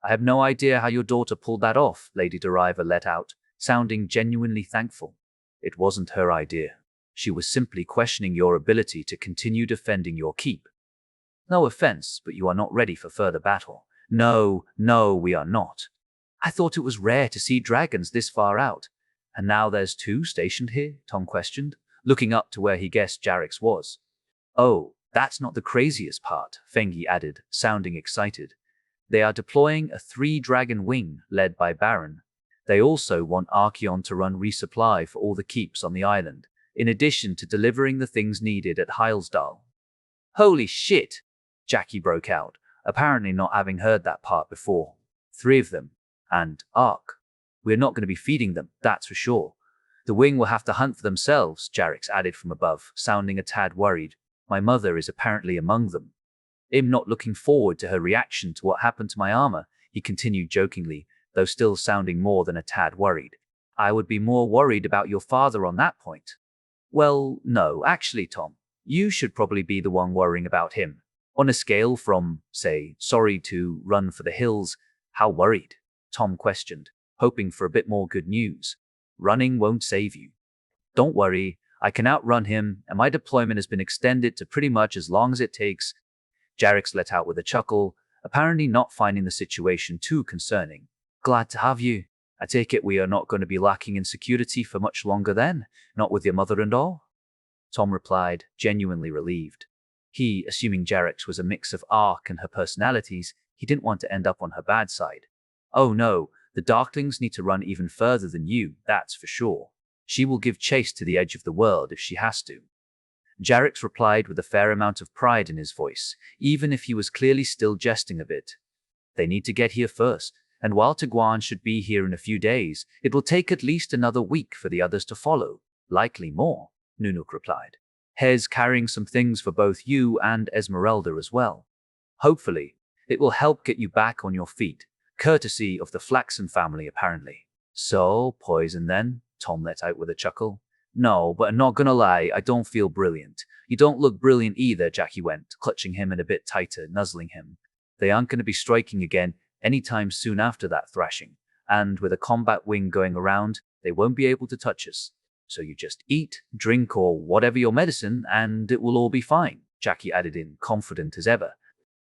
I have no idea how your daughter pulled that off, Lady Deriva let out, sounding genuinely thankful. It wasn't her idea. She was simply questioning your ability to continue defending your keep. No offense, but you are not ready for further battle. No, we are not. I thought it was rare to see dragons this far out. And now there's two stationed here? Tom questioned, looking up to where he guessed Jarix was. Oh, that's not the craziest part, Fengi added, sounding excited. They are deploying a 3-dragon wing led by Baron. They also want Archeon to run resupply for all the keeps on the island, in addition to delivering the things needed at Hylesdal. Holy shit! Jackie broke out, apparently not having heard that part before. 3 of them. And Ark. We're not going to be feeding them, that's for sure. The wing will have to hunt for themselves, Jarix added from above, sounding a tad worried. My mother is apparently among them. I'm not looking forward to her reaction to what happened to my armor, he continued jokingly, though still sounding more than a tad worried. I would be more worried about your father on that point. Well, no, actually, Tom, you should probably be the one worrying about him. On a scale from, say, sorry to run for the hills, how worried? Tom questioned, hoping for a bit more good news. Running won't save you. Don't worry, I can outrun him, and my deployment has been extended to pretty much as long as it takes. Jarix let out with a chuckle, apparently not finding the situation too concerning. Glad to have you. I take it we are not going to be lacking in security for much longer then, not with your mother and all? Tom replied, genuinely relieved. He, assuming Jarix was a mix of Ark and her personalities, he didn't want to end up on her bad side. Oh no, the Darklings need to run even further than you, that's for sure. She will give chase to the edge of the world if she has to. Jarix replied with a fair amount of pride in his voice, even if he was clearly still jesting a bit. They need to get here first, and while Tiguan should be here in a few days, it will take at least another week for the others to follow. Likely more, Nunuk replied. Hez carrying some things for both you and Esmeralda as well. Hopefully, it will help get you back on your feet, courtesy of the Flaxen family apparently. So, poison then? Tom let out with a chuckle. No, but I'm not gonna lie, I don't feel brilliant. You don't look brilliant either, Jackie went, clutching him in a bit tighter, nuzzling him. They aren't gonna be striking again anytime soon after that thrashing, and with a combat wing going around, they won't be able to touch us. So you just eat, drink, or whatever your medicine, and it will all be fine, Jackie added in, confident as ever.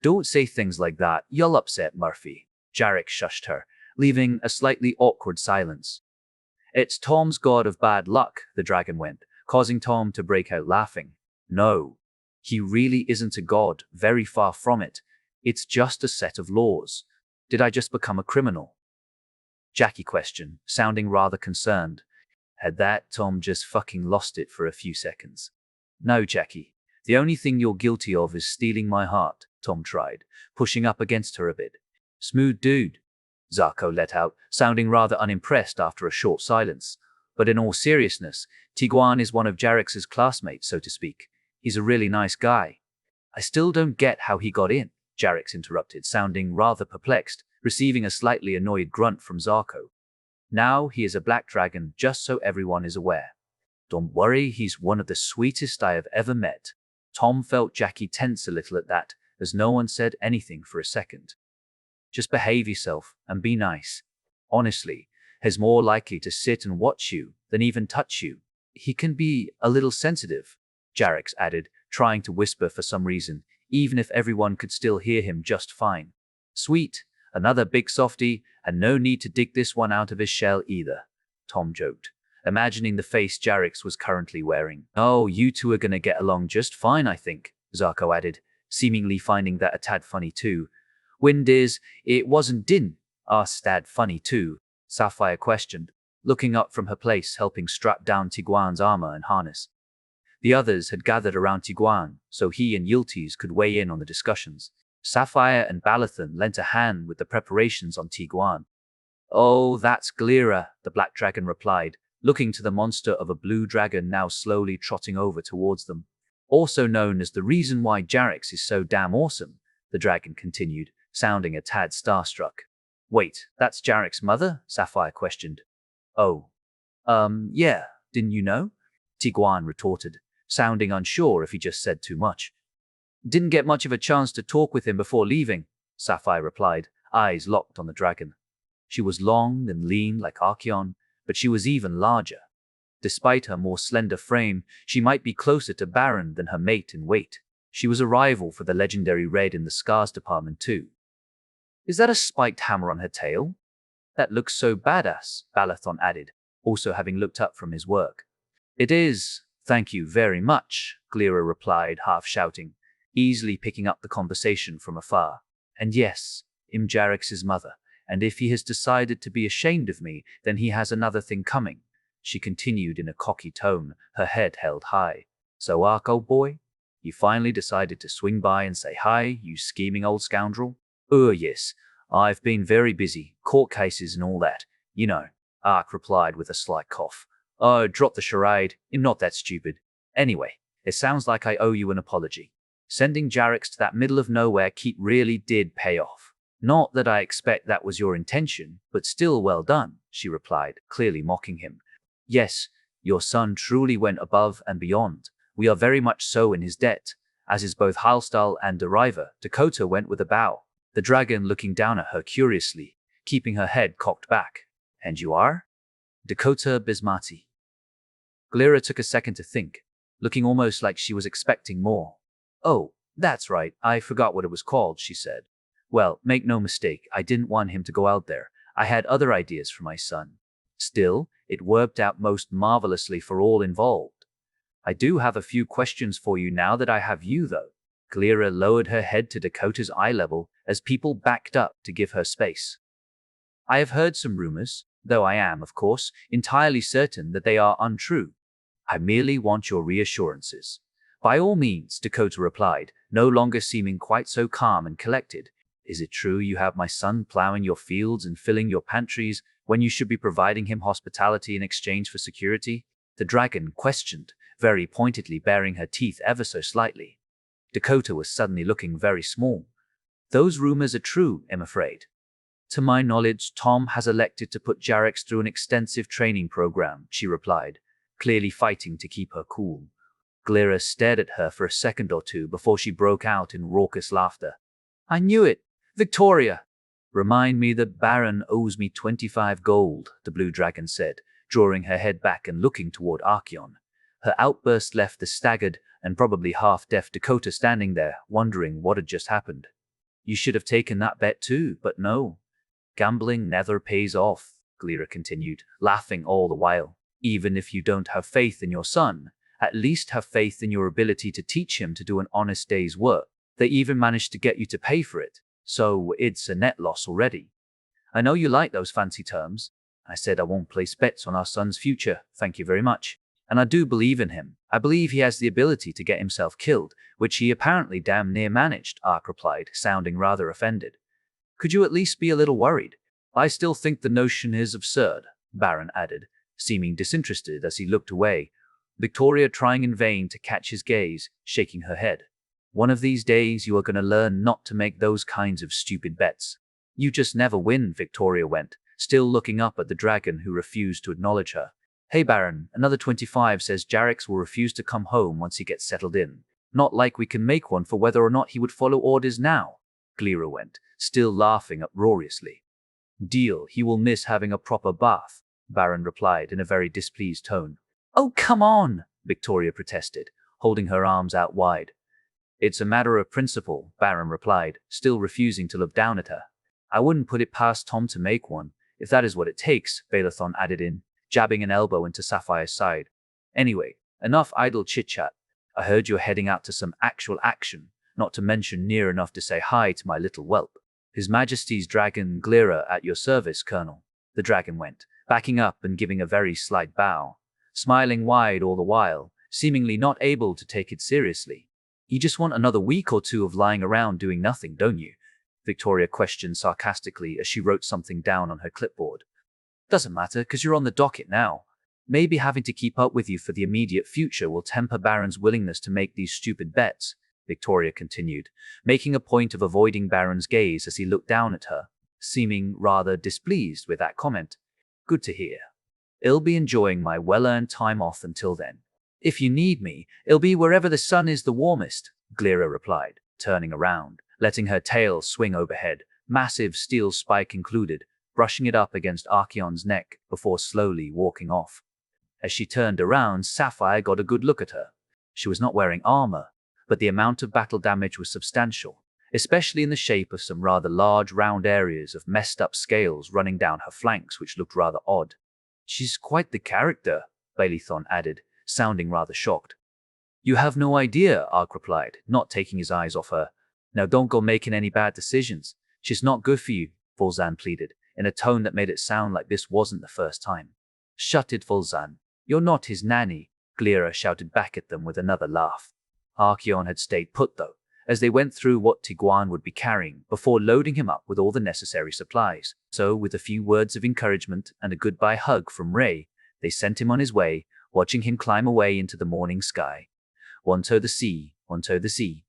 Don't say things like that, you'll upset Murphy. Jarix shushed her, leaving a slightly awkward silence. It's Tom's god of bad luck, the dragon went, causing Tom to break out laughing. No, he really isn't a god, very far from it. It's just a set of laws. Did I just become a criminal? Jackie questioned, sounding rather concerned. Had that Tom just fucking lost it for a few seconds? No, Jackie. The only thing you're guilty of is stealing my heart, Tom tried, pushing up against her a bit. Smooth dude, Zarko let out, sounding rather unimpressed after a short silence. But in all seriousness, Tiguan is one of Jarix's classmates, so to speak. He's a really nice guy. I still don't get how he got in, Jarix interrupted, sounding rather perplexed, receiving a slightly annoyed grunt from Zarko. Now he is a black dragon, just so everyone is aware. Don't worry, he's one of the sweetest I have ever met. Tom felt Jackie tense a little at that, as no one said anything for a second. Just behave yourself and be nice. Honestly, he's more likely to sit and watch you than even touch you. He can be a little sensitive, Jarix added, trying to whisper for some reason, even if everyone could still hear him just fine. Sweet, another big softy, And no need to dig this one out of his shell either, Tom joked, imagining the face Jarix was currently wearing. Oh, you two are gonna get along just fine, I think, Zarko added, seemingly finding that a tad funny too. Wind is, it didn't Dad funny too? Sapphire questioned, looking up from her place helping strap down Tiguan's armor and harness. The others had gathered around Tiguan, so he and Yildiz could weigh in on the discussions. Sapphire and Balathon lent a hand with the preparations on Tiguan. Oh, that's Glira, the black dragon replied, looking to the monster of a blue dragon now slowly trotting over towards them. Also known as the reason why Jarix is so damn awesome, the dragon continued, sounding a tad starstruck. Wait, that's Jarix's mother? Sapphire questioned. Oh. Yeah, didn't you know? Tiguan retorted, sounding unsure if he just said too much. Didn't get much of a chance to talk with him before leaving, Sapphire replied, eyes locked on the dragon. She was long and lean like Archeon, but she was even larger. Despite her more slender frame, she might be closer to Baron than her mate in weight. She was a rival for the legendary Red in the Scars department too. Is that a spiked hammer on her tail? That looks so badass, Balathon added, also having looked up from his work. It is, thank you very much, Glira replied, half shouting, easily picking up the conversation from afar. And yes, I'm Jarix's mother, and if he has decided to be ashamed of me, then he has another thing coming, she continued in a cocky tone, her head held high. So Ark, old boy, you finally decided to swing by and say hi, you scheming old scoundrel? Yes, I've been very busy, court cases and all that, you know, Ark replied with a slight cough. Oh, drop the charade, I'm not that stupid. Anyway, it sounds like I owe you an apology. Sending Jarix to that middle of nowhere keep really did pay off. Not that I expect that was your intention, but still well done, she replied, clearly mocking him. Yes, your son truly went above and beyond. We are very much so in his debt, as is both Heilstall and Deriva. Dakota went with a bow, the dragon looking down at her curiously, keeping her head cocked back. And you are? Dakota Bismati. Glira took a second to think, looking almost like she was expecting more. Oh, that's right, I forgot what it was called, she said. Well, make no mistake, I didn't want him to go out there. I had other ideas for my son. Still, it worked out most marvelously for all involved. I do have a few questions for you now that I have you, though. Glira lowered her head to Dakota's eye level as people backed up to give her space. I have heard some rumors, though I am, of course, entirely certain that they are untrue. I merely want your reassurances. By all means, Dakota replied, no longer seeming quite so calm and collected. Is it true you have my son plowing your fields and filling your pantries when you should be providing him hospitality in exchange for security? The dragon questioned, very pointedly baring her teeth ever so slightly. Dakota was suddenly looking very small. Those rumors are true, I'm afraid. To my knowledge, Tom has elected to put Jarix through an extensive training program, she replied, clearly fighting to keep her cool. Glira stared at her for a second or two before she broke out in raucous laughter. I knew it! Victoria! Remind me that Baron owes me 25 gold, the blue dragon said, drawing her head back and looking toward Archeon. Her outburst left the staggered and probably half-deaf Dakota standing there, wondering what had just happened. You should have taken that bet too, but no. Gambling never pays off, Glira continued, laughing all the while. Even if you don't have faith in your son, at least have faith in your ability to teach him to do an honest day's work. They even managed to get you to pay for it, so it's a net loss already. I know you like those fancy terms. I said I won't place bets on our son's future, thank you very much. And I do believe in him. I believe he has the ability to get himself killed, which he apparently damn near managed, Ark replied, sounding rather offended. Could you at least be a little worried? I still think the notion is absurd, Baron added, seeming disinterested as he looked away, Victoria trying in vain to catch his gaze, shaking her head. One of these days you are going to learn not to make those kinds of stupid bets. You just never win, Victoria went, still looking up at the dragon who refused to acknowledge her. Hey Baron, another 25 says Jarix will refuse to come home once he gets settled in. Not like we can make one for whether or not he would follow orders now. Glira went, still laughing uproariously. Deal, he will miss having a proper bath, Baron replied in a very displeased tone. Oh, come on, Victoria protested, holding her arms out wide. It's a matter of principle, Baron replied, still refusing to look down at her. I wouldn't put it past Tom to make one, if that is what it takes, Balathon added in, jabbing an elbow into Sapphire's side. Anyway, enough idle chit-chat. I heard you're heading out to some actual action, not to mention near enough to say hi to my little whelp. His Majesty's Dragon Glira at your service, Colonel. The dragon went, backing up and giving a very slight bow, smiling wide all the while, seemingly not able to take it seriously. You just want another week or two of lying around doing nothing, don't you? Victoria questioned sarcastically as she wrote something down on her clipboard. Doesn't matter, because you're on the docket now. Maybe having to keep up with you for the immediate future will temper Baron's willingness to make these stupid bets, Victoria continued, making a point of avoiding Baron's gaze as he looked down at her, seeming rather displeased with that comment. Good to hear. I'll be enjoying my well-earned time off until then. If you need me, it'll be wherever the sun is the warmest, Glira replied, turning around, letting her tail swing overhead, massive steel spike included, brushing it up against Archeon's neck before slowly walking off. As she turned around, Sapphire got a good look at her. She was not wearing armor, but the amount of battle damage was substantial, especially in the shape of some rather large round areas of messed up scales running down her flanks, which looked rather odd. She's quite the character, Balathon added, sounding rather shocked. You have no idea, Ark replied, not taking his eyes off her. Now don't go making any bad decisions. She's not good for you, Volzan pleaded, in a tone that made it sound like this wasn't the first time. Shut it, Volzan. You're not his nanny, Glira shouted back at them with another laugh. Archeon had stayed put, though, as they went through what Tigra21 would be carrying before loading him up with all the necessary supplies. So, with a few words of encouragement and a goodbye hug from Ray, they sent him on his way, watching him climb away into the morning sky. Onto the sea, onto the sea.